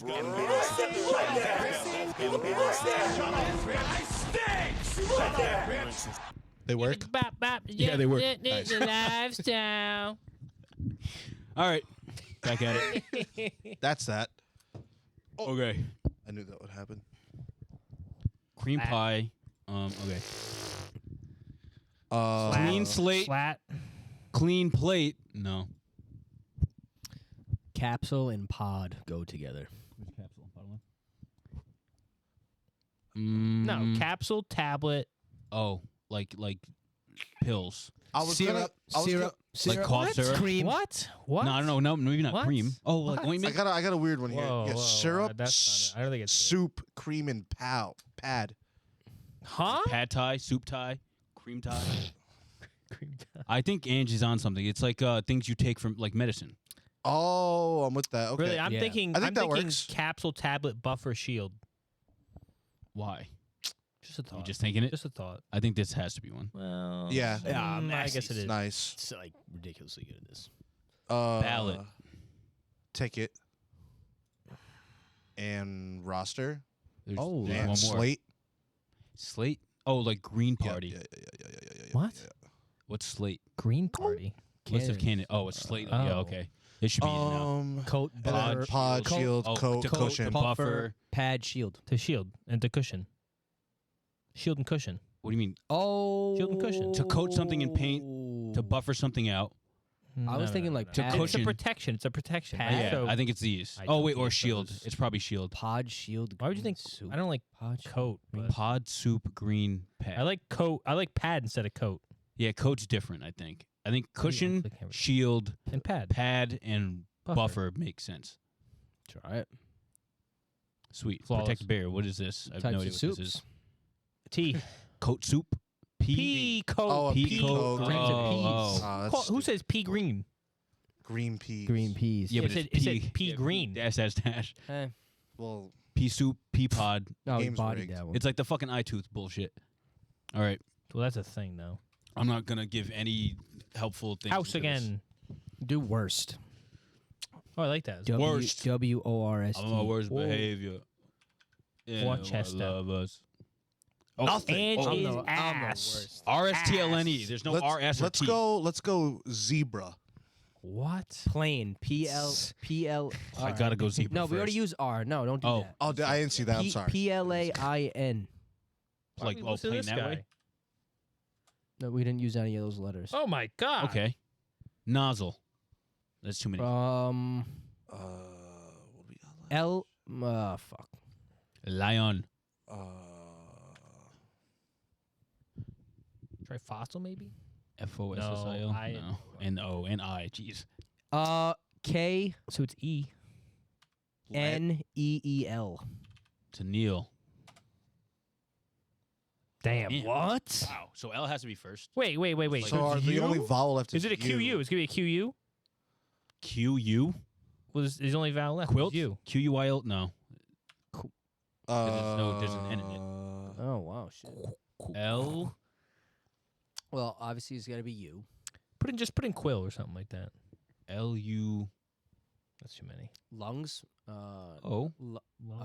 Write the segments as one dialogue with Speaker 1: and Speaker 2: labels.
Speaker 1: Let's go.
Speaker 2: They work?
Speaker 3: Yeah, they work.
Speaker 2: Nice.
Speaker 3: Lifestyle.
Speaker 1: All right, back at it.
Speaker 2: That's that.
Speaker 1: Okay,
Speaker 2: I knew that would happen.
Speaker 1: cream pie. Okay.
Speaker 3: Clean
Speaker 1: slate.
Speaker 3: Slat.
Speaker 1: Clean plate. No.
Speaker 4: Capsule and pod go together.
Speaker 1: Where's capsule? Bottom one.
Speaker 3: No, capsule, tablet.
Speaker 1: Oh, like pills.
Speaker 2: I was
Speaker 4: Syrup, syrup,
Speaker 1: Like cough syrup.
Speaker 4: cream.
Speaker 3: What? What?
Speaker 1: No, maybe not
Speaker 3: What?
Speaker 1: cream. Oh, like
Speaker 3: What?
Speaker 1: ointment.
Speaker 2: I got a weird one here.
Speaker 3: Whoa,
Speaker 2: Yeah,
Speaker 3: whoa,
Speaker 2: syrup,
Speaker 3: that's not it. I don't think it's
Speaker 2: soup, cream, and pad.
Speaker 3: Huh?
Speaker 1: Pad thai, soup thai, cream thai.
Speaker 3: Cream pie.
Speaker 1: I think Angie's on something. It's like things you take from like medicine.
Speaker 2: Oh, I'm with that. Okay.
Speaker 3: Really, I'm
Speaker 4: Yeah.
Speaker 3: thinking.
Speaker 2: I think
Speaker 3: I'm
Speaker 2: that
Speaker 3: thinking
Speaker 2: works.
Speaker 3: capsule, tablet, buffer, shield.
Speaker 1: Why?
Speaker 3: Just a thought.
Speaker 1: You just thinking it?
Speaker 3: Just a thought.
Speaker 1: I think this has to be one.
Speaker 3: Well.
Speaker 2: Yeah.
Speaker 3: I guess it is.
Speaker 2: Nice.
Speaker 4: It's like ridiculously good at this.
Speaker 1: Ballot.
Speaker 2: Ticket. And roster.
Speaker 1: There's,
Speaker 4: Oh,
Speaker 1: there's
Speaker 2: And
Speaker 1: one more.
Speaker 2: slate.
Speaker 1: Slate. Oh, like Green Party.
Speaker 2: Yeah.
Speaker 3: What?
Speaker 2: Yeah.
Speaker 1: What's slate?
Speaker 3: Green party.
Speaker 1: List of
Speaker 4: Cannons.
Speaker 1: candidate. Oh, it's slate. Yeah,
Speaker 3: Oh.
Speaker 1: okay. It should be in now.
Speaker 4: Coat,
Speaker 2: And then
Speaker 4: buffer,
Speaker 2: pod,
Speaker 4: coat,
Speaker 2: shield,
Speaker 1: Oh,
Speaker 2: coat,
Speaker 1: to coat,
Speaker 2: cushion.
Speaker 1: to
Speaker 4: buffer, pad, shield.
Speaker 3: To shield and to cushion. Shield and cushion.
Speaker 1: What do you mean?
Speaker 4: Oh,
Speaker 3: Shield and cushion.
Speaker 1: To coat something in paint, to buffer something out.
Speaker 4: I was thinking like pad,
Speaker 3: It's a protection. It's a protection.
Speaker 4: Pad?
Speaker 3: right?
Speaker 1: Yeah,
Speaker 3: So
Speaker 1: I think it's these.
Speaker 3: I
Speaker 1: Oh,
Speaker 3: don't
Speaker 1: wait, or
Speaker 3: think
Speaker 1: shield.
Speaker 3: those-
Speaker 1: It's probably shield.
Speaker 4: pod, shield.
Speaker 3: Why would you think?
Speaker 4: soup.
Speaker 3: I don't like
Speaker 4: pod,
Speaker 3: coat. But
Speaker 1: Pod, soup, green, pad.
Speaker 3: I like coat. I like pad instead of coat.
Speaker 1: Yeah, coat's different, I think. I think cushion,
Speaker 3: click here.
Speaker 1: shield,
Speaker 3: And pad.
Speaker 1: pad, and
Speaker 3: Buffer.
Speaker 1: buffer makes sense.
Speaker 4: Try it.
Speaker 1: Sweet.
Speaker 3: Flawless.
Speaker 1: Protect bear. What is this? I have
Speaker 4: Types
Speaker 1: no
Speaker 4: of
Speaker 1: idea what
Speaker 4: soups.
Speaker 1: this is.
Speaker 3: T.
Speaker 1: Coat soup.
Speaker 3: Pea coat.
Speaker 2: Oh, a
Speaker 1: pea
Speaker 2: pea
Speaker 1: coat.
Speaker 2: coat.
Speaker 3: Green to
Speaker 1: Oh,
Speaker 3: peas.
Speaker 1: oh.
Speaker 2: that's
Speaker 3: Who
Speaker 2: stupid.
Speaker 3: says pea green?
Speaker 2: Green peas?
Speaker 4: Green peas.
Speaker 1: Yeah,
Speaker 3: It
Speaker 1: but
Speaker 3: said-
Speaker 1: it's
Speaker 3: it
Speaker 1: pea.
Speaker 3: said pea green.
Speaker 1: Dash, dash, dash.
Speaker 4: Eh.
Speaker 2: Well,
Speaker 1: Pea soup, pea pod.
Speaker 4: No, we
Speaker 2: Game's
Speaker 4: bodied
Speaker 2: rigged.
Speaker 4: that one.
Speaker 1: It's like the fucking eye tooth bullshit. All right.
Speaker 3: Well, that's a thing, though.
Speaker 1: I'm not going to give any helpful things.
Speaker 3: House
Speaker 1: into this.
Speaker 3: again.
Speaker 4: Do worst.
Speaker 3: Oh, I like that.
Speaker 1: Worst.
Speaker 4: W-O-R-S-T.
Speaker 1: I'm on my worst behavior. Yeah,
Speaker 3: Worcester.
Speaker 1: love us. Oh,
Speaker 2: Nothing.
Speaker 3: And
Speaker 2: Oh,
Speaker 3: his
Speaker 4: I'm the
Speaker 3: ass.
Speaker 4: worst.
Speaker 1: RSTLNE. There's no RS or
Speaker 2: let's
Speaker 1: T.
Speaker 2: Let's go zebra.
Speaker 3: What?
Speaker 4: Plain. P-L.
Speaker 1: I got to go zebra
Speaker 4: No, we already
Speaker 1: first.
Speaker 4: used R. No, don't do
Speaker 1: Oh.
Speaker 4: that.
Speaker 2: Oh, I didn't see that. I'm sorry.
Speaker 4: P-L-A-I-N.
Speaker 1: Like, oh,
Speaker 3: Listen to
Speaker 1: plain
Speaker 3: this
Speaker 1: that
Speaker 3: guy.
Speaker 1: way?
Speaker 4: No, we didn't use any of those letters.
Speaker 3: Oh my god.
Speaker 1: Okay. Nozzle. That's too many.
Speaker 2: What do we got left?
Speaker 4: L. Fuck.
Speaker 1: Lion.
Speaker 3: Try fossil, maybe.
Speaker 1: FOSSIL.
Speaker 3: No, I-
Speaker 1: No. And O and I. Jeez.
Speaker 4: K.
Speaker 3: So it's E.
Speaker 4: N-E-E-L.
Speaker 1: To Neil.
Speaker 3: Damn.
Speaker 1: Damn.
Speaker 3: What?
Speaker 1: Wow. So L has to be first.
Speaker 3: Wait.
Speaker 2: So
Speaker 3: it's
Speaker 2: the
Speaker 3: U?
Speaker 2: only vowel left
Speaker 3: Is it a QU? It's gonna be a QU.
Speaker 1: QU.
Speaker 3: Well, there's the only vowel left.
Speaker 1: Quilt.
Speaker 3: It's U.
Speaker 1: QUIL. No. there's an N in it.
Speaker 4: Oh, wow. Shit.
Speaker 1: L.
Speaker 4: Well, obviously, it's got to be you.
Speaker 3: Put in quill or something like that.
Speaker 1: LU.
Speaker 3: That's too many.
Speaker 4: Lungs.
Speaker 1: Oh.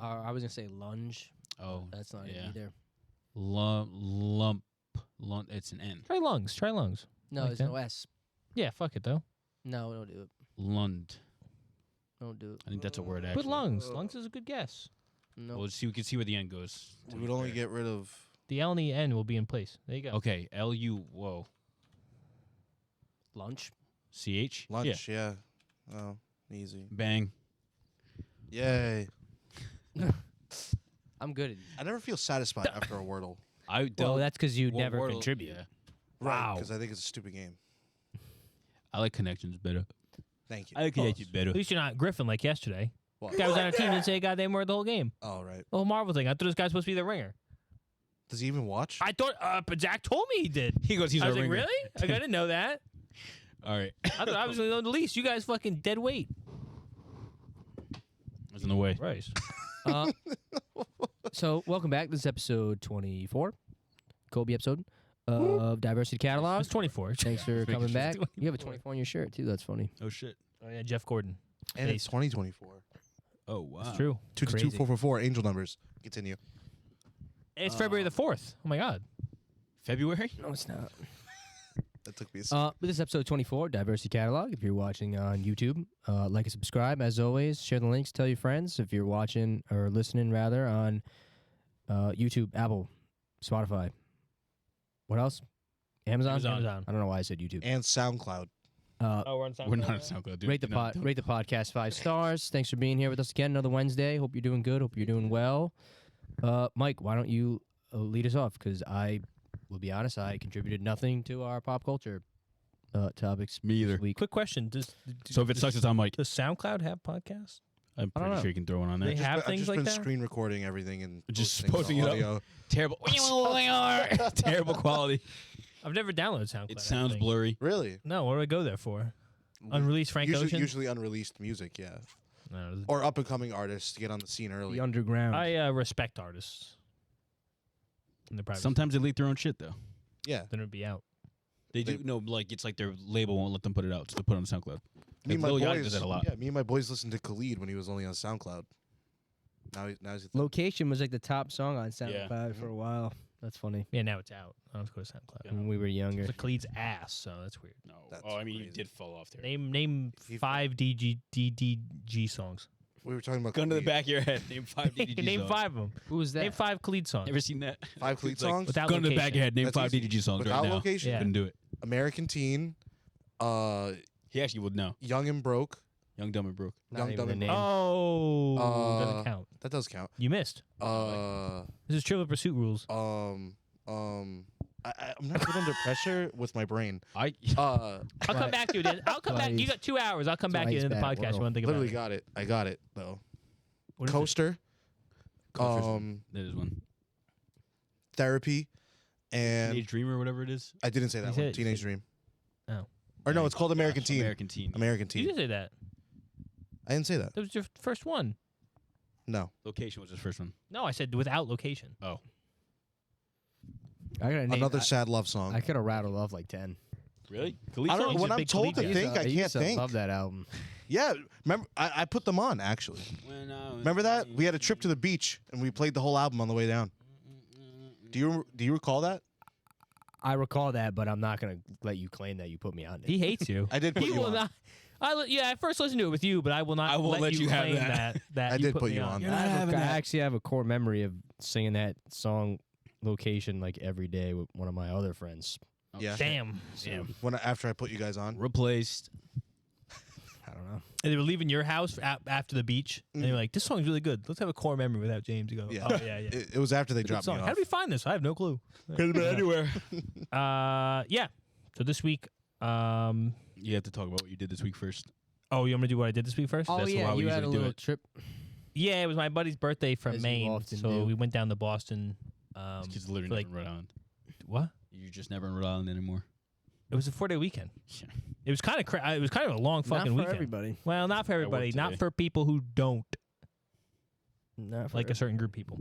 Speaker 4: I was going to say lunge.
Speaker 1: Oh.
Speaker 4: That's not
Speaker 1: yeah.
Speaker 4: it either.
Speaker 1: Lump. It's an N.
Speaker 3: Try lungs.
Speaker 4: No,
Speaker 3: Like
Speaker 4: there's
Speaker 3: that?
Speaker 4: no S.
Speaker 3: Yeah. Fuck it though.
Speaker 4: No, don't do it.
Speaker 1: Lund.
Speaker 4: Don't do it.
Speaker 1: I think that's a word, actually.
Speaker 3: Put lungs. Lungs is a good guess.
Speaker 4: No.
Speaker 1: Well, see, we can see where the N goes.
Speaker 2: We would only get rid of.
Speaker 3: The L and the N will be in place. There you go.
Speaker 1: Okay. LU. Whoa.
Speaker 4: Lunch.
Speaker 1: CH.
Speaker 2: Lunch,
Speaker 1: Yeah.
Speaker 2: Oh, easy.
Speaker 1: Bang.
Speaker 2: Yay.
Speaker 4: I'm good at these.
Speaker 2: I never feel satisfied after a Wordle.
Speaker 1: I
Speaker 4: Well,
Speaker 1: don't.
Speaker 4: that's because you
Speaker 1: Well,
Speaker 4: never
Speaker 1: Wordle-
Speaker 4: contribute.
Speaker 1: Yeah.
Speaker 2: Right, because I think it's a stupid game.
Speaker 1: I like connections better.
Speaker 2: Thank you.
Speaker 1: I like connections better.
Speaker 3: At least you're not Griffin like yesterday.
Speaker 2: What?
Speaker 3: Guy was on our team and say a goddamn word the whole game.
Speaker 2: Oh, right.
Speaker 3: The whole Marvel thing. I thought this guy's supposed to be the ringer.
Speaker 2: Does he even watch?
Speaker 3: I thought, but Zach told me he did.
Speaker 1: He goes, he's
Speaker 3: I
Speaker 1: a
Speaker 3: was like,
Speaker 1: ringer.
Speaker 3: really? Like, I didn't know that.
Speaker 1: All right.
Speaker 3: I thought I was going to know the least. You guys fucking dead weight.
Speaker 1: That's in the way.
Speaker 3: Right.
Speaker 4: So, welcome back. This is episode 24, Kobe episode of Diversity Catalogue.
Speaker 3: It's 24.
Speaker 4: Thanks for coming
Speaker 1: sure.
Speaker 4: back. You have a 24 on your shirt, too. That's funny.
Speaker 1: Oh, shit.
Speaker 3: Oh, yeah, Jeff Gordon.
Speaker 2: And it's 2024.
Speaker 1: Oh wow.
Speaker 4: It's true.
Speaker 2: 222-444 angel numbers. Continue.
Speaker 4: It's February the 4th. Oh my God.
Speaker 1: February?
Speaker 4: No, it's not.
Speaker 2: That took me a second.
Speaker 4: This is episode 24, Diversity Catalog. If you're watching on YouTube, like and subscribe. As always, share the links, tell your friends. If you're watching or listening, rather, on YouTube, Apple, Spotify. What else? Amazon?
Speaker 3: Amazon.
Speaker 4: I don't know why I said YouTube.
Speaker 2: And SoundCloud.
Speaker 3: We're on SoundCloud.
Speaker 1: We're not on SoundCloud, dude.
Speaker 4: Rate the podcast 5 stars. Thanks for being here with us again. Another Wednesday. Hope you're doing good. Hope you're doing well. Mike, why don't you lead us off? Because I will be honest, I contributed nothing to our pop culture topics.
Speaker 1: Me either.
Speaker 4: This week.
Speaker 3: Quick question:
Speaker 1: So if it sucks, it's on Mike.
Speaker 3: does SoundCloud have podcasts?
Speaker 1: I'm
Speaker 4: I don't
Speaker 1: pretty
Speaker 4: know.
Speaker 1: sure you can throw one on there.
Speaker 3: They have
Speaker 2: I've
Speaker 3: things
Speaker 2: just
Speaker 3: like
Speaker 2: been
Speaker 3: that?
Speaker 2: screen recording everything and
Speaker 1: Just
Speaker 2: posting
Speaker 1: posting
Speaker 2: the
Speaker 1: it up.
Speaker 2: audio.
Speaker 1: Terrible. Terrible quality.
Speaker 3: I've never downloaded SoundCloud.
Speaker 1: It sounds
Speaker 3: I think.
Speaker 1: blurry.
Speaker 2: Really?
Speaker 3: No, what do I go there for? Unreleased Frank Ocean?
Speaker 2: Usually unreleased music, yeah.
Speaker 3: No,
Speaker 2: Or up and coming artists to get on the scene early.
Speaker 4: The underground.
Speaker 3: I respect artists. And their privacy.
Speaker 1: Sometimes they leak their own shit though.
Speaker 2: Yeah.
Speaker 3: Then it'd be out.
Speaker 1: They do like it's like their label won't let them put it out, so they put it on SoundCloud.
Speaker 2: Me and my
Speaker 1: Lil Yachty
Speaker 2: boys
Speaker 1: does that a lot.
Speaker 2: Yeah, me and my boys listened to Khalid when he was only on SoundCloud. Now he's
Speaker 4: Location was like the top song on
Speaker 1: Yeah.
Speaker 4: SoundCloud for a while. That's funny.
Speaker 3: Yeah, now it's out. I don't have to go to SoundCloud.
Speaker 4: When we were younger.
Speaker 3: It's Khalid's ass, so that's weird.
Speaker 1: No.
Speaker 2: That's
Speaker 1: I mean,
Speaker 2: crazy.
Speaker 1: you did fall off there.
Speaker 3: Name
Speaker 2: He-
Speaker 3: 5 DDG songs.
Speaker 2: we were talking about
Speaker 1: Gun to the
Speaker 2: Khalid.
Speaker 1: back of your head. Name 5 DDG
Speaker 3: Name
Speaker 1: songs.
Speaker 3: 5 of them.
Speaker 4: Who was that?
Speaker 3: Name 5 Khalid songs.
Speaker 1: Ever seen that?
Speaker 2: 5 Khalid
Speaker 1: It's like,
Speaker 2: songs.
Speaker 3: Without
Speaker 1: Gun to the back of your
Speaker 3: location.
Speaker 1: head. Name
Speaker 2: That's
Speaker 1: 5
Speaker 2: easy.
Speaker 1: DDG songs
Speaker 2: Without
Speaker 1: right now.
Speaker 2: location.
Speaker 3: Yeah.
Speaker 1: Couldn't do it.
Speaker 2: American Teen,
Speaker 1: He actually would know.
Speaker 2: Young and Broke.
Speaker 1: Young, Dumb, and Broke.
Speaker 4: Not
Speaker 2: Young,
Speaker 4: even
Speaker 2: Dumb,
Speaker 4: the
Speaker 2: and
Speaker 4: name.
Speaker 3: Oh, doesn't
Speaker 2: Uh,
Speaker 3: count.
Speaker 2: That does count.
Speaker 3: You missed. This is Trivial Pursuit rules.
Speaker 2: I'm not good under pressure with my brain.
Speaker 1: I
Speaker 3: I'll come back to you. I'll come back. You got 2 hours. I'll come back to you in the
Speaker 4: Twice
Speaker 3: podcast.
Speaker 4: back,
Speaker 3: You want to think about
Speaker 2: literally
Speaker 3: it?
Speaker 2: got it. I got it though.
Speaker 3: What is it?
Speaker 2: Coaster,
Speaker 1: that is one.
Speaker 2: Therapy, and
Speaker 1: Teenage Dream or whatever it is.
Speaker 2: I didn't say that
Speaker 3: You
Speaker 2: one.
Speaker 3: said it.
Speaker 2: Teenage Dream.
Speaker 3: Oh.
Speaker 2: Or no, it's called American Teen.
Speaker 1: American Teen.
Speaker 2: American
Speaker 3: You
Speaker 2: Teen.
Speaker 3: didn't say that.
Speaker 2: I didn't say that.
Speaker 3: That was your first one.
Speaker 2: No.
Speaker 1: Location was his first one.
Speaker 3: No, I said without location.
Speaker 1: Oh.
Speaker 4: I got a name.
Speaker 2: Another sad love song.
Speaker 4: I could have rattled off like 10.
Speaker 1: Really?
Speaker 2: I don't know.
Speaker 3: He's
Speaker 2: When
Speaker 3: a
Speaker 2: I'm
Speaker 3: big
Speaker 2: told
Speaker 3: Khalid
Speaker 2: to
Speaker 3: guy.
Speaker 2: think, I can't think.
Speaker 4: Love that album.
Speaker 2: Yeah, remember I put them on actually. Remember that? We had a trip to the beach and we played the whole album on the way down. Do you recall that?
Speaker 4: I recall that, but I'm not gonna let you claim that you put me on it.
Speaker 3: He hates you.
Speaker 2: I did put
Speaker 3: He
Speaker 2: you
Speaker 3: will
Speaker 2: on.
Speaker 3: not. I first listened to it with you, but I will not.
Speaker 1: I won't let you have
Speaker 3: claim
Speaker 1: that.
Speaker 3: that
Speaker 2: I
Speaker 3: you
Speaker 2: did
Speaker 3: put
Speaker 2: put
Speaker 3: me
Speaker 2: you
Speaker 3: on.
Speaker 2: on.
Speaker 1: You're not having
Speaker 4: I
Speaker 1: that.
Speaker 4: actually have a core memory of singing that song Location like every day with one of my other friends.
Speaker 2: Yeah.
Speaker 3: Damn.
Speaker 1: Damn.
Speaker 2: After I put you guys on.
Speaker 1: Replaced.
Speaker 4: I don't know.
Speaker 3: And they were leaving your house after the beach, and they were like, "This song's really good. Let's have a core memory without James." You go,
Speaker 2: Yeah.
Speaker 3: "Oh yeah, yeah."
Speaker 2: It was after they
Speaker 3: Good
Speaker 2: dropped me
Speaker 3: song.
Speaker 2: off.
Speaker 3: How did we find this? I have no clue.
Speaker 1: Could have been anywhere.
Speaker 3: Yeah. So this week,
Speaker 1: You have to talk about what you did this week first.
Speaker 3: oh, you want me to do what I did this week first?
Speaker 4: Oh
Speaker 1: That's
Speaker 4: yeah,
Speaker 1: how we
Speaker 4: you had a
Speaker 1: usually do
Speaker 4: little
Speaker 1: it.
Speaker 4: trip.
Speaker 3: Yeah, it was my buddy's birthday from
Speaker 4: As you
Speaker 3: Maine,
Speaker 4: often
Speaker 3: so
Speaker 4: do.
Speaker 3: we went down to Boston.
Speaker 1: This kid's literally
Speaker 3: for, like,
Speaker 1: never in Rhode Island.
Speaker 3: What?
Speaker 1: You're just never in Rhode Island anymore.
Speaker 3: It was a 4-day weekend.
Speaker 1: Yeah.
Speaker 3: It was kind of it was kind of a long fucking
Speaker 4: Not for
Speaker 3: weekend.
Speaker 4: everybody.
Speaker 3: Well, not for everybody. Not
Speaker 1: today.
Speaker 3: for people who don't
Speaker 4: Not for
Speaker 3: like a certain group of people.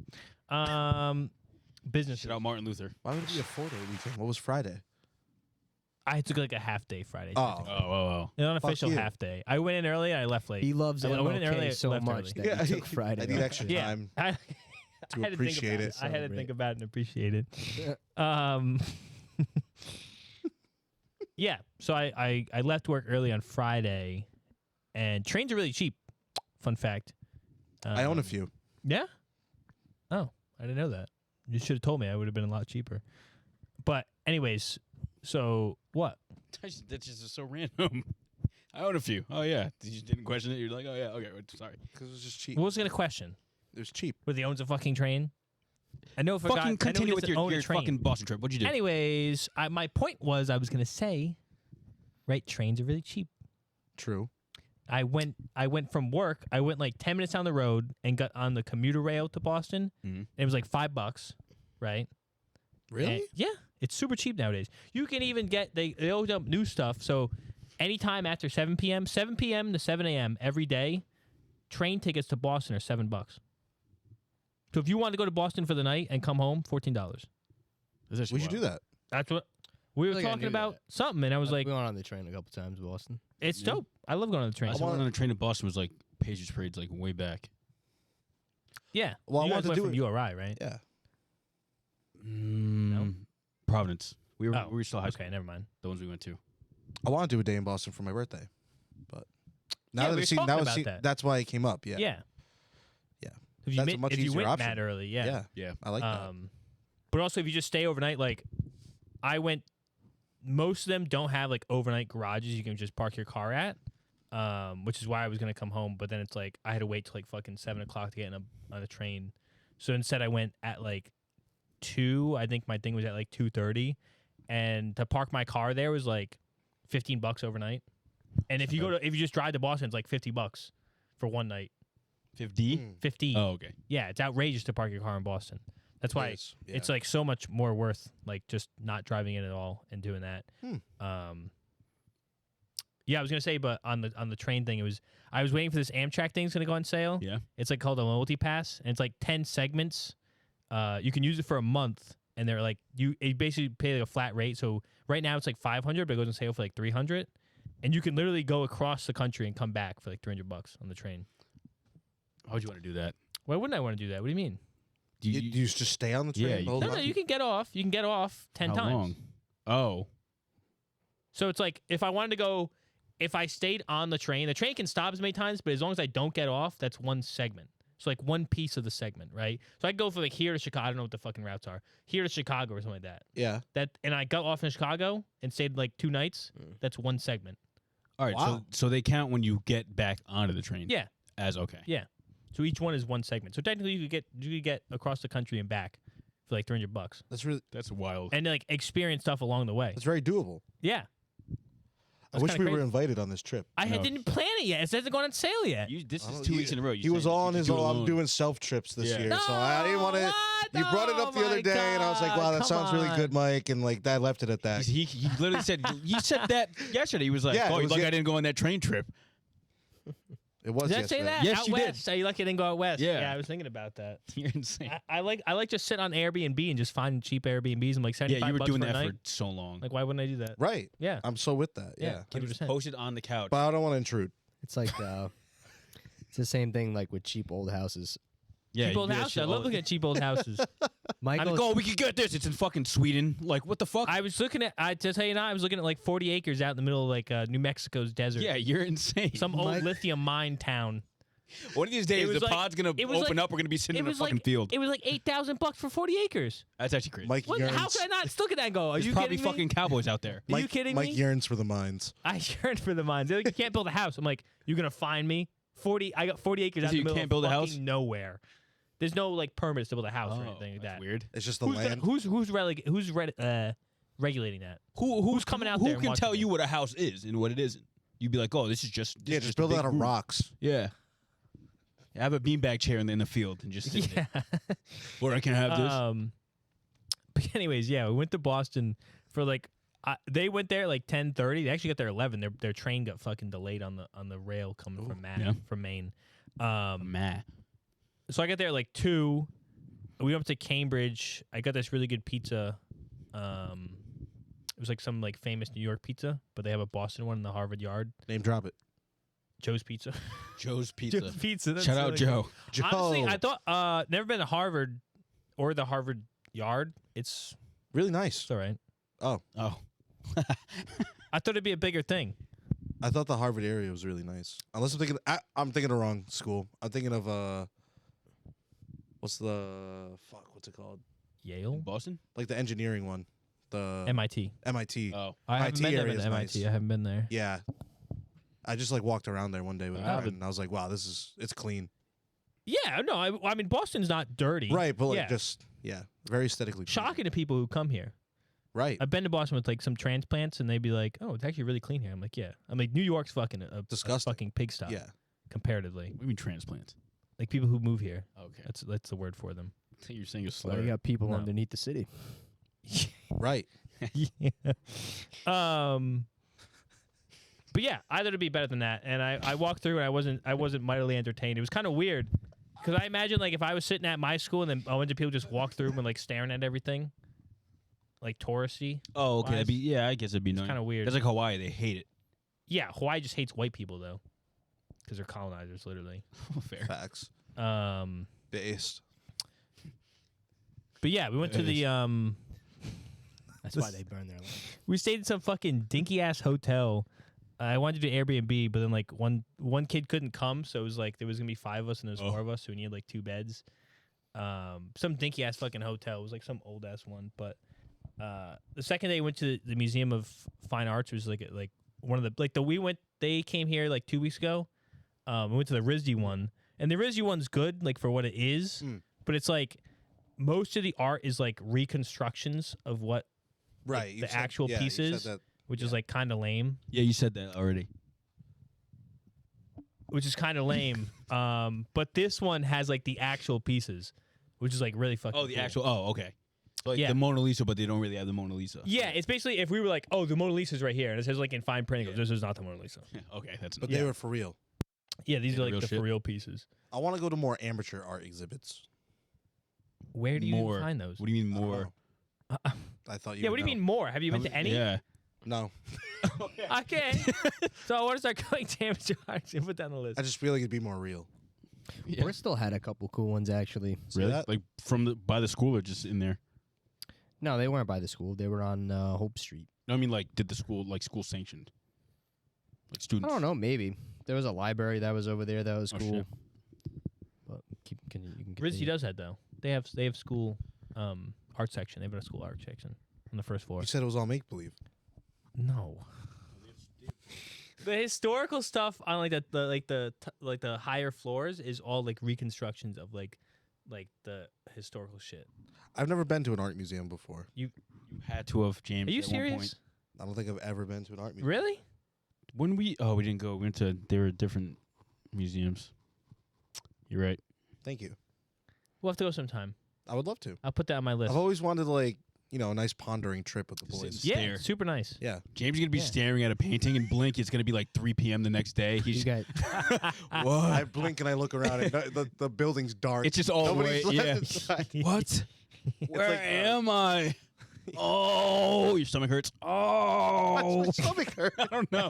Speaker 3: Business.
Speaker 1: Shout out Martin Luther.
Speaker 2: Why would it be a 4-day weekend? What was Friday?
Speaker 3: I took like a half day Friday.
Speaker 2: Oh.
Speaker 1: Oh.
Speaker 3: An unofficial
Speaker 2: you.
Speaker 3: half day. I went in early. I left late.
Speaker 4: He loves
Speaker 3: I went in early,
Speaker 4: MLK so
Speaker 3: left
Speaker 4: much
Speaker 3: early.
Speaker 4: that he took Friday.
Speaker 2: I need
Speaker 4: off.
Speaker 2: extra
Speaker 3: Yeah.
Speaker 2: time.
Speaker 3: I
Speaker 2: To
Speaker 3: had to think
Speaker 2: appreciate
Speaker 3: about
Speaker 2: it.
Speaker 3: I had to
Speaker 4: Celebrate.
Speaker 3: think about it and appreciate it. Yeah. So I left work early on Friday, and trains are really cheap. Fun fact.
Speaker 2: I own a few.
Speaker 3: Yeah. Oh, I didn't know that. You should have told me. I would have been a lot cheaper. But anyways, so what?
Speaker 1: That's just so random. I own a few. Oh, yeah. You just didn't question it. You're like, oh, yeah. Okay. Sorry.
Speaker 2: Because it was just cheap.
Speaker 3: What was I gonna question?
Speaker 2: It was cheap.
Speaker 3: Whether he owns a fucking train? I know if a guy,
Speaker 1: Fucking continue
Speaker 3: I know he
Speaker 1: with
Speaker 3: doesn't
Speaker 1: your
Speaker 3: own a train.
Speaker 1: fucking Boston trip. What'd you do?
Speaker 3: Anyways, my point was I was gonna say, right? Trains are really cheap.
Speaker 2: True.
Speaker 3: I went from work. I went like 10 minutes down the road and got on the commuter rail to Boston.
Speaker 1: Mhm.
Speaker 3: And it was like $5, right?
Speaker 2: Really?
Speaker 3: And- yeah, it's super cheap nowadays. You can even get they open up new stuff. So anytime after 7 p.m. to 7 a.m. every day, train tickets to Boston are $7. So if you want to go to Boston for the night and come home, $14.
Speaker 2: We should do that.
Speaker 3: That's what we were
Speaker 4: I think I
Speaker 3: talking
Speaker 4: knew
Speaker 3: about.
Speaker 4: that.
Speaker 3: Something, and I was like,
Speaker 4: we went on the train a couple times, Boston.
Speaker 3: it's
Speaker 1: Yeah.
Speaker 3: dope. I love going on the train.
Speaker 1: Last time I went on a train to Boston was like Patriots Parade's like way back.
Speaker 3: Yeah.
Speaker 2: Well, I
Speaker 3: you
Speaker 2: wanted
Speaker 3: guys
Speaker 2: to
Speaker 3: went
Speaker 2: do
Speaker 3: from
Speaker 2: it.
Speaker 3: URI, right?
Speaker 2: Yeah.
Speaker 1: Providence. We were still high school.
Speaker 3: Okay, never mind.
Speaker 1: The ones we went to.
Speaker 2: I want to do a day in Boston for my birthday, but
Speaker 3: Yeah,
Speaker 2: now
Speaker 3: we
Speaker 2: that
Speaker 3: were
Speaker 2: it seems,
Speaker 3: talking
Speaker 2: now
Speaker 3: about
Speaker 2: it
Speaker 3: that.
Speaker 2: that's why it came up. Yeah.
Speaker 3: Yeah.
Speaker 2: Yeah.
Speaker 3: If you,
Speaker 2: That's a much
Speaker 3: if you
Speaker 2: easier
Speaker 3: went
Speaker 2: option.
Speaker 3: that early, yeah.
Speaker 1: Yeah.
Speaker 2: I like that.
Speaker 3: But also, if you just stay overnight, like I went, most of them don't have like overnight garages you can just park your car at, which is why I was gonna come home. But then it's like I had to wait till like fucking 7 o'clock to get on a train. So instead, I went at like 2. I think my thing was at like 2:30, and to park my car there was like $15 overnight. And if you if you just drive to Boston, it's like $50 for one night.
Speaker 1: 50?
Speaker 3: 50.
Speaker 1: Oh, okay.
Speaker 3: Yeah, it's outrageous to park your car in Boston. That's why
Speaker 2: Yeah.
Speaker 3: it's like so much more worth like just not driving in at all and doing that. Yeah, I was gonna say, but on the train thing, I was waiting for this Amtrak thing. It's gonna go on sale.
Speaker 1: Yeah.
Speaker 3: It's like called a loyalty pass, and it's like 10 segments. You can use it for a month, and they're like you basically pay like a flat rate. So right now it's like $500, but it goes on sale for like $300, and you can literally go across the country and come back for like $300 on the train.
Speaker 1: How would you want to do that?
Speaker 3: Why wouldn't I want to do that? What do you mean?
Speaker 2: Do you just stay on the train?
Speaker 1: Yeah,
Speaker 2: the
Speaker 1: you
Speaker 2: whole
Speaker 3: No,
Speaker 2: time?
Speaker 3: you can get off. You can get off 10
Speaker 1: How
Speaker 3: times.
Speaker 1: long? Oh.
Speaker 3: So it's like if I wanted to go, if I stayed on the train can stop as many times, but as long as I don't get off, that's one segment. So like one piece of the segment, right? So I go for like here to Chicago. I don't know what the fucking routes are. Here to Chicago or something like that.
Speaker 2: Yeah.
Speaker 3: And I got off in Chicago and stayed like 2 nights. That's one segment.
Speaker 1: All right.
Speaker 2: Wow.
Speaker 1: So they count when you get back onto the train.
Speaker 3: Yeah.
Speaker 1: As okay.
Speaker 3: Yeah. So each one is one segment. So technically you could get across the country and back for like $300
Speaker 1: That's wild.
Speaker 3: and like experience stuff along the way.
Speaker 2: That's very doable.
Speaker 3: Yeah.
Speaker 2: I wish
Speaker 3: kinda
Speaker 2: we were
Speaker 3: crazy.
Speaker 2: invited on this trip.
Speaker 3: I didn't plan it yet. It hasn't gone on sale yet.
Speaker 1: This
Speaker 2: I
Speaker 1: is
Speaker 2: don't-
Speaker 1: 2 weeks in a row.
Speaker 2: He was all on his own. I'm doing self trips this
Speaker 1: Yeah.
Speaker 2: year, so I didn't want to. You brought it up the other day, and I was like, "Wow, that sounds really good, Mike." And like, I left it at that.
Speaker 1: He literally said, you said that yesterday. He was like,
Speaker 2: Yeah,
Speaker 1: oh,
Speaker 2: it
Speaker 1: you
Speaker 2: was
Speaker 1: lucky
Speaker 2: ye-
Speaker 1: I didn't go on that train trip.
Speaker 2: It was
Speaker 3: Did I
Speaker 2: yesterday.
Speaker 3: say that?
Speaker 1: Yes,
Speaker 3: out
Speaker 1: you did.
Speaker 3: west. You lucky I didn't go out west.
Speaker 1: Yeah.
Speaker 3: I was thinking about that.
Speaker 1: You're insane.
Speaker 3: I like just sit on Airbnb and just find cheap Airbnbs and like $75
Speaker 1: Yeah, you were doing
Speaker 3: for a
Speaker 1: that
Speaker 3: night.
Speaker 1: for so long.
Speaker 3: Like, why wouldn't I do that?
Speaker 2: Right.
Speaker 3: Yeah.
Speaker 2: I'm so with that. Yeah.
Speaker 1: He was
Speaker 3: 100%.
Speaker 1: posted on the couch.
Speaker 2: But I don't want to intrude.
Speaker 4: It's like it's the same thing like with cheap old houses.
Speaker 1: Yeah,
Speaker 3: Cheap old
Speaker 1: you do that
Speaker 3: houses.
Speaker 1: shit
Speaker 3: I love
Speaker 1: all-
Speaker 3: looking at cheap old houses.
Speaker 1: I'm like, oh, we could get this. It's in fucking Sweden. Like, what the fuck?
Speaker 3: I was looking at. To tell you now, I was looking at like 40 acres out in the middle of like New Mexico's desert.
Speaker 1: Yeah, you're insane.
Speaker 3: Some old lithium mine town.
Speaker 1: One of these days,
Speaker 3: was
Speaker 1: the
Speaker 3: like-
Speaker 1: pod's gonna
Speaker 3: it was
Speaker 1: open
Speaker 3: like-
Speaker 1: up. We're gonna be sitting
Speaker 3: It
Speaker 1: in a
Speaker 3: was
Speaker 1: fucking
Speaker 3: like
Speaker 1: field.
Speaker 3: It was like $8,000 for 40 acres.
Speaker 1: That's actually crazy.
Speaker 2: Mike
Speaker 3: What?
Speaker 2: yearns.
Speaker 3: How could I not look at that and go? Are
Speaker 1: There's
Speaker 3: you
Speaker 1: probably
Speaker 3: kidding me?
Speaker 1: fucking cowboys out there.
Speaker 3: Are you kidding
Speaker 2: Mike
Speaker 3: me?
Speaker 2: yearns for the mines.
Speaker 3: I yearn for the mines. They're like, you can't build a house. I'm like, you're gonna find me 40. I got 40 acres out in
Speaker 1: You
Speaker 3: the middle
Speaker 1: can't
Speaker 3: of
Speaker 1: build a
Speaker 3: fucking
Speaker 1: house?
Speaker 3: nowhere. There's no like permits to build a house or anything like
Speaker 1: that's
Speaker 3: that.
Speaker 1: weird.
Speaker 2: It's just the
Speaker 3: Who's
Speaker 2: land.
Speaker 3: regulating that?
Speaker 1: Who's
Speaker 3: coming out
Speaker 1: who
Speaker 3: there and
Speaker 1: can
Speaker 3: watching
Speaker 1: tell
Speaker 3: it?
Speaker 1: you what a house is and what it isn't? You'd be like, oh, this is just
Speaker 2: Yeah, just build it
Speaker 1: a
Speaker 2: out of
Speaker 1: big room.
Speaker 2: rocks.
Speaker 1: Yeah. Have a beanbag chair in the field and just sit there.
Speaker 3: Yeah.
Speaker 1: Or I can have this.
Speaker 3: But anyways, yeah, we went to Boston for like. They went there like 10:30. They actually got there 11. Their train got fucking delayed on the rail coming from Maine.
Speaker 1: Meh.
Speaker 3: So I got there at like 2. We went up to Cambridge. I got this really good pizza. It was like some like famous New York pizza, but they have a Boston one in the Harvard Yard.
Speaker 2: Name drop it.
Speaker 3: Joe's Pizza.
Speaker 1: Joe's Pizza.
Speaker 3: Joe's Pizza. That's
Speaker 1: Shout out
Speaker 3: really
Speaker 1: Joe.
Speaker 3: good. Honestly, I thought never been to Harvard or the Harvard Yard. It's
Speaker 2: Really nice.
Speaker 3: all right.
Speaker 1: Oh.
Speaker 3: I thought it'd be a bigger thing.
Speaker 2: I thought the Harvard area was really nice. Unless I'm thinking of the wrong school. I'm thinking of what's it called?
Speaker 3: Yale,
Speaker 1: Boston?
Speaker 2: Like the engineering one. The
Speaker 3: MIT.
Speaker 2: MIT.
Speaker 1: Oh.
Speaker 3: I haven't
Speaker 2: MIT
Speaker 3: been there
Speaker 2: area
Speaker 3: to
Speaker 2: is
Speaker 3: MIT.
Speaker 2: nice.
Speaker 3: I haven't been there.
Speaker 2: Yeah. I just like walked around there one day with a
Speaker 1: Wow.
Speaker 2: friend, and I was like, wow, it's clean.
Speaker 3: Yeah, no, I mean Boston's not dirty.
Speaker 2: Right, but like
Speaker 3: yeah.
Speaker 2: just very aesthetically pleasing.
Speaker 3: Shocking to people who come here.
Speaker 2: Right.
Speaker 3: I've been to Boston with like some transplants, and they'd be like, "Oh, it's actually really clean here." I'm like, "Yeah." I'm like, New York's fucking a
Speaker 2: Disgusting.
Speaker 3: fucking pigsty.
Speaker 2: Yeah.
Speaker 3: Comparatively,
Speaker 1: What do you mean transplant?
Speaker 3: like people who move here.
Speaker 1: Okay.
Speaker 3: That's the word for them.
Speaker 1: I think you're saying a
Speaker 4: So
Speaker 1: slur.
Speaker 4: you got people
Speaker 3: No.
Speaker 4: underneath the city.
Speaker 2: Right.
Speaker 3: Yeah. But yeah, I thought it'd be better than that. And I walked through and I wasn't mightily entertained. It was kind of weird because I imagine like if I was sitting at my school and then a bunch of people just walk through and like staring at everything, like touristy.
Speaker 1: Oh, okay.
Speaker 3: Wise.
Speaker 1: I guess it'd be nice.
Speaker 3: Kind of weird.
Speaker 1: That's like Hawaii. They hate it.
Speaker 3: Yeah, Hawaii just hates white people though, because they're colonizers, literally.
Speaker 1: Fair.
Speaker 2: Facts. Based.
Speaker 3: But yeah, we went to the
Speaker 4: That's why they burn their life.
Speaker 3: we stayed in some fucking dinky ass hotel. I wanted to do Airbnb, but then like one kid couldn't come, so it was like there was gonna be 5 of us and there was 4 of us, so we needed like 2 beds. Some dinky ass fucking hotel. It was like some old ass one. But the second day we went to the Museum of Fine Arts, was like one of the they came here like 2 weeks ago. We went to the RISD one, and the RISD one's good like for what it is, but it's like most of the art is like reconstructions of what
Speaker 2: Right.
Speaker 3: the actual pieces, which is like kind of lame.
Speaker 1: Yeah, you said that already.
Speaker 3: Which is kind of lame. But this one has like the actual pieces, which is like really fucking.
Speaker 1: Oh, the
Speaker 3: cool.
Speaker 1: actual. Oh, okay. So like
Speaker 3: Yeah.
Speaker 1: the Mona Lisa, but they don't really have the Mona Lisa.
Speaker 3: Yeah, it's basically if we were like, oh, the Mona Lisa's right here, and it says like in fine print, it goes, this is not the Mona Lisa.
Speaker 1: Okay, that's.
Speaker 2: But
Speaker 3: Yeah.
Speaker 2: they were for real.
Speaker 3: Yeah, these
Speaker 1: Yeah,
Speaker 3: are like
Speaker 1: real
Speaker 3: the
Speaker 1: shit.
Speaker 3: for real pieces.
Speaker 2: I want to go to more amateur art exhibits.
Speaker 3: Where do you
Speaker 1: more.
Speaker 3: find those?
Speaker 1: What do you mean
Speaker 2: I don't
Speaker 1: more?
Speaker 2: know. I thought you.
Speaker 3: Yeah,
Speaker 2: would
Speaker 3: what do you
Speaker 2: know.
Speaker 3: mean more? Have you been to any?
Speaker 1: Yeah.
Speaker 2: No,
Speaker 3: Okay. So I want to start going to amateur arts and put that on the list.
Speaker 2: I just feel like it'd be more real.
Speaker 1: Yeah.
Speaker 4: Bristol had a couple cool ones actually.
Speaker 2: See
Speaker 1: Really?
Speaker 2: that?
Speaker 1: Like by the school or just in there?
Speaker 4: No, they weren't by the school. They were on Hope Street.
Speaker 1: No, I mean like did the school school sanctioned? Like students.
Speaker 4: I don't know. Maybe there was a library that was over there that was
Speaker 1: Oh,
Speaker 4: cool.
Speaker 1: shit.
Speaker 4: But you can
Speaker 3: RISD
Speaker 4: continue.
Speaker 3: does that though. They have school art section. They have a school art section on the first floor.
Speaker 2: You said it was all make believe.
Speaker 3: No. The historical stuff on like the higher floors is all like reconstructions of like the historical shit.
Speaker 2: I've never been to an art museum before.
Speaker 1: You had to have, James.
Speaker 3: Are you
Speaker 1: at one point.
Speaker 3: serious?
Speaker 2: I don't think I've ever been to an art museum.
Speaker 3: Really?
Speaker 1: When we didn't go. We went to there were different museums. You're right.
Speaker 2: Thank you.
Speaker 3: We'll have to go sometime.
Speaker 2: I would love to.
Speaker 3: I'll put that on my list.
Speaker 2: I've always wanted a nice pondering trip with the
Speaker 1: Just
Speaker 2: boys.
Speaker 1: sit
Speaker 3: Yeah,
Speaker 1: stare.
Speaker 3: super nice.
Speaker 2: Yeah.
Speaker 1: James is gonna be
Speaker 3: Yeah.
Speaker 1: staring at a painting and blink. It's gonna be like 3 p.m. the next day.
Speaker 4: You
Speaker 1: He's
Speaker 4: got
Speaker 1: what?
Speaker 2: I blink and I look around and the building's dark.
Speaker 1: It's just all
Speaker 2: Nobody's
Speaker 1: white,
Speaker 2: left
Speaker 1: yeah.
Speaker 2: inside.
Speaker 1: What? Where
Speaker 2: like,
Speaker 1: am I? Oh, your stomach hurts. Oh,
Speaker 2: My stomach hurt.
Speaker 1: I don't know.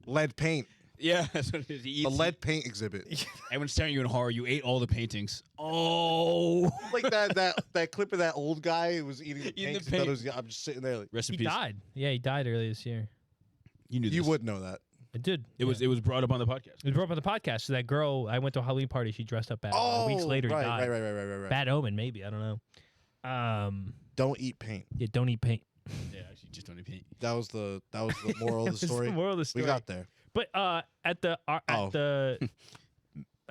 Speaker 2: Lead paint.
Speaker 1: Yeah, that's what it is. He
Speaker 2: The
Speaker 1: eats-
Speaker 2: lead paint exhibit.
Speaker 1: Everyone's staring at you in horror. You ate all the paintings. Oh,
Speaker 2: Like that clip of that old guy who was eating the
Speaker 1: Eating the
Speaker 2: paints. and thought it
Speaker 1: paint.
Speaker 2: was- I'm just sitting there like,
Speaker 1: rest in
Speaker 3: He
Speaker 1: peace.
Speaker 3: died. Yeah, he died earlier this year.
Speaker 1: You knew this.
Speaker 2: you would know that.
Speaker 3: I did.
Speaker 1: It was brought up on the podcast.
Speaker 3: It was brought up on the podcast. So that girl, I went to a Halloween party. She dressed up bad. Weeks later,
Speaker 2: right,
Speaker 3: he died.
Speaker 2: right.
Speaker 3: Bad omen, maybe. I don't know.
Speaker 2: Don't eat paint.
Speaker 3: Yeah, don't eat paint.
Speaker 1: Yeah, actually, just don't eat paint.
Speaker 2: That was the moral of the
Speaker 3: That was
Speaker 2: story.
Speaker 3: the moral of the story.
Speaker 2: We got there.
Speaker 3: But at the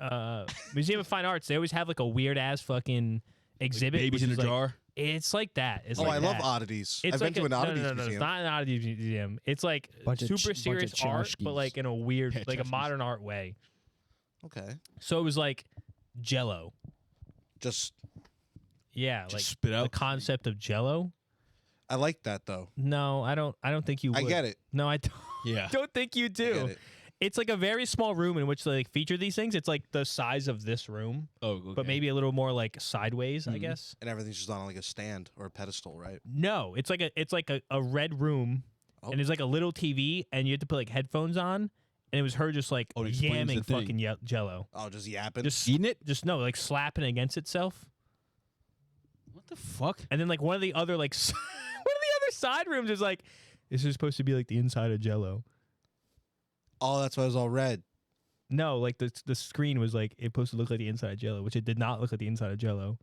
Speaker 2: Oh.
Speaker 3: Museum of Fine Arts, they always have like a weird ass fucking exhibit.
Speaker 1: Babies
Speaker 3: which
Speaker 1: in a
Speaker 3: is like-
Speaker 1: jar.
Speaker 3: It's like that. It's
Speaker 2: Oh,
Speaker 3: like
Speaker 2: I love
Speaker 3: that.
Speaker 2: oddities.
Speaker 3: It's
Speaker 2: I've
Speaker 3: like
Speaker 2: been to an oddities
Speaker 3: no,
Speaker 2: museum.
Speaker 3: it's not an oddities museum. It's like
Speaker 4: Bunch of
Speaker 3: super
Speaker 4: ch- bunch
Speaker 3: serious
Speaker 4: of
Speaker 3: art, but
Speaker 4: tchotchkes.
Speaker 3: like in a weird,
Speaker 1: Yeah,
Speaker 3: like a
Speaker 1: tchotchkes.
Speaker 3: modern art way.
Speaker 2: Okay.
Speaker 3: So it was like Jello.
Speaker 2: Just
Speaker 3: Yeah,
Speaker 1: Just
Speaker 3: like
Speaker 1: spit
Speaker 3: the
Speaker 1: out.
Speaker 3: concept of Jello.
Speaker 2: I like that though.
Speaker 3: No, I don't think you would.
Speaker 2: I get it.
Speaker 3: No, I don't,
Speaker 1: Yeah.
Speaker 3: don't think you
Speaker 2: I
Speaker 3: do.
Speaker 2: get it.
Speaker 3: It's like a very small room in which they like feature these things. It's like the size of this room,
Speaker 1: Oh, okay.
Speaker 3: but maybe a little more like sideways, I
Speaker 1: Mhm.
Speaker 3: guess.
Speaker 2: And everything's just on like a stand or a pedestal, right?
Speaker 3: No, it's like a red room,
Speaker 2: Oh.
Speaker 3: and there's like a little TV, and you have to put like headphones on, and it was her just like
Speaker 1: Oh, it explains
Speaker 3: yamming
Speaker 1: the thing.
Speaker 3: fucking Jello,
Speaker 2: Oh, just yapping.
Speaker 3: just
Speaker 1: eating it.
Speaker 3: no, like slapping against itself,
Speaker 1: What the fuck?
Speaker 3: and then like one of the other like one of the other side rooms is like, this is supposed to be like the inside of Jello.
Speaker 2: Oh, that's why it was all red.
Speaker 3: No, like the screen was like it supposed to look like the inside of Jello, which it did not look like the inside of Jello.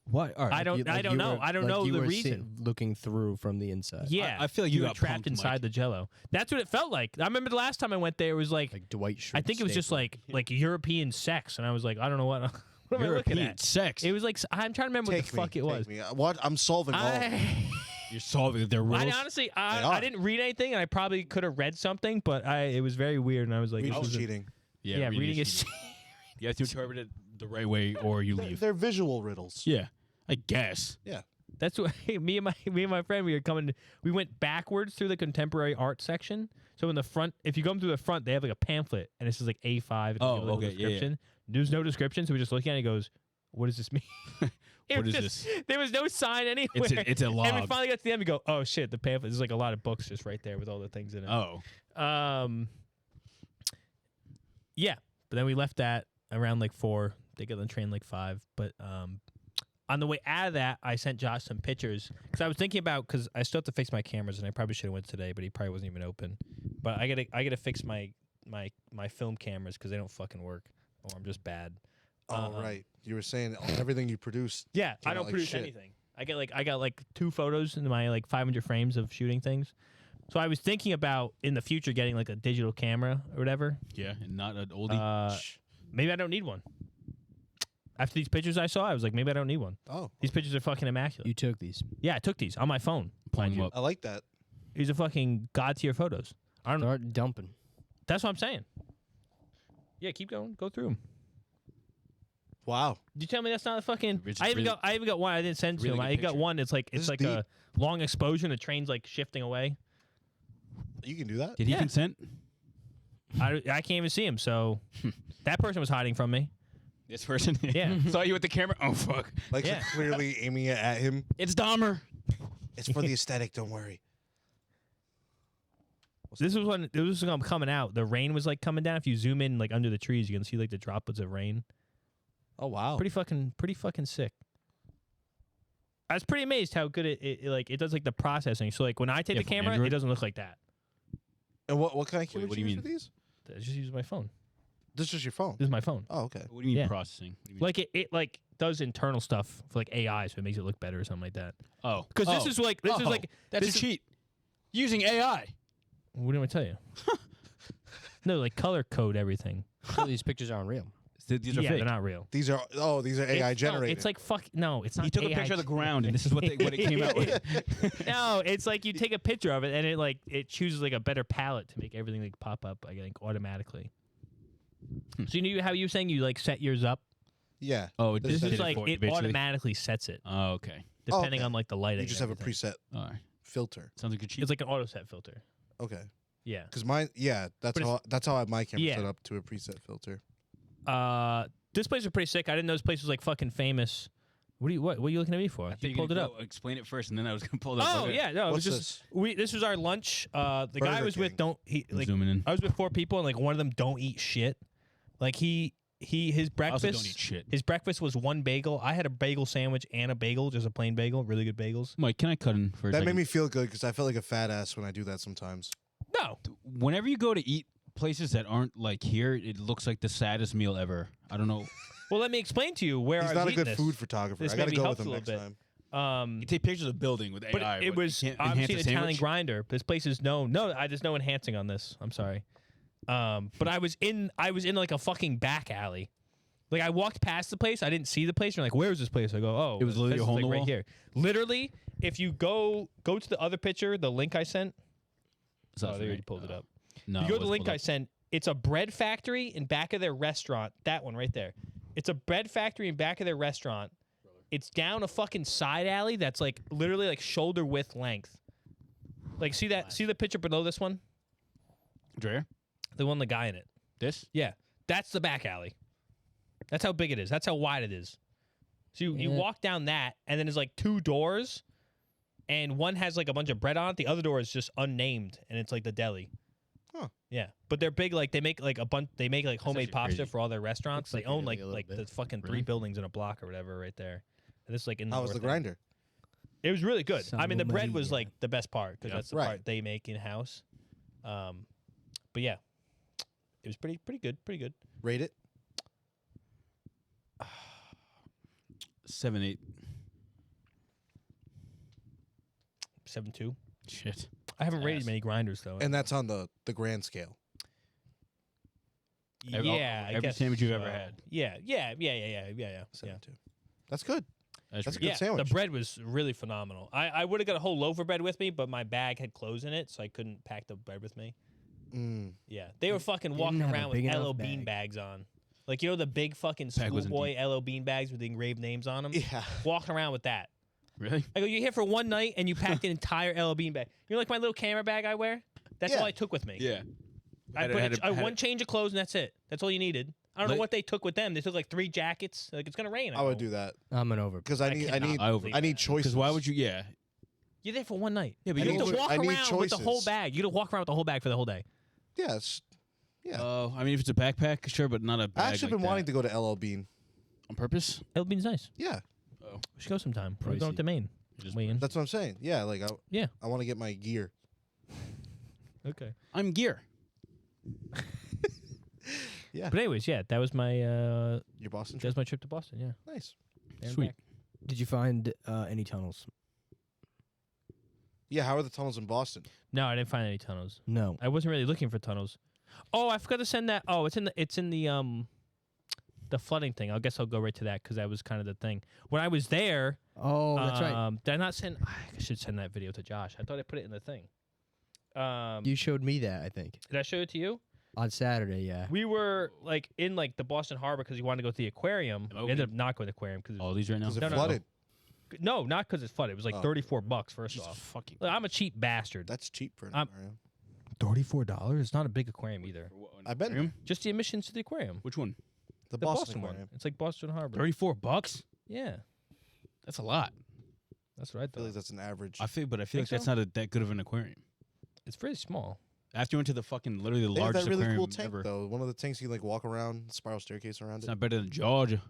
Speaker 1: What? All right.
Speaker 3: I don't know. I don't know
Speaker 4: you
Speaker 3: the
Speaker 4: were
Speaker 3: reason.
Speaker 4: looking through from the inside.
Speaker 3: Yeah,
Speaker 1: I feel like you
Speaker 3: were
Speaker 1: got
Speaker 3: trapped
Speaker 1: punked,
Speaker 3: inside
Speaker 1: Mike.
Speaker 3: the Jello. That's what it felt like. I remember the last time I went there, it was like
Speaker 4: Like Dwight Schrute.
Speaker 3: I think it was just like European sex, and I was like, I don't know what. What am I looking
Speaker 1: European
Speaker 3: at?
Speaker 1: sex.
Speaker 3: It was like I'm trying to remember what the fuck it was.
Speaker 2: Take me. What? I'm solving all. of it.
Speaker 1: You're solving their rules.
Speaker 3: I honestly,
Speaker 2: They
Speaker 3: I
Speaker 2: are.
Speaker 3: didn't read anything, and I probably could have read something, but it was very weird, and I was like,
Speaker 2: Reading
Speaker 3: this
Speaker 2: is
Speaker 3: is a-
Speaker 2: cheating.
Speaker 3: yeah, reading is.
Speaker 1: cheating. You have to interpret it the right way, or you leave.
Speaker 2: They're visual riddles.
Speaker 1: Yeah, I guess.
Speaker 3: That's what me and my friend we were coming. We went backwards through the contemporary art section. So in the front, if you come through the front, they have like a pamphlet, and it says like A5. And
Speaker 1: Oh,
Speaker 3: they give a little
Speaker 1: okay, yeah, yeah.
Speaker 3: description. There's no description, so we just looking at it. And he goes, "What does this mean?" It
Speaker 1: What
Speaker 3: was
Speaker 1: is
Speaker 3: just-
Speaker 1: this?
Speaker 3: There was no sign anywhere.
Speaker 1: It's a
Speaker 3: And we
Speaker 1: log.
Speaker 3: finally got to the end. We go, "Oh shit, the pamphlet." There's like a lot of books just right there with all the things in it.
Speaker 1: Oh,
Speaker 3: Yeah, but then we left that around like 4 They get on the train like 5. But on the way out of that, I sent Josh some pictures because I was thinking about because I still have to fix my cameras, and I probably should have went today, but he probably wasn't even open. But I gotta fix my film cameras because they don't fucking work, or I'm just bad.
Speaker 2: Oh right, you were saying everything you produce.
Speaker 3: Yeah, I don't
Speaker 2: like
Speaker 3: produce
Speaker 2: shit.
Speaker 3: anything. I got like 2 photos in my like 500 frames of shooting things. So I was thinking about in the future getting like a digital camera or whatever.
Speaker 1: Yeah, and not an oldie.
Speaker 3: Maybe I don't need one. After these pictures I saw, I was like, maybe I don't need one.
Speaker 2: Oh,
Speaker 3: These pictures are fucking immaculate.
Speaker 4: You took these.
Speaker 3: Yeah, I took these on my phone.
Speaker 1: Pulling
Speaker 3: mind
Speaker 1: them
Speaker 3: you.
Speaker 1: up.
Speaker 2: I like that.
Speaker 3: These are fucking god tier photos. I don't know.
Speaker 4: Start dumping.
Speaker 3: That's what I'm saying. Yeah, keep going. Go through them.
Speaker 2: Wow.
Speaker 3: Did you tell me that's not a fucking?
Speaker 1: Rich-
Speaker 3: I even got one. I didn't send to
Speaker 1: really
Speaker 3: him.
Speaker 1: good
Speaker 3: I got
Speaker 1: picture.
Speaker 3: one. It's like
Speaker 2: This is
Speaker 3: a long exposure. And the train's like shifting away.
Speaker 2: You can do that.
Speaker 1: Did he
Speaker 3: Yeah.
Speaker 1: consent?
Speaker 3: I can't even see him. So that person was hiding from me.
Speaker 1: This person?
Speaker 3: Yeah.
Speaker 1: Saw you with the camera? Oh, fuck.
Speaker 2: Like
Speaker 3: Yeah.
Speaker 2: clearly aiming it at him.
Speaker 1: It's Dahmer.
Speaker 2: It's for the aesthetic. Don't worry.
Speaker 3: This was when it was coming out. The rain was like coming down. If you zoom in like under the trees, you can see like the droplets of rain.
Speaker 2: Oh wow.
Speaker 3: Pretty fucking sick. I was pretty amazed how good it does like the processing. So like when I take
Speaker 1: Yeah,
Speaker 3: the
Speaker 1: from
Speaker 3: camera,
Speaker 1: Android?
Speaker 3: it doesn't look like that.
Speaker 2: And what kind of camera
Speaker 1: what
Speaker 2: do
Speaker 1: do
Speaker 2: you
Speaker 1: you
Speaker 2: use for these?
Speaker 3: I just use my phone.
Speaker 2: This is just your phone.
Speaker 3: This is my phone.
Speaker 2: Oh okay.
Speaker 1: What do you mean
Speaker 3: Yeah.
Speaker 1: processing? What do you mean?
Speaker 3: Like it like does internal stuff for like AI, so it makes it look better or something like that.
Speaker 1: Oh.
Speaker 3: Because this is like
Speaker 1: that's
Speaker 3: this
Speaker 1: a
Speaker 3: is-
Speaker 1: cheat. Using AI.
Speaker 3: What do I tell you? No, like color code everything.
Speaker 4: So these pictures aren't real.
Speaker 1: These are
Speaker 3: Yeah,
Speaker 1: fake.
Speaker 3: they're not real.
Speaker 2: These are AI
Speaker 3: No,
Speaker 2: generated.
Speaker 3: it's like fuck. No, it's not.
Speaker 1: He took
Speaker 3: AI
Speaker 1: a picture of the ground, and this is what it came out with.
Speaker 3: No, it's like you take a picture of it, and it chooses like a better palette to make everything like pop up. I think automatically. So you know how you were saying you like set yours up?
Speaker 2: yeah.
Speaker 1: Oh, it
Speaker 2: This
Speaker 3: This
Speaker 1: just
Speaker 2: did
Speaker 3: is
Speaker 1: did
Speaker 3: like
Speaker 1: for
Speaker 3: it
Speaker 1: basically.
Speaker 3: automatically sets it
Speaker 1: Oh, okay.
Speaker 3: depending
Speaker 2: okay.
Speaker 3: on like the lighting.
Speaker 2: You just
Speaker 3: and
Speaker 2: have a
Speaker 3: everything.
Speaker 2: preset
Speaker 1: All right.
Speaker 2: filter.
Speaker 1: Sounds like a cheat.
Speaker 3: It's like an auto set filter.
Speaker 2: Okay.
Speaker 3: Yeah.
Speaker 2: Because mine, yeah,
Speaker 3: But
Speaker 2: that's how I have my camera
Speaker 3: Yeah.
Speaker 2: set up to a preset filter.
Speaker 3: This place was pretty sick. I didn't know this place was like fucking famous. What are you looking at me for?
Speaker 1: I
Speaker 3: You
Speaker 1: think
Speaker 3: pulled it up.
Speaker 1: Explain it first, and then I was gonna pull it up.
Speaker 3: Oh
Speaker 1: Okay.
Speaker 3: yeah, no, it was
Speaker 2: What's
Speaker 3: just this was our lunch. The guy I
Speaker 2: Burger
Speaker 3: was with
Speaker 2: King.
Speaker 1: I'm zooming in.
Speaker 3: I was with 4 people and like one of them don't eat shit. Like his
Speaker 1: I also
Speaker 3: breakfast
Speaker 1: don't eat shit.
Speaker 3: his breakfast was 1 bagel. I had a bagel sandwich and a bagel, just a plain bagel, really good bagels.
Speaker 1: Mike, can I cut in for a
Speaker 2: That
Speaker 1: second?
Speaker 2: made me feel good because I felt like a fat ass when I do that sometimes.
Speaker 3: No.
Speaker 1: Whenever you go to eat places that aren't like here, it looks like the saddest meal ever. I don't know.
Speaker 3: Well, let me explain to you where
Speaker 2: He's
Speaker 3: I was
Speaker 2: not a
Speaker 3: eating
Speaker 2: good
Speaker 3: this.
Speaker 2: food photographer.
Speaker 3: This
Speaker 2: I gotta
Speaker 3: maybe
Speaker 2: go
Speaker 3: helps
Speaker 2: with him
Speaker 3: a
Speaker 2: next
Speaker 3: little
Speaker 2: time.
Speaker 1: You take pictures of building with
Speaker 3: But
Speaker 1: AI.
Speaker 3: it was
Speaker 1: you can't
Speaker 3: obviously
Speaker 1: enhance
Speaker 3: an
Speaker 1: the
Speaker 3: Italian
Speaker 1: sandwich?
Speaker 3: grinder. This place is known. No, there's no enhancing on this. I'm sorry. But I was in like a fucking back alley. Like I walked past the place, I didn't see the place. You're like, where is this place? I go, oh,
Speaker 1: It was literally
Speaker 3: this
Speaker 1: a
Speaker 3: is,
Speaker 1: hole in
Speaker 3: like
Speaker 1: the
Speaker 3: right
Speaker 1: wall?
Speaker 3: here. Literally, if you go to the other picture, the link I sent.
Speaker 1: Is that
Speaker 3: Oh, they
Speaker 1: right?
Speaker 3: already pulled it up.
Speaker 1: No,
Speaker 3: You
Speaker 1: it
Speaker 3: go to the
Speaker 1: wasn't
Speaker 3: link
Speaker 1: pulled
Speaker 3: I
Speaker 1: up.
Speaker 3: sent. It's a bread factory in back of their restaurant. That one right there. It's a bread factory in back of their restaurant. It's down a fucking side alley that's like literally like shoulder width length. Like see that? See the picture below this one?
Speaker 1: Dreyer?
Speaker 3: The one, the guy in it.
Speaker 1: This?
Speaker 3: Yeah, that's the back alley. That's how big it is. That's how wide it is. So you walk down that, and then there's like 2 doors, and one has like a bunch of bread on it. The other door is just unnamed, and it's like the deli.
Speaker 2: Huh.
Speaker 3: Yeah, but they're big. Like they make like a bunch. They make like homemade
Speaker 1: actually
Speaker 3: pasta
Speaker 1: crazy.
Speaker 3: for all their restaurants.
Speaker 4: Looks
Speaker 3: They
Speaker 4: like a
Speaker 3: own
Speaker 4: deli
Speaker 3: like
Speaker 4: a little bit.
Speaker 3: the fucking 3
Speaker 1: Really?
Speaker 3: buildings in a block or whatever right there. And it's like in the
Speaker 2: How was the
Speaker 3: north end.
Speaker 2: grinder?
Speaker 3: It was really good. I mean, the bread was
Speaker 4: Maria.
Speaker 3: like the best part because
Speaker 1: Yeah.
Speaker 3: that's the
Speaker 2: Right.
Speaker 3: part they make in house. But yeah, it was pretty good.
Speaker 2: Rate it.
Speaker 1: 7, 8.
Speaker 3: 7.2.
Speaker 1: Shit.
Speaker 3: I haven't rated
Speaker 1: Ass.
Speaker 3: many grinders though.
Speaker 2: And that's on the grand scale.
Speaker 3: Yeah, I
Speaker 1: every
Speaker 3: guess
Speaker 1: sandwich you've ever
Speaker 3: so.
Speaker 1: had.
Speaker 3: Yeah.
Speaker 2: 7.2. That's good. That's a good
Speaker 3: Yeah,
Speaker 2: sandwich.
Speaker 3: the bread was really phenomenal. I would have got a whole loaf of bread with me, but my bag had clothes in it, so I couldn't pack the bread with me.
Speaker 2: Mm.
Speaker 3: Yeah, they were fucking
Speaker 4: Didn't
Speaker 3: walking
Speaker 4: have a
Speaker 3: around with
Speaker 4: big enough
Speaker 3: LO
Speaker 4: bag.
Speaker 3: bean bags on. Like, you know the big fucking
Speaker 1: Bag wasn't
Speaker 3: schoolboy LO bean bags with the engraved names on them?
Speaker 2: Yeah.
Speaker 3: Walking around with that.
Speaker 1: Really?
Speaker 3: I go, you're here for one night and you packed an entire LO bean bag. You know, like my little camera bag I wear? That's
Speaker 2: Yeah.
Speaker 3: all I took with me.
Speaker 1: Yeah.
Speaker 3: I put one change of clothes and that's it. That's all you needed. I don't know
Speaker 1: Like-
Speaker 3: what they took with them. They took like 3 jackets. Like, it's going to rain.
Speaker 2: I would do that
Speaker 4: I'm an over.
Speaker 2: because I need
Speaker 3: cannot
Speaker 2: I need choices.
Speaker 1: Because why would you? Yeah.
Speaker 3: You're there for one night.
Speaker 1: Yeah, but
Speaker 3: you
Speaker 1: you
Speaker 3: have to
Speaker 1: need
Speaker 3: walk
Speaker 2: I need
Speaker 3: around with the whole
Speaker 2: choices.
Speaker 3: bag. You got to walk around with the whole bag for the whole day.
Speaker 2: Yes. Yeah.
Speaker 1: I mean, if it's a backpack, sure, but not a bag.
Speaker 2: I actually
Speaker 1: like
Speaker 2: been wanting
Speaker 1: that.
Speaker 2: to go to LL Bean.
Speaker 1: On purpose?
Speaker 3: Philippines nice.
Speaker 2: Yeah,
Speaker 1: Oh.
Speaker 3: We should go sometime. We're going
Speaker 4: Pricey.
Speaker 3: to Maine.
Speaker 1: Just
Speaker 3: Weigh in.
Speaker 2: that's what I'm saying. Yeah, like I want to get my gear.
Speaker 3: Okay.
Speaker 1: I'm gear.
Speaker 2: Yeah,
Speaker 3: But anyways, yeah, that was my
Speaker 2: your Boston
Speaker 3: that
Speaker 2: trip.
Speaker 3: was my trip to Boston. Yeah.
Speaker 2: Nice.
Speaker 3: There and
Speaker 1: Sweet.
Speaker 3: back.
Speaker 4: Did you find any tunnels?
Speaker 2: Yeah, how are the tunnels in Boston?
Speaker 3: No, I didn't find any tunnels.
Speaker 4: No.
Speaker 3: I wasn't really looking for tunnels. Oh, I forgot to send that. Oh, it's in the flooding thing. I guess I'll go right to that because that was kind of the thing. When I was there,
Speaker 4: Oh, that's right.
Speaker 3: did I not send? I should send that video to Josh. I thought I put it in the thing.
Speaker 4: You showed me that, I think,
Speaker 3: Did I show it to you?
Speaker 4: on Saturday. Yeah.
Speaker 3: We were like in like the Boston Harbor because we wanted to go to the aquarium.
Speaker 1: Okay.
Speaker 3: We ended up not going to the aquarium because
Speaker 1: All these right now?
Speaker 2: Because it
Speaker 3: No, no,
Speaker 2: flooded.
Speaker 3: no, not because it's flooded. It was like
Speaker 2: Oh.
Speaker 3: $34 first
Speaker 1: Jesus
Speaker 3: off.
Speaker 1: fucking.
Speaker 3: Look, I'm a cheap bastard.
Speaker 2: That's cheap for an
Speaker 3: Um,
Speaker 2: aquarium.
Speaker 3: $34? It's not a big aquarium either.
Speaker 2: I bet.
Speaker 1: Aquarium?
Speaker 3: Just the admissions to the aquarium.
Speaker 1: Which one?
Speaker 2: The
Speaker 3: The
Speaker 2: Boston
Speaker 3: one.
Speaker 2: aquarium.
Speaker 3: It's like Boston Harbor.
Speaker 1: $34?
Speaker 3: Yeah,
Speaker 1: That's a lot.
Speaker 3: that's what I
Speaker 2: I feel
Speaker 3: thought.
Speaker 2: like that's an average.
Speaker 1: I feel like
Speaker 3: Think
Speaker 1: that's
Speaker 3: so?
Speaker 1: not that good of an aquarium.
Speaker 3: It's very small.
Speaker 1: After you went to the fucking literally the
Speaker 2: They have
Speaker 1: largest
Speaker 2: that really
Speaker 1: aquarium
Speaker 2: cool tank
Speaker 1: ever.
Speaker 2: though. One of the tanks you can like walk around, spiral staircase around
Speaker 1: It's
Speaker 2: it.
Speaker 1: not better than Georgia.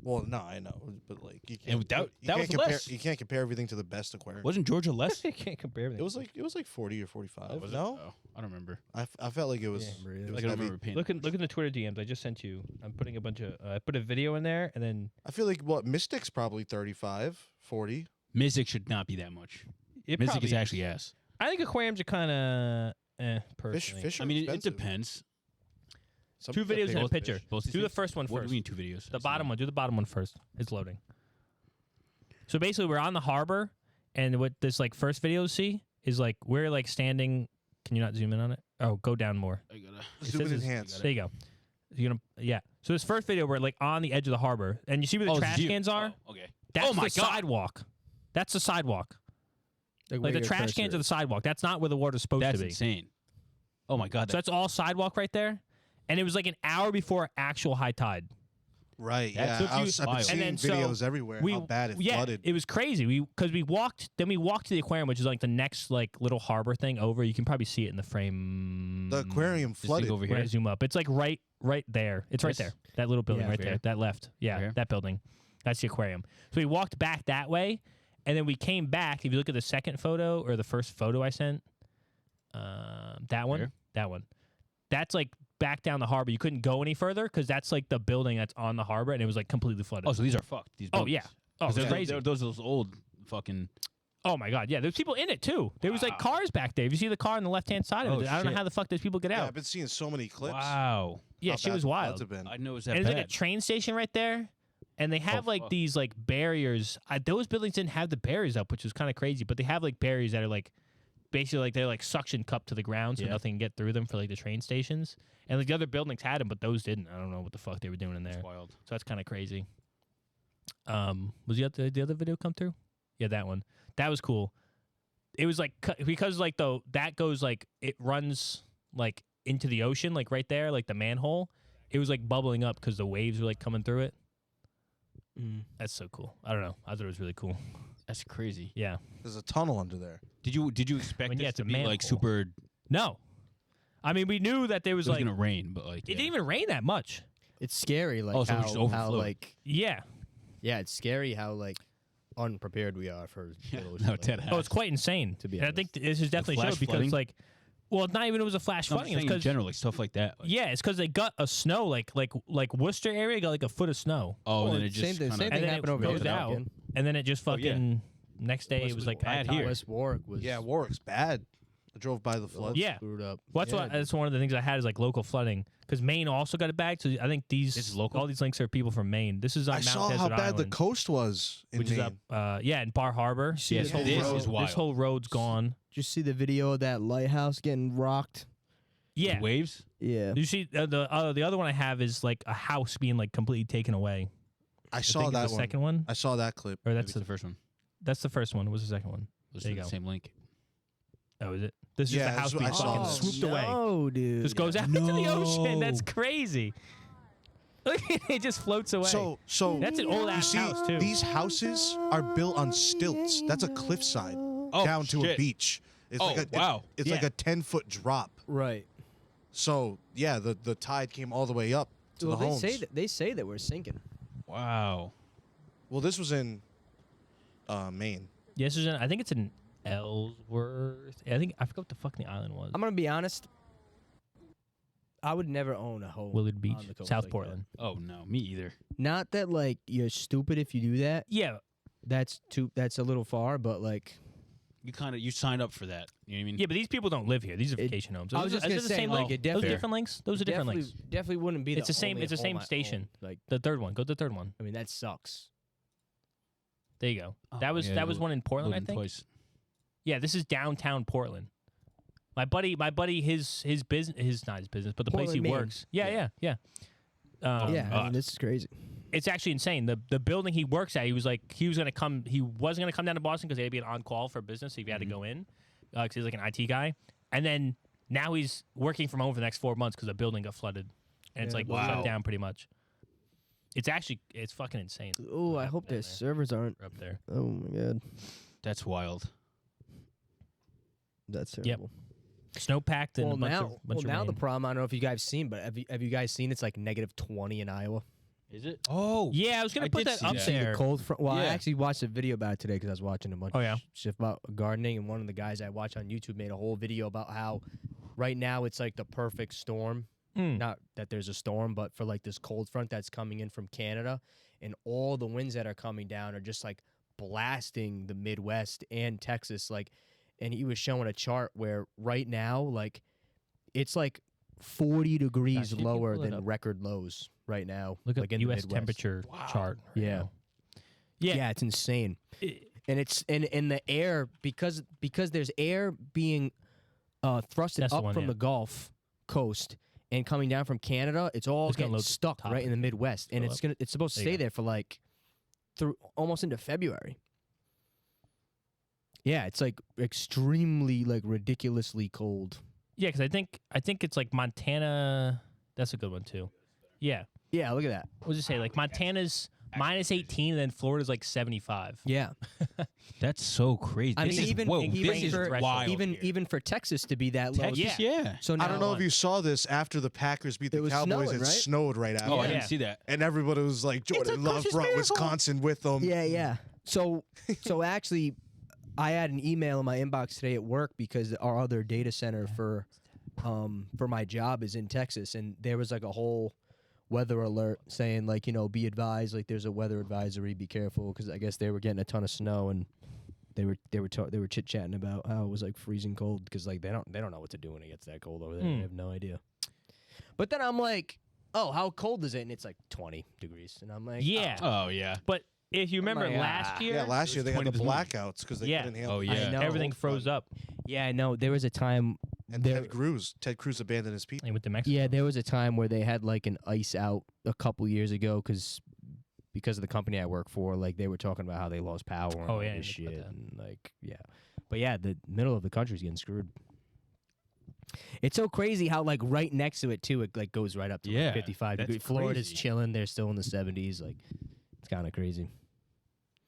Speaker 2: Well, no, I know, but like you
Speaker 1: And
Speaker 2: can't.
Speaker 1: that-
Speaker 2: you
Speaker 1: that
Speaker 2: can't
Speaker 1: was
Speaker 2: compare.
Speaker 1: less.
Speaker 2: You can't compare everything to the best aquarium.
Speaker 1: Wasn't Georgia less?
Speaker 3: You can't compare everything.
Speaker 2: It was like 40 or 45.
Speaker 1: Was it?
Speaker 2: No,
Speaker 1: Oh, I don't remember.
Speaker 2: I felt like it was.
Speaker 3: Yeah.
Speaker 2: It was
Speaker 1: Like I don't
Speaker 2: heavy.
Speaker 1: remember paying.
Speaker 3: Look in the Twitter DMs I just sent you. I'm putting a bunch of I put a video in there and then
Speaker 2: I feel like what Mystic's probably 35, 40.
Speaker 1: Mystic should not be that much.
Speaker 3: it
Speaker 1: Mystic
Speaker 3: probably
Speaker 1: is actually ass.
Speaker 3: I think aquariums are kind of personally.
Speaker 2: Fish
Speaker 1: I
Speaker 2: are
Speaker 1: mean, it
Speaker 2: expensive.
Speaker 1: depends.
Speaker 2: Some
Speaker 3: Two
Speaker 2: people
Speaker 3: videos
Speaker 2: pay
Speaker 3: and a
Speaker 2: for
Speaker 3: picture.
Speaker 2: fish.
Speaker 1: Both these
Speaker 3: Do the
Speaker 1: things?
Speaker 3: first one
Speaker 1: What do
Speaker 3: first.
Speaker 1: you mean 2 videos?
Speaker 3: The bottom one. Do the bottom one first. It's loading. So basically, we're on the harbor, and what this like first video you see is like we're like standing. Can you not zoom in on it? Oh, go down more.
Speaker 1: I gotta.
Speaker 3: It
Speaker 2: Zoom
Speaker 3: says
Speaker 2: in
Speaker 3: it's-
Speaker 2: enhance.
Speaker 3: There you go. You're gonna yeah. So this first video, we're like on the edge of the harbor, and you see where the
Speaker 1: Oh,
Speaker 3: trash
Speaker 1: you.
Speaker 3: cans are.
Speaker 1: Oh, okay.
Speaker 3: That's
Speaker 1: Oh my
Speaker 3: the
Speaker 1: God.
Speaker 3: sidewalk. That's the sidewalk. Like the trash cans are the sidewalk. That's not where the water's supposed
Speaker 1: That's
Speaker 3: to be.
Speaker 1: insane. Oh my god.
Speaker 3: So that's all sidewalk right there. And it was like an hour before actual high tide.
Speaker 2: Right.
Speaker 1: That's-
Speaker 2: Yeah.
Speaker 1: so if
Speaker 2: I've
Speaker 1: you-
Speaker 2: been
Speaker 1: And
Speaker 2: seeing
Speaker 3: then so
Speaker 2: videos everywhere. How bad it flooded.
Speaker 3: It was crazy. Because we walked to the aquarium, which is like the next like little harbor thing over. You can probably see it in the frame.
Speaker 2: The aquarium
Speaker 1: This thing
Speaker 2: flooded.
Speaker 1: over
Speaker 3: When I
Speaker 1: here.
Speaker 3: zoom up, it's like right there. It's right
Speaker 1: This?
Speaker 3: there. That little building
Speaker 4: Yeah,
Speaker 3: right
Speaker 1: over
Speaker 3: there.
Speaker 1: here.
Speaker 3: That left. Yeah,
Speaker 1: Over here?
Speaker 3: that building. That's the aquarium. So we walked back that way, and then we came back. If you look at the second photo or the first photo I sent, that one,
Speaker 1: Here?
Speaker 3: that one, that's like back down the harbor. You couldn't go any further because that's like the building that's on the harbor, and it was like completely flooded.
Speaker 1: Oh, so these are fucked. These
Speaker 3: Oh,
Speaker 1: buildings.
Speaker 3: yeah. Oh,
Speaker 1: 'Cause
Speaker 3: it's
Speaker 1: they're-
Speaker 3: crazy.
Speaker 1: those are those old fucking.
Speaker 3: Oh my god, yeah. There's people in it too. There was like
Speaker 1: Wow.
Speaker 3: cars back there. If you see the car on the left hand side of
Speaker 1: Oh,
Speaker 3: it, I don't know
Speaker 1: shit.
Speaker 3: how the fuck those people get
Speaker 2: Yeah,
Speaker 3: out.
Speaker 2: I've been seeing so many clips.
Speaker 1: Wow.
Speaker 3: Yeah,
Speaker 2: how
Speaker 3: she
Speaker 2: bad
Speaker 3: was
Speaker 2: the
Speaker 3: wild.
Speaker 2: floods have been.
Speaker 1: I know it's that
Speaker 3: And there's
Speaker 1: bad.
Speaker 3: like a train station right there, and they have like
Speaker 1: fuck.
Speaker 3: these like barriers. Those buildings didn't have the barriers up, which was kind of crazy. But they have like barriers that are like basically like they're like suction cupped to the ground, so
Speaker 1: Yeah.
Speaker 3: nothing can get through them for like the train stations. And like the other buildings had them, but those didn't. I don't know what the fuck they were doing in there.
Speaker 1: It's wild.
Speaker 3: So that's kind of crazy. Was the other video come through? Yeah, that one. That was cool. It was like because like though that goes like it runs like into the ocean like right there like the manhole. It was like bubbling up because the waves were like coming through it. That's so cool. I don't know. I thought it was really cool.
Speaker 1: That's crazy.
Speaker 3: Yeah.
Speaker 2: There's a tunnel under there.
Speaker 1: Did you expect
Speaker 3: When, yeah,
Speaker 1: this
Speaker 3: it's
Speaker 1: to
Speaker 3: a
Speaker 1: be like
Speaker 3: manhole.
Speaker 1: super?
Speaker 3: No. I mean, we knew that there was
Speaker 1: It was
Speaker 3: like
Speaker 1: gonna rain, but like
Speaker 3: it didn't even rain that much.
Speaker 4: It's scary, like
Speaker 1: Oh, so we just
Speaker 4: how
Speaker 1: overflowed.
Speaker 4: like
Speaker 3: Yeah.
Speaker 4: yeah, it's scary how like unprepared we are for
Speaker 1: Yeah,
Speaker 4: little
Speaker 1: no,
Speaker 4: shit like
Speaker 1: Ted
Speaker 4: that.
Speaker 1: has.
Speaker 3: Oh, it's quite insane.
Speaker 4: To be
Speaker 3: and I think this is definitely
Speaker 1: flash
Speaker 3: showed because
Speaker 1: flooding?
Speaker 3: like, well, not even it was a flash
Speaker 1: No, I'm
Speaker 3: flooding.
Speaker 1: saying
Speaker 3: It's
Speaker 1: in
Speaker 3: because
Speaker 1: general, like stuff like that. Like,
Speaker 3: yeah, it's because they got a snow like Worcester area got like a foot of snow.
Speaker 1: Oh,
Speaker 4: Well,
Speaker 1: and then it
Speaker 4: same
Speaker 1: just
Speaker 4: thing-
Speaker 1: kinda,
Speaker 4: same
Speaker 3: And
Speaker 4: thing
Speaker 3: then it
Speaker 4: happened over
Speaker 3: goes
Speaker 4: here.
Speaker 3: out.
Speaker 4: Again.
Speaker 3: And then it just
Speaker 1: Oh, yeah.
Speaker 3: fucking next day
Speaker 1: West
Speaker 3: it was
Speaker 1: was
Speaker 3: like
Speaker 1: bad
Speaker 3: high
Speaker 1: here.
Speaker 3: tide.
Speaker 4: West Warwick was
Speaker 2: Yeah, Warwick's bad. I drove by the flood.
Speaker 3: Yeah.
Speaker 4: screwed up.
Speaker 3: Well, that's one of the things I had is like local flooding because Maine also got it back. So I think
Speaker 1: This is local?
Speaker 3: all these links are people from Maine. This is on
Speaker 2: I
Speaker 3: Mount
Speaker 2: saw
Speaker 3: Desert
Speaker 2: how bad
Speaker 3: Island,
Speaker 2: the coast was in
Speaker 3: which is
Speaker 2: Maine.
Speaker 3: up, in Bar Harbor.
Speaker 4: See
Speaker 3: this
Speaker 4: the
Speaker 3: whole
Speaker 1: this
Speaker 3: road,
Speaker 1: is wild.
Speaker 3: this whole road's gone.
Speaker 4: Did you see the video of that lighthouse getting rocked?
Speaker 3: Yeah.
Speaker 1: waves.
Speaker 4: Yeah.
Speaker 3: You see the other one I have is like a house being like completely taken away.
Speaker 2: I
Speaker 3: I
Speaker 2: saw
Speaker 3: think it's
Speaker 2: that
Speaker 3: the
Speaker 2: one.
Speaker 3: second one,
Speaker 2: I saw that clip.
Speaker 3: or
Speaker 1: That's
Speaker 3: that's
Speaker 1: the first one.
Speaker 3: the first one. What's the second one?
Speaker 1: Let's
Speaker 3: There
Speaker 1: do
Speaker 3: you
Speaker 1: the
Speaker 3: go.
Speaker 1: same link.
Speaker 3: Oh, is it? This is
Speaker 2: Yeah,
Speaker 3: just the house
Speaker 2: that's what
Speaker 3: being
Speaker 2: I saw
Speaker 3: fucking
Speaker 2: this.
Speaker 3: swooped away.
Speaker 4: No, dude.
Speaker 3: Just goes out into the ocean. That's
Speaker 1: No.
Speaker 3: crazy. Look, it just floats away.
Speaker 2: So
Speaker 3: That's an old
Speaker 2: you
Speaker 3: ass
Speaker 2: see,
Speaker 3: house too.
Speaker 2: these houses are built on stilts. That's a cliffside
Speaker 1: Oh,
Speaker 2: down to a
Speaker 1: shit.
Speaker 2: beach. It's
Speaker 1: Oh,
Speaker 2: like a,
Speaker 1: wow.
Speaker 2: It's like
Speaker 3: Yeah.
Speaker 2: a 10-foot drop.
Speaker 4: Right.
Speaker 2: So yeah, the tide came all the way up to
Speaker 4: Well,
Speaker 2: the homes.
Speaker 4: they say that we're sinking.
Speaker 1: Wow.
Speaker 2: Well, this was in Maine.
Speaker 3: Yeah, this is I think it's in Ellsworth. I forgot what the fuck the island was.
Speaker 4: I'm gonna be honest. I would never own a home.
Speaker 3: Willard Beach,
Speaker 4: on the coast
Speaker 3: South
Speaker 4: like
Speaker 3: Portland.
Speaker 1: Oh no, me either.
Speaker 4: that. Not that like you're stupid if you do that.
Speaker 3: Yeah,
Speaker 4: That's a little far, but like
Speaker 1: You signed up for that. You know what I mean?
Speaker 3: yeah, but these people don't live here. These are vacation homes.
Speaker 4: I was just gonna
Speaker 3: the
Speaker 4: say,
Speaker 3: same
Speaker 4: like,
Speaker 3: link?
Speaker 4: it
Speaker 3: Those are
Speaker 4: definitely-
Speaker 3: different links. Those are different links.
Speaker 4: Definitely wouldn't be.
Speaker 3: It's the same.
Speaker 4: only
Speaker 3: It's the same
Speaker 4: home I
Speaker 3: station.
Speaker 4: own. Like,
Speaker 3: The third one. Go to the third one.
Speaker 4: I mean, that sucks.
Speaker 3: There you go.
Speaker 1: Oh,
Speaker 3: that was
Speaker 1: yeah,
Speaker 3: one in Portland, I
Speaker 1: Lived
Speaker 3: think.
Speaker 1: twice.
Speaker 3: Yeah, this is downtown Portland. My buddy, his business, not his business, but the place he
Speaker 4: Portland, Maine.
Speaker 3: works. Yeah.
Speaker 4: Yeah, I
Speaker 1: God.
Speaker 4: mean, this is crazy.
Speaker 3: It's actually insane. The building he works at, he was gonna come. He wasn't gonna come down to Boston because he had to be on call for business. So he had to go in because he's like an IT guy. And then now he's working from home for the next 4 months because the building got flooded, and it's
Speaker 4: Yeah,
Speaker 3: like
Speaker 1: wow.
Speaker 3: shut down pretty much. It's fucking insane.
Speaker 4: Oh, I hope
Speaker 3: down
Speaker 4: their
Speaker 3: there.
Speaker 4: servers aren't.
Speaker 3: Up there.
Speaker 4: Oh my god,
Speaker 1: That's wild.
Speaker 4: that's terrible.
Speaker 3: Snowpacked and
Speaker 4: Well,
Speaker 3: a bunch
Speaker 4: now,
Speaker 3: of bunch
Speaker 4: now
Speaker 3: of
Speaker 4: the
Speaker 3: rain.
Speaker 4: problem. I don't know if you guys seen, but have you guys seen? It's like -20 in Iowa.
Speaker 1: Is it? Oh.
Speaker 3: Yeah, I was gonna
Speaker 1: I
Speaker 3: put
Speaker 1: did
Speaker 3: that
Speaker 1: see
Speaker 3: up
Speaker 1: that.
Speaker 4: See the
Speaker 3: there.
Speaker 4: cold front. Well, I
Speaker 1: Yeah.
Speaker 4: actually watched a video about it today because I was watching a bunch
Speaker 3: Oh, yeah?
Speaker 4: of shit about gardening, and one of the guys I watch on YouTube made a whole video about how right now it's like the perfect storm.
Speaker 3: Mm.
Speaker 4: Not that there's a storm, but for like this cold front that's coming in from Canada, and all the winds that are coming down are just like blasting the Midwest and Texas. Like, and he was showing a chart where right now, like, it's like 40 degrees
Speaker 3: Gosh, you can
Speaker 4: lower
Speaker 3: pull it
Speaker 4: than
Speaker 3: up.
Speaker 4: record lows right now.
Speaker 3: Look
Speaker 4: like
Speaker 3: at
Speaker 4: in
Speaker 3: the
Speaker 4: the
Speaker 3: U.S.
Speaker 4: Midwest.
Speaker 3: temperature chart. Right
Speaker 4: Yeah.
Speaker 3: now.
Speaker 4: Yeah, it's insane. And it's in the air because there's air being thrusted
Speaker 3: That's the
Speaker 4: up
Speaker 3: one,
Speaker 4: from
Speaker 3: yeah.
Speaker 4: the Gulf Coast and coming down from Canada. It's all
Speaker 3: It's gonna
Speaker 4: getting
Speaker 3: load
Speaker 4: stuck
Speaker 3: top
Speaker 4: right in the Midwest, and
Speaker 3: Fill up.
Speaker 4: it's supposed to
Speaker 3: There you
Speaker 4: stay
Speaker 3: go.
Speaker 4: there for like through almost into February. Yeah, it's like extremely like ridiculously cold.
Speaker 3: Yeah, because I think it's like Montana. That's a good one too. Yeah.
Speaker 4: Yeah, look at that.
Speaker 3: What does it say? Like Montana's -18, and then Florida's like 75.
Speaker 4: Yeah,
Speaker 1: That's so crazy.
Speaker 4: I
Speaker 1: This
Speaker 4: mean,
Speaker 1: is,
Speaker 4: even-
Speaker 1: whoa,
Speaker 4: even
Speaker 1: this is
Speaker 4: for-
Speaker 1: wild.
Speaker 4: even for Texas to be that low.
Speaker 3: Texas,
Speaker 1: yeah.
Speaker 4: So
Speaker 2: I
Speaker 4: now
Speaker 2: don't know if you saw this after the Packers beat
Speaker 4: It
Speaker 2: the
Speaker 4: was
Speaker 2: Cowboys.
Speaker 4: snowing,
Speaker 2: It
Speaker 4: right?
Speaker 2: snowed right after.
Speaker 1: Oh, I
Speaker 3: Yeah.
Speaker 1: didn't see that.
Speaker 2: And everybody was like, Jordan Love
Speaker 3: Christmas
Speaker 2: brought
Speaker 3: miracle.
Speaker 2: Wisconsin with them.
Speaker 4: Yeah. So actually, I had an email in my inbox today at work because our other data center for my job is in Texas, and there was like a whole weather alert saying like, you know, be advised, like there's a weather advisory, be careful, because I guess they were getting a ton of snow, and they were chit chatting about how it was like freezing cold because like they don't know what to do when it gets that cold over there. They have no idea. But then I'm like, oh, how cold is it? And it's like 20 degrees, and I'm like,
Speaker 3: Yeah.
Speaker 1: Oh, yeah.
Speaker 3: But if you remember
Speaker 4: like,
Speaker 3: last year,
Speaker 2: Yeah, last
Speaker 1: It
Speaker 2: year
Speaker 1: was
Speaker 2: they had
Speaker 1: 20
Speaker 2: the
Speaker 1: this morning.
Speaker 2: blackouts because they
Speaker 3: Yeah.
Speaker 2: couldn't handle
Speaker 1: Oh,
Speaker 2: it.
Speaker 1: yeah.
Speaker 4: know.
Speaker 3: everything froze up.
Speaker 4: yeah, I know. There was a time.
Speaker 2: And
Speaker 4: There-
Speaker 2: Ted Cruz abandoned his people.
Speaker 3: And with the Mexico.
Speaker 4: Yeah, there was a time where they had like an ice out a couple years ago because of the company I work for. Like they were talking about how they lost power and
Speaker 3: Oh,
Speaker 4: all
Speaker 3: yeah,
Speaker 4: this
Speaker 3: you put
Speaker 4: shit,
Speaker 3: that.
Speaker 4: and like but yeah, the middle of the country's getting screwed. It's so crazy how like right next to it too, it like goes right up to like,
Speaker 1: Yeah,
Speaker 4: 55
Speaker 1: that's
Speaker 4: degrees. Florida's
Speaker 1: crazy.
Speaker 4: chilling; they're still in the 70s. Like it's kind of crazy.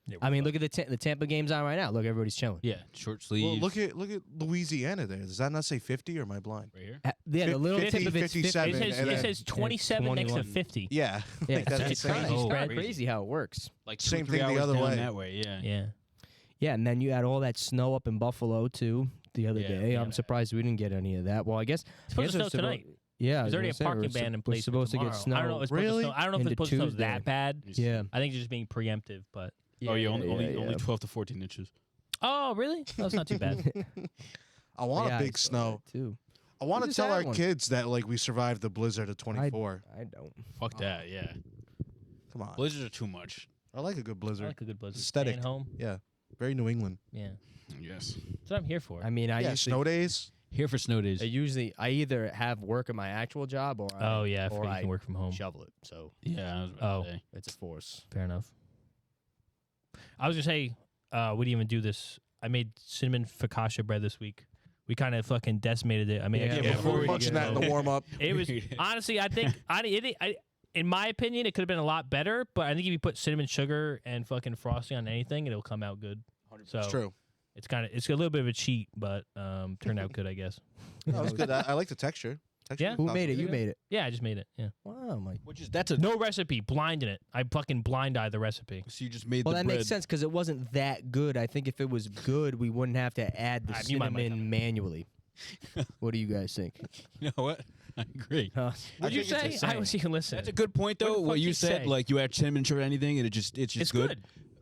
Speaker 3: Yeah,
Speaker 4: I mean, look at the Tampa games on right now. Look, everybody's chilling.
Speaker 1: Yeah, short
Speaker 2: Well,
Speaker 1: sleeves.
Speaker 2: look at Louisiana there. Does that not say 50 or am I blind?
Speaker 1: right here.
Speaker 4: Yeah, the little
Speaker 2: 50,
Speaker 4: tip of it's
Speaker 2: 57,
Speaker 3: It says,
Speaker 2: and
Speaker 3: it
Speaker 2: then-
Speaker 3: says 27 next to
Speaker 4: 21.
Speaker 3: 50.
Speaker 2: Yeah.
Speaker 4: Yeah,
Speaker 2: Like, that's
Speaker 4: it's
Speaker 2: insane.
Speaker 4: kind
Speaker 1: Oh,
Speaker 4: of
Speaker 1: crazy.
Speaker 4: crazy how it works.
Speaker 1: Like
Speaker 2: Same
Speaker 1: 2-3
Speaker 2: thing the
Speaker 1: hours
Speaker 2: other
Speaker 1: down
Speaker 2: way.
Speaker 1: that way, yeah.
Speaker 3: Yeah.
Speaker 4: Yeah, and then you had all that snow up in Buffalo too the other
Speaker 1: Yeah,
Speaker 4: day.
Speaker 1: yeah.
Speaker 4: I'm surprised we didn't get any of that. Well, I guess
Speaker 3: It's supposed to
Speaker 4: we're
Speaker 3: snow tonight.
Speaker 4: Yeah, I
Speaker 3: There's
Speaker 4: was
Speaker 3: already
Speaker 4: gonna
Speaker 3: a
Speaker 4: say,
Speaker 3: parking
Speaker 4: we're
Speaker 3: ban in
Speaker 4: we're
Speaker 3: place. for
Speaker 4: supposed to
Speaker 3: tomorrow.
Speaker 4: get snow.
Speaker 3: I don't know if it's supposed to
Speaker 2: Really?
Speaker 3: snow. I don't know if it's
Speaker 4: Into
Speaker 3: supposed to snow
Speaker 4: Tuesday.
Speaker 3: that bad.
Speaker 4: Yeah.
Speaker 3: I think it's just being preemptive, but.
Speaker 1: Oh, yeah, only
Speaker 4: yeah.
Speaker 1: 12 to 14 inches.
Speaker 3: Oh, really? That's not too bad.
Speaker 2: I want
Speaker 4: Yeah,
Speaker 2: a
Speaker 4: I
Speaker 2: big
Speaker 4: saw
Speaker 2: snow.
Speaker 4: that, too.
Speaker 2: I want
Speaker 4: We
Speaker 2: to
Speaker 4: just
Speaker 2: tell
Speaker 4: had
Speaker 2: our
Speaker 4: one.
Speaker 2: kids that like we survived the blizzard of 24.
Speaker 4: I don't.
Speaker 1: Fuck that, yeah.
Speaker 2: Come on.
Speaker 1: Blizzards are too much.
Speaker 2: I like a good
Speaker 3: I
Speaker 2: blizzard.
Speaker 3: like a good blizzard.
Speaker 2: Aesthetic.
Speaker 3: Staying home.
Speaker 2: Yeah. Very New England.
Speaker 3: Yeah.
Speaker 1: Yes.
Speaker 3: That's what I'm here for.
Speaker 4: I mean, I
Speaker 2: yeah,
Speaker 4: usually,
Speaker 2: snow days.
Speaker 1: Here for snow days.
Speaker 4: I either have work at my actual job or
Speaker 3: oh, yeah. I
Speaker 4: or
Speaker 3: forget you
Speaker 4: I
Speaker 3: can work from home.
Speaker 4: shovel it. So
Speaker 1: Yeah, I was about to say.
Speaker 4: it's a force.
Speaker 3: Fair enough. I was going to say, we didn't even do this. I made cinnamon focaccia bread this week. We kind of fucking decimated it. I mean,
Speaker 4: Yeah,
Speaker 2: Yeah,
Speaker 4: before
Speaker 2: before
Speaker 4: we
Speaker 2: watching
Speaker 4: get
Speaker 2: that in the
Speaker 4: going.
Speaker 2: warm up.
Speaker 3: it was honestly, I think, in my opinion, it could have been a lot better. But I think if you put cinnamon sugar and fucking frosting on anything, it'll come out good. So
Speaker 2: It's true.
Speaker 3: it's a little bit of a cheat, but turned out good, I guess.
Speaker 2: No, it's good. I like the texture.
Speaker 3: Yeah.
Speaker 4: Who made it? You made it.
Speaker 3: Yeah, I just made it. Yeah.
Speaker 4: Wow, Mike.
Speaker 1: That's a
Speaker 3: No recipe, blind in it. I fucking blind-eyed the recipe.
Speaker 1: So you just made
Speaker 4: Well,
Speaker 1: the
Speaker 4: that
Speaker 1: bread.
Speaker 4: makes sense because it wasn't that good. I think if it was good, we wouldn't have to add the
Speaker 3: Alright, mute my mic
Speaker 4: cinnamon manually. What do you guys think?
Speaker 1: You know what? I agree.
Speaker 4: Huh?
Speaker 3: What'd you
Speaker 1: think it's
Speaker 3: say? I
Speaker 1: insane.
Speaker 3: was even listening.
Speaker 1: That's a good point, though.
Speaker 3: What the
Speaker 1: What
Speaker 3: fuck
Speaker 1: you
Speaker 3: you
Speaker 1: said,
Speaker 3: say?
Speaker 1: like you add cinnamon sugar or anything, and it's just
Speaker 3: It's
Speaker 1: good.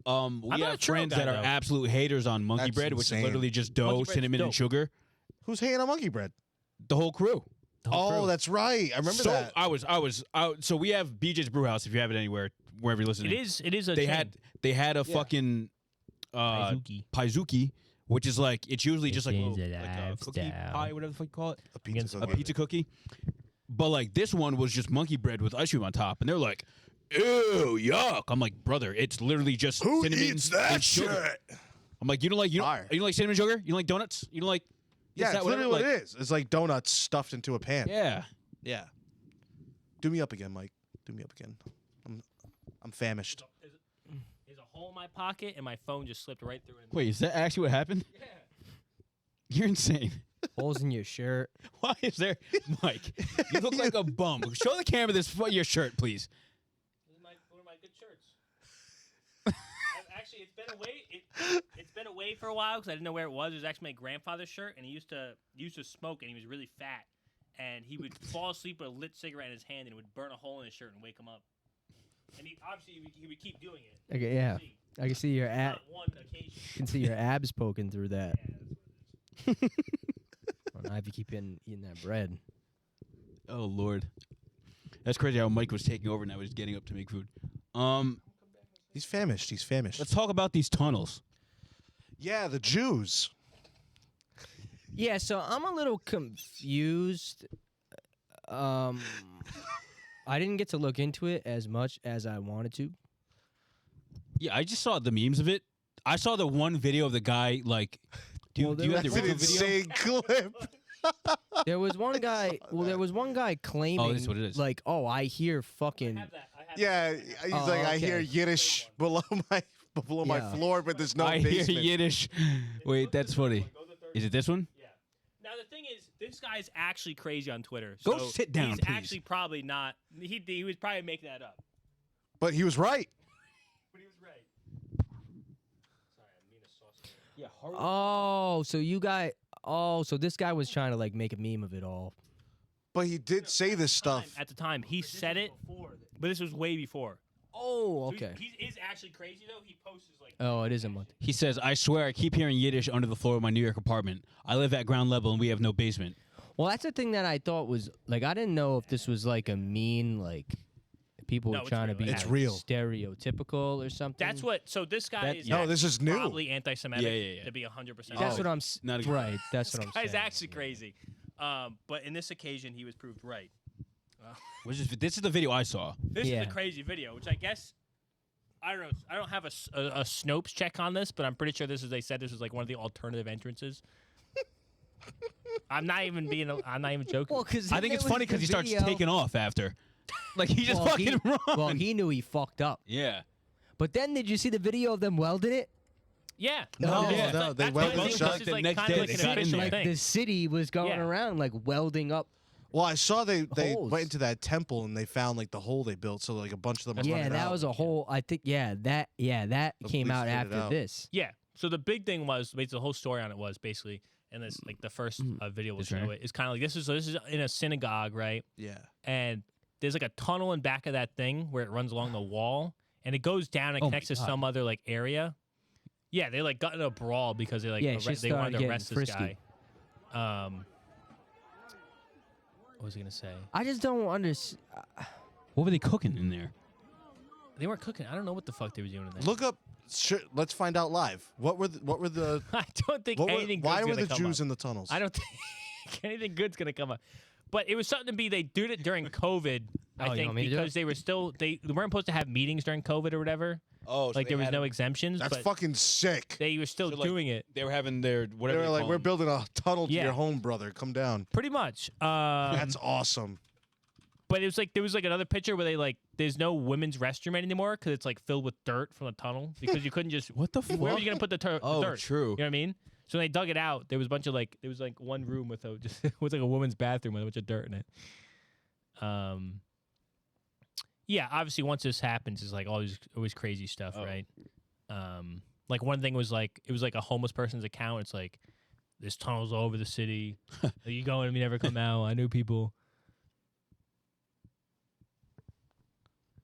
Speaker 1: We
Speaker 3: I'm not
Speaker 1: have
Speaker 3: a churro
Speaker 1: friends
Speaker 3: guy,
Speaker 1: that are
Speaker 3: though.
Speaker 1: absolute haters on monkey
Speaker 2: That's
Speaker 1: bread, which is
Speaker 2: insane.
Speaker 1: literally just dough,
Speaker 3: Monkey bread's
Speaker 1: cinnamon, and
Speaker 3: dope.
Speaker 1: sugar.
Speaker 2: Who's hating on monkey bread?
Speaker 1: The whole crew.
Speaker 3: The whole
Speaker 2: Oh,
Speaker 3: crew.
Speaker 2: that's right. I remember
Speaker 1: so
Speaker 2: that.
Speaker 1: I was out. So we have BJ's Brewhouse. If you have it anywhere, wherever you're listening,
Speaker 3: It is a
Speaker 1: They
Speaker 3: chain.
Speaker 1: had a fucking
Speaker 3: Paizuki.
Speaker 1: paizuki, which is like it's usually just like,
Speaker 3: This is
Speaker 1: like
Speaker 3: a
Speaker 1: a cookie
Speaker 3: lifestyle.
Speaker 1: pie, whatever the fuck you call it,
Speaker 2: A pizza
Speaker 3: Against-
Speaker 1: a
Speaker 2: cookie.
Speaker 1: pizza cookie. But like this one was just monkey bread with ice cream on top, and they're like, "Ew, yuck!" I'm like, "Brother, it's literally just
Speaker 2: Who
Speaker 1: cinnamon
Speaker 2: eats that
Speaker 1: and sugar."
Speaker 2: shit?
Speaker 1: I'm like, "You don't
Speaker 2: Fire.
Speaker 1: like cinnamon sugar? You don't like donuts? You don't like?"
Speaker 2: Yeah,
Speaker 1: that,
Speaker 2: it's
Speaker 1: whatever?
Speaker 2: literally
Speaker 1: Like,
Speaker 2: what it is. It's like donuts stuffed into a pan.
Speaker 1: Yeah.
Speaker 2: Yeah. Do me up again, Mike. Do me up again. I'm famished.
Speaker 3: There's a hole in my pocket, and my phone just slipped right through it.
Speaker 1: Wait, is that actually what happened?
Speaker 3: Yeah.
Speaker 1: You're insane.
Speaker 4: Holes in your shirt.
Speaker 1: Why is there, Mike? You look like a bum. Show the camera your shirt, please.
Speaker 3: This is one of my good shirts. Actually, it's been away. It's been away for a while because I didn't know where it was. It was actually my grandfather's shirt, and he used to smoke, and he was really fat. And he would fall asleep with a lit cigarette in his hand, and it would burn a hole in his shirt and wake him up. And he would keep doing it.
Speaker 4: Okay, yeah.
Speaker 3: See,
Speaker 4: I can see your
Speaker 3: not one occasion.
Speaker 4: can see your abs poking through that.
Speaker 3: Yeah, that's what it is.
Speaker 4: Well, now if you keep eating that bread.
Speaker 1: Oh Lord, that's crazy how Mike was taking over and I was getting up to make food.
Speaker 2: He's famished. He's famished.
Speaker 1: Let's talk about these tunnels.
Speaker 2: Yeah, the Jews.
Speaker 4: Yeah, so I'm a little confused. I didn't get to look into it as much as I wanted to.
Speaker 1: Yeah, I just saw the memes of it. I saw the one video of the guy like. Do
Speaker 4: Well,
Speaker 1: you have the
Speaker 2: That's an
Speaker 1: original video?
Speaker 2: insane clip.
Speaker 4: There was one guy. Well, there was one guy claiming,
Speaker 1: this is what it is.
Speaker 4: like, "Oh, I hear fucking."
Speaker 3: I have that. I have
Speaker 2: Yeah, he's
Speaker 4: Oh,
Speaker 2: like, I
Speaker 4: okay.
Speaker 2: hear Yiddish below my
Speaker 4: Yeah.
Speaker 2: floor, but there's no
Speaker 1: I hear
Speaker 2: basement.
Speaker 1: Yiddish. Wait, that's funny. Is it this one?
Speaker 3: Yeah. Now the thing is, this guy's actually crazy on Twitter.
Speaker 1: Go
Speaker 3: so
Speaker 1: sit down,
Speaker 3: He's
Speaker 1: please.
Speaker 3: actually probably not. He was probably making that up.
Speaker 2: But he was right.
Speaker 3: But he was right. Sorry, I mean a sausage.
Speaker 1: Yeah.
Speaker 4: Oh, so this guy was trying to like make a meme of it all.
Speaker 2: But he did say this stuff.
Speaker 3: At the time, he said it, but this was way before.
Speaker 4: Oh,
Speaker 3: So
Speaker 4: okay.
Speaker 3: He is actually crazy though. He posts like.
Speaker 4: Oh, it is a month.
Speaker 1: He says, "I swear, I keep hearing Yiddish under the floor of my New York apartment. I live at ground level and we have no basement."
Speaker 4: Well, that's the thing that I thought was like I didn't know if this was like a mean like people
Speaker 3: No,
Speaker 4: were
Speaker 3: it's
Speaker 4: trying to
Speaker 3: real.
Speaker 4: be
Speaker 2: It's
Speaker 4: like,
Speaker 2: real.
Speaker 4: stereotypical or something.
Speaker 3: That's what. So this guy
Speaker 4: That-
Speaker 3: is.
Speaker 2: No, this is new.
Speaker 3: Probably anti-Semitic.
Speaker 1: Yeah.
Speaker 3: To be 100%.
Speaker 4: That's
Speaker 1: Oh,
Speaker 4: what I'm
Speaker 1: not a-
Speaker 4: right. That's
Speaker 3: This
Speaker 4: what I'm
Speaker 3: guy's
Speaker 4: saying.
Speaker 3: actually crazy. But in this occasion, he was proved right.
Speaker 1: This is the video I saw.
Speaker 3: This
Speaker 4: Yeah.
Speaker 3: is a crazy video, which I guess I don't know. I don't have a Snopes check on this, but I'm pretty sure they said this was like one of the alternative entrances. I'm not even joking.
Speaker 4: Well, because
Speaker 1: I think it's funny because he starts taking off after. Like he just
Speaker 4: Well,
Speaker 1: fucking run.
Speaker 4: Well, he knew he fucked up.
Speaker 1: Yeah.
Speaker 4: But then did you see the video of them welding it?
Speaker 3: Yeah.
Speaker 2: No,
Speaker 1: yeah.
Speaker 2: no, they
Speaker 3: That's
Speaker 2: welded
Speaker 3: what I
Speaker 2: it
Speaker 3: think
Speaker 2: shut.
Speaker 3: this is
Speaker 1: The
Speaker 3: like
Speaker 1: next
Speaker 3: kind
Speaker 1: day
Speaker 3: of like
Speaker 1: they
Speaker 3: an
Speaker 1: got in
Speaker 3: official
Speaker 1: there.
Speaker 4: Like
Speaker 3: thing.
Speaker 4: the city was going
Speaker 3: Yeah.
Speaker 4: around like welding up.
Speaker 2: Well, I saw they
Speaker 4: Holes.
Speaker 2: went into that temple and they found like the hole they built, so like a bunch of them. Were
Speaker 4: Yeah,
Speaker 2: running
Speaker 4: that
Speaker 2: out.
Speaker 4: was a whole. I think that
Speaker 2: The
Speaker 4: came
Speaker 2: police
Speaker 4: out
Speaker 2: figured it
Speaker 4: after
Speaker 2: out.
Speaker 4: this.
Speaker 3: Yeah. So the big thing was basically the whole story on it was basically, and this like the first video will
Speaker 1: That's right.
Speaker 3: show it. It's kind of like this is in a synagogue, right?
Speaker 2: Yeah.
Speaker 3: And there's like a tunnel in back of that thing where it runs along the wall, and it goes down and
Speaker 1: Oh my
Speaker 3: connects to
Speaker 1: God.
Speaker 3: some other like area. Yeah, they like got in a brawl because they like
Speaker 4: Yeah, shit
Speaker 3: they wanted
Speaker 4: started
Speaker 3: to arrest
Speaker 4: getting
Speaker 3: this
Speaker 4: frisky.
Speaker 3: guy. What was I gonna say?
Speaker 4: I just don't understand.
Speaker 1: What were they cooking in there?
Speaker 3: They weren't cooking. I don't know what the fuck they were doing in there.
Speaker 2: Look up. Let's find out live. What were the?
Speaker 3: I don't think
Speaker 2: What were,
Speaker 3: anything.
Speaker 2: why
Speaker 3: good's
Speaker 2: were
Speaker 3: gonna
Speaker 2: the
Speaker 3: come
Speaker 2: Jews
Speaker 3: up.
Speaker 2: in the tunnels?
Speaker 3: I don't think anything good's gonna come up. But it was something to be. They did it during COVID.
Speaker 4: Oh,
Speaker 3: I
Speaker 4: you
Speaker 3: think
Speaker 4: want me to do
Speaker 3: because
Speaker 4: it?
Speaker 3: they were still they weren't supposed to have meetings during COVID or whatever.
Speaker 1: Oh,
Speaker 3: Like there was no exemptions.
Speaker 2: That's
Speaker 3: but
Speaker 2: fucking sick.
Speaker 3: they were still
Speaker 1: So, like,
Speaker 3: doing it.
Speaker 1: They were having their
Speaker 2: They
Speaker 1: whatever.
Speaker 2: were like, we're building a tunnel to
Speaker 3: Yeah.
Speaker 2: your home, brother. Come down.
Speaker 3: Pretty much.
Speaker 2: That's awesome.
Speaker 3: But it was like there was like another picture where they like there's no women's restroom anymore because it's like filled with dirt from the tunnel because you couldn't just
Speaker 1: What the fuck?
Speaker 3: where are you gonna put the
Speaker 1: Oh,
Speaker 3: dirt?
Speaker 1: true.
Speaker 3: You know what I mean? So when they dug it out, there was a bunch of there was one room with just it was like a woman's bathroom with a bunch of dirt in it. Yeah, obviously once this happens, it's like always crazy stuff, right? Like one thing was it was like a homeless person's account. It's like there's tunnels all over the city. You go in and you never come out. I knew people.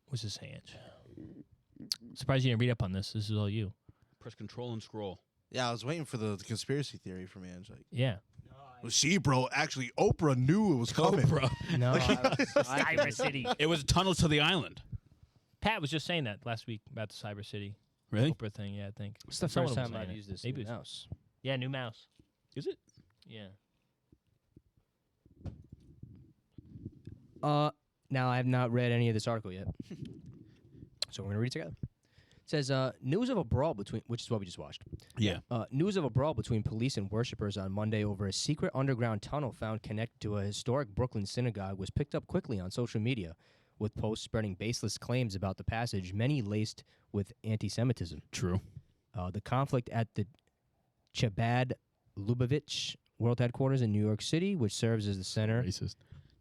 Speaker 3: What's this hand? Surprised you didn't read up on this. This is all you.
Speaker 1: Press control and scroll.
Speaker 2: Yeah, I was waiting for the conspiracy theory from Ange. Like,
Speaker 3: Yeah.
Speaker 2: well, see, bro, actually, Oprah knew it was coming.
Speaker 1: Oprah.
Speaker 4: No,
Speaker 3: Cyber City.
Speaker 1: It was tunnels to the island.
Speaker 3: Pat was just saying that last week about the Cyber City
Speaker 1: Really?
Speaker 3: Oprah thing. Yeah, I think.
Speaker 4: it's the
Speaker 3: Someone
Speaker 4: first
Speaker 3: was
Speaker 4: time
Speaker 3: saying
Speaker 4: I've
Speaker 3: it.
Speaker 4: used this
Speaker 3: Maybe
Speaker 4: new
Speaker 3: it's-
Speaker 4: mouse.
Speaker 3: Yeah, new mouse.
Speaker 1: Is it?
Speaker 3: Yeah.
Speaker 4: Now I have not read any of this article yet, so we're gonna read it together. It says, news of a brawl between, which is what we just watched.
Speaker 1: Yeah.
Speaker 4: News of a brawl between police and worshippers on Monday over a secret underground tunnel found connected to a historic Brooklyn synagogue was picked up quickly on social media, with posts spreading baseless claims about the passage, many laced with anti-Semitism.
Speaker 1: True.
Speaker 4: The conflict at the Chabad Lubavitch World Headquarters in New York City, which serves as the center
Speaker 1: Racist.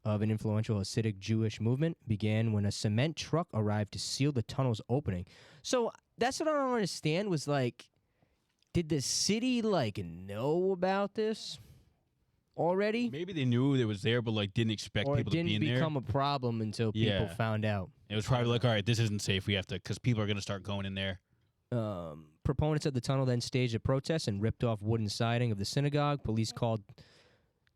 Speaker 4: of an influential Hasidic Jewish movement, began when a cement truck arrived to seal the tunnel's opening. So that's what I don't understand was did the city know about this already?
Speaker 1: Maybe they knew it was there, but didn't expect
Speaker 4: Or it
Speaker 1: people to
Speaker 4: didn't
Speaker 1: be in there.
Speaker 4: become a problem until people
Speaker 1: Yeah.
Speaker 4: found out.
Speaker 1: It was probably all right, this isn't safe. We have to, because people are going to start going in there.
Speaker 4: Proponents of the tunnel then staged a protest and ripped off wooden siding of the synagogue. Police called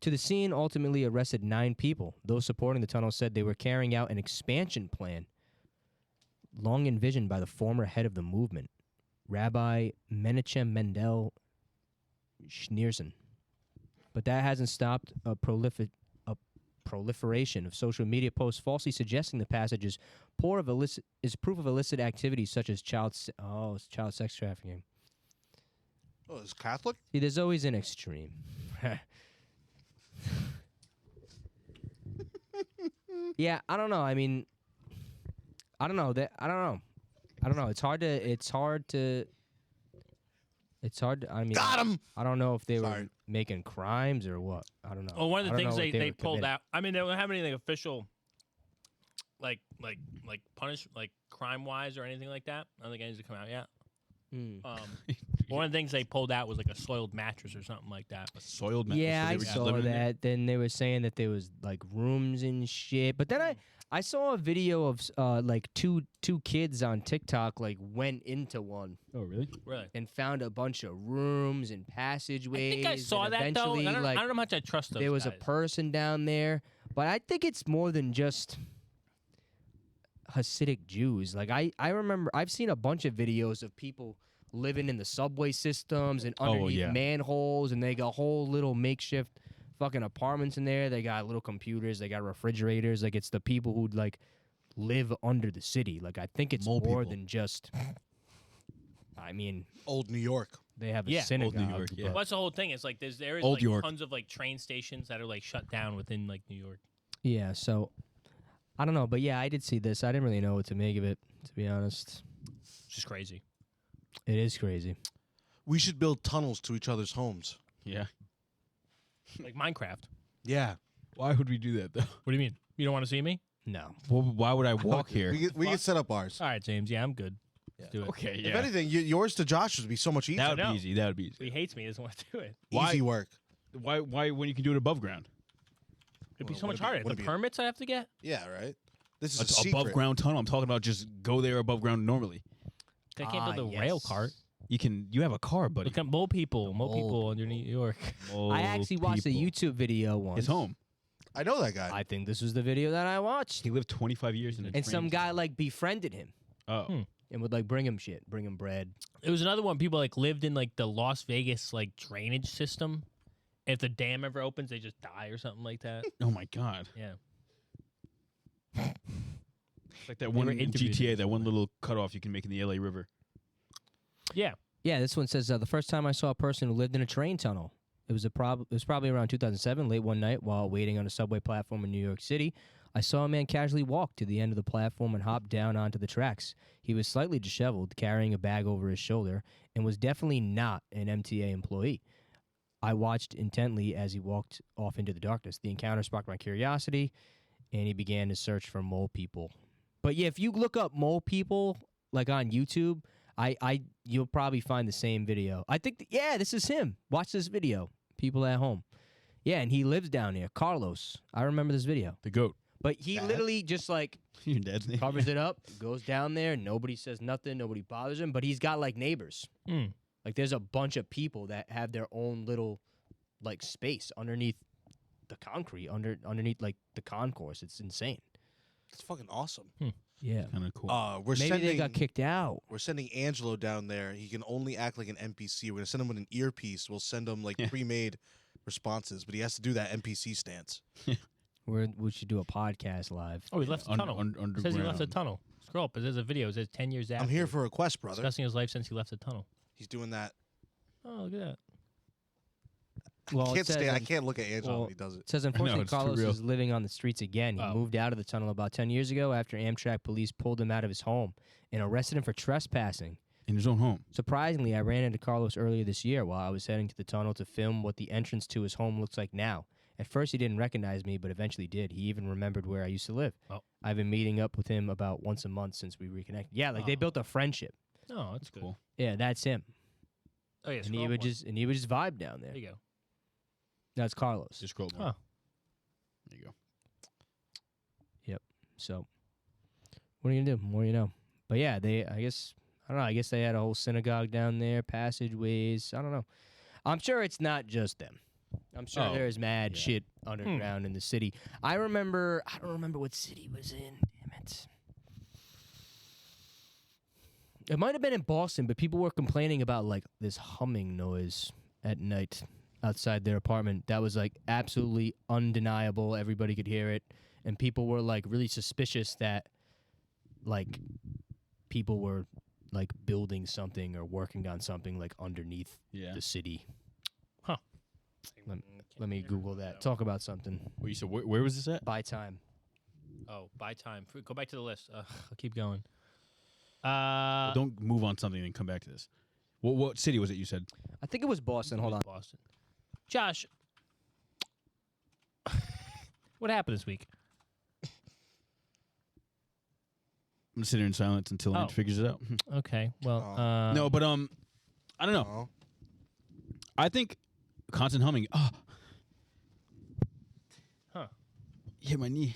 Speaker 4: to the scene, ultimately arrested 9 people. Those supporting the tunnel said they were carrying out an expansion plan long envisioned by the former head of the movement, Rabbi Menachem Mendel Schneerson. But that hasn't stopped a proliferation of social media posts falsely suggesting the passage is proof of illicit activities such as child sex trafficking.
Speaker 2: Oh, it's Catholic?
Speaker 4: See, there's always an extreme. Yeah, I don't know. I mean, I don't know. I don't know. It's hard to. I mean,
Speaker 2: Got him!
Speaker 4: I don't know if they were
Speaker 2: Sorry.
Speaker 4: making crimes or what. I don't know.
Speaker 3: Well, one of
Speaker 4: I
Speaker 3: the
Speaker 4: don't
Speaker 3: things
Speaker 4: know what
Speaker 3: they
Speaker 4: were
Speaker 3: pulled
Speaker 4: committing.
Speaker 3: out. I mean, they don't have anything official, punish crime wise or anything like that. I don't think anything's come out yet. One of the things they pulled out was a soiled mattress or something like that.
Speaker 1: A soiled mattress.
Speaker 4: Yeah,
Speaker 1: so they
Speaker 4: I
Speaker 1: were just
Speaker 4: saw
Speaker 1: living in there?
Speaker 4: that. Then they were saying that there was rooms and shit. But then I saw a video of two kids on TikTok went into one
Speaker 1: Oh, really?
Speaker 3: Really?
Speaker 4: and found a bunch of rooms and passageways.
Speaker 3: I think I saw
Speaker 4: and
Speaker 3: that though.
Speaker 4: eventually,
Speaker 3: And I don't know how much I trust those
Speaker 4: there was
Speaker 3: guys.
Speaker 4: a person down there, but I think it's more than just Hasidic Jews. I remember I've seen a bunch of videos of people living in the subway systems and underneath
Speaker 1: yeah.
Speaker 4: manholes, and they got whole little makeshift fucking apartments in there. They got little computers, they got refrigerators. It's the people who live under the city. I think it's
Speaker 2: Mole
Speaker 4: more
Speaker 2: people.
Speaker 4: than just. I mean,
Speaker 2: Old New York.
Speaker 4: they have a
Speaker 3: Yeah.
Speaker 4: synagogue.
Speaker 1: Old New York, yeah.
Speaker 3: Well, that's the whole thing. It's there is
Speaker 1: Old York.
Speaker 3: tons of train stations that are shut down within New York.
Speaker 4: Yeah, so I don't know, but yeah, I did see this. I didn't really know what to make of it, to be honest.
Speaker 3: It's just crazy.
Speaker 4: It is crazy.
Speaker 2: We should build tunnels to each other's homes.
Speaker 1: Yeah.
Speaker 3: Like Minecraft.
Speaker 2: Yeah.
Speaker 1: Why would we do that, though?
Speaker 3: What do you mean? You don't want to see me?
Speaker 4: No.
Speaker 1: Well, why would I walk here?
Speaker 2: We can set up ours.
Speaker 3: All right, James. Yeah, I'm good. Let's do it.
Speaker 1: Okay,
Speaker 2: If
Speaker 1: yeah.
Speaker 2: anything, yours to Josh would be so much easier.
Speaker 1: That would
Speaker 3: I know.
Speaker 1: be easy. That would be
Speaker 3: He
Speaker 1: easy.
Speaker 3: hates me. He doesn't want to do it.
Speaker 1: Why-
Speaker 2: Easy work.
Speaker 1: Why when you can do it above ground?
Speaker 3: It'd be
Speaker 2: Well,
Speaker 3: so much
Speaker 2: wouldn't
Speaker 3: harder.
Speaker 2: it be-
Speaker 3: The
Speaker 2: wouldn't it be-
Speaker 3: permits I have to get.
Speaker 2: Yeah, right? This is
Speaker 1: It's
Speaker 2: a secret.
Speaker 1: above ground tunnel. I'm talking about just go there above ground normally.
Speaker 3: I can't build a rail cart.
Speaker 1: You have a car, buddy.
Speaker 3: Look at mole people. Mole
Speaker 4: Mole
Speaker 3: people underneath New York.
Speaker 4: I actually watched a YouTube video once.
Speaker 1: His home.
Speaker 2: I know that guy.
Speaker 4: I think this was the video that I watched.
Speaker 1: He lived 25 years in a
Speaker 4: And some
Speaker 1: train
Speaker 4: guy
Speaker 1: station.
Speaker 4: befriended him
Speaker 1: Oh.
Speaker 4: and would bring him shit, bring him bread.
Speaker 3: It was another one. People lived in the Las Vegas drainage system. If the dam ever opens, they just die or something like that.
Speaker 1: Oh my God.
Speaker 3: Yeah.
Speaker 1: It's like that
Speaker 3: They
Speaker 1: one
Speaker 3: were
Speaker 1: in
Speaker 3: interviewed
Speaker 1: GTA,
Speaker 3: him
Speaker 1: that one little cutoff you can make in the LA River.
Speaker 3: Yeah.
Speaker 4: Yeah, this one says the first time I saw a person who lived in a train tunnel. It was probably around 2007, late one night while waiting on a subway platform in New York City. I saw a man casually walk to the end of the platform and hop down onto the tracks. He was slightly disheveled, carrying a bag over his shoulder, and was definitely not an MTA employee. I watched intently as he walked off into the darkness. The encounter sparked my curiosity, and he began to search for mole people. But yeah, if you look up mole people like on YouTube, you'll probably find the same video. I think this is him. Watch this video, people at home. Yeah, and he lives down there. Carlos. I remember this video.
Speaker 1: The goat.
Speaker 4: But he literally just like
Speaker 1: Your dad's name.
Speaker 4: covers it up, goes down there, nobody says nothing, nobody bothers him, but he's got like neighbors. Like there's a bunch of people that have their own little like space underneath the concrete, underneath like the concourse. It's insane.
Speaker 2: It's fucking awesome.
Speaker 4: Yeah.
Speaker 1: Kind of cool.
Speaker 4: Maybe they got kicked out.
Speaker 2: We're sending Angelo down there. He can only act like an NPC. We're gonna send him with an earpiece. We'll send him like pre-made responses, but he has to do that NPC stance.
Speaker 4: We should do a podcast live.
Speaker 3: Oh, he left the tunnel. It says he left the tunnel. Scroll up. There's a video. It says 10 years after.
Speaker 2: I'm here for a quest, brother.
Speaker 3: Discussing his life since he left the tunnel.
Speaker 2: He's doing that.
Speaker 3: Oh, look at that.
Speaker 4: Well,
Speaker 2: I can't look at Angelo when he does it.
Speaker 4: It says, unfortunately,
Speaker 1: it's too
Speaker 4: Carlos
Speaker 1: real.
Speaker 4: is living on the streets again. He moved out of the tunnel about 10 years ago after Amtrak police pulled him out of his home and arrested him for trespassing.
Speaker 1: In his own home.
Speaker 4: Surprisingly, I ran into Carlos earlier this year while I was heading to the tunnel to film what the entrance to his home looks like now. At first, he didn't recognize me, but eventually did. He even remembered where I used to live.
Speaker 3: Oh.
Speaker 4: I've been meeting up with him about once a month since we reconnected. Yeah, like they built a friendship.
Speaker 3: Oh, that's good.
Speaker 1: Cool.
Speaker 4: Yeah, that's him.
Speaker 3: Oh, yeah.
Speaker 4: And
Speaker 3: scroll
Speaker 4: he
Speaker 3: up
Speaker 4: would
Speaker 3: one.
Speaker 4: just vibe down there.
Speaker 3: There you go.
Speaker 4: That's Carlos.
Speaker 1: Just scroll
Speaker 3: Huh.
Speaker 1: more. There you go.
Speaker 4: So, what are you gonna do? More you know. But yeah, I guess they had a whole synagogue down there, passageways. I don't know. I'm sure it's not just them. I'm sure there's mad shit underground in the city. I don't remember what city it was in. Damn it. It might have been in Boston, but people were complaining about like this humming noise at night outside their apartment. That was like absolutely undeniable. Everybody could hear it. And people were like really suspicious that like people were like building something or working on something like underneath the city.
Speaker 3: Huh.
Speaker 4: Let me Google that. Talk about something.
Speaker 1: Wait, you said where was this at?
Speaker 4: Buy time.
Speaker 3: Oh, buy time. Go back to the list. I'll keep going.
Speaker 1: Don't move on something and come back to this. What city was it you said?
Speaker 4: I think it was Boston. Hold on.
Speaker 3: Boston. Josh, what happened this week?
Speaker 1: I'm gonna sit here in silence until Lance figures it out.
Speaker 3: Okay. Well,
Speaker 1: No, but I don't know.
Speaker 2: Oh.
Speaker 1: I think constant humming. Oh.
Speaker 3: Huh.
Speaker 1: Hit my knee.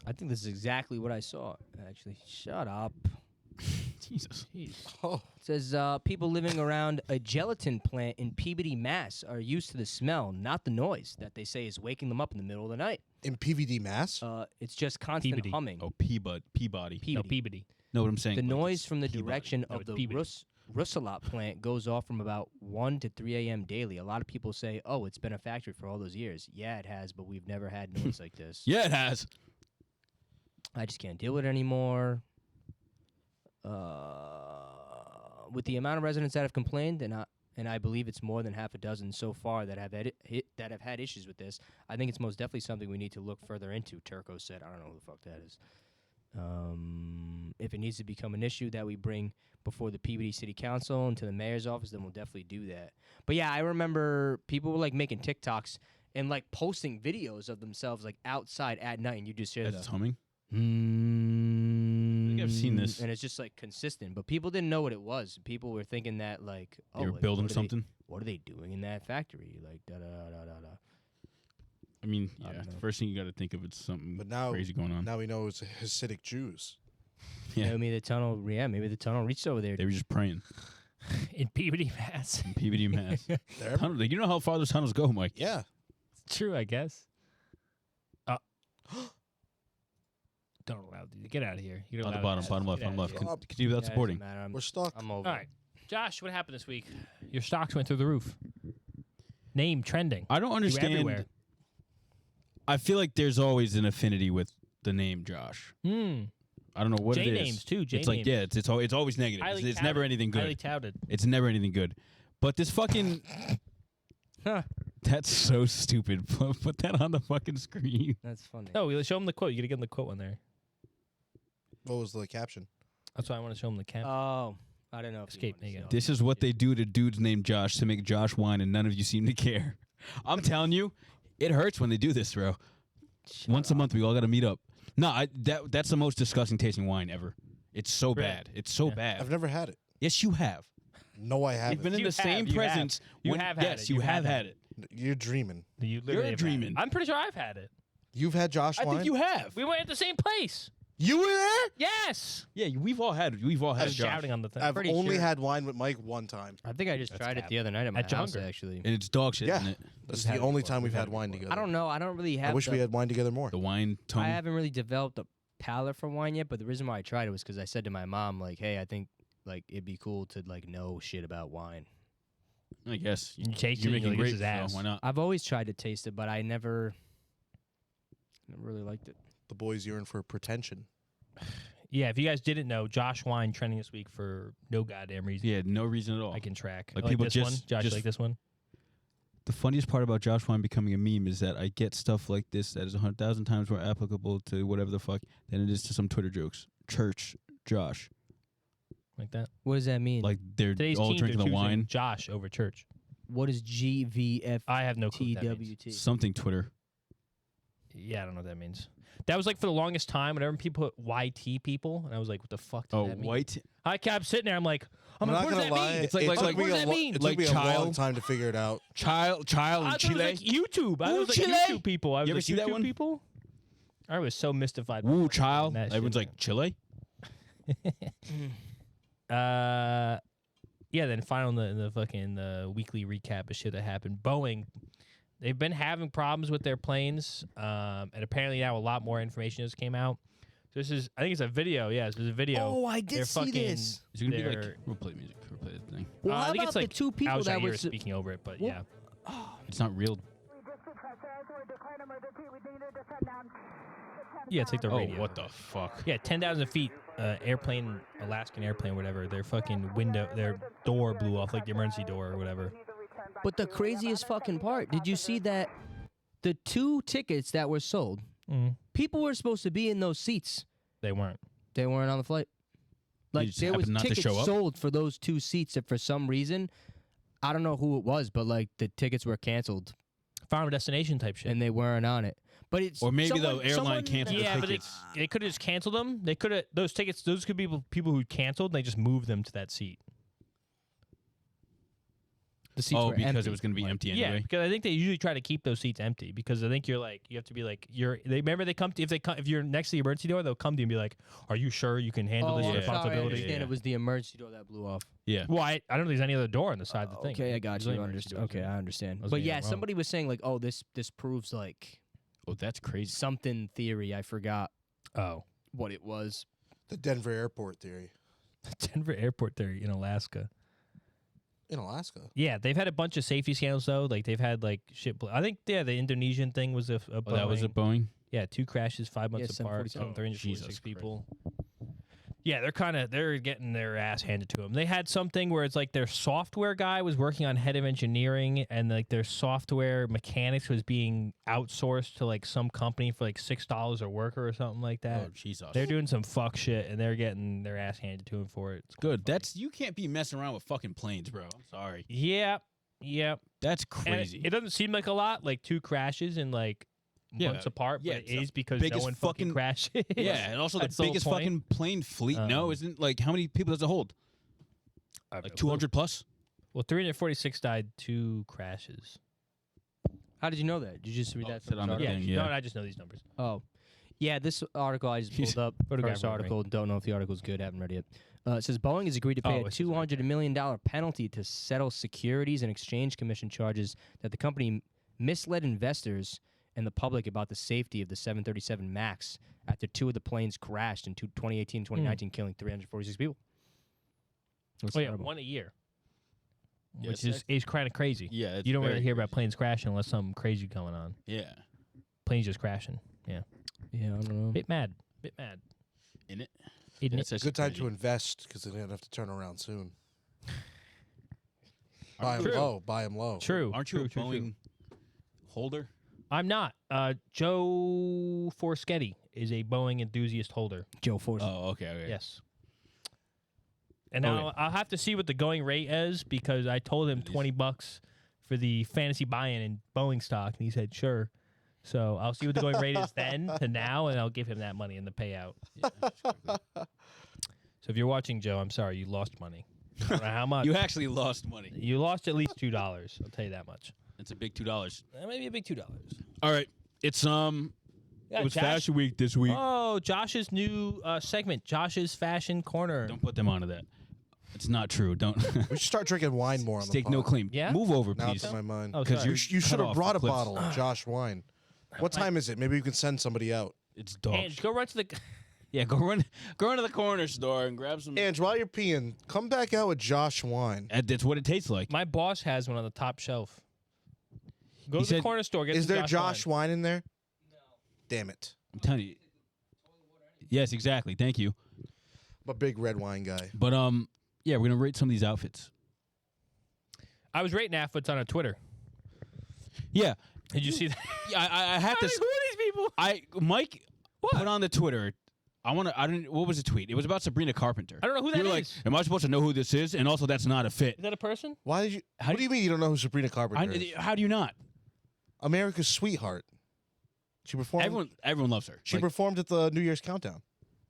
Speaker 4: I think this is exactly what I saw, actually. Shut up.
Speaker 1: Jesus.
Speaker 2: Oh.
Speaker 4: It says people living around a gelatin plant in Peabody, Mass. are used to the smell, not the noise that they say is waking them up in the middle of the night.
Speaker 2: In PVD Mass?
Speaker 4: It's just constant
Speaker 3: Peabody.
Speaker 4: humming.
Speaker 1: Oh, Peabody.
Speaker 3: No, Peabody.
Speaker 1: Know what I'm saying?
Speaker 4: The
Speaker 1: Like,
Speaker 4: noise
Speaker 1: it's
Speaker 4: from the
Speaker 1: Peabody.
Speaker 4: direction
Speaker 3: No,
Speaker 4: of
Speaker 3: it's
Speaker 4: the
Speaker 3: Peabody.
Speaker 4: Russalot plant goes off from about 1 to 3 a.m. daily. A lot of people say, oh, it's been a factory for all those years. Yeah, it has, but we've never had noise like this.
Speaker 1: Yeah, it has.
Speaker 4: I just can't deal with it anymore. With the amount of residents that have complained, and I believe it's more than half a dozen so far that have had issues with this, I think it's most definitely something we need to look further into, Turco said. I don't know who the fuck that is. If it needs to become an issue that we bring before the Peabody City Council and to the mayor's office, then we'll definitely do that. But yeah, I remember people were like making TikToks and like posting videos of themselves like outside at night, and you just hear
Speaker 1: That's humming.
Speaker 4: I
Speaker 1: think I've seen this.
Speaker 4: and it's just like consistent. But people didn't know what it was. People were thinking that like, oh,
Speaker 1: They were
Speaker 4: like,
Speaker 1: building
Speaker 4: what are
Speaker 1: something.
Speaker 4: what are they doing in that factory? Like da da da da da.
Speaker 1: I mean,
Speaker 4: I
Speaker 1: yeah.
Speaker 4: don't
Speaker 1: The
Speaker 4: know.
Speaker 1: first thing you got to think of is something
Speaker 2: But now,
Speaker 1: crazy going on.
Speaker 2: now we know it's Hasidic Jews.
Speaker 1: Yeah.
Speaker 4: Maybe the tunnel. Yeah, maybe the tunnel reached over there.
Speaker 1: They were just praying.
Speaker 3: In Peabody, Mass.
Speaker 1: In PVD Mass.
Speaker 2: There?
Speaker 1: Tunnel, you know how far those tunnels go, Mike?
Speaker 2: Yeah.
Speaker 3: It's true, I guess. Don't allow you. Get out of here. You're
Speaker 1: On the
Speaker 3: allowed
Speaker 1: bottom,
Speaker 3: to-
Speaker 1: bottom left,
Speaker 3: get
Speaker 1: bottom
Speaker 3: out of
Speaker 1: left.
Speaker 3: here.
Speaker 1: Continue without
Speaker 4: Yeah, it
Speaker 1: supporting.
Speaker 4: doesn't matter.
Speaker 2: We're stuck.
Speaker 4: I'm over.
Speaker 3: All right. Josh, what happened this week? Your stocks went through the roof. Name trending.
Speaker 1: I don't
Speaker 3: You were
Speaker 1: understand.
Speaker 3: everywhere.
Speaker 1: I feel like there's always an affinity with the name Josh. I don't know what
Speaker 3: J
Speaker 1: it is.
Speaker 3: names too. J
Speaker 1: It's like,
Speaker 3: names.
Speaker 1: yeah, it's always negative.
Speaker 3: Highly
Speaker 1: It's never
Speaker 3: touted.
Speaker 1: anything good.
Speaker 3: Highly touted.
Speaker 1: It's never anything good. But this fucking
Speaker 4: Huh.
Speaker 1: that's so stupid. Put that on the fucking screen.
Speaker 4: That's funny.
Speaker 3: No, we show him the quote. You got to give him the quote on there.
Speaker 2: What was the caption?
Speaker 3: That's why I want to show him the cap.
Speaker 4: Oh, I don't know if
Speaker 3: Escape, there you go.
Speaker 1: This is what they do to dudes named Josh to make Josh whine, and none of you seem to care. I'm telling you, it hurts when they do this, bro. Once a month, we all got to meet up. No, that's the most disgusting tasting wine ever. It's so bad. It's so bad.
Speaker 2: I've never had it.
Speaker 1: Yes, you have.
Speaker 2: No, I haven't.
Speaker 1: You've been in
Speaker 3: You
Speaker 1: the same
Speaker 3: have, you
Speaker 1: presence.
Speaker 3: have. You
Speaker 1: when-
Speaker 3: have had
Speaker 1: yes,
Speaker 3: it.
Speaker 1: you
Speaker 3: You
Speaker 1: have
Speaker 3: have
Speaker 1: had
Speaker 3: had
Speaker 1: it.
Speaker 2: You're dreaming.
Speaker 3: You literally have
Speaker 1: dreaming.
Speaker 3: had it. I'm pretty sure I've had it.
Speaker 2: You've had Josh
Speaker 1: I
Speaker 2: wine?
Speaker 1: think you have.
Speaker 3: We went at the same place.
Speaker 2: You were there?
Speaker 3: Yes.
Speaker 1: Yeah, we've all had
Speaker 3: I was
Speaker 1: Josh.
Speaker 3: shouting on the thing.
Speaker 2: I've
Speaker 4: pretty
Speaker 2: only
Speaker 4: sure.
Speaker 2: had wine with Mike one time.
Speaker 4: I think I just tried
Speaker 3: cap.
Speaker 4: it the other night at my
Speaker 3: At
Speaker 4: house,
Speaker 3: Junger.
Speaker 4: actually.
Speaker 1: And it's dog shit,
Speaker 2: Yeah.
Speaker 1: isn't it?
Speaker 2: That's
Speaker 3: We've had
Speaker 2: the
Speaker 3: it
Speaker 2: only
Speaker 3: before.
Speaker 2: time we've
Speaker 3: We've
Speaker 2: had
Speaker 3: had it
Speaker 2: wine
Speaker 3: before.
Speaker 2: together.
Speaker 4: I don't know. I don't really have.
Speaker 2: I wish we had wine together more.
Speaker 1: The wine tone.
Speaker 4: I haven't really developed a palate for wine yet, but the reason why I tried it was because I said to my mom, like, "Hey, I think like it'd be cool to like know shit about wine."
Speaker 1: I guess.
Speaker 3: You taste
Speaker 1: You're
Speaker 3: it,
Speaker 1: making
Speaker 3: you're like,
Speaker 1: great,
Speaker 3: this is ass.
Speaker 1: so why not?
Speaker 4: I've always tried to taste it, but I never really liked it.
Speaker 2: The boys yearn for pretension.
Speaker 3: Yeah, if you guys didn't know, Josh Wine trending this week for no goddamn reason.
Speaker 1: Yeah, no reason at all.
Speaker 3: I can track.
Speaker 1: Like,
Speaker 3: I
Speaker 1: people
Speaker 3: this
Speaker 1: just-
Speaker 3: one. Josh, you
Speaker 1: just-
Speaker 3: like this one?
Speaker 1: The funniest part about Josh Wine becoming a meme is that I get stuff like this that is 100,000 times more applicable to whatever the fuck than it is to some Twitter jokes. Church, Josh.
Speaker 3: Like that?
Speaker 4: What does that mean?
Speaker 1: Like they're
Speaker 3: Today's
Speaker 1: all
Speaker 3: teens are
Speaker 1: drinking the
Speaker 3: choosing
Speaker 1: wine.
Speaker 3: Josh over church.
Speaker 4: what is GVFTWT?
Speaker 3: I have no clue what that means.
Speaker 1: Something Twitter.
Speaker 3: Yeah, I don't know what that means. That was like for the longest time, whenever people put YT people, and I was like, what the fuck does
Speaker 1: Oh,
Speaker 3: that mean?
Speaker 1: white.
Speaker 3: I kept sitting there, I'm like,
Speaker 2: I'm
Speaker 3: what
Speaker 2: not
Speaker 3: does
Speaker 2: gonna
Speaker 3: that
Speaker 2: lie.
Speaker 3: mean?
Speaker 1: It's like-
Speaker 2: it took
Speaker 1: like-
Speaker 2: me
Speaker 3: what does
Speaker 2: a
Speaker 3: that
Speaker 2: lo-
Speaker 3: mean?
Speaker 2: It
Speaker 1: Like
Speaker 2: took me a long
Speaker 1: child?
Speaker 2: time to figure it out.
Speaker 1: Child
Speaker 3: I
Speaker 1: in
Speaker 3: thought it
Speaker 1: Chile.
Speaker 3: was like YouTube. I
Speaker 1: Woo,
Speaker 3: was like
Speaker 1: Chile?
Speaker 3: YouTube people. I was
Speaker 1: You ever
Speaker 3: like,
Speaker 1: see that
Speaker 3: YouTube
Speaker 1: one?
Speaker 3: people? I was so mystified.
Speaker 1: Woo,
Speaker 3: by
Speaker 1: child.
Speaker 3: that shit,
Speaker 1: Everyone's
Speaker 3: man.
Speaker 1: like, Chile?
Speaker 3: Yeah, then finally in the fucking weekly recap of shit that happened. Boeing, they've been having problems with their planes, and apparently now a lot more information just came out. So this is, I think it's a video. Yeah, this is a video.
Speaker 4: Oh, I
Speaker 3: They're
Speaker 4: did see
Speaker 3: fucking-
Speaker 4: this.
Speaker 1: Is it going to be
Speaker 3: They're-
Speaker 1: like, we'll play music. We'll play the thing.
Speaker 4: Well,
Speaker 3: I
Speaker 4: how
Speaker 3: think
Speaker 4: about
Speaker 3: it's like
Speaker 4: the two people
Speaker 3: Al
Speaker 4: that
Speaker 3: Jazeera
Speaker 4: were
Speaker 3: speaking over it, but
Speaker 4: What?
Speaker 3: yeah.
Speaker 1: It's not real.
Speaker 3: Yeah, it's like the
Speaker 1: Oh,
Speaker 3: radio.
Speaker 1: what the fuck?
Speaker 3: Yeah, 10,000 feet, airplane, Alaskan airplane, whatever. Their fucking window, their door blew off, like the emergency door or whatever.
Speaker 4: But the craziest fucking part, did you see that the 2 tickets that were sold, people were supposed to be in those seats.
Speaker 3: They weren't.
Speaker 4: They weren't on the flight. Like
Speaker 1: just
Speaker 4: there was
Speaker 1: happened not to
Speaker 4: tickets
Speaker 1: show up?
Speaker 4: sold for those 2 seats that for some reason, I don't know who it was, but like the tickets were canceled
Speaker 3: Final destination type shit.
Speaker 4: and they weren't on it. But it's
Speaker 1: Or maybe
Speaker 4: someone,
Speaker 1: the airline canceled
Speaker 3: Yeah,
Speaker 1: the
Speaker 3: but
Speaker 1: tickets.
Speaker 3: they could have just canceled them. They could have those tickets. Those could be people who canceled. And they just moved them to that seat.
Speaker 4: the seats
Speaker 1: Oh,
Speaker 4: were
Speaker 1: because
Speaker 4: empty.
Speaker 1: it was going to be empty
Speaker 3: Yeah,
Speaker 1: anyway.
Speaker 3: because I think they usually try to keep those seats empty because I think you have to be like They remember they come to if you're next to the emergency door, they'll come to you and be like, "Are you sure you can handle
Speaker 4: Oh,
Speaker 3: this
Speaker 4: I'm sorry, I
Speaker 3: responsibility?"
Speaker 4: understand
Speaker 1: Yeah.
Speaker 4: it was the emergency door that blew off.
Speaker 1: Yeah.
Speaker 3: Well, I don't know if there's any other door on the side of the thing.
Speaker 4: Okay, I got
Speaker 3: There's
Speaker 4: you.
Speaker 3: only emergency doors
Speaker 4: Okay,
Speaker 3: there.
Speaker 4: I understand.
Speaker 3: Must
Speaker 4: But
Speaker 3: be
Speaker 4: yeah,
Speaker 3: wrong.
Speaker 4: somebody was saying like, "Oh, this proves like
Speaker 1: Oh, that's crazy.
Speaker 4: something theory." I forgot
Speaker 3: Oh,
Speaker 4: what it was.
Speaker 2: The Denver airport theory
Speaker 3: Denver airport there in Alaska.
Speaker 2: in Alaska.
Speaker 3: Yeah, they've had a bunch of safety scandals though. Like they've had like shit. I think the Indonesian thing was a
Speaker 1: Oh, that was a
Speaker 3: Boeing.
Speaker 1: Boeing?
Speaker 3: Yeah, 2 crashes, 5 months
Speaker 4: Yeah,
Speaker 3: apart,
Speaker 4: 747.
Speaker 3: 346
Speaker 1: Jesus
Speaker 3: people. Yeah, they're getting their ass handed to them. They had something where it's like their software guy was working on head of engineering, and like their software mechanics was being outsourced to like some company for like $6 a worker or something like that.
Speaker 1: Oh, Jesus.
Speaker 3: They're doing some fuck shit, and they're getting their ass handed to them for it. It's
Speaker 1: Good. That's You can't be messing around with fucking planes, bro. I'm sorry.
Speaker 3: yeah.
Speaker 1: That's
Speaker 3: And
Speaker 1: crazy.
Speaker 3: it doesn't seem like a lot, like 2 crashes in like
Speaker 1: Yeah,
Speaker 3: months apart,
Speaker 1: yeah,
Speaker 3: but it
Speaker 1: it's the
Speaker 3: is because no
Speaker 1: biggest
Speaker 3: one fucking
Speaker 1: fucking-
Speaker 3: crashes.
Speaker 1: yeah, and also the
Speaker 3: That's the whole
Speaker 1: biggest
Speaker 3: point.
Speaker 1: fucking plane fleet. No, isn't like how many people does it hold? Like 200 plus?
Speaker 3: Well, 346 died 2 crashes.
Speaker 4: How did you know that? Did you just read
Speaker 1: Oh,
Speaker 4: that
Speaker 1: it
Speaker 4: from
Speaker 1: said on
Speaker 4: the
Speaker 1: the
Speaker 4: article?
Speaker 1: thing.
Speaker 3: No,
Speaker 1: yeah.
Speaker 3: no, I just know these numbers.
Speaker 4: Oh, yeah. This article I just pulled up.
Speaker 3: Photograph
Speaker 4: First
Speaker 3: memory.
Speaker 4: article. Don't know if the article's good. Haven't read it yet. It says Boeing has agreed to pay
Speaker 3: Oh,
Speaker 4: a
Speaker 3: it's just right
Speaker 4: $200 million penalty to settle securities and exchange commission charges that the company misled investors and the public about the safety of the 737 MAX after 2 of the planes crashed in 2018 and 2019, killing 346 people. That's
Speaker 3: Oh yeah,
Speaker 4: terrible.
Speaker 3: 1 a year,
Speaker 1: Yeah,
Speaker 3: which
Speaker 1: it's-
Speaker 3: is kind of crazy.
Speaker 1: Yeah. it's
Speaker 3: You don't really
Speaker 1: very
Speaker 3: hear about
Speaker 1: crazy.
Speaker 3: planes crashing unless something crazy going on.
Speaker 1: Yeah.
Speaker 3: Planes just crashing.
Speaker 4: Yeah, I don't know.
Speaker 3: Bit mad. Bit mad.
Speaker 1: In it.
Speaker 3: Isn't
Speaker 1: That's
Speaker 3: it?
Speaker 1: actually
Speaker 2: Good time
Speaker 1: crazy.
Speaker 2: to invest because they're gonna have to turn around soon. Buy
Speaker 1: Aren't
Speaker 2: them
Speaker 3: True.
Speaker 2: low. Buy them low.
Speaker 3: True.
Speaker 1: Aren't you
Speaker 3: true,
Speaker 1: a
Speaker 3: true, true.
Speaker 1: Boeing holder?
Speaker 3: I'm not. Joe Forschetti is a Boeing enthusiast holder.
Speaker 4: Joe Force.
Speaker 1: Oh, okay.
Speaker 3: Yes. And now I'll have to see what the going rate is because I told him $20 for the fantasy buy-in in Boeing stock, and he said sure. So I'll see what the going rate is then to now, and I'll give him that money in the payout. Yeah, so if you're watching, Joe, I'm sorry, you lost money. I don't know how much.
Speaker 1: You actually lost money.
Speaker 3: You lost at least $2. I'll tell you that much.
Speaker 1: It's a big $2.
Speaker 3: That may be a big $2.
Speaker 1: All right. It's it was Fashion Week this week.
Speaker 3: Oh, Josh's new segment, Josh's Fashion Corner.
Speaker 1: Don't put them onto that. It's not true. Don't.
Speaker 2: We should start drinking wine more on the
Speaker 1: Stake no
Speaker 2: pod.
Speaker 1: claim.
Speaker 3: Yeah?
Speaker 1: Move over,
Speaker 2: Now
Speaker 1: please.
Speaker 2: it's in my mind.
Speaker 3: Oh,
Speaker 1: Because
Speaker 3: sorry.
Speaker 2: You should have brought a
Speaker 1: clips.
Speaker 2: bottle of Josh wine. What time is it? Maybe we can send somebody out.
Speaker 1: It's dog.
Speaker 3: And go run to the.
Speaker 1: Yeah, go into the corner store and grab some.
Speaker 2: Ange, while you're peeing, come back out with Josh wine.
Speaker 1: That's what it tastes like.
Speaker 3: My boss has one on the top shelf. Go
Speaker 1: He
Speaker 3: to the
Speaker 1: said-
Speaker 3: corner store. Get
Speaker 2: Is
Speaker 3: some
Speaker 2: there Josh
Speaker 3: wine.
Speaker 2: wine in there? No. Damn it.
Speaker 1: I'm telling you. Yes, exactly. Thank you.
Speaker 2: I'm a big red wine guy.
Speaker 1: But yeah, we're gonna rate some of these outfits.
Speaker 3: I was rating outfits on Twitter.
Speaker 1: Yeah,
Speaker 3: Did you see that?
Speaker 1: yeah. I have to.
Speaker 3: Who are these people?
Speaker 1: Mike put on the Twitter. I didn't. What was the tweet? It was about Sabrina Carpenter.
Speaker 3: I don't know who that
Speaker 1: You were
Speaker 3: is.
Speaker 1: like, am I supposed to know who this is? And also, that's not a fit.
Speaker 3: Is that a person?
Speaker 2: Why did you?
Speaker 1: How
Speaker 2: What do you mean you don't know who Sabrina Carpenter is?
Speaker 1: How do you not?
Speaker 2: America's sweetheart. She performed.
Speaker 1: Everyone loves her.
Speaker 2: She
Speaker 1: Like,
Speaker 2: performed at the New Year's Countdown.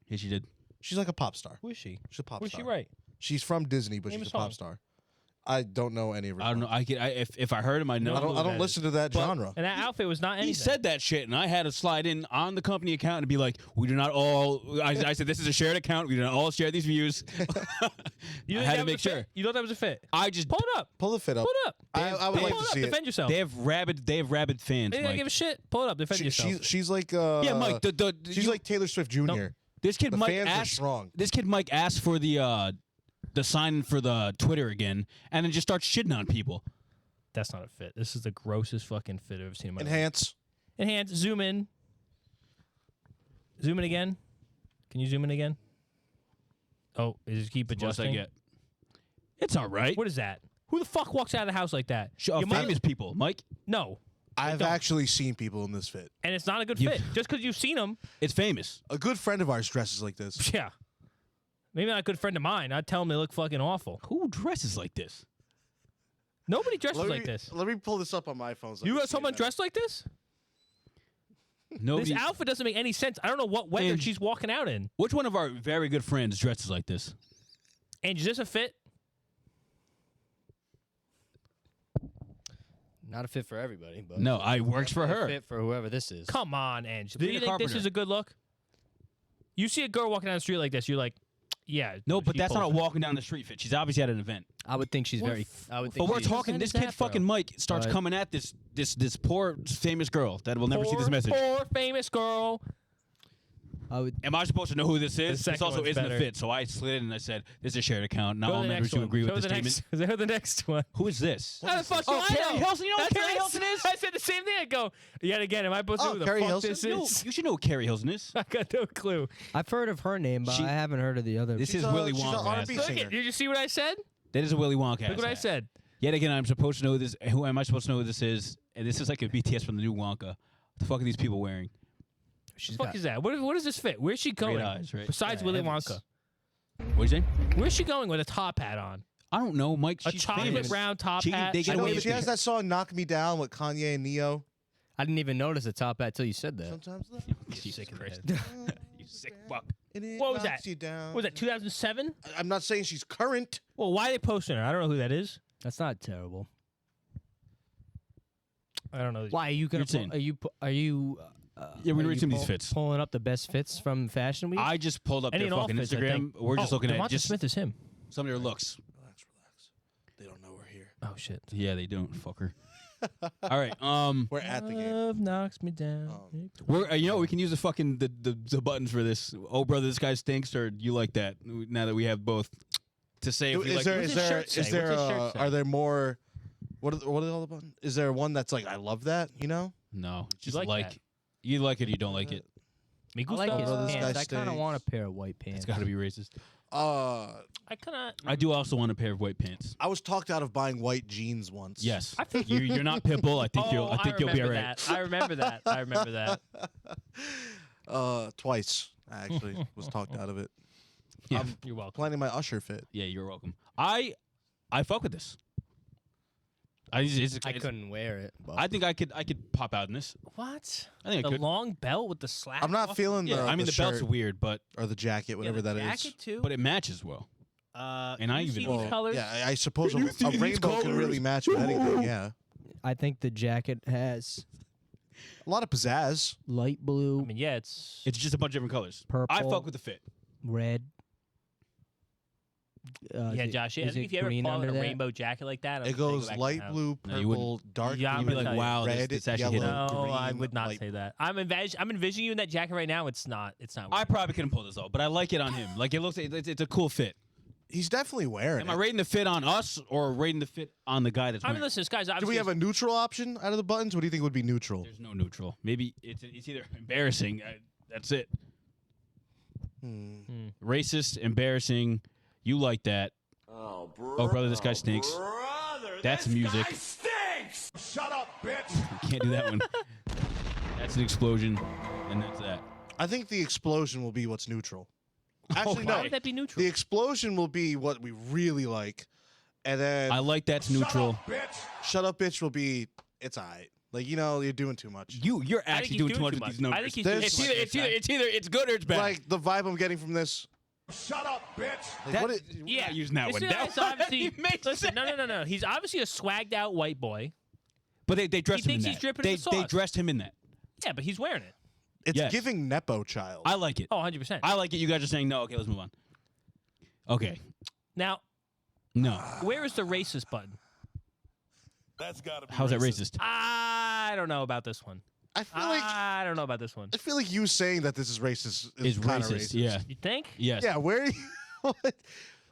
Speaker 1: yeah, she did.
Speaker 2: She's like a pop star.
Speaker 3: Who is she?
Speaker 2: She's a pop
Speaker 3: Who's
Speaker 2: star.
Speaker 3: she right?
Speaker 2: She's from Disney, but
Speaker 3: Name
Speaker 2: she's
Speaker 3: a
Speaker 2: a pop
Speaker 3: song.
Speaker 2: star. I don't know any of her.
Speaker 1: I don't know.
Speaker 2: songs.
Speaker 1: If I heard him, I know.
Speaker 2: I
Speaker 3: who
Speaker 2: don't
Speaker 3: that
Speaker 2: listen to that
Speaker 1: But-
Speaker 2: genre.
Speaker 3: And that outfit was not anything.
Speaker 1: He said that shit, and I had to slide in on the company account and be like, "We do not all." I said, "This is a shared account. We do not all share these views."
Speaker 3: You
Speaker 1: I
Speaker 3: think
Speaker 1: had
Speaker 3: that
Speaker 1: to
Speaker 3: was
Speaker 1: make
Speaker 3: a fit?
Speaker 1: sure.
Speaker 3: You thought that was a fit?
Speaker 1: I just
Speaker 3: Pull it up.
Speaker 2: Pull the fit up.
Speaker 3: Pull it up.
Speaker 2: I would like
Speaker 3: Pull
Speaker 2: to
Speaker 3: it up.
Speaker 2: see it.
Speaker 3: Defend yourself.
Speaker 1: They have rabid fans.
Speaker 3: You don't
Speaker 1: Mike.
Speaker 3: give a shit. Pull it up. Defend yourself.
Speaker 2: She's like
Speaker 1: Yeah, Mike.
Speaker 2: she's like Taylor Swift Jr.
Speaker 1: this kid
Speaker 2: The
Speaker 1: Mike
Speaker 2: fans are
Speaker 1: asked.
Speaker 2: strong.
Speaker 1: This kid Mike asked for the sign for the Twitter again, and then just starts shitting on people.
Speaker 3: That's not a fit. This is the grossest fucking fit I've ever seen in my life.
Speaker 2: Enhance.
Speaker 3: Enhance. Zoom in. Zoom in again. Can you zoom in again? Oh, is it keep
Speaker 1: Most I
Speaker 3: adjusting?
Speaker 1: get. It's all right.
Speaker 3: What is that? Who the fuck walks out of the house like that? You might-
Speaker 1: Famous people, Mike.
Speaker 3: No.
Speaker 2: I've
Speaker 3: don't.
Speaker 2: actually seen people in this fit.
Speaker 3: And it's not a good
Speaker 1: You-
Speaker 3: fit. Just because you've seen them.
Speaker 1: It's famous.
Speaker 2: A good friend of ours dresses like this.
Speaker 3: Yeah. Maybe not a good friend of mine. I'd tell them they look fucking awful.
Speaker 1: Who dresses like this?
Speaker 3: Nobody dresses like this.
Speaker 2: Let me pull this up on my phone. So I
Speaker 3: You
Speaker 2: can
Speaker 3: got
Speaker 2: see
Speaker 3: someone
Speaker 2: it.
Speaker 3: dressed like this?
Speaker 1: Nobody.
Speaker 3: This outfit doesn't make any sense. I don't know what weather
Speaker 1: And-
Speaker 3: she's walking out in.
Speaker 1: Which one of our very good friends dresses like this?
Speaker 3: And is this a fit?
Speaker 4: Not a fit for everybody, but
Speaker 1: No, I works for her.
Speaker 4: fit for whoever this is.
Speaker 3: Come on, Ange. Do
Speaker 1: Sabrina
Speaker 3: you think this
Speaker 1: Carpenter.
Speaker 3: is a good look? You see a girl walking down the street like this, you're like, yeah.
Speaker 1: No, but
Speaker 3: she
Speaker 1: that's not a
Speaker 3: pulls it.
Speaker 1: walking down the street fit. She's obviously at an event.
Speaker 4: I would think she's
Speaker 3: What
Speaker 4: very.
Speaker 3: f-
Speaker 4: I would
Speaker 1: But
Speaker 4: think.
Speaker 1: we're
Speaker 4: she's-
Speaker 1: talking.
Speaker 3: What
Speaker 1: This
Speaker 3: is
Speaker 1: kid,
Speaker 3: that, bro?
Speaker 1: fucking Mike, starts
Speaker 4: But-
Speaker 1: coming at this poor famous girl that will never see this message.
Speaker 3: Poor famous girl.
Speaker 4: I would.
Speaker 1: Am I supposed to know who this is? This
Speaker 3: second
Speaker 1: also
Speaker 3: one's
Speaker 1: isn't
Speaker 3: better.
Speaker 1: a fit. So I slid in and I said, "This is a shared account. Not
Speaker 3: Go to
Speaker 1: all
Speaker 3: the
Speaker 1: members
Speaker 3: next
Speaker 1: who
Speaker 3: one.
Speaker 1: agree
Speaker 3: Show
Speaker 1: with
Speaker 3: the
Speaker 1: the statement."
Speaker 3: next, Go to the next one.
Speaker 1: Who is this?
Speaker 3: How the fuck do
Speaker 1: Oh,
Speaker 3: I
Speaker 1: Carrie
Speaker 3: know?
Speaker 1: Hilson. You know who
Speaker 3: That's
Speaker 1: Carrie
Speaker 3: what I
Speaker 1: Hilson
Speaker 3: said.
Speaker 1: is?
Speaker 3: I said the same thing. I go, yet again, am I supposed to know who the
Speaker 2: Carrie
Speaker 3: fuck
Speaker 2: Hilson?
Speaker 3: this
Speaker 1: No,
Speaker 3: is?
Speaker 1: you should know who Carrie Hilson is.
Speaker 3: I got no clue.
Speaker 4: I've heard of her name, but
Speaker 1: She-
Speaker 4: I haven't heard of the other.
Speaker 1: This is
Speaker 2: a-
Speaker 1: Willy
Speaker 2: she's a
Speaker 1: Wonka.
Speaker 2: R&B
Speaker 3: Look
Speaker 2: singer.
Speaker 3: at, did you see what I said?
Speaker 1: That is a Willy Wonka.
Speaker 3: Look what I said.
Speaker 1: Yet again, I'm supposed to know this. Who am I supposed to know who this is? And this is like a BTS from the new Wonka. What the fuck are these people wearing?
Speaker 4: She's
Speaker 3: What the fuck
Speaker 4: got.
Speaker 3: is that? What does this fit? Where's she going?
Speaker 1: Great eyes, right?
Speaker 3: Besides
Speaker 4: Yeah,
Speaker 3: Willy
Speaker 4: heavens.
Speaker 3: Wonka.
Speaker 1: What do you say?
Speaker 3: Where's she going with a top hat on?
Speaker 1: I don't know, Mike.
Speaker 3: A
Speaker 1: She's
Speaker 3: chocolate
Speaker 1: famous.
Speaker 3: brown top
Speaker 1: She can-
Speaker 3: hat.
Speaker 1: they
Speaker 2: I
Speaker 1: get
Speaker 2: know,
Speaker 1: away
Speaker 2: but
Speaker 1: with
Speaker 2: she has
Speaker 1: it.
Speaker 2: that song "Knock Me Down" with Kanye and Neo.
Speaker 4: I didn't even notice the top hat till you said that.
Speaker 2: Sometimes though,
Speaker 1: Jesus Christ. You sick fuck.
Speaker 3: What was that?
Speaker 2: You down.
Speaker 3: What was that, 2007?
Speaker 2: I'm not saying she's current.
Speaker 3: Well, why are they posting her? I don't know who that is.
Speaker 4: That's not terrible.
Speaker 3: I don't know.
Speaker 4: Why are you gonna?
Speaker 1: You're saying-
Speaker 4: Are you? Are you?
Speaker 1: Yeah, we
Speaker 4: are
Speaker 1: read
Speaker 4: you
Speaker 1: some of these fits.
Speaker 4: Pulling up the best fits from Fashion Week.
Speaker 1: I just pulled up
Speaker 3: Any
Speaker 1: their
Speaker 3: and all
Speaker 1: fucking
Speaker 3: fits, I
Speaker 1: Instagram.
Speaker 3: think.
Speaker 1: We're just looking at
Speaker 3: Devonta
Speaker 1: just
Speaker 3: Smith is him.
Speaker 1: some of their looks.
Speaker 2: Relax. They don't know we're here.
Speaker 3: Oh shit.
Speaker 1: Yeah, they don't, fucker. All right.
Speaker 2: We're at the game.
Speaker 3: Love knocks me down.
Speaker 1: We're we can use the fucking the buttons for this. Oh, brother, this guy stinks, or you like that? Now that we have both to say, if you
Speaker 2: Is
Speaker 1: like.
Speaker 2: there?
Speaker 3: What's
Speaker 2: Is
Speaker 3: his
Speaker 2: there?
Speaker 3: shirt say?
Speaker 2: Is there?
Speaker 3: What's his shirt say?
Speaker 2: Are there more? What are all the buttons? Is there one that's like I love that? You know?
Speaker 1: No, just
Speaker 3: like
Speaker 1: like
Speaker 3: that.
Speaker 1: you like it, or you don't like it.
Speaker 3: Me
Speaker 4: I like
Speaker 3: gusta.
Speaker 4: his
Speaker 2: Bro, this guy
Speaker 4: pants. I kind of
Speaker 2: stinks.
Speaker 4: want a pair of white pants.
Speaker 1: It's got to be racist.
Speaker 3: I kind of.
Speaker 1: I do also want a pair of white pants.
Speaker 2: I was talked out of buying white jeans once.
Speaker 1: Yes,
Speaker 3: I think-
Speaker 1: you're not Pitbull. I think you'll. I think you'll be alright.
Speaker 3: I remember that. I remember that.
Speaker 2: Twice I actually was talked out of it.
Speaker 1: Yeah.
Speaker 3: You're welcome.
Speaker 2: planning my Usher fit.
Speaker 1: Yeah, you're welcome. I fuck with this. I
Speaker 4: couldn't wear it. But
Speaker 1: I think I could pop out in this.
Speaker 3: What?
Speaker 1: I think I
Speaker 3: The
Speaker 1: could.
Speaker 3: long belt with the slap.
Speaker 2: I'm not feeling
Speaker 1: Yeah, I mean the belt's
Speaker 2: shirt
Speaker 1: weird, but
Speaker 2: or the jacket, whatever that is.
Speaker 3: jacket too.
Speaker 1: it matches well.
Speaker 3: And
Speaker 1: I
Speaker 3: you
Speaker 1: even-
Speaker 3: see
Speaker 1: Well,
Speaker 3: these colors.
Speaker 2: Yeah, I suppose
Speaker 1: You see
Speaker 2: a
Speaker 1: these
Speaker 2: rainbow can really
Speaker 1: colors?
Speaker 2: match with anything. Yeah,
Speaker 4: I think the jacket has
Speaker 2: a lot of pizzazz.
Speaker 4: light blue,
Speaker 3: I mean, yeah, it's
Speaker 1: It's just a bunch of different colors.
Speaker 4: purple,
Speaker 1: I fuck with the fit.
Speaker 4: red.
Speaker 3: yeah, Josh. Yeah, I
Speaker 4: is
Speaker 3: think
Speaker 4: it
Speaker 3: if you ever
Speaker 4: green
Speaker 3: fall in
Speaker 4: under
Speaker 3: a
Speaker 4: that?
Speaker 3: rainbow jacket like that,
Speaker 2: It goes light blue,
Speaker 1: No, you
Speaker 2: purple, dark
Speaker 3: Yeah, I'm
Speaker 2: blue,
Speaker 3: gonna tell you.
Speaker 1: wow,
Speaker 2: red,
Speaker 1: this actually hit
Speaker 2: yellow,
Speaker 3: No,
Speaker 2: green.
Speaker 3: I would not
Speaker 2: light
Speaker 3: say that. I'm envisioning you in that jacket right now. It's not. It's not.
Speaker 1: I probably couldn't pull this off, but I like it on him. Like it looks, it's a cool fit.
Speaker 2: He's definitely wearing
Speaker 1: Am
Speaker 2: it.
Speaker 1: I rating the fit on us or rating the fit on the guy that's
Speaker 3: I
Speaker 1: wearing
Speaker 3: mean,
Speaker 1: it?
Speaker 3: listen, this guy's
Speaker 2: Do
Speaker 3: obviously.
Speaker 2: we have a neutral option out of the buttons? What do you think would be neutral?
Speaker 1: There's no neutral. Maybe it's either embarrassing. That's it. Racist, embarrassing. You like that? Oh, brother, this guy stinks. That's music.
Speaker 5: Shut up, bitch!
Speaker 1: Can't do that one. That's an explosion, and that's that.
Speaker 2: I think the explosion will be what's neutral. Actually,
Speaker 3: Why
Speaker 2: no.
Speaker 3: would that be neutral?
Speaker 2: The explosion will be what we really like, and then
Speaker 1: I like that's neutral.
Speaker 2: shut up, bitch will be it's alright. Like you're doing too much.
Speaker 1: You're
Speaker 3: I think
Speaker 1: actually
Speaker 3: he's
Speaker 1: doing too much with
Speaker 3: much.
Speaker 1: these numbers.
Speaker 3: I think he's
Speaker 2: There's-
Speaker 3: doing too much.
Speaker 1: It's either it's good or it's bad.
Speaker 2: Like the vibe I'm getting from this.
Speaker 5: Shut up, bitch!
Speaker 2: Like,
Speaker 1: That-
Speaker 2: what it-
Speaker 1: we're
Speaker 3: Yeah,
Speaker 1: not using that
Speaker 3: This
Speaker 1: one.
Speaker 3: guy's
Speaker 1: That
Speaker 3: obviously.
Speaker 1: makes
Speaker 3: Listen,
Speaker 1: sense.
Speaker 3: no. He's obviously a swagged out white boy.
Speaker 1: But they dressed him in
Speaker 3: thinks
Speaker 1: that.
Speaker 3: he's dripping in the
Speaker 1: They
Speaker 3: sauce.
Speaker 1: dressed him in that.
Speaker 3: Yeah, but he's wearing it.
Speaker 2: it's
Speaker 1: Yes.
Speaker 2: giving Nepo child.
Speaker 1: I like it.
Speaker 3: Oh, 100%.
Speaker 1: I like it. You guys are saying no. Okay, let's move on. Okay,
Speaker 3: Now,
Speaker 1: no.
Speaker 3: where is the racist button?
Speaker 5: That's gotta be
Speaker 1: How's that racist?
Speaker 3: I don't know about this one.
Speaker 2: I feel like
Speaker 3: I don't know about this one.
Speaker 2: I feel like you saying that this is racist is
Speaker 1: Is
Speaker 2: kind of
Speaker 1: racist?
Speaker 2: racist.
Speaker 1: Yeah.
Speaker 3: You think?
Speaker 1: Yes.
Speaker 2: Yeah. Where? Are you, what?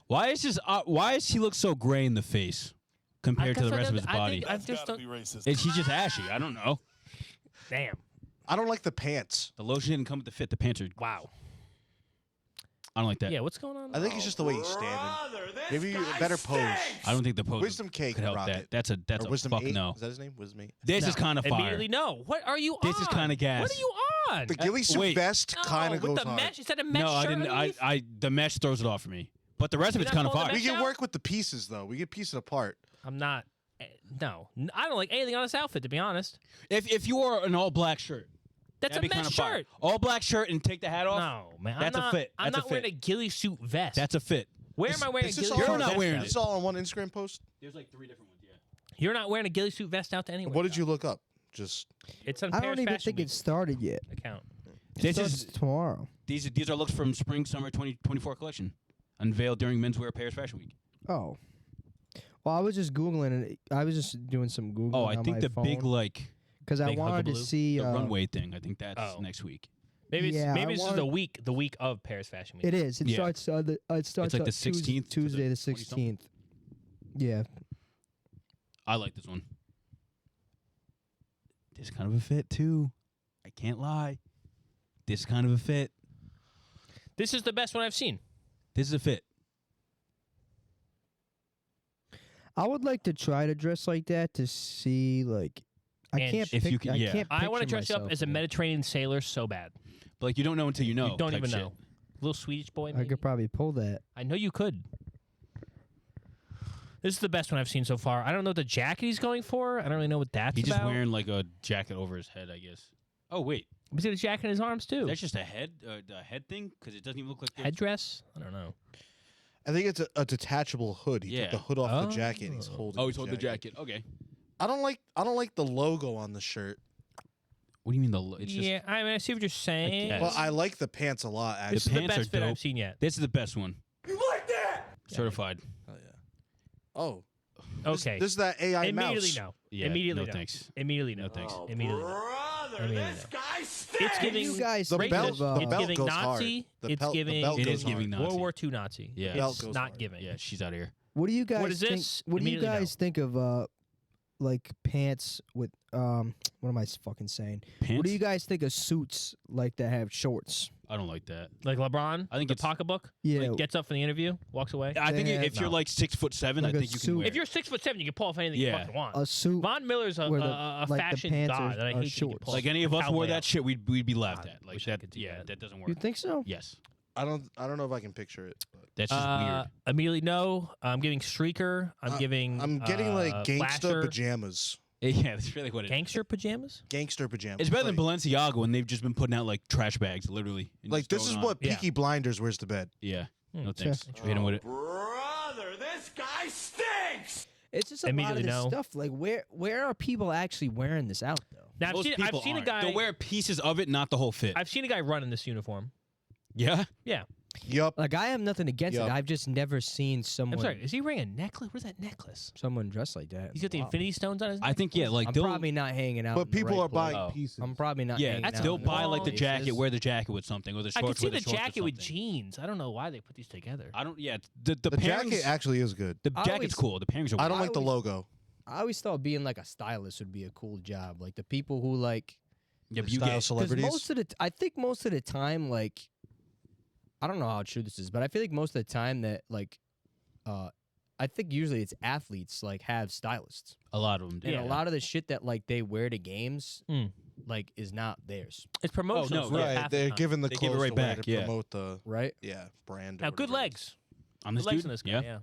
Speaker 1: Why is he look so gray in the face compared to the rest of his body?
Speaker 3: I just don't.
Speaker 5: racist.
Speaker 1: Is he just ashy? I don't know.
Speaker 3: Damn.
Speaker 2: I don't like the pants.
Speaker 1: The lotion didn't come with the fit. The pants are.
Speaker 3: Wow.
Speaker 1: I don't like that.
Speaker 3: Yeah, what's going on?
Speaker 2: I think it's just the way he's standing. Maybe a better pose.
Speaker 1: I don't think the pose
Speaker 2: Wisdom cake
Speaker 1: could help
Speaker 2: Rocket.
Speaker 1: that. That's
Speaker 2: Or
Speaker 1: a
Speaker 2: Wisdom
Speaker 1: fuck
Speaker 2: 8?
Speaker 1: no.
Speaker 2: Is that his name? Wisdom 8?
Speaker 1: This is kind of fire.
Speaker 3: Immediately no. What are you on?
Speaker 1: This is kinda gas.
Speaker 3: What are you on?
Speaker 2: The ghillie suit
Speaker 1: wait.
Speaker 2: vest
Speaker 3: No,
Speaker 2: kind of
Speaker 3: with
Speaker 2: goes
Speaker 3: the
Speaker 2: hard.
Speaker 3: mesh. Is that a mesh
Speaker 1: No, I
Speaker 3: shirt
Speaker 1: didn't.
Speaker 3: underneath?
Speaker 1: The mesh throws it off for me. But the rest of
Speaker 3: You're
Speaker 1: it's
Speaker 3: not
Speaker 1: kind of
Speaker 3: pulling the
Speaker 1: fire.
Speaker 2: We
Speaker 3: mesh
Speaker 2: can
Speaker 3: out?
Speaker 2: work with the pieces though. We can piece it apart.
Speaker 3: I'm not. No, I don't like anything on this outfit. To be honest,
Speaker 1: If you wore an all black shirt,
Speaker 3: that's
Speaker 1: that'd
Speaker 3: a
Speaker 1: be kind
Speaker 3: mesh
Speaker 1: of fire.
Speaker 3: shirt.
Speaker 1: All black shirt and take the hat off.
Speaker 3: No, man.
Speaker 1: That's
Speaker 3: I'm
Speaker 1: a
Speaker 3: not,
Speaker 1: fit.
Speaker 3: I'm
Speaker 1: That's a
Speaker 3: not wearing
Speaker 1: fit.
Speaker 3: a ghillie suit vest.
Speaker 1: That's a fit.
Speaker 3: Where am I wearing a
Speaker 2: Is this
Speaker 3: ghillie
Speaker 2: all
Speaker 3: suit
Speaker 2: on-
Speaker 1: not
Speaker 3: vest?
Speaker 1: wearing
Speaker 3: out?
Speaker 2: Is this all on one Instagram post?
Speaker 1: There's like 3 different ones. Yeah.
Speaker 3: You're not wearing a ghillie suit vest out to anyone.
Speaker 2: What did you look up? Just
Speaker 3: It's on
Speaker 6: I
Speaker 3: Paris
Speaker 6: don't even
Speaker 3: Fashion
Speaker 6: think
Speaker 3: Week
Speaker 6: it started yet.
Speaker 3: account.
Speaker 1: This
Speaker 6: Starts
Speaker 1: is
Speaker 6: tomorrow.
Speaker 1: these are looks from spring summer 2024 collection, unveiled during Menswear Paris Fashion Week.
Speaker 6: Oh. Well, I was just Googling it. I was just doing some Googling.
Speaker 1: Oh, I
Speaker 6: on
Speaker 1: think
Speaker 6: my
Speaker 1: the
Speaker 6: phone,
Speaker 1: big like
Speaker 6: because I
Speaker 3: big
Speaker 6: wanted to
Speaker 3: hugabaloo.
Speaker 6: see
Speaker 1: the runway thing. I think that's
Speaker 3: Oh.
Speaker 1: next week.
Speaker 3: Maybe it's,
Speaker 6: Yeah,
Speaker 3: maybe
Speaker 6: I
Speaker 3: this is
Speaker 6: wanted-
Speaker 3: the week of Paris Fashion Week.
Speaker 6: It is. It
Speaker 1: Yeah.
Speaker 6: starts. It starts
Speaker 1: like the
Speaker 6: Tues-
Speaker 1: 16th to the
Speaker 6: Tuesday the
Speaker 1: 20-something.
Speaker 6: 16th. Yeah.
Speaker 1: I like this one. This kind of a fit too. I can't lie. This kind of a fit.
Speaker 3: This is the best one I've seen.
Speaker 1: This is a fit.
Speaker 6: I would like to try to dress like that to see like. I
Speaker 3: And
Speaker 6: can't.
Speaker 1: if you
Speaker 6: pic-
Speaker 1: can-
Speaker 6: I
Speaker 1: yeah.
Speaker 6: can't.
Speaker 3: I want to
Speaker 6: picture
Speaker 3: dress you up
Speaker 6: myself
Speaker 3: as a
Speaker 6: in it.
Speaker 3: Mediterranean sailor so bad.
Speaker 1: But like you don't know until you know.
Speaker 3: You don't
Speaker 1: type
Speaker 3: even
Speaker 1: shit.
Speaker 3: know. Little Swedish boy.
Speaker 6: I
Speaker 3: Maybe?
Speaker 6: could probably pull that.
Speaker 3: I know you could. This is the best one I've seen so far. I don't know what the jacket he's going for. I don't really know what that's
Speaker 1: He's just
Speaker 3: about.
Speaker 1: wearing like a jacket over his head, I guess. Oh wait,
Speaker 3: He's got a jacket in his arms too.
Speaker 1: that's just a head thing because it doesn't even look like there's-
Speaker 3: Headdress? I don't know.
Speaker 2: I think it's a detachable hood. He
Speaker 1: Yeah.
Speaker 2: took the hood off the
Speaker 3: Oh.
Speaker 2: jacket and he's holding.
Speaker 1: Oh, he's holding the jacket. Okay.
Speaker 2: I don't like the logo on the shirt,
Speaker 1: What do you mean it's just
Speaker 3: Yeah, I mean, I see what you're saying.
Speaker 1: guess.
Speaker 2: but I like the pants a lot.
Speaker 3: This
Speaker 2: Actually,
Speaker 3: is the
Speaker 1: pants are
Speaker 3: best fit
Speaker 1: dope.
Speaker 3: I've seen yet.
Speaker 1: This is the best one.
Speaker 5: You like that?
Speaker 1: Certified.
Speaker 2: oh yeah. Oh,
Speaker 3: Okay.
Speaker 2: This is that AI
Speaker 3: Immediately
Speaker 2: mouse.
Speaker 3: no.
Speaker 1: Yeah,
Speaker 3: Immediately
Speaker 1: no
Speaker 3: no.
Speaker 1: thanks.
Speaker 3: Immediately no.
Speaker 1: No thanks.
Speaker 3: Immediately no.
Speaker 5: Brother,
Speaker 3: Immediately
Speaker 5: this
Speaker 3: no.
Speaker 5: guy stinks.
Speaker 3: It's giving
Speaker 6: You guys
Speaker 2: The
Speaker 6: think
Speaker 2: belt-
Speaker 6: of,
Speaker 2: the
Speaker 3: it's
Speaker 2: belt
Speaker 3: giving
Speaker 2: goes
Speaker 3: Nazi.
Speaker 2: hard. The
Speaker 3: It's
Speaker 2: belt- the
Speaker 3: giving
Speaker 2: belt
Speaker 1: It
Speaker 2: goes
Speaker 1: is giving
Speaker 2: hard.
Speaker 1: Nazi.
Speaker 3: World War II Nazi.
Speaker 1: Yeah.
Speaker 3: It's
Speaker 2: Belt goes
Speaker 3: not
Speaker 2: hard.
Speaker 3: giving.
Speaker 1: Yeah, she's out of here.
Speaker 6: What do you guys
Speaker 3: What is
Speaker 6: think?
Speaker 3: this?
Speaker 6: What do you
Speaker 3: Immediately
Speaker 6: guys think of like pants with what am I fucking saying?
Speaker 1: Pants?
Speaker 6: What do you guys think of suits like that have shorts?
Speaker 1: I don't like that.
Speaker 3: Like LeBron,
Speaker 1: I think
Speaker 3: the
Speaker 1: it's-
Speaker 3: pocketbook.
Speaker 6: Yeah.
Speaker 3: Like gets up for the interview, walks away.
Speaker 1: I think
Speaker 6: They
Speaker 1: if
Speaker 6: have-
Speaker 1: you're like 6'7",
Speaker 6: Like
Speaker 1: I
Speaker 6: a
Speaker 1: think you can
Speaker 6: suit.
Speaker 1: wear.
Speaker 3: If you're 6'7", you can pull off anything you
Speaker 1: Yeah.
Speaker 3: fucking want.
Speaker 6: A suit.
Speaker 3: Von Miller's a
Speaker 6: where the-
Speaker 3: like
Speaker 6: the
Speaker 3: fashion
Speaker 6: pants
Speaker 3: god
Speaker 6: are-
Speaker 3: that I
Speaker 6: are
Speaker 3: hate that you can
Speaker 6: shorts.
Speaker 3: pull
Speaker 1: like
Speaker 3: off
Speaker 1: any of us
Speaker 3: cowboy
Speaker 1: wore that
Speaker 3: outfit.
Speaker 1: shit, we'd be laughed
Speaker 3: God,
Speaker 1: at. Like
Speaker 3: wish I
Speaker 1: that.
Speaker 3: could do
Speaker 1: Yeah,
Speaker 3: that.
Speaker 1: that doesn't work.
Speaker 6: You think so?
Speaker 1: Yes.
Speaker 2: I don't know if I can picture it. But.
Speaker 1: That's just weird.
Speaker 3: Immediately no. I'm giving streaker. I'm
Speaker 2: I'm getting like gangsta
Speaker 3: flasher.
Speaker 2: pajamas.
Speaker 1: Yeah, that's really what it is.
Speaker 3: Gangster pajamas?
Speaker 2: Gangster pajamas.
Speaker 1: It's better than
Speaker 2: like,
Speaker 1: Balenciaga when they've just been putting out like trash bags, literally. and
Speaker 2: like
Speaker 1: just
Speaker 2: this is
Speaker 1: throwing
Speaker 2: what
Speaker 3: Yeah.
Speaker 2: Peaky Blinders wears to bed.
Speaker 1: Yeah. No
Speaker 3: Hmm,
Speaker 1: thanks. Hit him with it.
Speaker 5: Brother, this guy stinks!
Speaker 6: It's just a lot
Speaker 3: Immediately
Speaker 6: of this
Speaker 3: no.
Speaker 6: stuff. Like, where are people actually wearing this out though?
Speaker 3: Now I've
Speaker 1: Most
Speaker 3: seen,
Speaker 1: people
Speaker 3: a
Speaker 1: aren't.
Speaker 3: guy.
Speaker 1: They'll wear pieces of it, not the whole fit.
Speaker 3: I've seen a guy run in this uniform.
Speaker 1: Yeah.
Speaker 3: Yeah.
Speaker 2: Yup.
Speaker 6: Like, I have nothing against
Speaker 2: Yup.
Speaker 6: it. I've just never seen someone.
Speaker 3: I'm sorry. Is he wearing a necklace? What is that necklace?
Speaker 6: Someone dressed like that.
Speaker 3: He's got the
Speaker 6: Wow.
Speaker 3: infinity stones on his.
Speaker 1: I think like
Speaker 6: I'm
Speaker 1: they'll
Speaker 6: probably not hanging out.
Speaker 2: But
Speaker 6: in the
Speaker 2: people
Speaker 6: right
Speaker 2: are buying
Speaker 6: place.
Speaker 1: Oh.
Speaker 2: pieces.
Speaker 6: I'm probably not.
Speaker 1: yeah,
Speaker 6: hanging out
Speaker 1: they'll
Speaker 6: in
Speaker 1: buy
Speaker 6: the
Speaker 1: like the
Speaker 6: wrong
Speaker 1: jacket,
Speaker 6: places.
Speaker 1: wear the jacket with something, or the
Speaker 3: I
Speaker 1: shorts
Speaker 3: could see
Speaker 1: with
Speaker 3: the
Speaker 1: the shorts
Speaker 3: jacket with
Speaker 1: something.
Speaker 3: jeans. I don't know why they put these together.
Speaker 1: I don't. Yeah, the
Speaker 2: The
Speaker 1: pairings,
Speaker 2: jacket actually is good.
Speaker 1: the
Speaker 6: I
Speaker 1: jacket's
Speaker 6: always-
Speaker 1: cool. The pairings are.
Speaker 2: I don't
Speaker 1: weird.
Speaker 2: like the
Speaker 6: always-
Speaker 2: logo.
Speaker 6: I always thought being like a stylist would be a cool job. Like the people who like,
Speaker 1: Yeah, but you
Speaker 2: style
Speaker 1: get.
Speaker 6: because
Speaker 2: celebrities.
Speaker 6: I think most of the time, like, I don't know how true this is, but I feel like most of the time that like, I think usually it's athletes like have stylists,
Speaker 1: A lot of them.
Speaker 6: and
Speaker 3: Yeah.
Speaker 6: a lot of the shit that like they wear to games,
Speaker 3: Mm.
Speaker 6: like, is not theirs,
Speaker 3: It's promotional.
Speaker 1: no,
Speaker 3: stuff
Speaker 1: yeah.
Speaker 3: half
Speaker 2: Right,
Speaker 3: the
Speaker 2: they're
Speaker 3: time.
Speaker 2: giving the
Speaker 1: They give it
Speaker 2: clothes
Speaker 1: right
Speaker 2: away
Speaker 1: back,
Speaker 2: to
Speaker 1: yeah.
Speaker 2: promote the
Speaker 6: right?
Speaker 2: brand. or
Speaker 3: Now, good
Speaker 2: whatever it
Speaker 3: legs.
Speaker 1: On
Speaker 3: Good
Speaker 1: this
Speaker 3: legs
Speaker 1: dude.
Speaker 3: on this guy.
Speaker 1: Yeah.
Speaker 3: Yeah.
Speaker 2: is.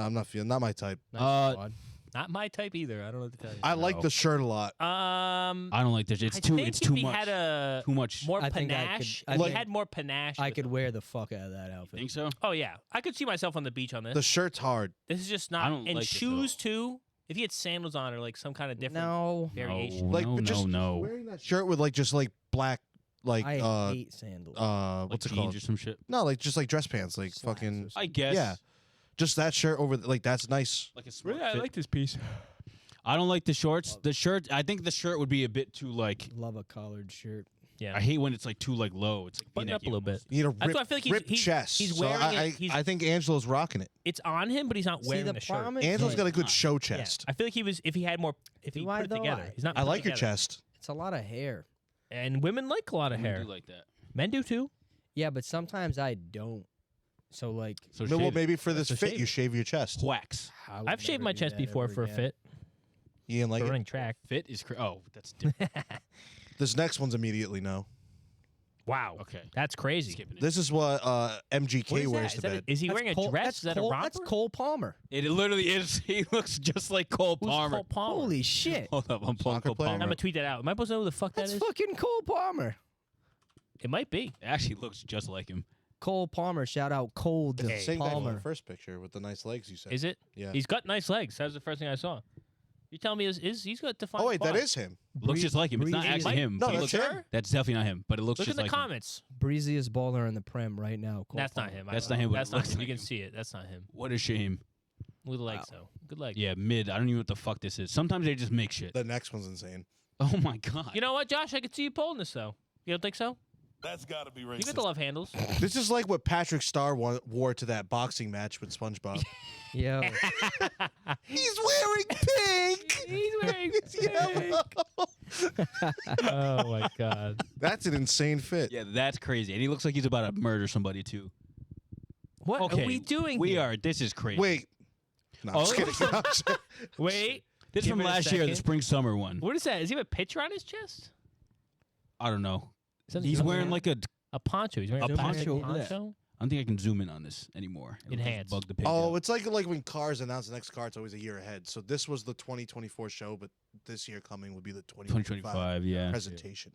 Speaker 2: I'm not feeling. Not my type.
Speaker 6: Nice squad.
Speaker 3: Not my type either. I don't know what to tell you.
Speaker 2: I like the shirt a lot.
Speaker 1: I don't like this. It's
Speaker 3: I
Speaker 1: too.
Speaker 3: think
Speaker 1: It's
Speaker 3: if
Speaker 1: too
Speaker 3: he
Speaker 1: much.
Speaker 3: had a
Speaker 1: Too much.
Speaker 3: more
Speaker 6: I think I could-
Speaker 3: panache.
Speaker 6: I
Speaker 3: If he
Speaker 2: think
Speaker 3: had more panache.
Speaker 6: I
Speaker 3: with
Speaker 6: could
Speaker 3: him.
Speaker 6: wear the fuck out of that outfit.
Speaker 1: Think so?
Speaker 3: Oh yeah, I could see myself on the beach on this.
Speaker 2: The shirt's hard.
Speaker 3: This is just
Speaker 1: I
Speaker 3: not.
Speaker 1: don't
Speaker 3: And
Speaker 1: like this at
Speaker 3: shoes
Speaker 1: all.
Speaker 3: too. If he had sandals on or like some kind of different
Speaker 6: No,
Speaker 3: variation.
Speaker 2: Like,
Speaker 1: no,
Speaker 2: but just
Speaker 1: no.
Speaker 2: wearing that shirt with like just like black, like
Speaker 6: I hate sandals.
Speaker 1: Like
Speaker 2: what's it
Speaker 1: jeans
Speaker 2: called?
Speaker 1: or some shit.
Speaker 2: No, like just like dress pants, like
Speaker 6: Slacks or
Speaker 2: fucking.
Speaker 6: something.
Speaker 1: I guess.
Speaker 2: Yeah, just that shirt over. Like that's nice.
Speaker 1: Like a smart
Speaker 3: Yeah, I
Speaker 1: fit.
Speaker 3: like this piece.
Speaker 1: I don't like the shorts. The shirt. I think the shirt would be a bit too like.
Speaker 6: Love a collared shirt.
Speaker 3: Yeah.
Speaker 1: I hate when it's like too like low. It's like
Speaker 3: Button
Speaker 1: V-neck
Speaker 3: up a little bit.
Speaker 2: You need a
Speaker 3: That's
Speaker 2: rip,
Speaker 3: why I feel like he's-
Speaker 2: ripped
Speaker 3: he's-
Speaker 2: chest.
Speaker 3: he's
Speaker 2: So
Speaker 3: wearing
Speaker 2: I,
Speaker 3: it- he's-
Speaker 2: I think Angelo's rocking it.
Speaker 3: It's on him, but he's not wearing
Speaker 6: See,
Speaker 3: the,
Speaker 6: the
Speaker 3: shirt.
Speaker 6: problem is,
Speaker 2: Angelo's
Speaker 6: like,
Speaker 2: got a good
Speaker 1: not.
Speaker 2: show
Speaker 3: Yeah.
Speaker 2: chest.
Speaker 3: I feel like if he had more, if he
Speaker 6: Do I
Speaker 3: put it
Speaker 6: though?
Speaker 3: together, he's not.
Speaker 2: I
Speaker 3: put it
Speaker 2: like your
Speaker 3: together.
Speaker 2: chest.
Speaker 6: It's a lot of hair.
Speaker 3: And women like a lot of
Speaker 1: Women
Speaker 3: hair.
Speaker 1: do like that.
Speaker 3: Men do too.
Speaker 6: Yeah, but sometimes I don't. So like,
Speaker 1: So
Speaker 2: No, well,
Speaker 1: shave it.
Speaker 2: maybe for this
Speaker 3: So
Speaker 2: fit,
Speaker 3: shave
Speaker 2: you
Speaker 3: it.
Speaker 2: shave your chest.
Speaker 1: wax.
Speaker 6: I would
Speaker 3: I've shaved
Speaker 6: never
Speaker 3: my
Speaker 6: do
Speaker 3: chest
Speaker 6: that
Speaker 3: before
Speaker 6: ever
Speaker 3: for a
Speaker 6: again.
Speaker 3: fit.
Speaker 2: You didn't like
Speaker 3: For
Speaker 2: it.
Speaker 3: running track.
Speaker 1: Fit is. Oh, that's different.
Speaker 2: This next one's immediately no.
Speaker 3: Wow.
Speaker 1: Okay.
Speaker 3: That's crazy.
Speaker 1: Skipping it.
Speaker 2: This is what
Speaker 3: What
Speaker 2: MGK
Speaker 3: is
Speaker 2: wears
Speaker 3: that?
Speaker 2: to
Speaker 3: Is,
Speaker 2: bed.
Speaker 3: is he
Speaker 6: That's
Speaker 3: wearing a
Speaker 6: Cole-
Speaker 3: dress?
Speaker 6: That's
Speaker 3: Is that
Speaker 6: Cole,
Speaker 3: a romper?
Speaker 6: That's Cole Palmer.
Speaker 1: It literally is. He looks just like Cole
Speaker 3: Who's
Speaker 1: Palmer.
Speaker 3: Cole Palmer?
Speaker 6: Holy shit!
Speaker 1: Hold up, I'm pulling
Speaker 2: Soccer
Speaker 1: Cole
Speaker 2: player?
Speaker 3: I'm
Speaker 1: Palmer.
Speaker 3: gonna tweet that out. Am I supposed to know who the fuck
Speaker 6: That's
Speaker 3: that is?
Speaker 6: fucking Cole Palmer.
Speaker 3: It might be.
Speaker 1: It actually looks just like him.
Speaker 6: Cole Palmer. Shout out Cold
Speaker 3: Hey.
Speaker 2: Same guy from the
Speaker 6: Palmer.
Speaker 2: first picture with the nice legs you said.
Speaker 3: Is it?
Speaker 2: Yeah.
Speaker 3: He's got nice legs. That was the first thing I saw. You tell me he's got defined.
Speaker 2: Oh wait, that
Speaker 3: quads.
Speaker 2: is him.
Speaker 1: Looks just like him. It's not
Speaker 6: Breezy-
Speaker 1: actually him.
Speaker 2: No,
Speaker 1: but it
Speaker 2: that's
Speaker 1: looks,
Speaker 2: him.
Speaker 1: That's definitely not him. But it looks
Speaker 3: Look
Speaker 1: just
Speaker 3: in the
Speaker 1: like him.
Speaker 3: comments.
Speaker 6: Breeziest baller in the Prem right now. Cole
Speaker 3: That's not
Speaker 6: Palmer.
Speaker 3: him.
Speaker 1: That's not him, but it
Speaker 3: That's not
Speaker 1: looks
Speaker 3: him.
Speaker 1: like
Speaker 3: You can
Speaker 1: him.
Speaker 3: see it. That's not him.
Speaker 1: What a shame.
Speaker 3: With the legs though. Good legs.
Speaker 1: Yeah, mid. I don't even know what the fuck this is. Sometimes they just make shit.
Speaker 2: The next one's insane.
Speaker 1: Oh my god.
Speaker 3: You know what, Josh? I could see you pulling this though. You don't think so?
Speaker 5: That's gotta be
Speaker 3: You
Speaker 5: racist.
Speaker 3: got the love handles.
Speaker 2: This is like what Patrick Star wore to that boxing match with SpongeBob.
Speaker 6: Yo,
Speaker 2: He's wearing pink.
Speaker 3: He's wearing
Speaker 2: Yellow.
Speaker 3: Oh my god.
Speaker 2: That's an insane fit.
Speaker 1: Yeah, that's crazy. And he looks like he's about to murder somebody too.
Speaker 3: What
Speaker 1: Okay,
Speaker 3: are we doing?
Speaker 1: We
Speaker 3: here?
Speaker 1: are. This is crazy.
Speaker 2: Wait. No, I'm just kidding. I'm just kidding.
Speaker 3: Wait.
Speaker 1: This
Speaker 3: give
Speaker 1: from
Speaker 3: it a
Speaker 1: last year, the
Speaker 3: second.
Speaker 1: spring summer one.
Speaker 3: What is that? Does he have a picture on his chest?
Speaker 1: I don't know.
Speaker 3: Is that
Speaker 1: He's wearing like a.
Speaker 3: a poncho. He's wearing
Speaker 1: A
Speaker 3: a
Speaker 1: poncho?
Speaker 3: poncho.
Speaker 1: I don't think I can zoom in on this anymore. It'll just
Speaker 3: Enhance.
Speaker 1: Bug the page
Speaker 2: Oh,
Speaker 1: out.
Speaker 2: it's like when cars announce the next car, it's always a year ahead. So this was the 2024 show, but this year coming would be the 2025
Speaker 1: 2025. Yeah.
Speaker 2: presentation.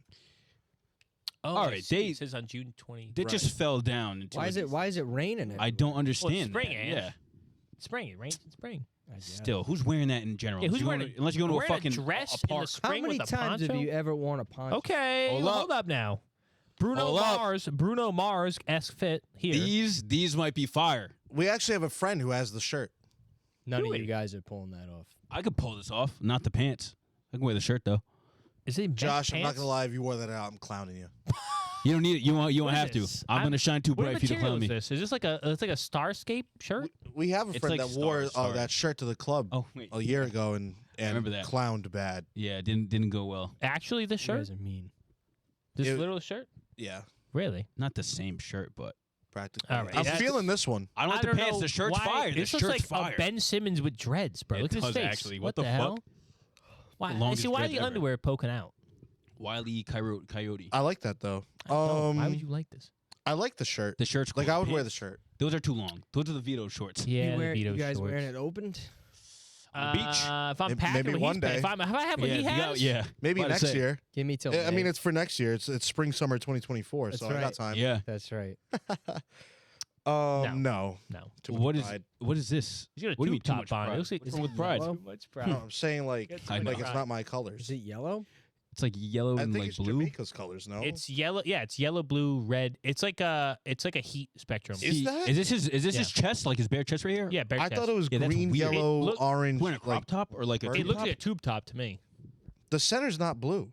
Speaker 3: Oh,
Speaker 1: All
Speaker 3: I
Speaker 1: right,
Speaker 3: see.
Speaker 1: they-
Speaker 3: It says on June 20.
Speaker 1: They just fell down. Into
Speaker 6: why is it? Why is it raining?
Speaker 1: I don't understand.
Speaker 3: spring,
Speaker 1: that.
Speaker 3: Ange.
Speaker 1: Yeah.
Speaker 3: Spring. It rains in spring.
Speaker 1: Still, who's wearing that in general?
Speaker 3: Yeah, who's
Speaker 1: Unless you
Speaker 3: wearing
Speaker 1: go to- unless you go to a
Speaker 3: wearing
Speaker 1: fucking
Speaker 3: dress
Speaker 1: a
Speaker 3: in the
Speaker 1: park.
Speaker 6: How
Speaker 3: spring
Speaker 6: many
Speaker 3: with a
Speaker 6: times have
Speaker 3: poncho?
Speaker 6: you ever worn a poncho?
Speaker 3: Okay,
Speaker 1: Hold up.
Speaker 3: hold up now. Bruno
Speaker 1: Hold up.
Speaker 3: Mars, Bruno Mars esque fit here.
Speaker 1: These might be fire.
Speaker 2: We actually have a friend who has the shirt.
Speaker 6: None
Speaker 3: Do
Speaker 6: of
Speaker 3: it.
Speaker 6: you guys are pulling that off.
Speaker 1: I could pull this off. Not the pants. I can wear the shirt though.
Speaker 3: Is it
Speaker 2: Josh, I'm not
Speaker 3: pants?
Speaker 2: gonna lie. If you wore that out, I'm clowning you.
Speaker 1: You don't need it. You won't
Speaker 3: What
Speaker 1: have
Speaker 3: is
Speaker 1: to.
Speaker 3: this?
Speaker 1: I'm gonna shine too
Speaker 3: What
Speaker 1: bright for you to
Speaker 3: material
Speaker 1: clown
Speaker 3: is
Speaker 1: me.
Speaker 3: this? Is this like a? It's like a Starscape shirt.
Speaker 2: We have a
Speaker 1: It's
Speaker 2: friend
Speaker 1: like
Speaker 2: that wore
Speaker 1: Star.
Speaker 2: that shirt to the club
Speaker 1: Oh wait.
Speaker 2: a year ago and
Speaker 1: remember that.
Speaker 2: clowned bad.
Speaker 1: Yeah, it didn't go well.
Speaker 3: Actually, this
Speaker 6: You
Speaker 3: shirt.
Speaker 6: guys are mean.
Speaker 3: This
Speaker 2: It-
Speaker 3: literal shirt.
Speaker 2: Yeah,
Speaker 3: Really?
Speaker 1: Not the same shirt, but
Speaker 2: practically.
Speaker 3: All right.
Speaker 2: I'm
Speaker 3: That's-
Speaker 2: feeling this one.
Speaker 1: I don't like the
Speaker 3: don't
Speaker 1: pants.
Speaker 3: know
Speaker 1: The shirt's
Speaker 3: why-
Speaker 1: fire. The
Speaker 3: This looks
Speaker 1: shirt's
Speaker 3: like
Speaker 1: fire.
Speaker 3: a Ben Simmons with dreads, bro.
Speaker 1: It
Speaker 3: Look at his
Speaker 1: does,
Speaker 3: face.
Speaker 1: actually. What the
Speaker 3: hell?
Speaker 1: fuck?
Speaker 3: Why?
Speaker 1: longest
Speaker 3: See, why are
Speaker 1: dreads
Speaker 3: the
Speaker 1: ever.
Speaker 3: underwear poking out?
Speaker 1: Wile E. Coyote.
Speaker 2: I like that though.
Speaker 3: I don't. Why would you like this?
Speaker 2: I like the shirt.
Speaker 1: The shirt's cool.
Speaker 2: Like I would wear the
Speaker 1: Pants,
Speaker 2: shirt.
Speaker 1: Those are too long. Those are the Vito shorts.
Speaker 3: Yeah,
Speaker 4: you,
Speaker 3: the Vito
Speaker 4: you guys
Speaker 3: shorts.
Speaker 4: wearing it opened?
Speaker 1: On the beach.
Speaker 3: If I'm
Speaker 2: Maybe
Speaker 3: packing what
Speaker 2: one
Speaker 3: he's
Speaker 2: day.
Speaker 3: if I have what he has,
Speaker 1: yeah.
Speaker 2: Maybe
Speaker 1: About to
Speaker 2: next
Speaker 1: say.
Speaker 2: year.
Speaker 4: Give me till
Speaker 2: I mean,
Speaker 4: May.
Speaker 2: it's for next year. It's spring summer 2024.
Speaker 4: That's
Speaker 2: so I
Speaker 4: right.
Speaker 2: got time.
Speaker 1: Yeah.
Speaker 4: That's right.
Speaker 2: No.
Speaker 3: no.
Speaker 2: Too much
Speaker 1: What is
Speaker 2: pride.
Speaker 1: what is this?
Speaker 3: He's got a
Speaker 1: What do you
Speaker 3: tube
Speaker 1: mean too
Speaker 3: top
Speaker 1: much
Speaker 3: on. It
Speaker 1: pride?
Speaker 3: looks like
Speaker 1: What's wrong with pride?
Speaker 4: yellow?
Speaker 3: too much pride.
Speaker 2: No, I'm saying like
Speaker 3: It's
Speaker 1: I know.
Speaker 2: it's not my
Speaker 4: Is
Speaker 2: colors.
Speaker 4: it yellow?
Speaker 1: It's like yellow
Speaker 2: I
Speaker 1: and
Speaker 2: think
Speaker 1: like
Speaker 2: it's
Speaker 1: blue.
Speaker 2: Jamaica's colors. No,
Speaker 3: It's yellow. Yeah, it's yellow, blue, red. It's like a heat spectrum.
Speaker 2: Is that?
Speaker 1: Is this his
Speaker 3: Yeah.
Speaker 1: chest? Like his bare chest right here?
Speaker 3: Yeah, bare
Speaker 2: I
Speaker 3: chest.
Speaker 2: thought it was
Speaker 1: Yeah, that's
Speaker 2: green,
Speaker 1: weird.
Speaker 2: yellow,
Speaker 3: It look-
Speaker 2: orange.
Speaker 1: Wearing a crop
Speaker 2: like,
Speaker 1: top or like a
Speaker 2: burgundy?
Speaker 3: It
Speaker 1: tube
Speaker 3: looks
Speaker 1: top?
Speaker 3: like a tube top to me.
Speaker 2: the center's not blue.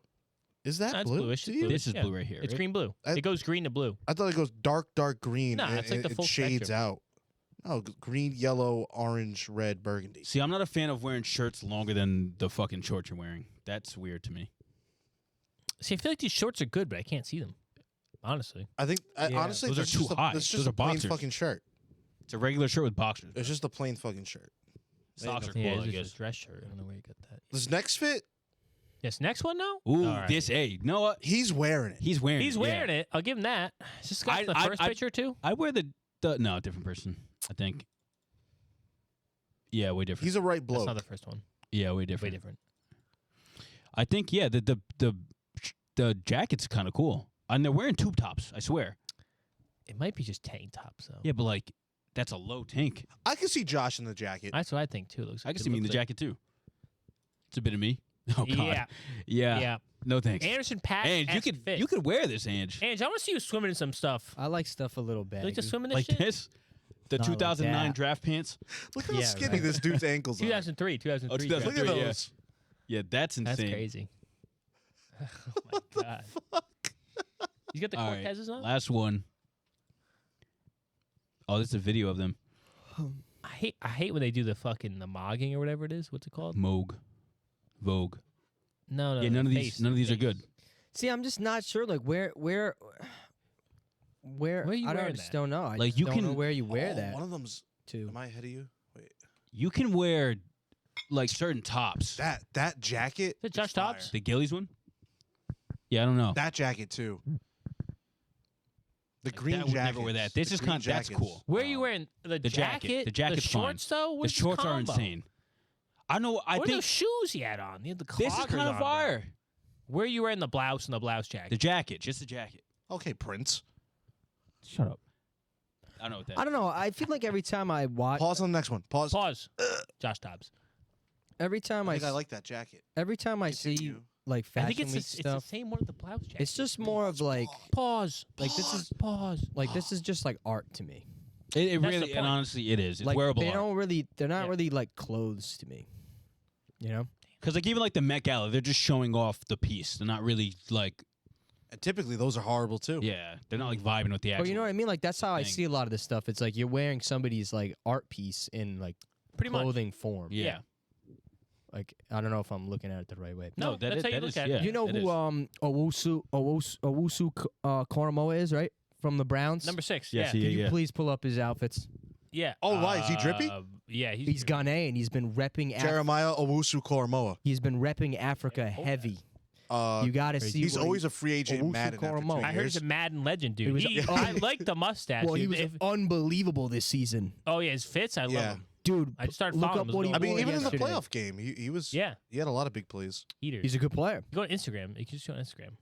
Speaker 2: Is that
Speaker 3: That's
Speaker 2: blue?
Speaker 3: bluish.
Speaker 2: to
Speaker 3: It's
Speaker 2: you?
Speaker 3: bluish.
Speaker 1: This is
Speaker 3: Yeah.
Speaker 1: blue right here.
Speaker 3: It's
Speaker 1: right?
Speaker 3: green blue.
Speaker 2: I-
Speaker 3: It goes green to blue.
Speaker 2: I thought it goes dark green.
Speaker 3: No,
Speaker 2: and
Speaker 3: it's like the
Speaker 2: it
Speaker 3: full
Speaker 2: shades
Speaker 3: spectrum.
Speaker 2: out. No, green, yellow, orange, red, burgundy.
Speaker 1: See, I'm not a fan of wearing shirts longer than the fucking shorts you're wearing. That's weird to me.
Speaker 3: See, I feel like these shorts are good, but I can't see them. Honestly,
Speaker 2: I think
Speaker 4: Yeah.
Speaker 2: honestly,
Speaker 1: Those are
Speaker 2: it's
Speaker 1: too
Speaker 2: just a,
Speaker 1: high.
Speaker 2: It's
Speaker 1: Those
Speaker 2: just
Speaker 1: are
Speaker 2: a plain
Speaker 1: boxers.
Speaker 2: fucking shirt.
Speaker 1: It's a regular shirt with boxers.
Speaker 2: It's just a plain fucking shirt.
Speaker 1: Socks are
Speaker 3: yeah,
Speaker 1: cool,
Speaker 3: it's
Speaker 1: I
Speaker 3: just
Speaker 1: guess.
Speaker 3: a dress shirt. I don't know where you got that.
Speaker 2: This next fit,
Speaker 3: Yes, next one now.
Speaker 1: Ooh,
Speaker 3: All right.
Speaker 1: this. Hey, you know what?
Speaker 2: he's wearing it.
Speaker 1: He's wearing.
Speaker 3: He's
Speaker 1: it,
Speaker 3: wearing
Speaker 1: yeah.
Speaker 3: it. I'll give him that. Is this got the first picture too?
Speaker 1: I wear the no different person. I think. Yeah, way different.
Speaker 2: He's a right
Speaker 3: That's
Speaker 2: bloke.
Speaker 3: not the first one.
Speaker 1: yeah, way
Speaker 3: Way
Speaker 1: different.
Speaker 3: different.
Speaker 1: I think yeah, the jacket's kind of cool. And they're wearing tube tops. I swear.
Speaker 3: It might be just tank tops though.
Speaker 1: Yeah, but like that's a low tank.
Speaker 2: I can see Josh in the jacket.
Speaker 3: That's what I think too. It looks.
Speaker 1: I
Speaker 3: Like
Speaker 1: can
Speaker 3: it
Speaker 1: see me in the
Speaker 3: looks like-
Speaker 1: jacket too. It's a bit of me. Oh god.
Speaker 3: Yeah.
Speaker 1: Yeah.
Speaker 3: Yeah.
Speaker 1: No thanks.
Speaker 3: Anderson Paak.
Speaker 1: Ange, you could wear this, Ange.
Speaker 3: Ange, I want to see you swimming in some stuff.
Speaker 4: I like stuff a little bad.
Speaker 3: You like to swim in this
Speaker 1: Like
Speaker 3: shit?
Speaker 1: this. The
Speaker 4: Not like
Speaker 1: 2009
Speaker 4: that.
Speaker 1: draft pants.
Speaker 2: Look how
Speaker 4: Yeah,
Speaker 2: skinny
Speaker 4: right.
Speaker 2: this dude's ankles are.
Speaker 3: 2003. 2003.
Speaker 1: Oh, 2003,
Speaker 2: Look at
Speaker 1: yeah.
Speaker 2: those.
Speaker 1: Yeah, that's insane.
Speaker 3: That's crazy. Oh my god. You got the
Speaker 1: All right,
Speaker 3: Cortezes on?
Speaker 1: last one. Oh, this is a video of them.
Speaker 3: I hate when they do the mogging or whatever it is. What's it called?
Speaker 1: Vogue.
Speaker 3: No,
Speaker 1: Yeah,
Speaker 3: the
Speaker 1: none of
Speaker 3: face,
Speaker 1: these are
Speaker 3: face.
Speaker 1: good.
Speaker 4: See, I'm just not sure. Like where
Speaker 3: Where are you
Speaker 4: I
Speaker 3: wearing
Speaker 4: just
Speaker 3: that?
Speaker 4: don't know. I
Speaker 1: Like,
Speaker 4: just
Speaker 1: you
Speaker 4: don't know
Speaker 1: can-
Speaker 4: where you wear
Speaker 2: Oh,
Speaker 4: that
Speaker 2: One of them's.
Speaker 4: to.
Speaker 2: Am I ahead of you? Wait.
Speaker 1: You can wear like certain tops.
Speaker 2: That jacket.
Speaker 3: Is it Josh
Speaker 2: is fire.
Speaker 3: Dobbs?
Speaker 1: The Gillies one? Yeah, I don't know.
Speaker 2: That jacket too. The green
Speaker 1: Dad would
Speaker 2: jacket.
Speaker 1: never wear that. This is that's cool.
Speaker 3: Where are you wearing the
Speaker 1: jacket. The jacket's
Speaker 3: the shorts though?
Speaker 1: The
Speaker 3: What's
Speaker 1: shorts are
Speaker 3: combo?
Speaker 1: insane. I know. I
Speaker 3: What are
Speaker 1: think
Speaker 3: those shoes he had on? He had the
Speaker 1: this is
Speaker 3: cloggers
Speaker 1: kind of
Speaker 3: on, bro.
Speaker 1: fire.
Speaker 3: Where are you wearing the blouse and the blouse jacket?
Speaker 1: The jacket, just the jacket.
Speaker 2: Okay, Prince.
Speaker 1: Shut up. I don't know what that.
Speaker 4: I don't know. I feel like every time I watch,
Speaker 2: Pause on the next one. Pause.
Speaker 3: Pause. Josh Dobbs.
Speaker 4: every time
Speaker 2: I think I like that jacket.
Speaker 4: every time I see
Speaker 2: Continue.
Speaker 4: like
Speaker 3: I
Speaker 4: fashion
Speaker 3: think it's
Speaker 4: week
Speaker 3: it's the
Speaker 4: stuff,
Speaker 3: same one with the blouse jacket.
Speaker 4: it's just more of like
Speaker 3: pause.
Speaker 4: like this is
Speaker 3: Pause.
Speaker 4: like this is just like art to me.
Speaker 1: It
Speaker 3: That's the
Speaker 1: really and
Speaker 3: point.
Speaker 1: honestly it is. It's
Speaker 4: Like
Speaker 1: wearable
Speaker 4: they
Speaker 1: art.
Speaker 4: don't really, they're not
Speaker 3: Yeah.
Speaker 4: really like clothes to me. You know?
Speaker 1: Because like even like the Met Gala, they're just showing off the piece. They're not really like
Speaker 2: And typically those are horrible too.
Speaker 1: yeah. They're not like vibing with the actual.
Speaker 4: But you know what I mean? Like that's how I
Speaker 1: thing.
Speaker 4: see a lot of this stuff. It's like you're wearing somebody's like art piece in like
Speaker 3: Pretty much.
Speaker 4: clothing form.
Speaker 1: Yeah.
Speaker 4: Like I don't know if I'm looking at it the right way.
Speaker 3: No,
Speaker 1: that
Speaker 3: that's
Speaker 1: is-
Speaker 3: how you
Speaker 1: that
Speaker 3: look
Speaker 1: is-
Speaker 3: at
Speaker 1: yeah.
Speaker 3: it.
Speaker 4: You know
Speaker 1: that
Speaker 4: who
Speaker 1: is.
Speaker 4: Owusu Koromoa is, right? From the Browns.
Speaker 3: Number 6.
Speaker 1: Yes,
Speaker 3: yeah.
Speaker 1: he-
Speaker 4: Can you
Speaker 1: yeah.
Speaker 4: please pull up his outfits?
Speaker 3: Yeah.
Speaker 2: Oh, why? Is he drippy?
Speaker 3: Yeah,
Speaker 4: He's Ghanaian. He's been repping.
Speaker 2: Jeremiah Owusu Koromoa.
Speaker 4: He's been repping Africa heavy. You got to see.
Speaker 2: He's
Speaker 4: what
Speaker 2: always
Speaker 4: he-
Speaker 2: a free agent in
Speaker 4: Owusu
Speaker 2: Madden after 2
Speaker 4: Koromoa.
Speaker 2: years.
Speaker 3: I heard he's a Madden legend, dude.
Speaker 4: was-
Speaker 3: I like the mustache.
Speaker 4: Well, he
Speaker 3: dude.
Speaker 4: was
Speaker 3: If-
Speaker 4: unbelievable this season,
Speaker 3: oh yeah, his fits. I love
Speaker 2: Yeah.
Speaker 3: him.
Speaker 4: dude.
Speaker 3: I just started
Speaker 4: look
Speaker 3: following
Speaker 4: up
Speaker 3: him.
Speaker 4: what he
Speaker 2: I mean,
Speaker 4: wore
Speaker 2: even in the
Speaker 4: yesterday.
Speaker 2: playoff game, he was.
Speaker 3: Yeah,
Speaker 2: He had a lot of big plays.
Speaker 3: eaters.
Speaker 4: He's a good player.
Speaker 3: You go to Instagram. You can just go on Instagram.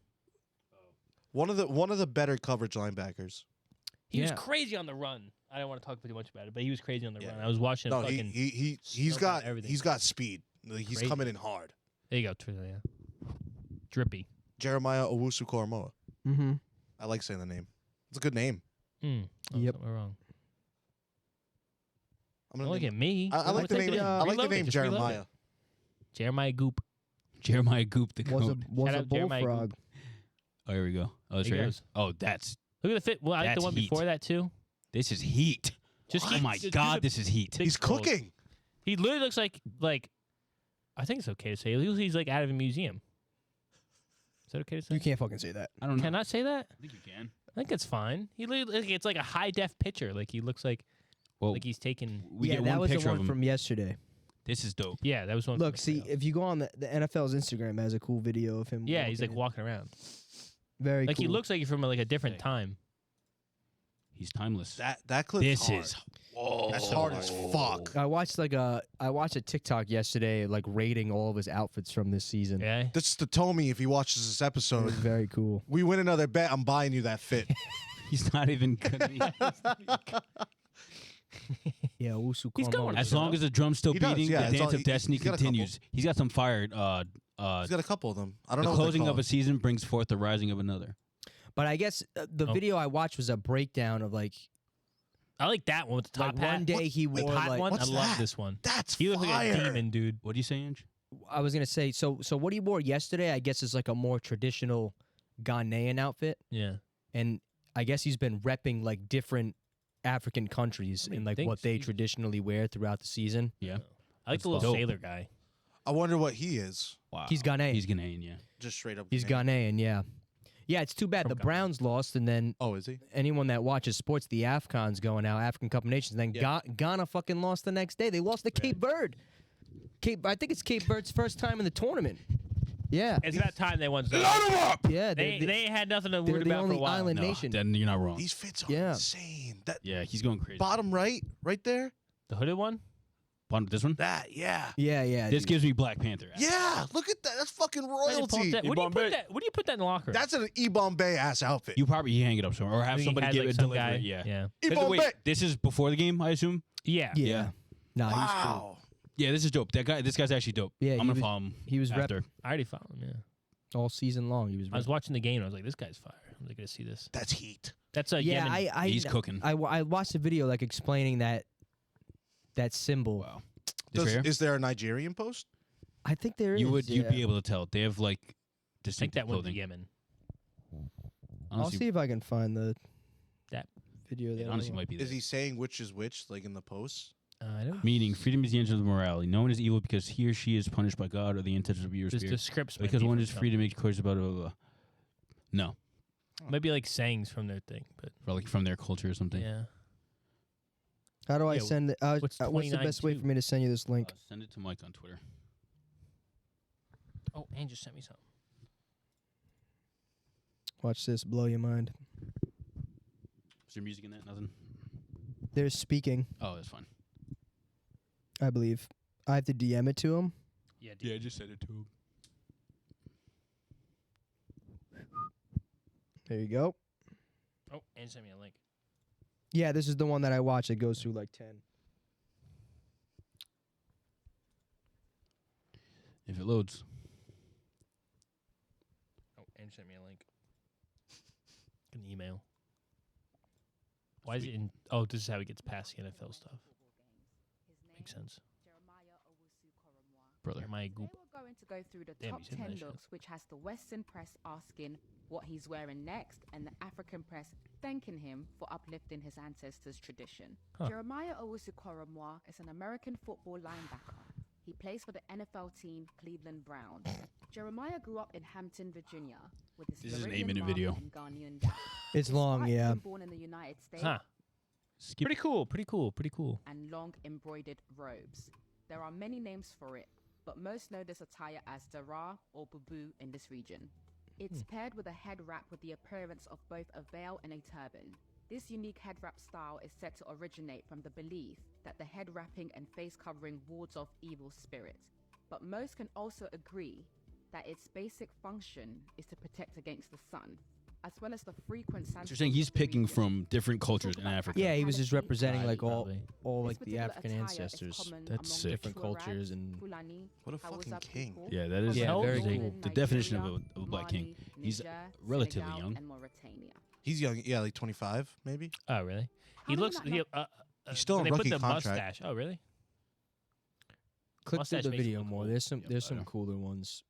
Speaker 2: One of the better coverage linebackers.
Speaker 3: He was
Speaker 4: Yeah.
Speaker 3: crazy on the run. I don't want to talk too much about it, but he was crazy on the
Speaker 2: Yeah.
Speaker 3: run. I was watching
Speaker 2: No,
Speaker 3: fucking.
Speaker 2: he's
Speaker 3: snow
Speaker 2: got
Speaker 3: everything.
Speaker 2: he's got speed. Like, he's
Speaker 3: Crazy.
Speaker 2: coming in hard.
Speaker 3: There you go. Yeah. Drippy.
Speaker 2: Jeremiah Owusu Koromoa.
Speaker 4: Mm-hmm.
Speaker 2: I like saying the name. It's a good name.
Speaker 3: Oh,
Speaker 4: Yep.
Speaker 3: something wrong.
Speaker 2: I'm
Speaker 3: Don't
Speaker 2: gonna
Speaker 3: look
Speaker 2: name,
Speaker 3: at me.
Speaker 2: I like the name. I like the
Speaker 3: Reload it,
Speaker 2: name
Speaker 3: just reload it.
Speaker 2: Jeremiah.
Speaker 3: Jeremiah Goop.
Speaker 1: Jeremiah Goop the
Speaker 4: Was
Speaker 1: goat.
Speaker 4: a
Speaker 3: Shout out Jeremiah
Speaker 4: bullfrog.
Speaker 1: Oh, here we go. Oh, that's
Speaker 3: There he
Speaker 1: right.
Speaker 3: goes.
Speaker 1: Oh, that's
Speaker 3: Look at the fit. Well, I like the
Speaker 1: That's
Speaker 3: one
Speaker 1: heat.
Speaker 3: before that too.
Speaker 1: this is heat.
Speaker 3: Just
Speaker 1: oh
Speaker 3: keep-
Speaker 1: my
Speaker 3: just do
Speaker 1: god,
Speaker 3: the
Speaker 1: this is heat.
Speaker 3: big
Speaker 2: He's
Speaker 3: clothes.
Speaker 2: cooking.
Speaker 3: He literally looks like I think it's okay to say. He looks like he's like out of a museum. Is that okay to say?
Speaker 4: You can't fucking say that.
Speaker 1: I don't know.
Speaker 3: Can I say that?
Speaker 1: I think you can.
Speaker 3: I think it's fine. He literally, it's like a high def picture. Like he looks like
Speaker 1: Well,
Speaker 3: he's taking.
Speaker 1: we
Speaker 4: yeah,
Speaker 1: get
Speaker 4: that
Speaker 1: one
Speaker 4: was the
Speaker 1: picture of
Speaker 4: one
Speaker 1: him.
Speaker 4: from yesterday.
Speaker 1: This is dope.
Speaker 3: Yeah, that was one.
Speaker 4: Look,
Speaker 3: from
Speaker 4: see,
Speaker 3: yesterday.
Speaker 4: if you go on the NFL's Instagram, it has a cool video of him.
Speaker 3: Yeah, he's like
Speaker 4: in.
Speaker 3: walking around.
Speaker 4: Very
Speaker 3: Like
Speaker 4: cool.
Speaker 3: he looks like he's from like a different
Speaker 1: Sick.
Speaker 3: time.
Speaker 1: He's timeless.
Speaker 2: That clip.
Speaker 1: This is
Speaker 2: That's hard as fuck.
Speaker 4: I watched a TikTok yesterday, like rating all of his outfits from this season.
Speaker 3: Yeah.
Speaker 2: This is the Tommy. If he watches this
Speaker 4: It
Speaker 2: episode,
Speaker 4: was very cool.
Speaker 2: we win another bet. I'm buying you that fit.
Speaker 1: He's not even gonna.
Speaker 4: Yeah, Usu
Speaker 3: He's going.
Speaker 1: As long as the drum's still
Speaker 2: He does,
Speaker 1: beating,
Speaker 2: yeah,
Speaker 1: the
Speaker 2: as
Speaker 1: dance
Speaker 2: long-
Speaker 1: of destiny
Speaker 2: he's got a couple.
Speaker 1: continues. He's got some fire.
Speaker 2: He's got a couple of them. I don't
Speaker 1: The
Speaker 2: know. what they're
Speaker 1: closing of
Speaker 2: called.
Speaker 1: a season brings forth the rising of another.
Speaker 4: But I guess the
Speaker 3: Oh.
Speaker 4: video I watched was a breakdown of like
Speaker 3: I like that one with the top
Speaker 4: like
Speaker 3: hat.
Speaker 4: one day he
Speaker 3: The
Speaker 4: wore
Speaker 3: hot
Speaker 4: like
Speaker 3: one. I
Speaker 2: what's
Speaker 3: love
Speaker 2: that?
Speaker 3: this one.
Speaker 2: That's
Speaker 3: He looks
Speaker 2: fire.
Speaker 3: like a demon, dude.
Speaker 1: What do you say, Ange?
Speaker 4: I was gonna say so what he wore yesterday I guess is like a more traditional Ghanaian outfit,
Speaker 3: Yeah.
Speaker 4: and I guess he's been repping like different African countries
Speaker 3: I mean,
Speaker 4: and like
Speaker 3: things-
Speaker 4: what they
Speaker 3: he's-
Speaker 4: traditionally wear throughout the season.
Speaker 1: Yeah.
Speaker 3: I like
Speaker 1: That's
Speaker 3: the little
Speaker 1: dope.
Speaker 3: sailor guy.
Speaker 2: I wonder what he is.
Speaker 1: Wow.
Speaker 4: He's Ghanaian.
Speaker 1: He's Ghanaian, yeah.
Speaker 2: Just straight up.
Speaker 4: He's Ghanaian, yeah. Yeah, it's too bad
Speaker 3: From
Speaker 4: the
Speaker 3: Ghana.
Speaker 4: Browns lost, and then
Speaker 2: Oh, is he?
Speaker 4: anyone that watches sports, the AFCON's going now, African Cup of Nations. Then Ghana fucking lost the next day. They lost to Cape Verde. I think it's Cape Verde's first time in the tournament. Yeah,
Speaker 3: It's about time they won. They,
Speaker 4: yeah.
Speaker 3: they had nothing to
Speaker 4: they're
Speaker 3: worry
Speaker 4: the
Speaker 3: about for
Speaker 4: only
Speaker 3: a while.
Speaker 4: island
Speaker 1: No,
Speaker 4: nation.
Speaker 1: then you're not wrong.
Speaker 2: These fits are
Speaker 4: Yeah.
Speaker 2: insane. That
Speaker 1: Yeah, he's going crazy.
Speaker 2: bottom right there.
Speaker 3: The hooded one?
Speaker 1: This one?
Speaker 2: That yeah.
Speaker 4: Yeah.
Speaker 1: This
Speaker 4: dude.
Speaker 1: gives me Black Panther.
Speaker 2: Yeah, look at that. That's fucking
Speaker 3: Where do you put
Speaker 2: royalty.
Speaker 3: that- Where do you put that? Where do you put that in the locker?
Speaker 2: That's an E Bombay ass outfit.
Speaker 1: You probably hang it up somewhere or
Speaker 3: I
Speaker 1: have
Speaker 3: think he
Speaker 1: somebody
Speaker 3: has,
Speaker 1: give
Speaker 3: like,
Speaker 1: it
Speaker 3: some
Speaker 1: deliver
Speaker 3: guy.
Speaker 1: it. Yeah.
Speaker 3: Yeah.
Speaker 2: E
Speaker 1: 'Cause wait,
Speaker 2: Bombay.
Speaker 1: this is before the game, I assume?
Speaker 3: Yeah.
Speaker 4: Yeah. Nah, he's cool.
Speaker 2: Wow.
Speaker 1: Yeah, this is dope. This guy's actually dope.
Speaker 4: Yeah,
Speaker 1: I'm
Speaker 4: he
Speaker 1: gonna
Speaker 4: was-
Speaker 1: follow him.
Speaker 4: he was
Speaker 1: after.
Speaker 3: I already followed him. Yeah.
Speaker 4: All season long, he was.
Speaker 3: I was watching the game. And I was like, this guy's fire. I'm like, gonna see this.
Speaker 2: That's heat.
Speaker 3: That's a
Speaker 4: yeah,
Speaker 3: Yemen.
Speaker 1: He's cooking.
Speaker 4: I watched a video like explaining that symbol.
Speaker 1: Wow. This right here?
Speaker 2: Is there a Nigerian post?
Speaker 4: I think there is.
Speaker 1: You'd
Speaker 4: yeah.
Speaker 1: be able to tell. They have like
Speaker 3: I think
Speaker 1: distinctive
Speaker 3: that one's
Speaker 1: clothing.
Speaker 3: Yemen.
Speaker 4: I'll
Speaker 1: Honestly,
Speaker 4: see if I can find the
Speaker 3: That-
Speaker 4: video.
Speaker 1: it
Speaker 4: That
Speaker 1: honestly might be
Speaker 2: Is
Speaker 1: there.
Speaker 2: he saying which is which, like in the posts?
Speaker 3: I don't.
Speaker 1: Meaning, freedom is the engine of morality. No one is evil because he or she is punished by God or the intentions of your
Speaker 3: Just the
Speaker 1: spirit.
Speaker 3: scripts. might
Speaker 1: Because
Speaker 3: be
Speaker 1: one
Speaker 3: from
Speaker 1: is free to make choices about blah, blah, blah. No,
Speaker 3: Maybe like sayings from their thing, but
Speaker 1: or like from their culture or something.
Speaker 3: yeah.
Speaker 4: How do I
Speaker 3: Yeah,
Speaker 4: send it?
Speaker 3: what's
Speaker 4: What's the best way
Speaker 3: 29.2?
Speaker 4: for me to send you this link?
Speaker 1: Send it to Mike on Twitter.
Speaker 3: Oh, and just sent me something.
Speaker 4: Watch this, blow your mind.
Speaker 1: Is there music in that? Nothing.
Speaker 4: They're speaking,
Speaker 1: Oh, that's fine.
Speaker 4: I believe. I have to DM it to him.
Speaker 3: Yeah.
Speaker 1: Yeah, I just sent it to him.
Speaker 4: There you go.
Speaker 3: Oh, and sent me a link.
Speaker 4: Yeah, this is the one that I watch. It goes through like 10.
Speaker 1: If it loads.
Speaker 3: Oh, and sent me a link. An email. Why is it in? Oh, this is how he gets past the NFL stuff. Makes sense.
Speaker 1: Brother.
Speaker 3: My goop.
Speaker 7: We're going to go through the
Speaker 3: Damn,
Speaker 7: top
Speaker 3: he's hitting
Speaker 7: 10
Speaker 3: that shit.
Speaker 7: looks, which has the Western press asking what he's wearing next, and the African press thanking him for uplifting his ancestors' tradition.
Speaker 3: Huh.
Speaker 7: Jeremiah Owusu-Koramoah is an American football linebacker. He plays for the NFL team Cleveland Browns. Jeremiah grew up in Hampton, Virginia, with his
Speaker 1: This is an
Speaker 7: Floridian
Speaker 1: 8-minute
Speaker 7: mom
Speaker 1: video.
Speaker 7: and Ghanaian dad.
Speaker 4: It's long,
Speaker 7: Despite
Speaker 4: yeah.
Speaker 7: being born in the United States
Speaker 3: Huh.
Speaker 1: Skip.
Speaker 3: Pretty cool. Pretty cool. Pretty cool.
Speaker 7: and long embroidered robes. There are many names for it, but most know this attire as Dara or Bubu in this region. It's paired with a head wrap with the appearance of both a veil and a turban. This unique head wrap style is said to originate from the belief that the head wrapping and face covering wards off evil spirits. But most can also agree that its basic function is to protect against the sun, as well as the frequent
Speaker 1: So you're saying he's picking from different cultures in Africa.
Speaker 4: Yeah, he was just representing like all
Speaker 3: Probably.
Speaker 4: like the African ancestors.
Speaker 1: That's sick.
Speaker 4: Different cultures and
Speaker 2: What a fucking king.
Speaker 1: Yeah, that is
Speaker 4: Yeah, very
Speaker 1: cool.
Speaker 4: cool.
Speaker 1: The definition of a black king. He's relatively young.
Speaker 7: And Mauritania.
Speaker 2: He's young. Yeah, like 25 maybe.
Speaker 3: Oh, really? He
Speaker 7: How do
Speaker 3: looks.
Speaker 7: you not know-
Speaker 2: He's still
Speaker 3: when
Speaker 2: on
Speaker 3: they put
Speaker 2: rookie
Speaker 3: the
Speaker 2: contract.
Speaker 3: mustache. Oh, really?
Speaker 4: Click through
Speaker 3: Mustache
Speaker 4: the
Speaker 3: makes him
Speaker 4: video
Speaker 3: look
Speaker 4: more.
Speaker 3: cool.
Speaker 4: There's some
Speaker 1: Yep,
Speaker 4: there's
Speaker 1: I
Speaker 4: some
Speaker 1: know.
Speaker 4: cooler ones.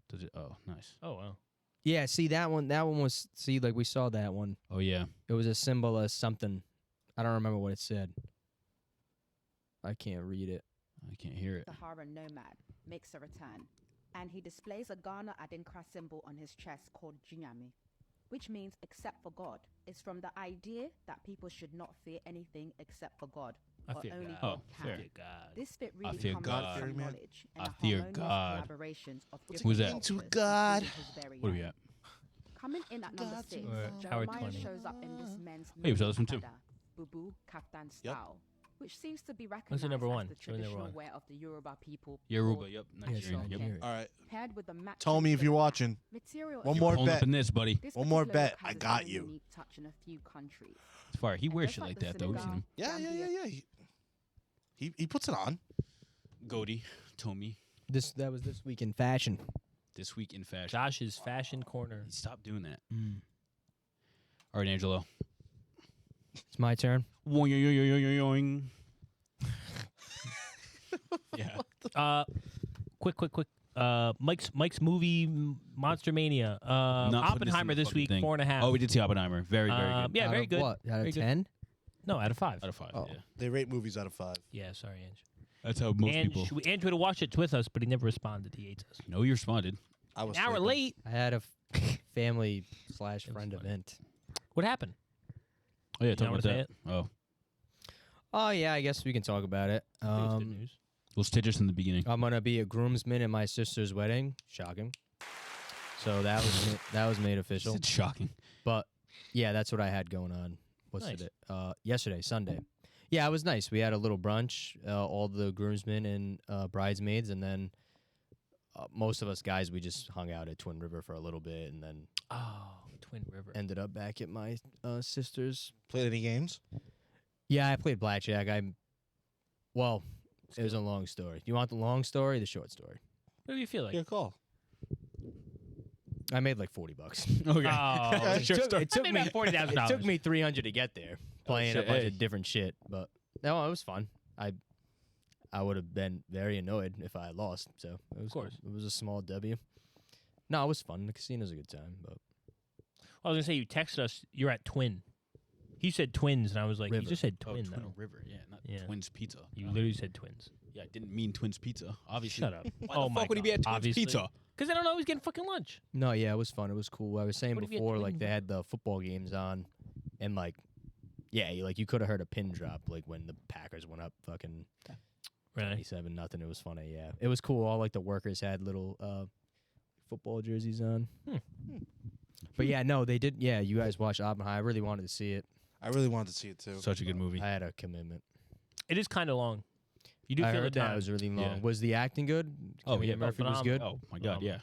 Speaker 1: Does it? Oh, nice.
Speaker 3: Oh, wow.
Speaker 4: Yeah, see that one was like we saw that one.
Speaker 1: Oh yeah.
Speaker 4: It was a symbol of something. I don't remember what it said. I can't read it.
Speaker 1: I can't hear it.
Speaker 7: Saharan nomad makes a return, and he displays a Ghana Adinkra symbol on his chest called Jinyami, which means except for God. It's from the idea that people should not fear anything except for God,
Speaker 3: I
Speaker 7: or
Speaker 3: fear
Speaker 7: only
Speaker 3: God.
Speaker 7: God
Speaker 1: Oh,
Speaker 7: can.
Speaker 1: fair.
Speaker 3: Fear God.
Speaker 7: This fit
Speaker 1: I
Speaker 7: really
Speaker 1: fear
Speaker 7: comes
Speaker 1: God.
Speaker 7: from
Speaker 2: Fearing man.
Speaker 7: knowledge and
Speaker 1: I
Speaker 7: the
Speaker 1: fear
Speaker 7: harmonious
Speaker 1: God.
Speaker 7: collaborations of
Speaker 1: Who's that?
Speaker 7: different
Speaker 2: Into
Speaker 7: cultures
Speaker 2: God.
Speaker 7: within his very
Speaker 1: What are we
Speaker 7: own.
Speaker 1: at?
Speaker 7: Coming in at number 6,
Speaker 3: Howard
Speaker 7: Jeremiah
Speaker 3: 20.
Speaker 7: shows up in this men's
Speaker 1: Hey, we saw this one too.
Speaker 7: Bubu Kaftan style, which seems to be
Speaker 3: What's
Speaker 7: recognized
Speaker 3: the number
Speaker 7: as
Speaker 3: one?
Speaker 7: the
Speaker 3: Show me number
Speaker 7: traditional
Speaker 3: one.
Speaker 7: wear of the Yoruba people.
Speaker 1: Yoruba,
Speaker 7: called
Speaker 1: yep.
Speaker 4: Yeah,
Speaker 1: Nigerian,
Speaker 4: so
Speaker 1: yep.
Speaker 4: here.
Speaker 2: All right.
Speaker 7: Paired with the matching
Speaker 2: Tell me if you're
Speaker 7: silhouette.
Speaker 2: watching.
Speaker 7: Material
Speaker 2: One
Speaker 7: is
Speaker 2: more
Speaker 1: Pulling
Speaker 2: bet.
Speaker 1: up in this, buddy.
Speaker 7: This
Speaker 2: One more
Speaker 7: particular
Speaker 2: bet.
Speaker 7: look has
Speaker 2: I
Speaker 7: its
Speaker 2: got
Speaker 7: own
Speaker 2: you.
Speaker 7: unique touch in a few countries.
Speaker 1: It's fire. He
Speaker 7: And
Speaker 1: wears
Speaker 7: just
Speaker 1: shit
Speaker 7: like
Speaker 1: like
Speaker 7: the
Speaker 1: that, though. We've seen
Speaker 7: Senegal,
Speaker 1: him.
Speaker 7: Gambia-
Speaker 2: He puts it on.
Speaker 1: Goldie, Tommy,
Speaker 4: That was this week in fashion.
Speaker 1: this week in fashion.
Speaker 3: Josh's fashion corner.
Speaker 1: Stop doing that. All right, Angelo.
Speaker 4: It's my turn.
Speaker 1: Yoing. Yeah.
Speaker 3: Quick. Mike's movie Monster Mania.
Speaker 1: Not putting this in
Speaker 3: Oppenheimer
Speaker 1: the
Speaker 3: this
Speaker 1: fucking
Speaker 3: week,
Speaker 1: thing.
Speaker 3: 4.5.
Speaker 1: Oh, we did see Oppenheimer. Very good.
Speaker 3: Yeah,
Speaker 4: Out
Speaker 3: very
Speaker 4: of
Speaker 3: good.
Speaker 4: What? Out
Speaker 3: Very
Speaker 4: of
Speaker 3: good.
Speaker 4: 10?
Speaker 3: No, out of 5.
Speaker 1: Out of 5.
Speaker 3: Oh.
Speaker 1: Yeah.
Speaker 2: They rate movies out of 5.
Speaker 3: Yeah, sorry, Ange.
Speaker 1: That's how most people.
Speaker 3: Andrew would have watched it with us, but he never responded. He hates us.
Speaker 1: No, you responded.
Speaker 2: I was
Speaker 3: An hour
Speaker 2: sleeping.
Speaker 3: late.
Speaker 4: I had a family/friend event.
Speaker 3: What happened?
Speaker 1: Oh yeah,
Speaker 3: You
Speaker 1: talk
Speaker 3: don't
Speaker 1: about
Speaker 3: wanna say
Speaker 1: that. Oh,
Speaker 4: Oh yeah, I guess we can talk about it.
Speaker 3: It was good news.
Speaker 1: we'll stitch us in the beginning.
Speaker 4: I'm gonna be a groomsman at my sister's wedding. Shocking. So that was made official.
Speaker 1: It's shocking.
Speaker 4: But yeah, that's what I had going on. What's
Speaker 3: Nice.
Speaker 4: it? Yesterday, Sunday. Yeah, it was nice. We had a little brunch, all the groomsmen and bridesmaids, and then most of us guys, we just hung out at Twin River for a little bit, and then
Speaker 3: Oh, Twin River.
Speaker 4: ended up back at my sister's.
Speaker 2: Played any games?
Speaker 4: Yeah, I played blackjack. Well, it was a long story. You want the long story, or the short story?
Speaker 3: What do you feel like?
Speaker 2: Your call.
Speaker 4: I made like $40.
Speaker 1: Okay.
Speaker 3: Oh,
Speaker 4: It took
Speaker 3: I made
Speaker 4: me
Speaker 3: about $40,000.
Speaker 4: It took me 300 to get there, playing a
Speaker 1: shit,
Speaker 4: bunch
Speaker 1: hey.
Speaker 4: of different shit. But no, it was fun. I would have been very annoyed if I had lost. So it was
Speaker 3: course.
Speaker 4: it was a small W. No, it was fun. The casino's a good time. But
Speaker 3: I was gonna say you texted us. You're at Twin. He said twins, and I was like,
Speaker 4: River.
Speaker 3: you just said
Speaker 1: Oh,
Speaker 3: twin.
Speaker 1: Twin
Speaker 3: though.
Speaker 1: River. Yeah, not
Speaker 3: Yeah.
Speaker 1: Twins Pizza.
Speaker 3: You
Speaker 1: No.
Speaker 3: literally said twins.
Speaker 1: Yeah, I didn't mean Twins Pizza. Obviously.
Speaker 3: Shut up.
Speaker 1: Why
Speaker 3: Oh
Speaker 1: the
Speaker 3: my
Speaker 1: fuck would he be
Speaker 3: God.
Speaker 1: at Twins
Speaker 3: Obviously.
Speaker 1: Pizza?
Speaker 3: Because they don't know he's getting fucking lunch.
Speaker 4: no, yeah, it was fun. It was cool. I was saying
Speaker 3: What if you had
Speaker 4: before,
Speaker 3: Twin
Speaker 4: like they had the football games on, and like, yeah, you could have heard a pin drop like when the Packers went up fucking
Speaker 3: Really?
Speaker 4: 27-0. It was funny. Yeah, it was cool. All like the workers had little football jerseys on. But yeah, no, they did. Yeah, you guys watched Oppenheimer. I really wanted to see it.
Speaker 2: I really wanted to see it too.
Speaker 1: Such a good movie.
Speaker 4: I had a commitment.
Speaker 3: It is kind of long. You do
Speaker 4: I
Speaker 3: feel
Speaker 4: heard
Speaker 3: the
Speaker 4: that
Speaker 3: time.
Speaker 4: it was really long.
Speaker 1: Yeah.
Speaker 4: Was the acting good?
Speaker 1: Oh,
Speaker 4: Cillian
Speaker 1: yeah.
Speaker 4: Murphy was
Speaker 3: phenomenal.
Speaker 4: good.
Speaker 1: Oh my God, yeah.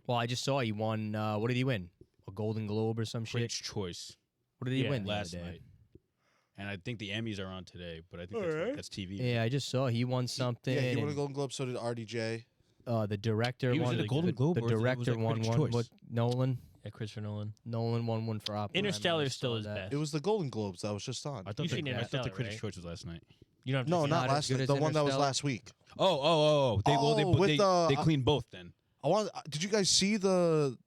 Speaker 4: Well, I just saw he won. What did he win? A Golden Globe or some shit?
Speaker 1: Critics' Choice
Speaker 4: What did he
Speaker 3: Yeah,
Speaker 4: win the
Speaker 1: last
Speaker 4: other day?
Speaker 1: night, and I think the Emmys are on today. But I think that's TV.
Speaker 4: Yeah, I just saw he won something.
Speaker 2: Yeah, he won a
Speaker 4: and,
Speaker 2: Golden Globe. So did RDJ.
Speaker 4: the director
Speaker 1: He was
Speaker 4: won
Speaker 1: in a Golden Globe,
Speaker 4: The
Speaker 1: or was it
Speaker 4: director won
Speaker 1: Critics'
Speaker 4: one.
Speaker 1: Choice?
Speaker 4: What? Nolan.
Speaker 3: Yeah, Christopher Nolan.
Speaker 4: Nolan won one for Oppenheimer.
Speaker 3: Interstellar
Speaker 4: I
Speaker 3: still
Speaker 4: saw
Speaker 3: is
Speaker 4: that.
Speaker 3: best.
Speaker 2: It was the Golden Globes that was just on.
Speaker 1: I thought
Speaker 3: You've seen
Speaker 1: I thought
Speaker 3: Interstellar,
Speaker 1: the Critics'
Speaker 3: right?
Speaker 1: Choice was last night.
Speaker 3: You don't have to
Speaker 2: No,
Speaker 3: see
Speaker 2: not
Speaker 4: Not as
Speaker 2: last
Speaker 4: good
Speaker 2: night.
Speaker 4: as
Speaker 2: The one that was
Speaker 4: Interstellar?
Speaker 2: last week.
Speaker 1: Oh. They cleaned both then.
Speaker 2: Did you guys see the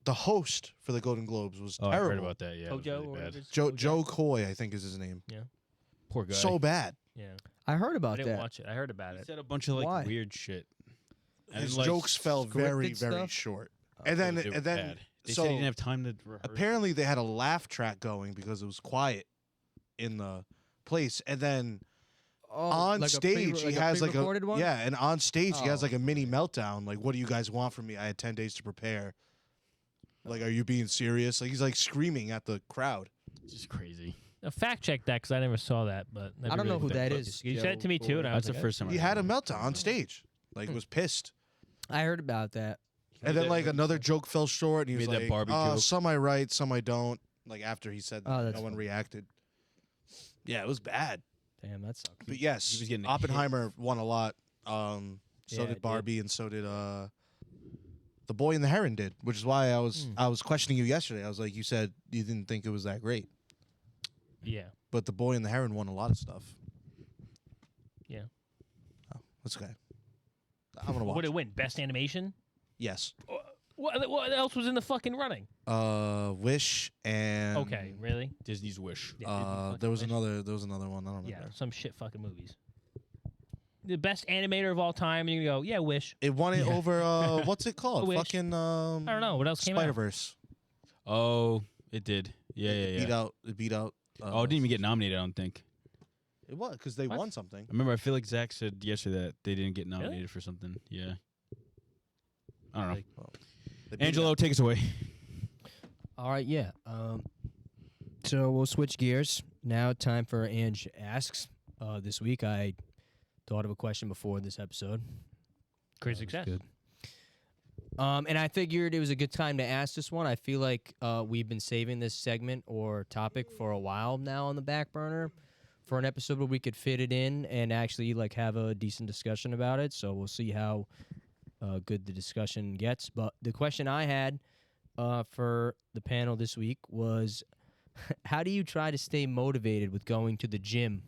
Speaker 2: host for the Golden Globes was
Speaker 1: Oh, I
Speaker 2: terrible.
Speaker 1: heard about that. Yeah, it was
Speaker 3: Kojo
Speaker 1: really
Speaker 3: or
Speaker 1: bad.
Speaker 3: whatever it's
Speaker 2: Joe
Speaker 3: Kojo?
Speaker 2: Joe Coy, I think is his name.
Speaker 1: Poor guy.
Speaker 2: So bad.
Speaker 3: Yeah.
Speaker 4: I heard
Speaker 3: I
Speaker 4: about
Speaker 3: didn't
Speaker 4: that.
Speaker 3: watch it. I heard about
Speaker 1: He
Speaker 3: it.
Speaker 1: said a bunch of like
Speaker 4: Why?
Speaker 1: weird shit.
Speaker 2: His
Speaker 1: like,
Speaker 2: jokes fell very,
Speaker 4: scripted
Speaker 2: very
Speaker 4: stuff?
Speaker 2: short.
Speaker 1: Oh,
Speaker 2: and then
Speaker 1: they were bad. They
Speaker 2: so
Speaker 1: said he didn't have time to rehearse.
Speaker 2: apparently they had a laugh track going because it was quiet in the place, and then
Speaker 4: Oh,
Speaker 2: on
Speaker 4: like a
Speaker 2: stage he has like a
Speaker 4: pre-recorded one?
Speaker 2: yeah, and on stage he has
Speaker 4: Oh.
Speaker 2: like a mini meltdown. Like, what do you guys want from me? I had 10 days to prepare. Like, are you being serious? Like, he's like screaming at the crowd.
Speaker 1: It's just crazy.
Speaker 3: Fact check that because I never saw that. But
Speaker 4: I don't know who that is.
Speaker 3: You said it to me too, and I
Speaker 1: That's
Speaker 3: was
Speaker 1: the
Speaker 3: like,
Speaker 1: first time.
Speaker 2: He
Speaker 1: I
Speaker 2: had a
Speaker 1: heard
Speaker 2: meltdown on stage. Like, was pissed.
Speaker 4: I heard about that.
Speaker 2: And then like another joke fell short, and he was
Speaker 1: Made that
Speaker 2: like,
Speaker 1: Barbie
Speaker 2: "Oh,
Speaker 1: joke.
Speaker 2: some I write, some I don't." Like after he said,
Speaker 4: Oh,
Speaker 2: that,
Speaker 4: that's
Speaker 2: no one
Speaker 4: funny.
Speaker 2: reacted. Yeah, it was bad.
Speaker 4: Damn, that sucks.
Speaker 2: But yes,
Speaker 1: he was getting
Speaker 2: Oppenheimer won a lot. So
Speaker 4: Yeah, it
Speaker 2: did
Speaker 4: did.
Speaker 2: Barbie, and so did The Boy and the Heron did, which is why I was questioning you yesterday. I was like, you said you didn't think it was that great,
Speaker 3: yeah.
Speaker 2: but The Boy and the Heron won a lot of stuff.
Speaker 3: Yeah.
Speaker 2: Oh, that's okay. I'm gonna watch.
Speaker 3: What did it win? Best animation?
Speaker 2: Yes.
Speaker 3: What else was in the fucking running?
Speaker 2: Wish and
Speaker 3: Okay, really?
Speaker 1: Disney's Wish.
Speaker 3: Yeah, Disney fucking
Speaker 2: there was
Speaker 3: Wish.
Speaker 2: another one. I don't
Speaker 3: Yeah,
Speaker 2: remember.
Speaker 3: some shit fucking movies. The best animator of all time, and you go, yeah, Wish.
Speaker 2: It won it over what's it called?
Speaker 3: Wish.
Speaker 2: Fucking
Speaker 3: I don't know what else came
Speaker 2: Spider
Speaker 3: out.
Speaker 2: Verse.
Speaker 1: Oh, it did. Yeah.
Speaker 2: It beat out.
Speaker 1: Oh, it didn't even get nominated. I don't think.
Speaker 2: It was because they
Speaker 3: What?
Speaker 2: won something.
Speaker 1: I remember. I feel like Zach said yesterday that they didn't get nominated for something. Yeah. I don't know.
Speaker 2: They beat it
Speaker 1: Angelo,
Speaker 2: out.
Speaker 1: take us away.
Speaker 6: All right, yeah. So we'll switch gears. Now time for Ange Asks. This week I thought of a question before this episode.
Speaker 3: Great success.
Speaker 6: Good. And I figured it was a good time to ask this one. I feel like we've been saving this segment or topic for a while now on the back burner for an episode where we could fit it in and actually like have a decent discussion about it. So we'll see how good the discussion gets. But the question I had for the panel this week was, how do you try to stay motivated with going to the gym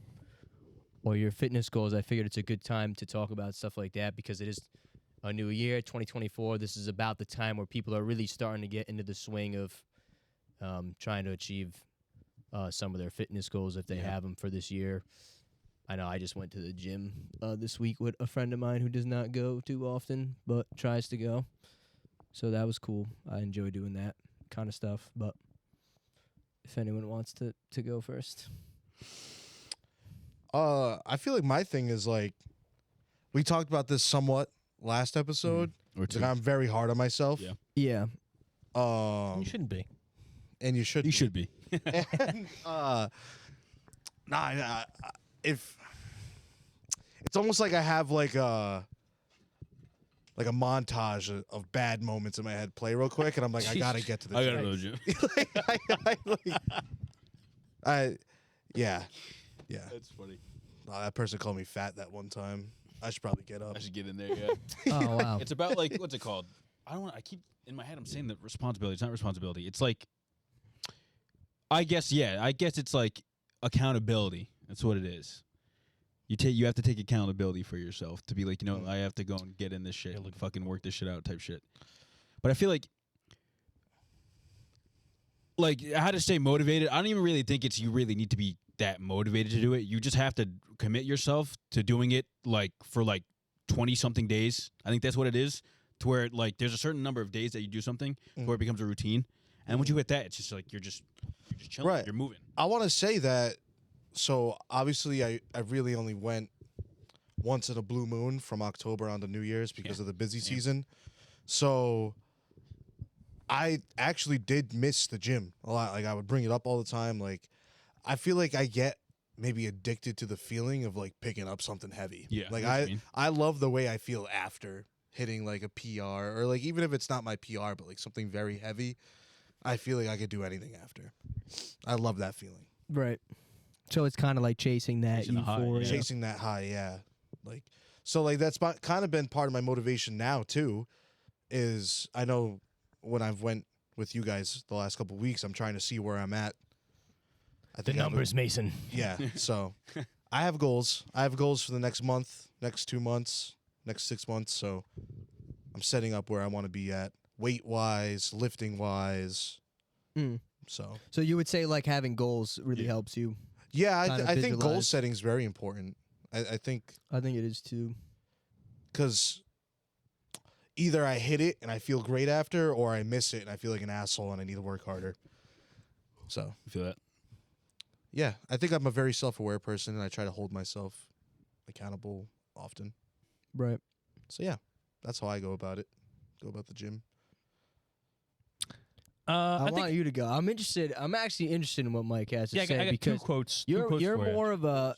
Speaker 6: or your fitness goals? I figured it's a good time to talk about stuff like that because it is a new year, 2024. This is about the time where people are really starting to get into the swing of trying to achieve some of their fitness goals if they have them for this year. I know I just went to the gym this week with a friend of mine who does not go too often but tries to go. So that was cool. I enjoy doing that kind of stuff. But if anyone wants to go first.
Speaker 2: I feel like my thing is like, we talked about this somewhat last episode.
Speaker 1: Or two.
Speaker 2: Like I'm very hard on myself.
Speaker 1: Yeah.
Speaker 6: Yeah.
Speaker 3: You shouldn't be.
Speaker 2: And you should.
Speaker 1: You should be.
Speaker 2: And, if it's almost like I have like a montage of bad moments in my head play real quick, and I'm like, I gotta get to the
Speaker 1: I
Speaker 2: gym.
Speaker 1: gotta know, Jim.
Speaker 2: Yeah.
Speaker 1: That's funny.
Speaker 2: That person called me fat that one time. I should probably get up.
Speaker 1: I should get in there. Yeah.
Speaker 6: Oh, wow.
Speaker 1: It's about like, what's it called? I keep in my head. I'm saying that responsibility. It's not responsibility. It's like, I guess it's like accountability. That's what it is. You have to take accountability for yourself to be like, I have to go and get in this shit, like fucking work this shit out type shit. But I feel like how to stay motivated. I don't even really think you really need to be that motivated to do it. You just have to commit yourself to doing it for 20 something days. I think that's what it is, to where like there's a certain number of days that you do something where it becomes a routine. And once you hit that, it's just like you're just chilling.
Speaker 2: Right.
Speaker 1: You're moving.
Speaker 2: I want to say that. So obviously, I really only went once in a blue moon from October on to New Year's because of the busy season. So I actually did miss the gym a lot. Like I would bring it up all the time. Like I feel like I get maybe addicted to the feeling of like picking up something heavy.
Speaker 1: Yeah,
Speaker 2: Like
Speaker 1: I know what you mean.
Speaker 2: I love the way I feel after hitting like a PR, or like even if it's not my PR, but like something very heavy. I feel like I could do anything after. I love that feeling.
Speaker 6: Right. So it's kind of like chasing that
Speaker 1: Chasing the high,
Speaker 6: euphoria.
Speaker 1: yeah.
Speaker 2: Chasing that high, yeah. Like, so like that's kind of been part of my motivation now too. Is I know when I've went with you guys the last couple of weeks, I'm trying to see where I'm at. I
Speaker 6: The
Speaker 2: think I have
Speaker 6: numbers, Mason.
Speaker 2: yeah. So I have goals. I have goals for the next month, next 2 months, next 6 months. So I'm setting up where I want to be at, weight wise, lifting wise.
Speaker 6: Mm.
Speaker 2: So
Speaker 6: So you would say like having goals really helps you.
Speaker 2: yeah,
Speaker 6: Kinda
Speaker 2: I think goal
Speaker 6: visualize.
Speaker 2: setting is very important. I think
Speaker 6: I think it is too.
Speaker 2: because either I hit it and I feel great after, or I miss it and I feel like an asshole and I need to work harder. So
Speaker 1: You feel that?
Speaker 2: yeah, I think I'm a very self-aware person and I try to hold myself accountable often.
Speaker 6: Right.
Speaker 2: So yeah, that's how I go about it. Go about the gym.
Speaker 6: I
Speaker 3: think
Speaker 6: want you to go. I'm interested. I'm actually interested in what Mike has to
Speaker 3: I
Speaker 6: say
Speaker 3: got two
Speaker 6: because
Speaker 3: quotes.
Speaker 6: you're
Speaker 3: for you.
Speaker 6: more of a.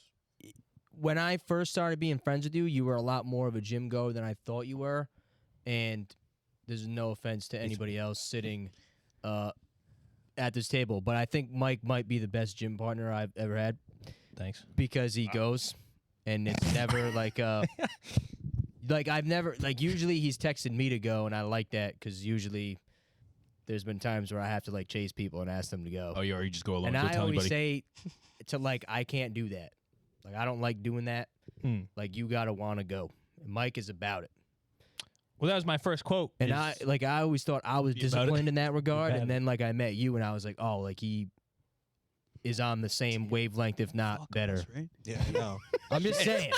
Speaker 6: When I first started being friends with you, you were a lot more of a gym goer than I thought you were, and there's no offense to anybody else sitting at this table, but I think Mike might be the best gym partner I've ever had
Speaker 3: Thanks.
Speaker 6: because he goes, and it's never like like I've never like usually he's texted me to go, and I like that because usually there's been times where I have to like chase people and ask them to go.
Speaker 1: Oh, yeah, or you just go along.
Speaker 6: And
Speaker 1: Don't
Speaker 6: I
Speaker 1: tell
Speaker 6: always
Speaker 1: anybody.
Speaker 6: say to like I can't do that. Like I don't like doing that. Like you gotta want to go. And Mike is about it.
Speaker 3: Well, that was my first quote.
Speaker 6: And
Speaker 3: is-
Speaker 6: I always thought I was
Speaker 1: Be about it.
Speaker 6: disciplined in that regard.
Speaker 3: About
Speaker 6: And then like I met you and I was like, oh, like he is on the same wavelength, if not better.
Speaker 1: Right?
Speaker 2: Yeah, I know.
Speaker 6: I'm just saying.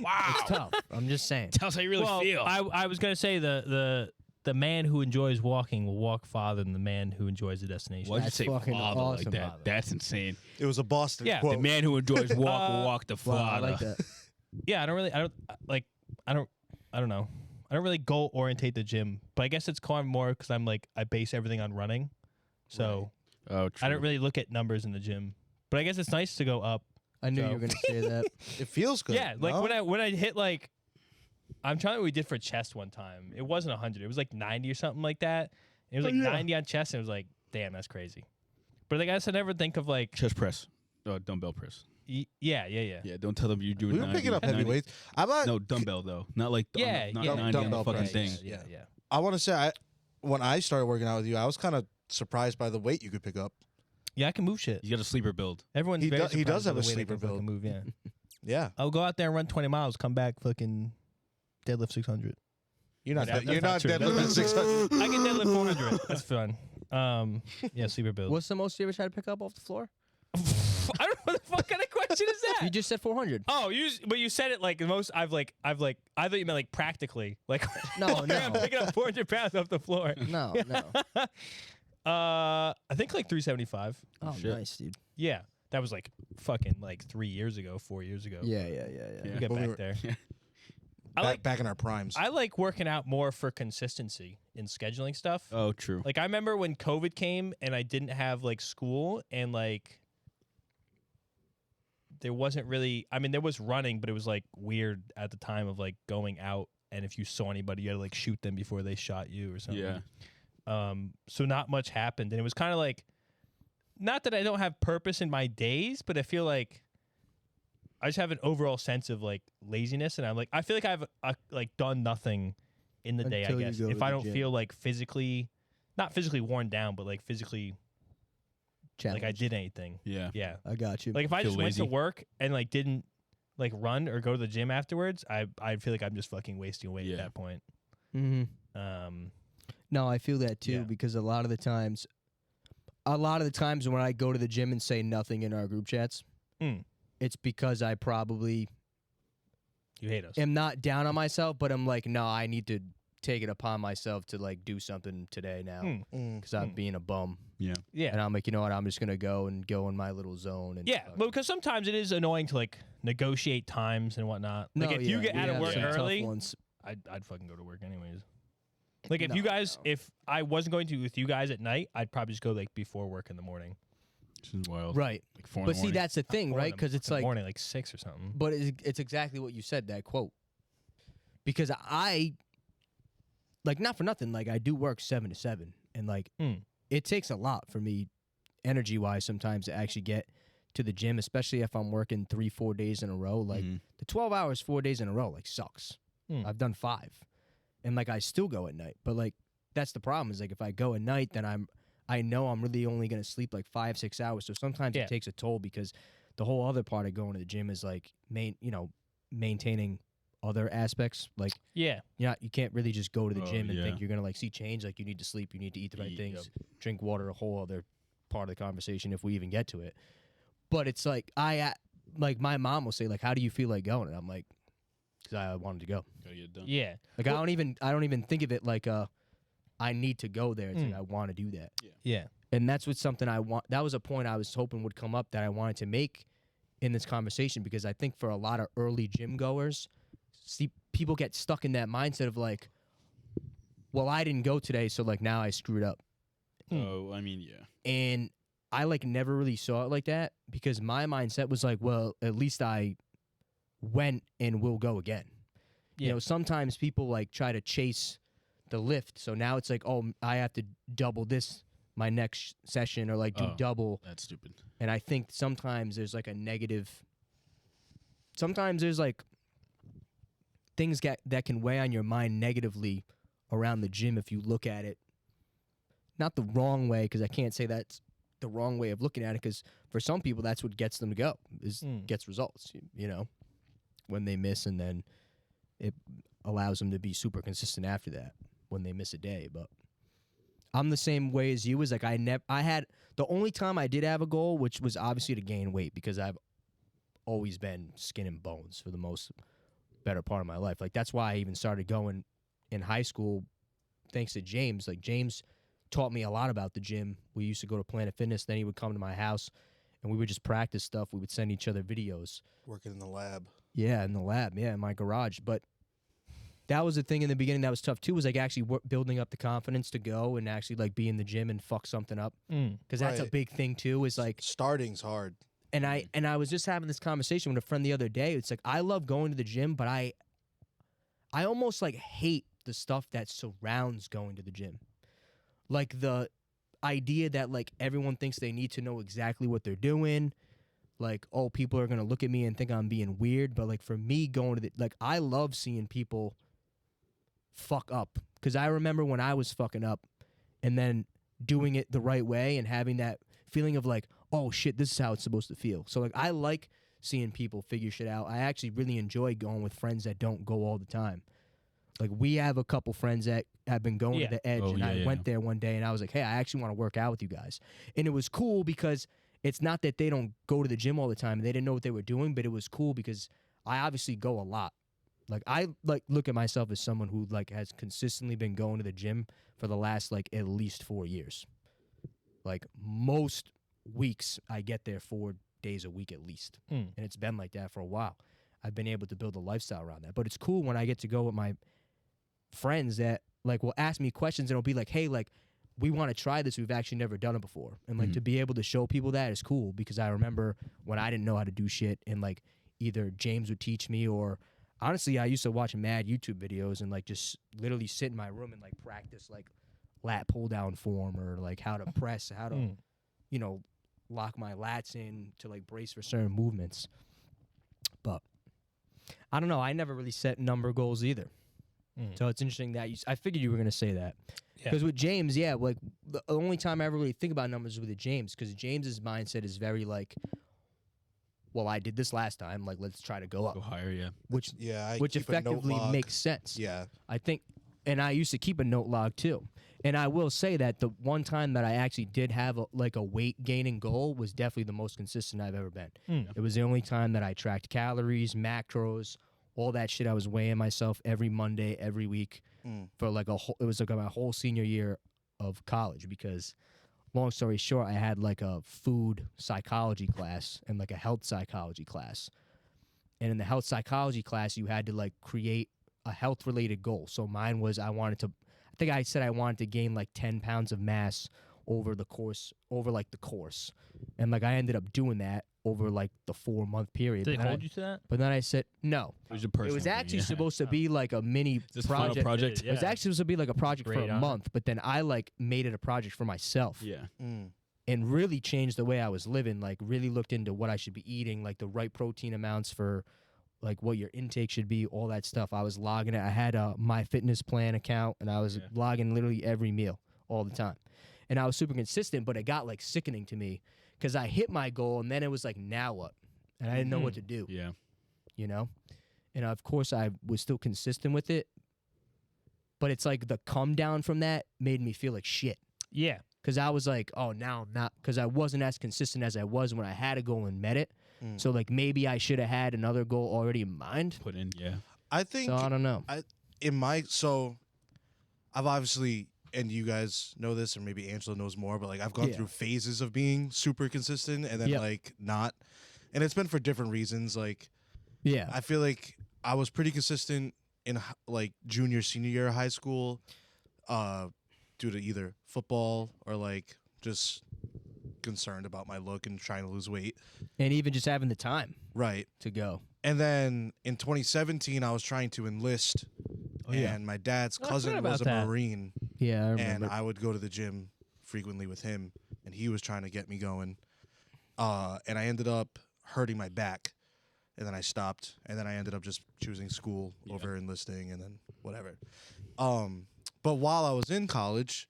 Speaker 1: Wow.
Speaker 6: It's tough. I'm just saying.
Speaker 1: Tell us how you really
Speaker 3: well,
Speaker 1: feel.
Speaker 3: I was gonna say the man who enjoys walking will walk farther than the man who enjoys the destination.
Speaker 1: Why'd you
Speaker 6: That's
Speaker 1: say
Speaker 6: fucking
Speaker 1: father
Speaker 6: awesome.
Speaker 1: like that? That's insane.
Speaker 2: It was a Boston
Speaker 3: Yeah,
Speaker 2: quote.
Speaker 1: The man who enjoys walk will walk the
Speaker 6: Wow, I
Speaker 1: father.
Speaker 6: like that.
Speaker 3: Yeah, I don't know. I don't really goal orientate the gym, but I guess it's kind of more because I'm like I base everything on running. So
Speaker 1: Oh, true.
Speaker 3: I don't really look at numbers in the gym. But I guess it's nice to go up.
Speaker 6: I knew
Speaker 3: So-
Speaker 6: you were gonna say that.
Speaker 2: It feels good.
Speaker 3: Yeah, like
Speaker 2: no?
Speaker 3: when I hit like, I'm trying to what we did for chest one time. It wasn't 100. It was like 90 or something like that. It was like 90 on chest, and it was like, damn, that's crazy. But I guess I never think of like,
Speaker 1: Chest press. Dumbbell press.
Speaker 3: yeah.
Speaker 1: Yeah, don't tell them you're doing
Speaker 2: we were
Speaker 1: 90,
Speaker 2: picking up
Speaker 1: 90.
Speaker 2: heavy weights. I'm not.
Speaker 1: No, dumbbell, though. Not like
Speaker 3: Yeah,
Speaker 1: not
Speaker 3: yeah,
Speaker 1: 90 on
Speaker 2: dumbbell
Speaker 1: the fucking
Speaker 2: press.
Speaker 1: thing.
Speaker 3: Yeah.
Speaker 2: I want to say, when I started working out with you, I was kind of surprised by the weight you could pick up.
Speaker 3: Yeah, I can move shit.
Speaker 1: You got a sleeper build.
Speaker 3: Everyone's
Speaker 2: He
Speaker 3: very
Speaker 2: does- he does
Speaker 3: surprised
Speaker 2: have
Speaker 3: by
Speaker 2: a
Speaker 3: the way they
Speaker 2: sleeper
Speaker 3: can fucking
Speaker 2: build.
Speaker 3: Move, yeah.
Speaker 2: Yeah,
Speaker 3: I'll go out there and run 20 miles, come back, fucking deadlift 600.
Speaker 2: you're not.
Speaker 3: That's
Speaker 2: You're
Speaker 3: not
Speaker 2: not
Speaker 3: true.
Speaker 2: deadlifting
Speaker 3: That's
Speaker 2: 600.
Speaker 3: I can deadlift 400. That's fun. Yeah, sleeper build.
Speaker 6: What's the most you ever tried to pick up off the floor?
Speaker 3: I don't know what the fuck kind of question is that.
Speaker 6: You just said 400.
Speaker 3: Oh, but you said it like the most. I thought you meant like practically, like
Speaker 6: No,
Speaker 3: I'm
Speaker 6: no.
Speaker 3: picking up 400 pounds off the floor.
Speaker 6: No, no.
Speaker 3: I think like 375.
Speaker 6: Oh,
Speaker 1: Shit.
Speaker 6: nice, dude.
Speaker 3: Yeah, that was like fucking like 3 years ago, 4 years ago.
Speaker 6: Yeah.
Speaker 3: You get
Speaker 2: When we
Speaker 3: back
Speaker 2: were-
Speaker 3: there.
Speaker 1: Yeah.
Speaker 3: I like
Speaker 2: back in our primes.
Speaker 3: I like working out more for consistency in scheduling stuff.
Speaker 1: Oh, true.
Speaker 3: Like I remember when COVID came and I didn't have like school and like there wasn't really. I mean, there was running, but it was like weird at the time of like going out. And if you saw anybody, you had to like shoot them before they shot you or something.
Speaker 1: Yeah.
Speaker 3: So not much happened, and it was kind of like, not that I don't have purpose in my days, but I feel like I just have an overall sense of like laziness, and I'm like, I feel like I've like done nothing in the day. I
Speaker 6: Until you
Speaker 3: guess
Speaker 6: go
Speaker 3: if
Speaker 6: to
Speaker 3: I
Speaker 6: the
Speaker 3: don't
Speaker 6: gym.
Speaker 3: feel like not physically worn down, but like physically like I did anything.
Speaker 1: Yeah.
Speaker 3: Yeah.
Speaker 6: I got you.
Speaker 3: Like if I
Speaker 1: Feel
Speaker 3: just went to
Speaker 1: lazy.
Speaker 3: work and like didn't like run or go to the gym afterwards, I feel like I'm just fucking wasting away
Speaker 1: Yeah.
Speaker 3: at that point.
Speaker 6: Mm-hmm.
Speaker 3: Um,
Speaker 6: No, I feel that too
Speaker 3: Yeah.
Speaker 6: because a lot of the times when I go to the gym and say nothing in our group chats,
Speaker 3: Mm.
Speaker 6: it's because I probably
Speaker 3: you hate us.
Speaker 6: am not down on myself, but I'm like, no, I need to take it upon myself to like do something today now
Speaker 3: Mm.
Speaker 6: because I'm being a bum.
Speaker 1: Yeah.
Speaker 3: Yeah.
Speaker 6: And I'm like, you know what? I'm just gonna go in my little zone. And
Speaker 3: Yeah,
Speaker 6: fucking-
Speaker 3: but because sometimes it is annoying to like negotiate times and whatnot. Like
Speaker 6: No,
Speaker 3: if you
Speaker 6: yeah,
Speaker 3: get
Speaker 6: we
Speaker 3: out of
Speaker 6: have
Speaker 3: work
Speaker 6: some tough
Speaker 3: early,
Speaker 6: ones.
Speaker 3: I'd fucking go to work anyways. Like if
Speaker 6: No,
Speaker 3: you guys,
Speaker 6: no.
Speaker 3: if I wasn't going to with you guys at night, I'd probably just go like before work in the morning.
Speaker 1: Which is wild.
Speaker 6: Right.
Speaker 1: Like 4 in
Speaker 6: But
Speaker 1: the
Speaker 6: see,
Speaker 1: morning.
Speaker 6: that's the thing,
Speaker 3: Or in
Speaker 6: right?
Speaker 3: the
Speaker 6: Because it's
Speaker 3: fucking
Speaker 6: like,
Speaker 3: morning, like 6 or something.
Speaker 6: but it's exactly what you said, that quote. Because I, like, not for nothing, like, I do work 7 to 7. And, like,
Speaker 3: Mm.
Speaker 6: it takes a lot for me, energy wise, sometimes to actually get to the gym, especially if I'm working 3-4 days in a row. Like,
Speaker 1: Mhm.
Speaker 6: the 12 hours, 4 days in a row, like, sucks.
Speaker 3: Mm.
Speaker 6: I've done 5. And, like, I still go at night. But, like, that's the problem is, like, if I go at night, then I know I'm really only going to sleep, like, 5-6 hours. So sometimes
Speaker 3: Yeah.
Speaker 6: it takes a toll because the whole other part of going to the gym is, like, maintaining other aspects. Like,
Speaker 3: Yeah,
Speaker 6: you can't really just go to the
Speaker 1: Oh,
Speaker 6: gym and
Speaker 1: yeah.
Speaker 6: think you're gonna like see change. Like, you need to sleep, you need to eat the right
Speaker 1: Eat,
Speaker 6: things, drink water. A whole other part of the conversation if we even get to it. But it's like like my mom will say like, "How do you feel like going?" And I'm like, "Because I wanted to go."
Speaker 1: Gotta get it done.
Speaker 3: yeah.
Speaker 6: Like, I don't even think of it like I need to go there. It's like I want to do that.
Speaker 3: Yeah.
Speaker 6: And that's what something I want. That was a point I was hoping would come up that I wanted to make in this conversation, because I think for a lot of early gym goers, people get stuck in that mindset of like, well, I didn't go today, so like now I screwed up.
Speaker 1: Oh, I mean, yeah.
Speaker 6: And I like never really saw it like that, because my mindset was like, well, at least I went and will go again.
Speaker 3: Yeah.
Speaker 6: You know, sometimes people like try to chase the lift, so now it's like, oh, I have to double this my next session, or like do
Speaker 1: Oh.
Speaker 6: double.
Speaker 1: That's stupid.
Speaker 6: And I think sometimes there's like a negative. Sometimes there's like things that can weigh on your mind negatively around the gym if you look at it not the wrong way, because I can't say that's the wrong way of looking at it, because for some people that's what gets them to go, gets results, you know, when they miss, and then it allows them to be super consistent after that when they miss a day. But I'm the same way as you. Is like I had the only time I did have a goal, which was obviously to gain weight, because I've always been skin and bones for the most better part of my life. Like, that's why I even started going in high school, thanks to James. Like, James taught me a lot about the gym. We used to go to Planet Fitness, then he would come to my house and we would just practice stuff. We would send each other videos.
Speaker 2: Working in the lab.
Speaker 6: Yeah, in the lab. Yeah, in my garage. But that was the thing in the beginning that was tough too, was like actually building up the confidence to go and actually like be in the gym and fuck something up, because that's a
Speaker 2: Right.
Speaker 6: big thing too, is like,
Speaker 2: Starting's hard.
Speaker 6: and I was just having this conversation with a friend the other day. It's like, I love going to the gym, but I almost like hate the stuff that surrounds going to the gym. Like the idea that like everyone thinks they need to know exactly what they're doing. Like, oh, people are going to look at me and think I'm being weird. But like for me going to the, like, I love seeing people fuck up. Because I remember when I was fucking up and then doing it the right way and having that feeling of like, oh shit, this is how it's supposed to feel. So like I like seeing people figure shit out. I actually really enjoy going with friends that don't go all the time. Like we have a couple friends that have been going
Speaker 3: Yeah.
Speaker 6: to the Edge,
Speaker 1: Oh,
Speaker 6: and
Speaker 1: yeah,
Speaker 6: I
Speaker 1: yeah,
Speaker 6: went
Speaker 1: yeah.
Speaker 6: there one day and I was like, hey, I actually want to work out with you guys. And it was cool because it's not that they don't go to the gym all the time. They didn't know what they were doing, but it was cool because I obviously go a lot. Like I like look at myself as someone who like has consistently been going to the gym for the last like at least 4 years. Like most weeks I get there 4 days a week at least.
Speaker 3: Mm.
Speaker 6: And it's been like that for a while. I've been able to build a lifestyle around that. But it's cool when I get to go with my friends that like will ask me questions and it'll be like, hey, like we want to try this. We've actually never done it before. And like to be able to show people that is cool, because I remember when I didn't know how to do shit and like either James would teach me, or honestly I used to watch mad YouTube videos and like just literally sit in my room and like practice like lat pull down form, or like how to press, how to, you know, lock my lats in to like brace for certain movements. But I don't know. I never really set number goals either. So it's interesting that I figured you were going to say that.
Speaker 3: Yeah.
Speaker 6: Because with James, yeah, like the only time I ever really think about numbers is with James, because James's mindset is very like, well, I did this last time, like let's try to go up,
Speaker 1: Go higher, yeah.
Speaker 6: which
Speaker 2: Yeah, I
Speaker 6: which
Speaker 2: keep a note
Speaker 6: effectively
Speaker 2: log.
Speaker 6: makes sense.
Speaker 2: Yeah,
Speaker 6: I think, and I used to keep a note log too. And I will say that the one time that I actually did have a weight gaining goal was definitely the most consistent I've ever been. It was the only time that I tracked calories, macros, all that shit. I was weighing myself every Monday, every week for like it was like my whole senior year of college, because long story short, I had like a food psychology class and like a health psychology class. And in the health psychology class, you had to like create a health related goal. So mine was I think I said I wanted to gain like 10 pounds of mass over the course. And like I ended up doing that over like the 4-month period.
Speaker 3: Did they
Speaker 6: But then
Speaker 3: hold you to that?
Speaker 6: But then I said, no.
Speaker 1: It was a personal
Speaker 6: It was
Speaker 1: thing,
Speaker 6: actually
Speaker 1: yeah.
Speaker 6: supposed to be like a mini
Speaker 1: This final
Speaker 6: project.
Speaker 1: project?
Speaker 6: It was
Speaker 3: Yeah.
Speaker 6: actually supposed to be like a project for
Speaker 3: Great
Speaker 6: a
Speaker 3: honor.
Speaker 6: month, but then I like made it a project for myself.
Speaker 1: Yeah.
Speaker 6: And really changed the way I was living, like really looked into what I should be eating, like the right protein amounts for like what your intake should be, all that stuff. I was logging it. I had a MyFitnessPal account, and I was logging literally every meal all the time. And I was super consistent, but it got like sickening to me because I hit my goal and then it was like, now what? And I didn't know what to do,
Speaker 1: Yeah.
Speaker 6: you know? And of course I was still consistent with it, but it's like the come down from that made me feel like shit.
Speaker 3: Yeah.
Speaker 6: Because I was like, oh, now I'm not, because I wasn't as consistent as I was when I had a goal and met it. So like maybe I should have had another goal already in mind.
Speaker 1: Put in, yeah.
Speaker 2: I think
Speaker 6: So I don't know.
Speaker 2: I've obviously, and you guys know this, or maybe Angelo knows more, but like I've gone
Speaker 6: Yeah.
Speaker 2: through phases of being super consistent and then
Speaker 6: Yep.
Speaker 2: like not, and it's been for different reasons. Like
Speaker 6: Yeah.
Speaker 2: I feel like I was pretty consistent in like junior, senior year of high school, due to either football or like just concerned about my look and trying to lose weight.
Speaker 6: And even just having the time
Speaker 2: Right.
Speaker 6: to go.
Speaker 2: And then in 2017, I was trying to enlist, and my dad's
Speaker 3: Oh, I
Speaker 2: cousin
Speaker 3: forgot
Speaker 2: was a
Speaker 3: about that.
Speaker 2: Marine,
Speaker 6: Yeah, I
Speaker 2: and
Speaker 6: remember.
Speaker 2: I would go to the gym frequently with him, and he was trying to get me going. And I ended up hurting my back, and then I stopped, and then I ended up just choosing school over enlisting, and then whatever. But while I was in college,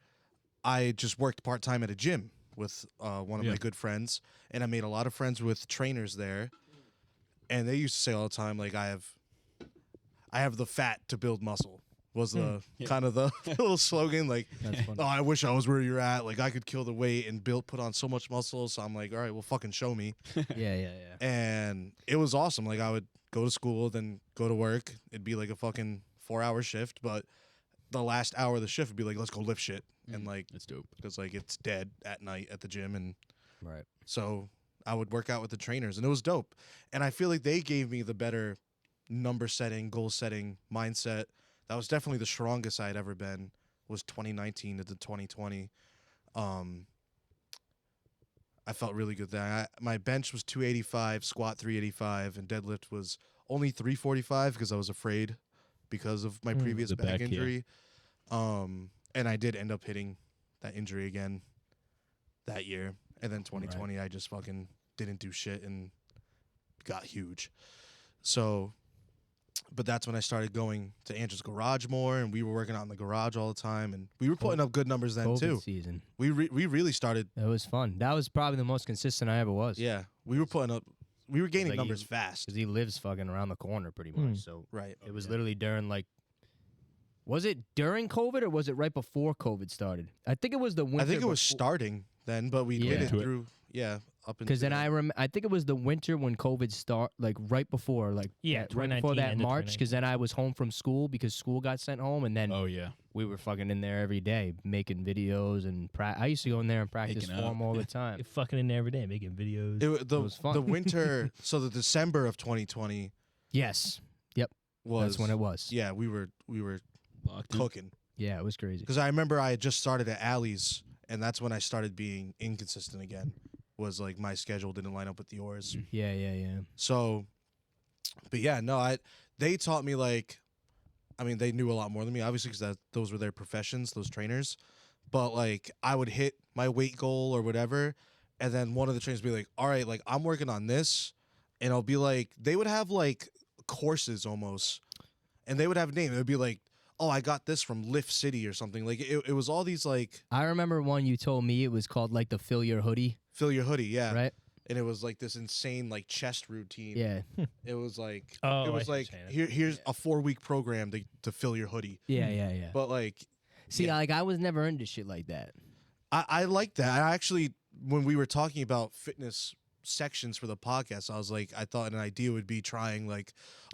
Speaker 2: I just worked part-time at a gym with one of my good friends, and I made a lot of friends with trainers there. And they used to say all the time, like, I have the fat to build muscle, was the kind of the little slogan. Like,
Speaker 6: That's funny.
Speaker 2: oh, I wish I was where you're at. Like, I could kill the weight and put on so much muscle. So I'm like, all right, well, fucking show me.
Speaker 6: Yeah.
Speaker 2: And it was awesome. Like, I would go to school, then go to work. It'd be like a fucking 4-hour shift. But the last hour of the shift would be like, let's go lift shit. And like,
Speaker 1: That's dope.
Speaker 2: because like it's dead at night at the gym. And
Speaker 6: Right.
Speaker 2: so I would work out with the trainers, and it was dope. And I feel like they gave me the better number setting, goal setting mindset that was definitely the strongest I had ever been. Was 2019 to 2020. I felt really good there. My bench was 285, squat 385, and deadlift was only 345 because I was afraid because of my previous
Speaker 1: The
Speaker 2: back
Speaker 1: back, yeah.
Speaker 2: injury. And I did end up hitting that injury again that year. And then 2020, I just fucking didn't do shit and got huge. So, but that's when I started going to Angel's garage more, and we were working out in the garage all the time, and we were putting up good numbers then
Speaker 4: COVID
Speaker 2: too.
Speaker 4: season.
Speaker 2: We really started.
Speaker 4: It was fun. That was probably the most consistent I ever was.
Speaker 2: Yeah, we were putting up. We were gaining
Speaker 4: Like
Speaker 2: numbers
Speaker 4: you-
Speaker 2: fast.
Speaker 4: Because he lives fucking around the corner pretty much. So
Speaker 2: Right.
Speaker 4: it was literally during like, was it during COVID or was it right before COVID started? I think it was the winter.
Speaker 2: I think it was starting then, but we
Speaker 4: Yeah.
Speaker 2: did it
Speaker 1: Into it.
Speaker 2: through. Yeah, up until
Speaker 4: Because then I think it was the winter when COVID start, like right before, like
Speaker 3: Yeah,
Speaker 4: right before
Speaker 3: 2019,
Speaker 4: that
Speaker 3: end of
Speaker 4: March. Because then I was home from school because school got sent home, and then
Speaker 1: Oh yeah.
Speaker 4: we were fucking in there every day making videos and I used to go in there and practice
Speaker 1: Making
Speaker 4: form
Speaker 1: out.
Speaker 4: all the time.
Speaker 3: You're fucking in there every day making videos.
Speaker 2: the
Speaker 4: was fun.
Speaker 2: the winter. So the December of 2020
Speaker 4: Yes,
Speaker 2: was
Speaker 4: that's when it was.
Speaker 2: Yeah, we were
Speaker 1: Locked in.
Speaker 2: cooking
Speaker 4: Yeah, it was crazy.
Speaker 2: because I remember I had just started at Alley's, and that's when I started being inconsistent again. Was like my schedule didn't line up with yours.
Speaker 4: Yeah.
Speaker 2: So, but yeah, no, they taught me like, I mean, they knew a lot more than me, obviously, because those were their professions, those trainers. But like, I would hit my weight goal or whatever, and then one of the trainers would be like, "All right, like I'm working on this," and I'll be like, they would have like courses almost, and they would have a name. It would be like, "Oh, I got this from Lift City" or something. Like it was all these like
Speaker 4: I remember one you told me it was called like the Fill Your Hoodie,
Speaker 2: fill your hoodie, yeah,
Speaker 4: right?
Speaker 2: and it was like this insane like chest routine.
Speaker 4: Yeah,
Speaker 2: It was like
Speaker 3: Oh,
Speaker 2: it
Speaker 3: I
Speaker 2: was
Speaker 3: see what
Speaker 2: like
Speaker 3: you're saying.
Speaker 2: here's a 4-week program to fill your hoodie.
Speaker 4: yeah.
Speaker 2: But like
Speaker 4: See,
Speaker 2: yeah.
Speaker 4: like I was never into shit like that.
Speaker 2: I like that. I actually when we were talking about fitness sections for the podcast, I was like, I thought an idea would be trying like,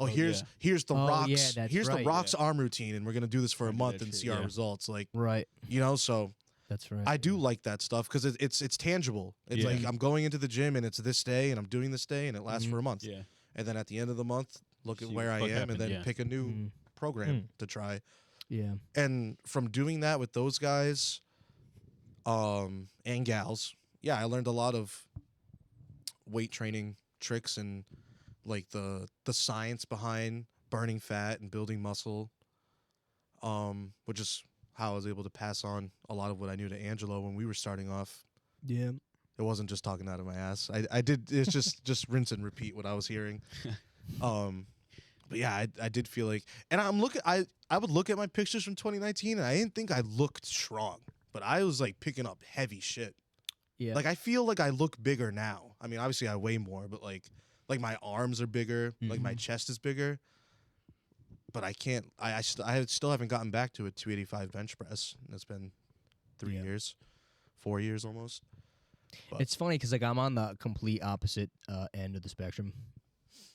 Speaker 2: here's the
Speaker 4: Oh,
Speaker 2: rocks,
Speaker 4: yeah, that's
Speaker 2: here's
Speaker 4: right.
Speaker 2: the rocks arm routine, and we're gonna do this for a
Speaker 1: do
Speaker 2: month
Speaker 1: that
Speaker 2: and
Speaker 1: shit,
Speaker 2: see our
Speaker 1: yeah.
Speaker 2: results. Like,
Speaker 4: Right.
Speaker 2: So
Speaker 4: That's right.
Speaker 2: I do like that stuff because it's tangible. It's
Speaker 1: Yeah.
Speaker 2: like I'm going into the gym and it's this day and I'm doing this day and it lasts for a month.
Speaker 1: Yeah.
Speaker 2: And then at the end of the month, look at
Speaker 1: See
Speaker 2: where
Speaker 1: what
Speaker 2: I
Speaker 1: the
Speaker 2: am
Speaker 1: fuck happened,
Speaker 2: and then
Speaker 1: yeah.
Speaker 2: pick a new program to try.
Speaker 4: Yeah.
Speaker 2: And from doing that with those guys, and gals, yeah, I learned a lot of weight training tricks and like the science behind burning fat and building muscle. Which is how I was able to pass on a lot of what I knew to Angelo when we were starting off.
Speaker 4: Yeah.
Speaker 2: It wasn't just talking out of my ass. I did. It's just rinse and repeat what I was hearing. But yeah, I did feel like, and I'm looking. I would look at my pictures from 2019, and I didn't think I looked strong, but I was like picking up heavy shit.
Speaker 4: Yeah.
Speaker 2: Like I feel like I look bigger now. I mean, obviously I weigh more, but like my arms are bigger, like my chest is bigger. But I can't. I still haven't gotten back to a 285 bench press. It's been 3 years, 4 years almost. But
Speaker 4: It's funny because like I'm on the complete opposite end of the spectrum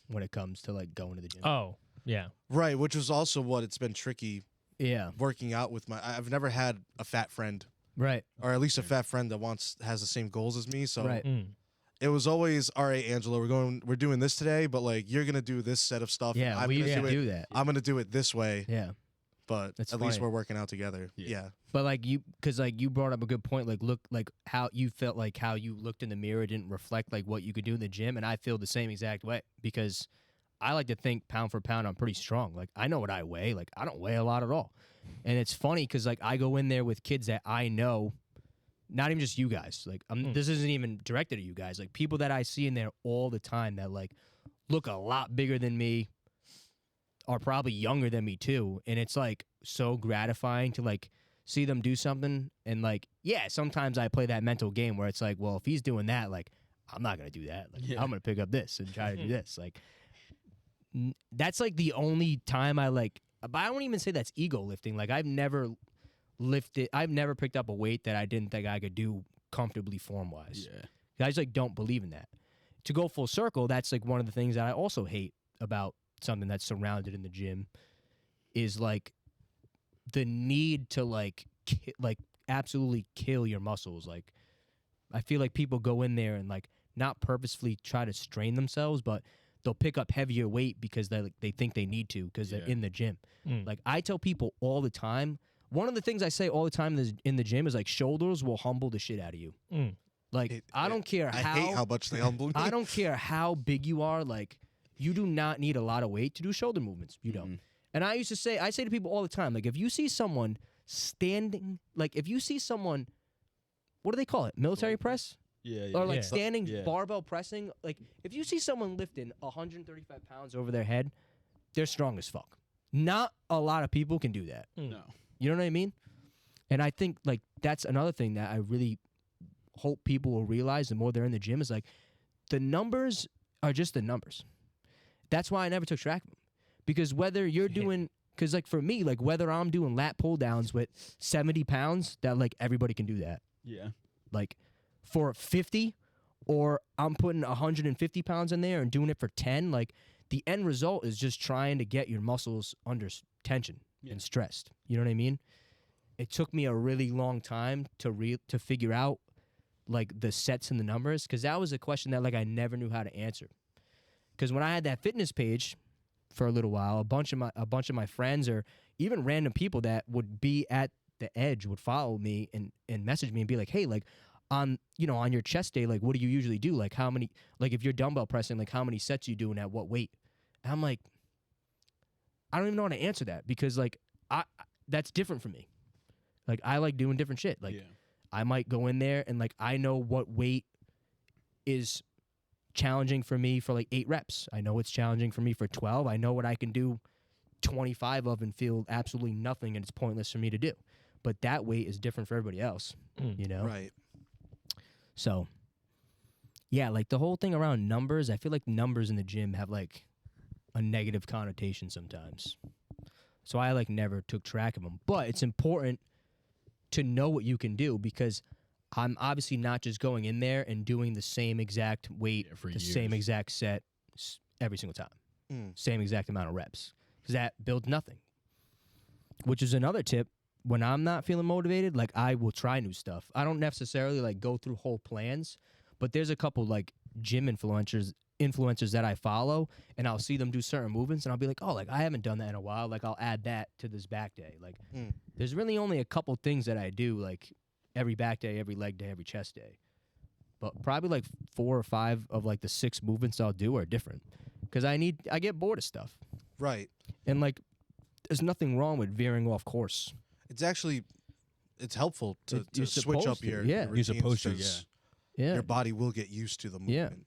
Speaker 4: when it comes to like going to the gym.
Speaker 3: Oh, yeah.
Speaker 2: right, which was also what it's been tricky
Speaker 4: Yeah.
Speaker 2: working out with my. I've never had a fat friend,
Speaker 4: Right.
Speaker 2: or at least a fat friend that has the same goals as me. So
Speaker 4: Right.
Speaker 2: it was always, all right, Angelo, we're doing this today, but like you're gonna do this set of stuff. and
Speaker 4: Yeah.
Speaker 2: I'm
Speaker 4: We
Speaker 2: gonna
Speaker 4: used to
Speaker 2: do it.
Speaker 4: do that.
Speaker 2: I'm gonna do it this way.
Speaker 4: Yeah.
Speaker 2: But
Speaker 4: That's
Speaker 2: at least
Speaker 4: funny.
Speaker 2: we're working out together. Yeah.
Speaker 4: But like because like you brought up a good point. Like look, like how you felt like how you looked in the mirror didn't reflect like what you could do in the gym, and I feel the same exact way because I like to think pound for pound I'm pretty strong. Like I know what I weigh. Like I don't weigh a lot at all, and it's funny because like I go in there with kids that I know, not even just you guys. Like this isn't even directed at you guys. Like people that I see in there all the time that like look a lot bigger than me, are probably younger than me too, and it's like so gratifying to like see them do something and like sometimes I play that mental game where it's like, well, if he's doing that, like I'm not gonna do that. Like I'm gonna pick up this and try to do this. Like that's like the only time I like, but I don't even say that's ego lifting. Like I've never picked up a weight that I didn't think I could do comfortably form wise.
Speaker 1: Yeah.
Speaker 4: I just like don't believe in that. To go full circle, that's like one of the things that I also hate about something that's surrounded in the gym is like the need to like absolutely kill your muscles. Like I feel like people go in there and like not purposefully try to strain themselves, but
Speaker 6: they'll pick up heavier weight because they think they need to because they're in the gym. Like I tell people all the time, one of the things I say all the time in the gym is like shoulders will humble the shit out of you. Like I don't care
Speaker 2: I
Speaker 6: how
Speaker 2: hate how much they humble me.
Speaker 6: I don't care how big you are. Like you do not need a lot of weight to do shoulder movements. You don't. And I say to people all the time, like if you see someone standing, like if you see someone, what do they call it? Military press?
Speaker 1: Yeah.
Speaker 6: Or like standing
Speaker 1: Yeah.
Speaker 6: barbell pressing. Like if you see someone lifting 135 pounds over their head, they're strong as fuck. Not a lot of people can do that.
Speaker 1: No.
Speaker 6: You know what I mean? And I think like that's another thing that I really hope people will realize the more they're in the gym is like the numbers are just the numbers. That's why I never took track of them. Because whether you're doing, because like for me, like whether I'm doing lat pull downs with 70 pounds, that like everybody can do that.
Speaker 1: Yeah.
Speaker 6: Like for 50, or I'm putting 150 pounds in there and doing it for 10, like the end result is just trying to get your muscles under tension and stressed. You know what I mean? It took me a really long time to figure out like the sets and the numbers, because that was a question that like I never knew how to answer. Because when I had that fitness page for a little while, a bunch of my friends or even random people that would be at the edge would follow me and message me and be like, hey, like on your chest day, like what do you usually do? Like how many, like if you're dumbbell pressing, like how many sets you doing at what weight? And I'm like, I don't even know how to answer that, because like that's different for me. Like I like doing different shit. Like I might go in there and like I know what weight is challenging for me for like 8 reps. I know it's challenging for me for 12. I know what I can do 25 of and feel absolutely nothing and it's pointless for me to do. But that weight is different for everybody else, you know?
Speaker 2: Right.
Speaker 6: So, yeah, like the whole thing around numbers, I feel like numbers in the gym have like a negative connotation sometimes. So I like never took track of them. But it's important to know what you can do, because I'm obviously not just going in there and doing the same exact weight, the same exact set every single time, same exact amount of reps, because that builds nothing. Which is another tip. When I'm not feeling motivated, like I will try new stuff. I don't necessarily like go through whole plans, but there's a couple like gym influencers that I follow, and I'll see them do certain movements, and I'll be like, oh, like I haven't done that in a while. Like I'll add that to this back day. Like there's really only a couple things that I do, like every back day, every leg day, every chest day. But probably like 4 or 5 of like the 6 movements I'll do are different, because I get bored of stuff.
Speaker 2: Right.
Speaker 6: And like there's nothing wrong with veering off course.
Speaker 2: It's helpful to
Speaker 6: You're
Speaker 2: switch up
Speaker 6: supposed to,
Speaker 2: your
Speaker 6: yeah.
Speaker 2: routines,
Speaker 1: You're supposed to,
Speaker 2: 'cause
Speaker 6: Yeah.
Speaker 2: your body will get used to the movement,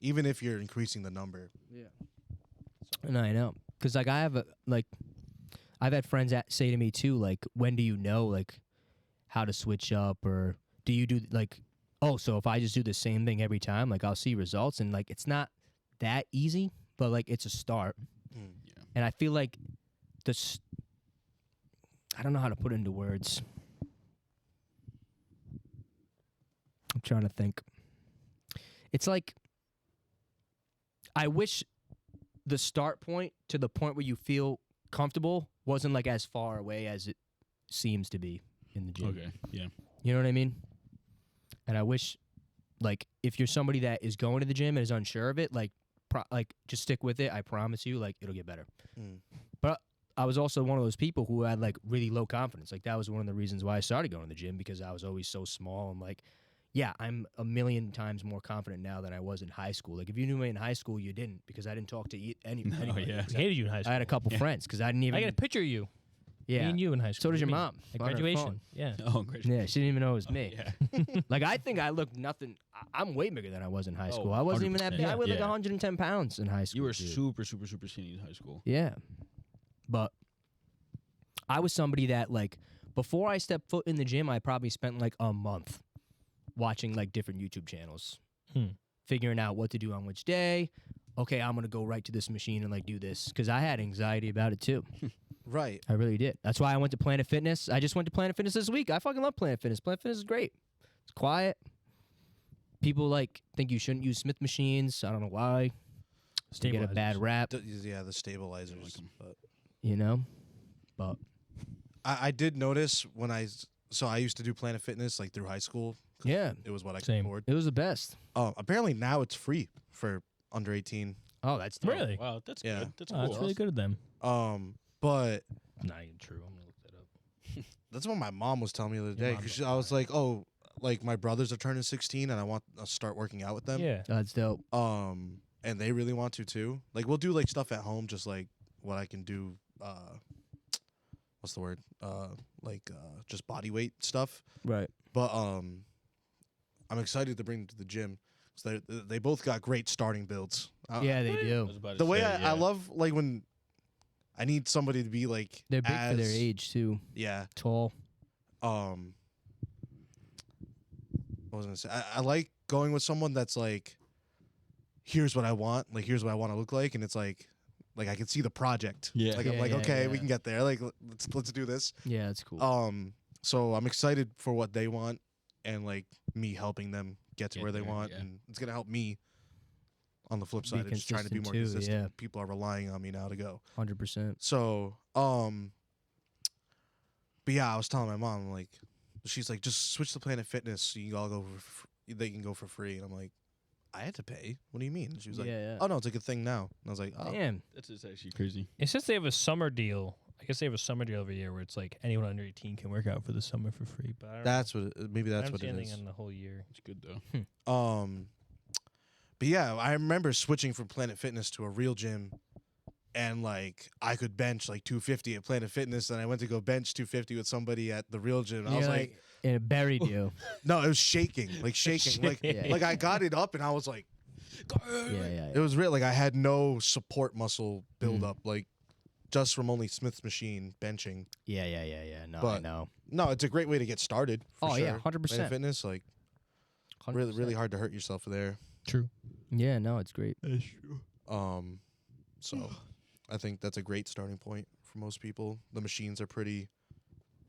Speaker 2: even if you're increasing the number.
Speaker 6: And I know, because like I've had friends that say to me too, like, when do you know like how to switch up, or do you do like, oh, so if I just do the same thing every time, like I'll see results, and like it's not that easy, but like it's a start. And I feel like I don't know how to put it into words. I'm trying to think. It's like, I wish the start point to the point where you feel comfortable wasn't like as far away as it seems to be in the gym.
Speaker 1: Okay. Yeah.
Speaker 6: You know what I mean? And I wish, like, if you're somebody that is going to the gym and is unsure of it, like just stick with it. I promise you, like, it'll get better. But I was also one of those people who had like really low confidence. Like that was one of the reasons why I started going to the gym, because I was always so small. I'm like, yeah, I'm a million times more confident now than I was in high school. Like if you knew me in high school, you didn't, because I didn't talk to anybody.
Speaker 1: yeah.
Speaker 3: I hated you in high
Speaker 6: I
Speaker 3: school.
Speaker 6: had a couple friends because I didn't even.
Speaker 3: I got a picture of you. Me
Speaker 6: yeah.
Speaker 3: and you in high school.
Speaker 6: So does your
Speaker 3: Me.
Speaker 6: mom.
Speaker 3: At
Speaker 6: On her
Speaker 3: graduation.
Speaker 6: phone.
Speaker 3: Yeah.
Speaker 1: Oh, great.
Speaker 6: Yeah, she didn't even know it was me.
Speaker 1: Yeah.
Speaker 6: Like I think I looked nothing. I'm way bigger than I was in high
Speaker 1: Oh,
Speaker 6: school. I wasn't even that
Speaker 1: 100%.
Speaker 6: big. I weighed like
Speaker 1: Yeah.
Speaker 6: 110 pounds in high school.
Speaker 1: You were
Speaker 6: dude.
Speaker 1: super, super, super skinny in high school.
Speaker 6: Yeah. But I was somebody that, like, before I stepped foot in the gym, I probably spent like a month watching like different YouTube channels, figuring out what to do on which day. Okay, I'm going to go right to this machine and like do this, because I had anxiety about it too.
Speaker 2: Right.
Speaker 6: I really did. That's why I went to Planet Fitness. I just went to Planet Fitness this week. I fucking love Planet Fitness. Planet Fitness is great. It's quiet. People like think you shouldn't use Smith machines. I don't know why. They get a bad rap,
Speaker 2: Yeah, the stabilizers. But
Speaker 6: you know? But
Speaker 2: I did notice when I used to do Planet Fitness like through high school. 'Cause
Speaker 6: yeah,
Speaker 2: it was what I could
Speaker 3: Same.
Speaker 2: afford.
Speaker 6: it was the best.
Speaker 2: Apparently now it's free for under 18.
Speaker 4: Oh, that's dope.
Speaker 3: Really?
Speaker 1: Wow, that's
Speaker 2: Yeah.
Speaker 1: good. That's
Speaker 3: Oh,
Speaker 1: cool.
Speaker 3: that's really good of them.
Speaker 2: But
Speaker 3: Not even true. I'm gonna look that up.
Speaker 2: that's what my mom was telling me the other
Speaker 3: Your
Speaker 2: day.
Speaker 3: mom
Speaker 2: 'Cause
Speaker 3: don't
Speaker 2: I was like, oh, like my brothers are turning 16, and I want to start working out with them.
Speaker 3: Yeah.
Speaker 4: Oh, that's dope.
Speaker 2: And they really want to too. Like we'll do like stuff at home, just like what I can do. What's the word? Just body weight stuff.
Speaker 4: Right.
Speaker 2: But I'm excited to bring them to the gym. So they both got great starting builds.
Speaker 4: Yeah, they
Speaker 1: I
Speaker 4: do.
Speaker 1: was about to
Speaker 2: The way
Speaker 1: say,
Speaker 2: I love like when I need somebody to be like
Speaker 4: They're big for their
Speaker 2: as-
Speaker 4: age too.
Speaker 2: Yeah.
Speaker 4: Tall.
Speaker 2: What was I gonna say? I like going with someone that's like, here's what I want. Like here's what I want to look like, and it's like I can see the project.
Speaker 1: Yeah.
Speaker 2: Like
Speaker 4: Yeah,
Speaker 2: I'm like,
Speaker 4: yeah,
Speaker 2: okay, we
Speaker 4: yeah.
Speaker 2: can get there. Like let's do this.
Speaker 4: Yeah, that's cool.
Speaker 2: So I'm excited for what they want, and like me helping them get to
Speaker 1: Get
Speaker 2: where they
Speaker 1: there,
Speaker 2: want,
Speaker 1: yeah.
Speaker 2: and it's gonna help me. On the flip
Speaker 4: Be
Speaker 2: side, of just trying to be more
Speaker 4: consistent too,
Speaker 2: consistent.
Speaker 4: yeah.
Speaker 2: People are relying on me now to go.
Speaker 4: 100%.
Speaker 2: So, but yeah, I was telling my mom, like, she's like, just switch to Planet Fitness so you can all go they can go for free. And I'm like, I had to pay? What do you mean? And she was like,
Speaker 4: Yeah, yeah.
Speaker 2: oh no, it's like a thing now. And I was like, oh.
Speaker 4: Damn.
Speaker 1: That's just actually crazy.
Speaker 3: It says they have a summer deal. I guess they have a summer deal every year where it's like anyone under 18 can work out for the summer for free. But I don't
Speaker 2: That's what maybe
Speaker 3: know. I
Speaker 2: that's
Speaker 3: don't
Speaker 2: what
Speaker 3: see
Speaker 2: it
Speaker 3: anything
Speaker 2: is.
Speaker 3: on the whole year.
Speaker 1: It's good though.
Speaker 2: But yeah, I remember switching from Planet Fitness to a real gym, and like I could bench like 250 at Planet Fitness, and I went to go bench 250 with somebody at the real gym. And I was like,
Speaker 4: and it buried you.
Speaker 2: no, it was shaking, like shaking, like
Speaker 4: Yeah.
Speaker 2: like I got it up, and I was like,
Speaker 4: Yeah.
Speaker 2: it was real. Like I had no support muscle build up, like just from only Smith's machine benching.
Speaker 4: Yeah. No, I
Speaker 2: But-
Speaker 4: know.
Speaker 2: No, it's a great way to get started. For
Speaker 4: Oh,
Speaker 2: sure.
Speaker 4: yeah, 100%.
Speaker 2: Planet Fitness, like really, really hard to hurt yourself there.
Speaker 3: True.
Speaker 4: Yeah, no, it's great.
Speaker 2: So I think that's a great starting point for most people. The machines are pretty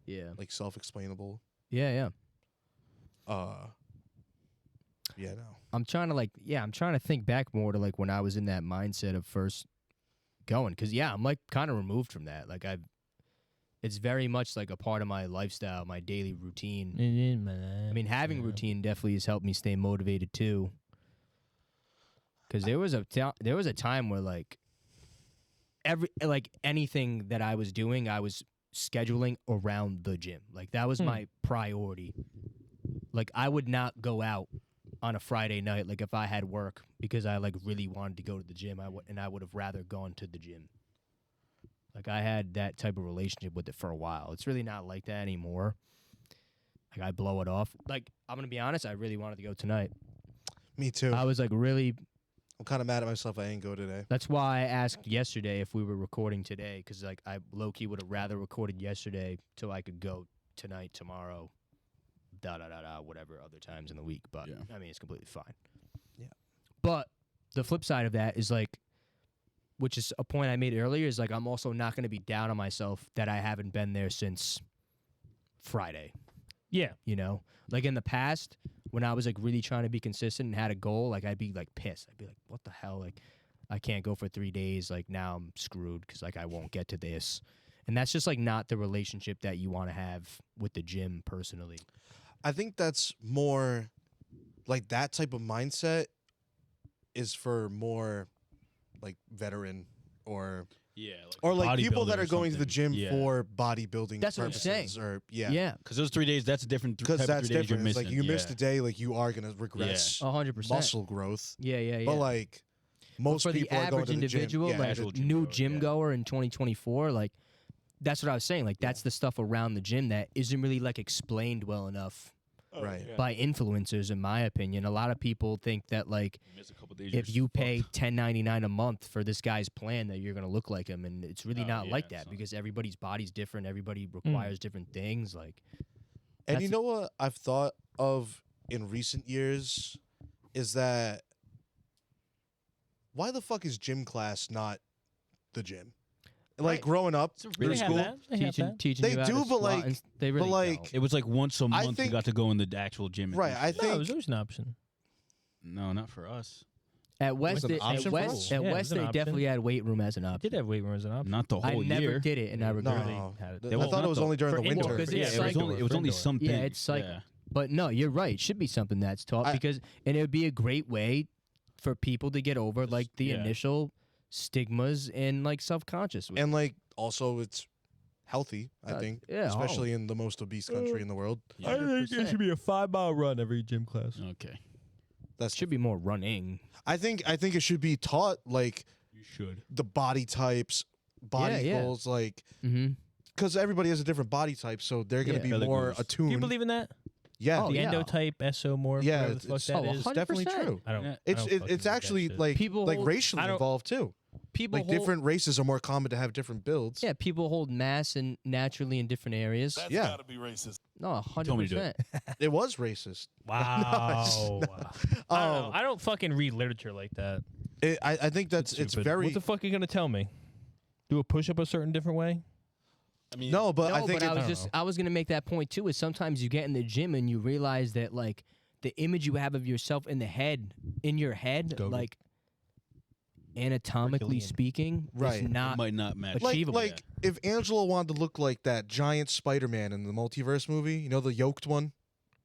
Speaker 4: Yeah.
Speaker 2: like self-explainable.
Speaker 4: Yeah.
Speaker 2: Yeah, no.
Speaker 4: I'm trying to think back more to like when I was in that mindset of first going, cuz I'm like kind of removed from that. Like it's very much like a part of my lifestyle, my daily routine. I mean, having routine definitely has helped me stay motivated too. Cuz there was a time where like anything that I was doing, I was scheduling around the gym. Like that was my priority. Like I would not go out on a Friday night, like if I had work, because I like really wanted to go to the gym. I would have rather gone to the gym. Like I had that type of relationship with it for a while. It's really not like that anymore. Like I blow it off. Like I'm gonna be honest, I really wanted to go tonight.
Speaker 2: Me too.
Speaker 4: I was like really.
Speaker 2: I'm kind of mad at myself I didn't go today.
Speaker 4: That's why I asked yesterday if we were recording today, because like I low key would have rather recorded yesterday so I could go tonight, tomorrow, whatever other times in the week. But
Speaker 1: Yeah.
Speaker 4: I mean, it's completely fine.
Speaker 2: Yeah.
Speaker 4: But the flip side of that is like, which is a point I made earlier, is like I'm also not going to be down on myself that I haven't been there since Friday.
Speaker 3: Yeah.
Speaker 4: You know, like in the past when I was like really trying to be consistent and had a goal, like I'd be like pissed. I'd be like, what the hell? Like I can't go for 3 days. Like now I'm screwed because like I won't get to this. And that's just like not the relationship that you want to have with the gym personally.
Speaker 2: I think that's more like that type of mindset is for more like veteran or
Speaker 1: Yeah.
Speaker 2: like people that
Speaker 1: bodybuilder
Speaker 2: are
Speaker 1: or
Speaker 2: going to the
Speaker 1: something.
Speaker 2: gym
Speaker 1: Yeah.
Speaker 2: for bodybuilding
Speaker 4: That's what I'm
Speaker 2: purposes.
Speaker 4: saying.
Speaker 2: Or yeah.
Speaker 4: Yeah.
Speaker 1: Because those 3 days, that's a different
Speaker 2: Because
Speaker 1: type
Speaker 2: that's
Speaker 1: of 3 days you're
Speaker 2: different. It's
Speaker 1: missing.
Speaker 2: like you missed
Speaker 1: yeah.
Speaker 2: a day, like you are gonna regress
Speaker 4: 100%.
Speaker 2: muscle growth.
Speaker 4: Yeah.
Speaker 2: But like most
Speaker 4: for the
Speaker 2: people are going
Speaker 4: average
Speaker 2: to the
Speaker 4: individual,
Speaker 2: gym. Yeah,
Speaker 4: like
Speaker 1: casual
Speaker 4: a
Speaker 1: gym
Speaker 4: new
Speaker 1: goer,
Speaker 4: gym
Speaker 1: yeah.
Speaker 4: goer in 2024, like that's what I was saying. Like that's the stuff around the gym that isn't really like explained well enough
Speaker 2: right.
Speaker 4: by influencers, in my opinion. A lot of people think that like
Speaker 1: You miss a couple days,
Speaker 4: if
Speaker 1: you're
Speaker 4: you pay
Speaker 1: fucked.
Speaker 4: $10.99 a month for this guy's plan that you're gonna look like him, and it's really
Speaker 1: Oh,
Speaker 4: not
Speaker 1: yeah,
Speaker 4: like
Speaker 1: it's
Speaker 4: that
Speaker 1: not.
Speaker 4: because everybody's body's different. Everybody requires different things. Like
Speaker 2: And
Speaker 4: That's-
Speaker 2: you know what I've thought of in recent years is that why the fuck is gym class not the gym? Like
Speaker 4: Right.
Speaker 2: growing up
Speaker 1: It's a
Speaker 2: through
Speaker 1: really
Speaker 3: They have
Speaker 2: school,
Speaker 3: that. They have that.
Speaker 4: teaching
Speaker 2: They
Speaker 4: you how
Speaker 2: do,
Speaker 4: to
Speaker 2: but,
Speaker 4: squat
Speaker 2: like-
Speaker 4: and they really
Speaker 2: like-
Speaker 4: don't.
Speaker 1: It was like once a month
Speaker 2: think-
Speaker 1: we got to go in the actual gym. at
Speaker 2: right?
Speaker 1: least.
Speaker 2: I
Speaker 3: No, it
Speaker 2: think
Speaker 3: was always an option.
Speaker 1: No, not for us.
Speaker 4: At West,
Speaker 2: an
Speaker 4: they,
Speaker 2: option
Speaker 4: at
Speaker 2: for
Speaker 4: West,
Speaker 2: us?
Speaker 4: at
Speaker 3: Yeah, it
Speaker 4: West,
Speaker 3: was an
Speaker 4: they
Speaker 3: option.
Speaker 4: definitely had weight room as an
Speaker 3: I
Speaker 4: option.
Speaker 3: did have weight room as an option.
Speaker 1: Not the
Speaker 4: I
Speaker 1: whole
Speaker 4: never
Speaker 1: year.
Speaker 4: did it, and I regret it.
Speaker 2: no.
Speaker 3: had it.
Speaker 2: I
Speaker 1: They won't-
Speaker 2: thought it
Speaker 1: not
Speaker 2: was
Speaker 1: the-
Speaker 2: only during
Speaker 3: for
Speaker 2: the
Speaker 3: indoor,
Speaker 2: winter.
Speaker 3: 'cause
Speaker 1: Yeah,
Speaker 3: it's
Speaker 1: it was
Speaker 3: cycle
Speaker 1: only
Speaker 3: for indoor.
Speaker 1: some
Speaker 4: Yeah,
Speaker 1: things.
Speaker 4: it's cycle.
Speaker 1: Yeah.
Speaker 4: But no, you're right. It should be something that's taught
Speaker 2: I-
Speaker 4: because, and it would be a great way for people to get over like the
Speaker 1: yeah.
Speaker 4: initial stigmas and like self-conscious.
Speaker 2: And like also it's healthy, I think.
Speaker 4: yeah,
Speaker 2: Especially in the most obese country in the world.
Speaker 1: Yeah.
Speaker 3: think there should be a 5-mile run every gym class.
Speaker 1: Okay.
Speaker 2: That's
Speaker 4: should be more running.
Speaker 2: I think it should be taught like
Speaker 1: You should.
Speaker 2: the body types, body
Speaker 4: Yeah.
Speaker 2: goals, like
Speaker 4: Mm-hmm.
Speaker 2: because everybody has a different body type, so they're gonna
Speaker 4: Yeah.
Speaker 2: be
Speaker 1: Belly
Speaker 2: more
Speaker 1: goals.
Speaker 2: attuned.
Speaker 3: Do you believe in that?
Speaker 2: Yeah,
Speaker 4: Oh,
Speaker 3: The
Speaker 4: yeah.
Speaker 3: endotype, esomorph,
Speaker 2: Yeah,
Speaker 3: whatever the fuck
Speaker 2: it's-
Speaker 3: that
Speaker 4: oh,
Speaker 3: is.
Speaker 4: 100%.
Speaker 2: definitely true.
Speaker 3: I don't.
Speaker 1: Yeah.
Speaker 3: I
Speaker 2: It's
Speaker 3: don't fucking
Speaker 2: it's
Speaker 3: get
Speaker 2: actually
Speaker 3: shit.
Speaker 2: like
Speaker 4: People
Speaker 2: like
Speaker 4: hold-
Speaker 2: racially
Speaker 3: I don't-
Speaker 2: involved too.
Speaker 4: People
Speaker 2: Like
Speaker 4: hold,
Speaker 2: different races are more common to have different builds.
Speaker 4: Yeah, people hold mass and naturally in different areas.
Speaker 5: That's
Speaker 2: Yeah.
Speaker 5: gotta be racist.
Speaker 4: No,
Speaker 1: Told me to do
Speaker 4: 100%.
Speaker 2: It was racist.
Speaker 3: Wow. I don't know. I don't fucking read literature like that.
Speaker 2: I think that's it's
Speaker 3: Stupid.
Speaker 2: very
Speaker 3: What the fuck are you gonna tell me? Do a push up a certain different way?
Speaker 1: I mean,
Speaker 2: no, but
Speaker 4: No,
Speaker 2: I think
Speaker 4: but
Speaker 2: it,
Speaker 4: I was gonna make that point too. Is sometimes you get in the gym and you realize that like the image you have of yourself in your head,
Speaker 3: Go-go.
Speaker 4: like anatomically
Speaker 3: Herculean.
Speaker 4: speaking,
Speaker 2: Right.
Speaker 4: is
Speaker 1: it
Speaker 4: not.
Speaker 1: might not match.
Speaker 2: like
Speaker 4: achievable.
Speaker 2: if Angelo wanted to look like that giant Spider-Man in the multiverse movie, you know the yoked one.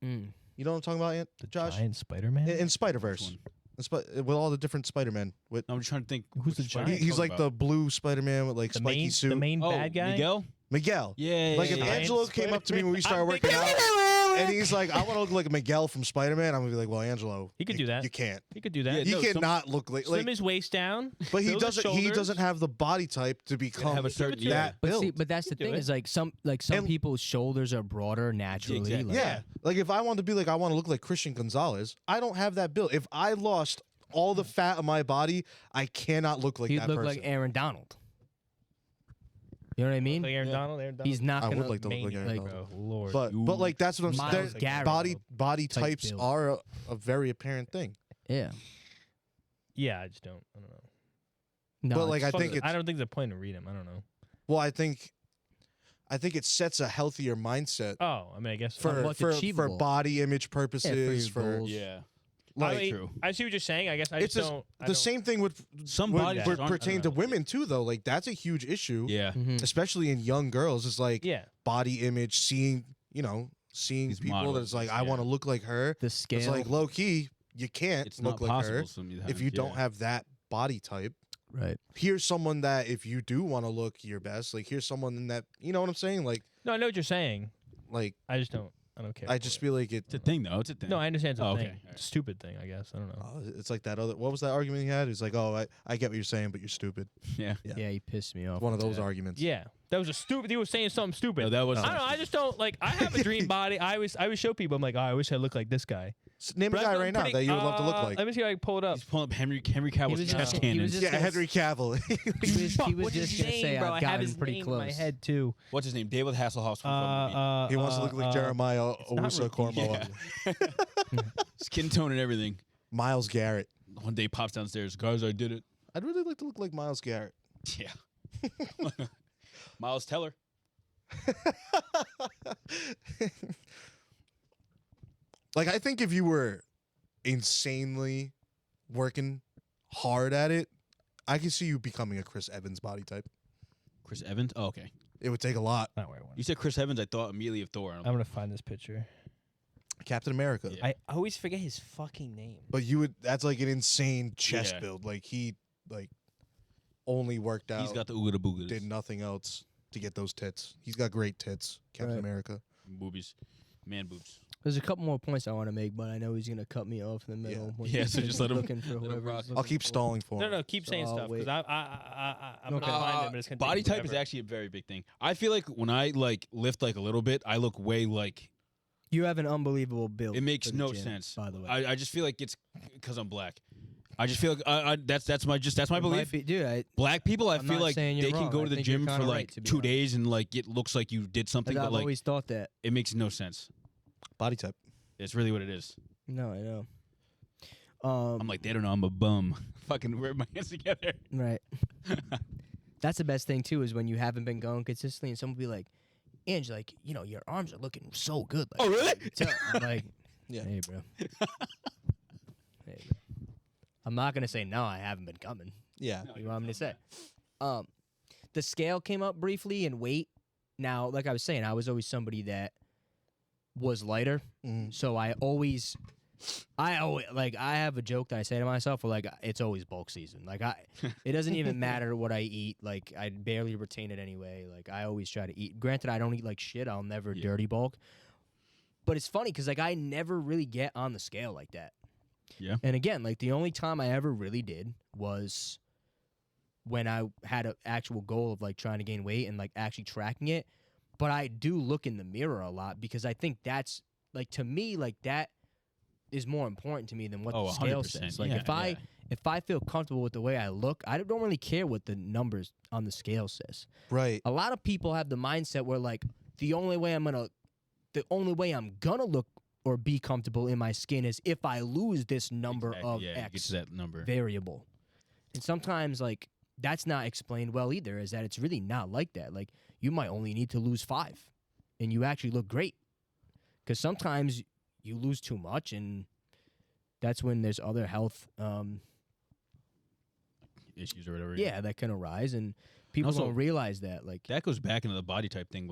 Speaker 4: Mm.
Speaker 2: You know what I'm talking about,
Speaker 3: The
Speaker 2: Josh?
Speaker 3: giant Spider-Man?
Speaker 2: In Spider-Verse, with all the different Spider-Men. With
Speaker 1: I'm just trying to think.
Speaker 3: Who's the
Speaker 1: which Spider-
Speaker 3: giant?
Speaker 2: he's
Speaker 1: talking
Speaker 2: like the
Speaker 1: about.
Speaker 2: blue Spider-Man with like
Speaker 3: the
Speaker 2: spiky
Speaker 3: main,
Speaker 2: suit.
Speaker 3: the main
Speaker 1: Oh,
Speaker 3: bad guy?
Speaker 1: Miguel.
Speaker 2: Miguel.
Speaker 1: Yeah.
Speaker 2: Like if
Speaker 1: yeah, yeah.
Speaker 2: Angelo came up to me when we started working out, and he's like, "I want to look like Miguel from Spider-Man," I'm gonna be like, "Well, Angelo,
Speaker 3: He could
Speaker 2: you-
Speaker 3: do that.
Speaker 2: You can't.
Speaker 3: He could do that.
Speaker 2: He
Speaker 1: no, some-
Speaker 2: cannot look like."
Speaker 3: Slim his waist down.
Speaker 2: But he
Speaker 3: build his
Speaker 2: doesn't. He
Speaker 3: shoulders.
Speaker 2: doesn't have the body type to become
Speaker 1: have a certain-
Speaker 2: that
Speaker 1: yeah.
Speaker 4: But
Speaker 2: build.
Speaker 4: see, but that's the
Speaker 3: do
Speaker 4: thing
Speaker 3: it.
Speaker 4: is like some
Speaker 2: And-
Speaker 4: people's shoulders are broader naturally.
Speaker 1: exactly.
Speaker 4: Like,
Speaker 2: yeah, like if I want to be like, I want to look like Christian Gonzalez. I don't have that build. If I lost all the fat of my body, I cannot look like
Speaker 4: he'd
Speaker 2: that
Speaker 4: look
Speaker 2: person.
Speaker 4: like Aaron Donald. You know what I mean?
Speaker 3: Like Aaron
Speaker 2: Yeah.
Speaker 3: Donald. Aaron Donald.
Speaker 4: He's not
Speaker 2: I
Speaker 4: gonna.
Speaker 2: would like to look like
Speaker 3: Maniac,
Speaker 2: Aaron
Speaker 4: like-
Speaker 2: Donald.
Speaker 3: bro. Lord.
Speaker 2: But like that's what I'm
Speaker 4: Miles
Speaker 2: saying.
Speaker 4: Garrett
Speaker 2: Body
Speaker 4: type
Speaker 2: types
Speaker 4: build.
Speaker 2: are a very apparent thing.
Speaker 4: Yeah.
Speaker 3: yeah, I just don't. I don't know.
Speaker 4: No,
Speaker 2: But, like,
Speaker 4: it's-
Speaker 2: I think it's-
Speaker 3: I don't think the point to read him. I don't know.
Speaker 2: Well, I think it sets a healthier mindset
Speaker 3: Oh, I mean, I guess
Speaker 2: for
Speaker 4: what's
Speaker 2: for
Speaker 4: achievable.
Speaker 2: body image purposes.
Speaker 4: your
Speaker 2: for
Speaker 4: goals.
Speaker 1: Yeah.
Speaker 3: I,
Speaker 2: like
Speaker 3: mean,
Speaker 1: True.
Speaker 3: I see what you're saying. I guess I
Speaker 2: it's
Speaker 3: just don't. I
Speaker 2: the
Speaker 3: don't-
Speaker 2: same thing with
Speaker 1: Some
Speaker 2: would,
Speaker 1: bodies
Speaker 2: would
Speaker 1: aren't- I
Speaker 2: pertain
Speaker 1: don't
Speaker 2: to
Speaker 1: know.
Speaker 2: women too, though. Like that's a huge issue.
Speaker 1: Yeah.
Speaker 4: Mhm.
Speaker 2: Especially in young girls, it's like
Speaker 3: Yeah.
Speaker 2: body image, seeing
Speaker 1: These
Speaker 2: people
Speaker 1: models,
Speaker 2: that's like, I
Speaker 1: yeah.
Speaker 2: want to look like her.
Speaker 4: The scale.
Speaker 2: It's like low key, you can't
Speaker 1: It's
Speaker 2: look
Speaker 1: not
Speaker 2: like
Speaker 1: possible
Speaker 2: her
Speaker 1: sometimes.
Speaker 2: if you don't
Speaker 1: yeah.
Speaker 2: have that body type.
Speaker 4: right.
Speaker 2: Here's someone that if you do want to look your best, like here's someone in that, you know what I'm saying? Like
Speaker 3: No, I know what you're saying.
Speaker 2: I
Speaker 3: I just don't. I don't care.
Speaker 2: I
Speaker 3: for
Speaker 2: just
Speaker 3: it.
Speaker 2: feel like it.
Speaker 1: It's a thing, though. It's a thing.
Speaker 3: No, I understand it's a
Speaker 1: Oh,
Speaker 3: thing.
Speaker 1: okay. All right.
Speaker 3: It's a stupid thing, I guess. I don't know.
Speaker 2: It's like that other. What was that argument he had? He's like, oh, I get what you're saying, but you're stupid.
Speaker 1: Yeah.
Speaker 4: Yeah, he pissed me off.
Speaker 2: One of
Speaker 4: with
Speaker 2: those
Speaker 4: that.
Speaker 2: arguments.
Speaker 3: Yeah, that was a stupid. He was saying something stupid.
Speaker 1: No, that was.
Speaker 3: I don't know. I just don't like. I have a dream body. I always show people. I'm like, oh, I wish I looked like this guy.
Speaker 2: Name a
Speaker 3: But
Speaker 2: guy
Speaker 3: I'm
Speaker 2: right now
Speaker 3: pretty-
Speaker 2: that you would love to look like.
Speaker 3: Let me see if I can pull it up.
Speaker 1: He's pulling up Henry Cavill's
Speaker 4: was
Speaker 1: chest
Speaker 4: just-
Speaker 1: cannon.
Speaker 4: he was just
Speaker 2: Yeah,
Speaker 4: gonna
Speaker 2: Henry Cavill.
Speaker 4: He was just gonna say
Speaker 3: bro.
Speaker 4: I've
Speaker 3: I have
Speaker 4: gotten
Speaker 3: his
Speaker 4: pretty
Speaker 3: name
Speaker 4: close.
Speaker 3: in my head too.
Speaker 1: What's his name? David Hasselhoff. From
Speaker 2: he wants to look like Jeremiah
Speaker 3: not
Speaker 2: Owusu
Speaker 3: Rhodesia.
Speaker 2: Cornwall.
Speaker 1: Skin tone and everything.
Speaker 2: Miles Garrett.
Speaker 1: One day he pops downstairs. Guys, I did it.
Speaker 2: I'd really like to look like Miles Garrett.
Speaker 1: Yeah. Miles Teller.
Speaker 2: Like I think if you were insanely working hard at it, I can see you becoming a Chris Evans body type.
Speaker 1: Chris Evans. Oh, okay.
Speaker 2: It would take a lot.
Speaker 3: Not where I want.
Speaker 1: You said Chris Evans. I thought immediately of Thor.
Speaker 3: I'm gonna find this picture.
Speaker 2: Captain America.
Speaker 1: Yeah.
Speaker 3: I always forget his fucking name.
Speaker 2: But you would that's like an insane chest
Speaker 1: Yeah.
Speaker 2: build. Like he like only worked out,
Speaker 1: He's got the ooga boogas.
Speaker 2: did nothing else to get those tits. He's got great tits. Captain
Speaker 4: Right.
Speaker 2: America.
Speaker 1: Boobies. Man boobs.
Speaker 4: There's a couple more points I want to make, but I know he's gonna cut me off in the
Speaker 2: Yeah.
Speaker 4: middle. when
Speaker 1: Yeah,
Speaker 4: he's
Speaker 1: so just let him-
Speaker 4: looking for
Speaker 1: let him
Speaker 4: whoever
Speaker 1: rock.
Speaker 4: he's
Speaker 2: I'll
Speaker 4: looking
Speaker 2: keep
Speaker 4: for.
Speaker 2: stalling for
Speaker 3: No,
Speaker 2: him.
Speaker 3: no, keep
Speaker 4: So
Speaker 3: saying
Speaker 4: I'll
Speaker 3: stuff because
Speaker 4: wait.
Speaker 3: I'm gonna find him. But it's gonna
Speaker 1: Body
Speaker 3: take
Speaker 1: type is
Speaker 3: forever.
Speaker 1: actually a very big thing. I feel like when I like lift like a little bit, I look way like
Speaker 4: You have an unbelievable build.
Speaker 1: it makes
Speaker 4: for the
Speaker 1: no
Speaker 4: gym,
Speaker 1: sense.
Speaker 4: By the way,
Speaker 1: I just feel like it's because I'm black. I just feel like that's my
Speaker 4: It might
Speaker 1: belief.
Speaker 4: be- dude.
Speaker 1: Black people, I
Speaker 4: I'm
Speaker 1: feel
Speaker 4: not
Speaker 1: like
Speaker 4: saying you're
Speaker 1: they can
Speaker 4: wrong.
Speaker 1: go
Speaker 4: I
Speaker 1: to the
Speaker 4: think you're
Speaker 1: gym for
Speaker 4: kinda
Speaker 1: like
Speaker 4: right, to be
Speaker 1: 2
Speaker 4: honest.
Speaker 1: days and like it looks like you did something,
Speaker 4: I've
Speaker 1: but like
Speaker 4: always thought that.
Speaker 1: it makes no sense.
Speaker 2: Body type.
Speaker 1: It's really what it is.
Speaker 4: No, I know.
Speaker 1: I'm like, they don't know I'm a bum. Fucking rub my hands together.
Speaker 4: Right. That's the best thing too, is when you haven't been going consistently, and someone will be like, "Ange, like, you know, your arms are looking so good." Like,
Speaker 1: Oh, really?
Speaker 4: I'm like,
Speaker 2: Yeah.
Speaker 4: hey, bro. Hey, bro. I'm not gonna say no. I haven't been coming.
Speaker 2: Yeah.
Speaker 4: You want me to say? The scale came up briefly in weight. Now, like I was saying, I was always somebody that was lighter,
Speaker 2: Mhm.
Speaker 4: so I always
Speaker 6: I always I have a joke that I say to myself, where it's always bulk season. It doesn't even matter what I eat. Like I barely retain it anyway. Like I always try to eat. Granted, I don't eat like shit. I'll never dirty bulk. But it's funny because I never really get on the scale like that.
Speaker 1: Yeah.
Speaker 6: And again, the only time I ever really did was when I had an actual goal of trying to gain weight and actually tracking it. But I do look in the mirror a lot because I think that's to me that is more important to me than what the scale
Speaker 1: 100%.
Speaker 6: says. If I feel comfortable with the way I look, I don't really care what the numbers on the scale says.
Speaker 2: Right.
Speaker 6: A lot of people have the mindset where the only way I'm gonna look or be comfortable in my skin is if I lose this number of X
Speaker 1: get to that number.
Speaker 6: variable. And sometimes that's not explained well either, is that it's really not like that. You might only need to lose 5 and you actually look great. Because sometimes you lose too much, and that's when there's other health
Speaker 1: issues or whatever.
Speaker 6: yeah, that can arise, and people
Speaker 1: Also,
Speaker 6: don't realize that.
Speaker 1: That goes back into the body type thing.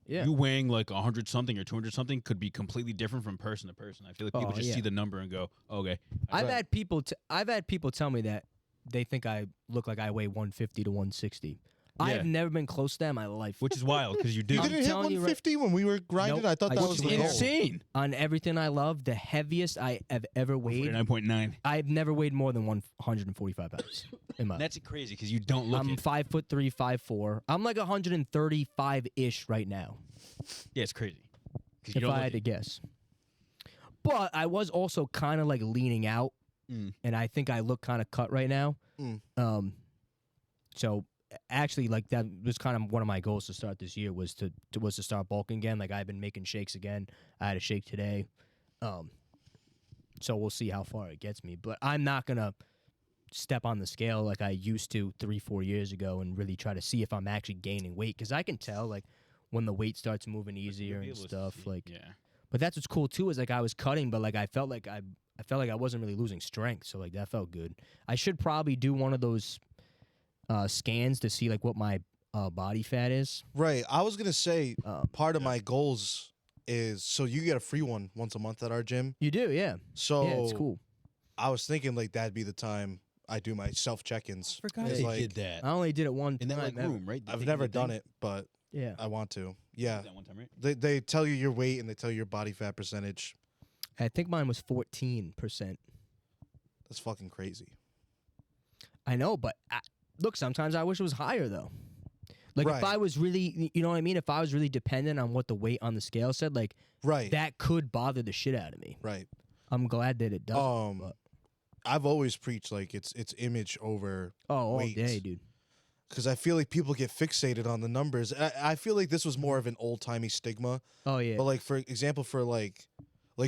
Speaker 6: Yeah.
Speaker 1: You weighing 100 something or 200 something could be completely different from person to person. I feel like people just see the number and go, okay.
Speaker 6: I've had people tell me that they think I look like I weigh 150 to 160. I've never been close to that in my life.
Speaker 1: Which is wild because you do.
Speaker 2: You didn't hit
Speaker 6: telling you
Speaker 2: 150 when we were grinding?
Speaker 6: Nope.
Speaker 2: I thought
Speaker 6: I
Speaker 2: that was
Speaker 6: swear.
Speaker 2: the goal.
Speaker 1: insane.
Speaker 6: On everything I love, the heaviest I have ever weighed,
Speaker 1: 49.9.
Speaker 6: I've never weighed more than 145 pounds in my life.
Speaker 1: That's crazy because you don't look
Speaker 6: I'm
Speaker 1: it.
Speaker 6: 5'3", 5'4". I'm 135-ish right now,
Speaker 1: Yeah, it's crazy. 'Cause you
Speaker 6: if
Speaker 1: don't
Speaker 6: I
Speaker 1: look
Speaker 6: had to
Speaker 1: it.
Speaker 6: guess. But I was also kind of leaning out,
Speaker 1: Mm.
Speaker 6: and I think I look kind of cut right now.
Speaker 2: Mm.
Speaker 6: So actually, that was kind of one of my goals to start this year was to start bulking again. I've been making shakes again. I had a shake today. So we'll see how far it gets me. But I'm not gonna step on the scale like I used to 3-4 years ago and really try to see if I'm actually gaining weight, because I can tell when the weight starts moving easier
Speaker 1: Be
Speaker 6: and
Speaker 1: able to
Speaker 6: stuff.
Speaker 1: see- yeah.
Speaker 6: But that's what's cool too, is I was cutting, but I felt like I wasn't really losing strength, so that felt good. I should probably do one of those scans to see what my body fat is.
Speaker 2: Right. I was going to say part of my goals is, so you get a free one once a month at our gym.
Speaker 6: You do, yeah.
Speaker 2: So
Speaker 6: Yeah, it's cool.
Speaker 2: I was thinking that'd be the time I do my self check-ins.
Speaker 1: Forgot
Speaker 2: It's
Speaker 1: they did that.
Speaker 6: I only did it one
Speaker 1: In
Speaker 6: time.
Speaker 1: that
Speaker 6: ever.
Speaker 1: room, right?
Speaker 2: I've never done it, but
Speaker 6: Yeah.
Speaker 2: I want to. Yeah.
Speaker 1: That one time, right?
Speaker 2: They tell you your weight and they tell you your body fat percentage.
Speaker 6: I think mine was 14%.
Speaker 2: That's fucking crazy.
Speaker 6: I know, but look, sometimes I wish it was higher though. If
Speaker 2: Right.
Speaker 6: I was really, you know what I mean? If I was really dependent on what the weight on the scale said,
Speaker 2: Right.
Speaker 6: that could bother the shit out of me.
Speaker 2: Right.
Speaker 6: I'm glad that it doesn't. but-
Speaker 2: I've always preached it's image over
Speaker 6: all
Speaker 2: weight.
Speaker 6: day, dude.
Speaker 2: Because I feel like people get fixated on the numbers. I feel like this was more of an old timey stigma.
Speaker 6: Oh yeah.
Speaker 2: But for example, for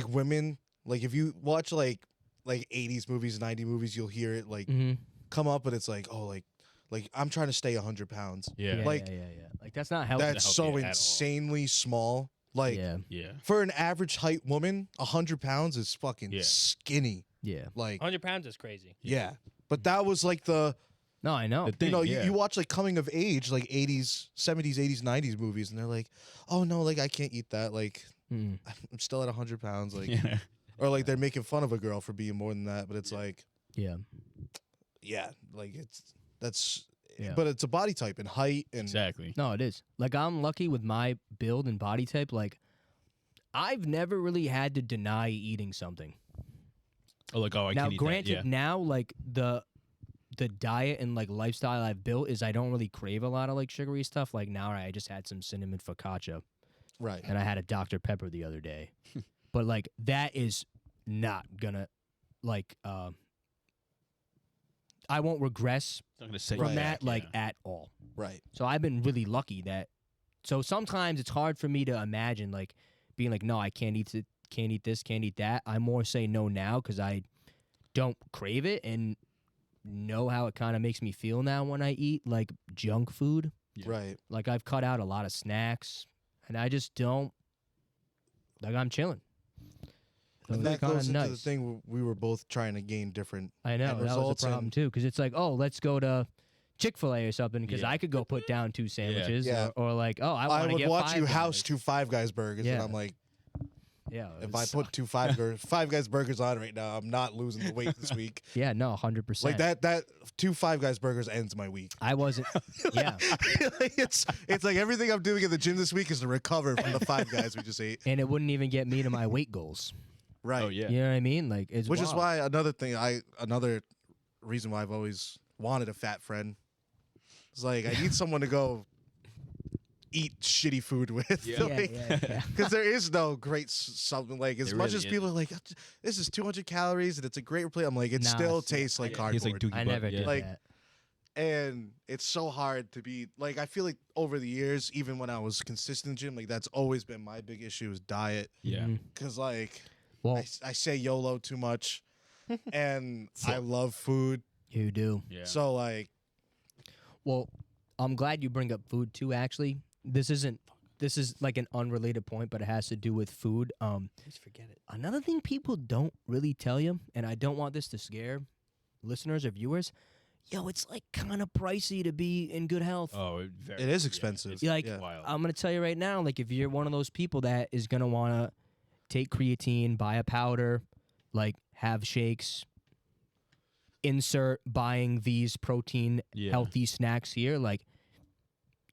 Speaker 2: women, if you watch like 80s movies, 90 movies, you'll hear it
Speaker 6: Mhm.
Speaker 2: come up, and it's I'm trying to stay 100 pounds.
Speaker 1: Yeah.
Speaker 6: Yeah,
Speaker 2: like-
Speaker 6: yeah. That's not healthy.
Speaker 2: That's
Speaker 1: help
Speaker 2: so
Speaker 1: you at all.
Speaker 2: insanely small.
Speaker 6: yeah.
Speaker 1: Yeah.
Speaker 2: For an average height woman, 100 pounds is fucking
Speaker 1: Yeah.
Speaker 2: skinny.
Speaker 6: Yeah.
Speaker 3: 100 pounds is crazy.
Speaker 2: Yeah. But that was the
Speaker 6: No, I know.
Speaker 1: The thing, yeah.
Speaker 2: you watch coming of age 80s, 70s, 80s, 90s movies, and they're like, oh no, I can't eat that.
Speaker 6: Mm.
Speaker 2: I'm still at 100 pounds.
Speaker 1: Yeah.
Speaker 2: Or they're making fun of a girl for being more than that, but it's
Speaker 6: Yeah.
Speaker 2: that's
Speaker 6: Yeah.
Speaker 2: but it's a body type and height and
Speaker 1: Exactly.
Speaker 6: No, it is. I'm lucky with my build and body type. I've never really had to deny eating something.
Speaker 1: Oh, I
Speaker 6: Now,
Speaker 1: can't eat
Speaker 6: granted,
Speaker 1: that. Yeah.
Speaker 6: now the diet and lifestyle I've built is I don't really crave a lot of sugary stuff. Now I just had some cinnamon focaccia
Speaker 2: right.
Speaker 6: and I had a Dr. Pepper the other day. But that is not gonna I won't regress
Speaker 1: It's not gonna set you
Speaker 6: from
Speaker 1: back,
Speaker 6: that
Speaker 1: yeah.
Speaker 6: at all.
Speaker 2: Right.
Speaker 6: So I've been really lucky that. So sometimes it's hard for me to imagine being no, I can't eat it, can't eat this, can't eat that. I more say no now because I don't crave it and know how it kind of makes me feel now when I eat junk food.
Speaker 1: Yeah.
Speaker 2: Right.
Speaker 6: I've cut out a lot of snacks and I just don't I'm chilling. So
Speaker 2: And
Speaker 6: it's
Speaker 2: that
Speaker 6: kinda
Speaker 2: goes into the
Speaker 6: nice.
Speaker 2: thing we were both trying to gain different
Speaker 6: I know
Speaker 2: end
Speaker 6: that was
Speaker 2: results
Speaker 6: a problem
Speaker 2: and-
Speaker 6: too because it's oh, let's go to Chick-fil-A or something because
Speaker 1: Yeah.
Speaker 6: I could go put down 2 sandwiches
Speaker 2: Yeah.
Speaker 6: or oh, I
Speaker 2: I
Speaker 6: want to
Speaker 2: would
Speaker 6: get
Speaker 2: watch
Speaker 6: 5
Speaker 2: you
Speaker 6: of
Speaker 2: house
Speaker 6: those.
Speaker 2: 2 Five Guys burgers,
Speaker 6: Yeah.
Speaker 2: and I'm like,
Speaker 4: Yeah.
Speaker 2: If I put two Five Guys burgers on right now, I'm not losing the weight this week.
Speaker 4: Yeah, no, 100%.
Speaker 2: Like that two Five Guys burgers ends my week.
Speaker 4: I wasn't. Yeah.
Speaker 2: It's like everything I'm doing at the gym this week is to recover from the Five Guys we just ate.
Speaker 4: And it wouldn't even get me to my weight goals.
Speaker 2: Right.
Speaker 1: Oh yeah.
Speaker 4: You know what I mean? Like, it's
Speaker 2: Which is
Speaker 4: wild.
Speaker 2: why another reason why I've always wanted a fat friend. It's like I need someone to go eat shitty food with.
Speaker 1: Yeah.
Speaker 4: Yeah.
Speaker 2: Because there is no great something like as
Speaker 1: There
Speaker 2: much
Speaker 1: really
Speaker 2: as people are like, this is 200 calories and it's a great replay. I'm like, it
Speaker 4: Nah,
Speaker 2: still
Speaker 4: see,
Speaker 2: tastes like
Speaker 1: He's
Speaker 2: cardboard.
Speaker 1: like Dookie
Speaker 4: I
Speaker 1: Butt,
Speaker 4: never
Speaker 1: yeah.
Speaker 4: did
Speaker 2: Like,
Speaker 4: that.
Speaker 2: And it's so hard to be like, I feel like over the years, even when I was consistent in gym, like that's always been my big issue is diet.
Speaker 1: Yeah.
Speaker 4: Mhm.
Speaker 2: Because like
Speaker 4: Well,
Speaker 2: I say YOLO too much and I love food.
Speaker 4: you do.
Speaker 1: Yeah.
Speaker 2: So like,
Speaker 4: Well, I'm glad you bring up food too. Actually, this is like an unrelated point, but it has to do with food.
Speaker 6: Please forget it.
Speaker 4: Another thing people don't really tell you, and I don't want this to scare listeners or viewers. Yo, it's like kind of pricey to be in good health.
Speaker 1: Oh,
Speaker 2: it is expensive.
Speaker 1: It's
Speaker 4: Like,
Speaker 1: wild.
Speaker 4: I'm gonna tell you right now, like if you're one of those people that is gonna wanna take creatine, buy a powder, like have shakes, insert buying these protein
Speaker 1: Yeah.
Speaker 4: healthy snacks here, like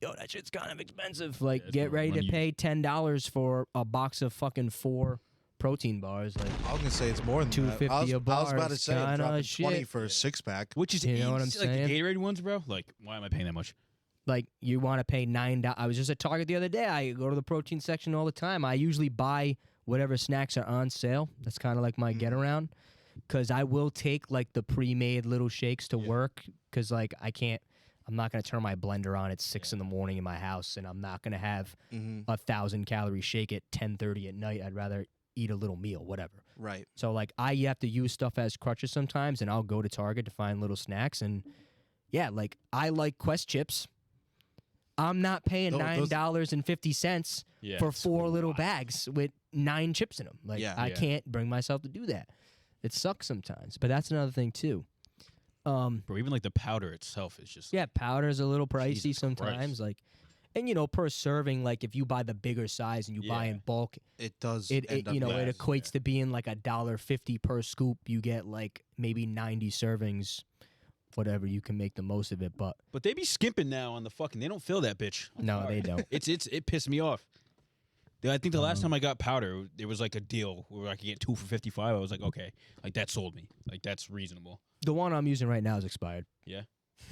Speaker 4: yo, that shit's kind of expensive. Like
Speaker 1: it's
Speaker 4: get
Speaker 1: more
Speaker 4: ready to
Speaker 1: money.
Speaker 4: pay $10 for a box of fucking 4 protein bars. Like
Speaker 2: I was gonna say it's more than that.
Speaker 4: $2.50
Speaker 2: I was
Speaker 4: a bar
Speaker 2: about to
Speaker 4: is
Speaker 2: say I'm
Speaker 4: kinda
Speaker 2: dropping
Speaker 4: shit.
Speaker 2: 20 for a 6-pack.
Speaker 1: Which is
Speaker 4: You know what I'm
Speaker 1: like
Speaker 4: saying?
Speaker 1: the Gatorade ones, bro. Like, why am I paying that much?
Speaker 4: like you want to pay $9. I was just at Target the other day. I go to the protein section all the time. I usually buy whatever snacks are on sale. That's kind of like my get around, because I will take like the pre-made little shakes to work, because like I'm not gonna turn my blender on at 6 in the morning in my house, and I'm not gonna have
Speaker 2: Mm-hmm.
Speaker 4: 1,000-calorie shake at 10:30 at night. I'd rather eat a little meal, whatever.
Speaker 2: Right.
Speaker 4: So like I have to use stuff as crutches sometimes, and I'll go to Target to find little snacks. And yeah, like I like Quest chips. I'm not paying
Speaker 2: Those-
Speaker 4: $9.50
Speaker 1: Yeah.
Speaker 4: for
Speaker 1: it's
Speaker 4: 4 little
Speaker 1: wild.
Speaker 4: bags with 9 chips in them. Like
Speaker 2: Yeah.
Speaker 4: I
Speaker 1: Yeah.
Speaker 4: can't bring myself to do that. It sucks sometimes, but that's another thing too.
Speaker 1: Bro, even like the powder itself is just
Speaker 4: Yeah, powder's a little pricey
Speaker 1: Jesus
Speaker 4: sometimes.
Speaker 1: Christ.
Speaker 4: Like, and per serving, like if you buy the bigger size and you buy
Speaker 1: Yeah.
Speaker 4: in bulk,
Speaker 2: It does.
Speaker 4: it
Speaker 2: end up
Speaker 4: it
Speaker 1: yeah.
Speaker 4: equates to being like $1.50 per scoop. You get like maybe 90 servings, whatever. You can make the most of it, but
Speaker 1: But they be skimping now on the fucking. They don't fill that bitch. I'm
Speaker 4: no,
Speaker 1: sorry.
Speaker 4: they don't.
Speaker 1: It pissed me off. I think the last time I got powder, there was like a deal where I could get 2 for $55. I was like, okay, like that sold me. Like that's reasonable.
Speaker 4: The one I'm using right now is expired.
Speaker 1: Yeah.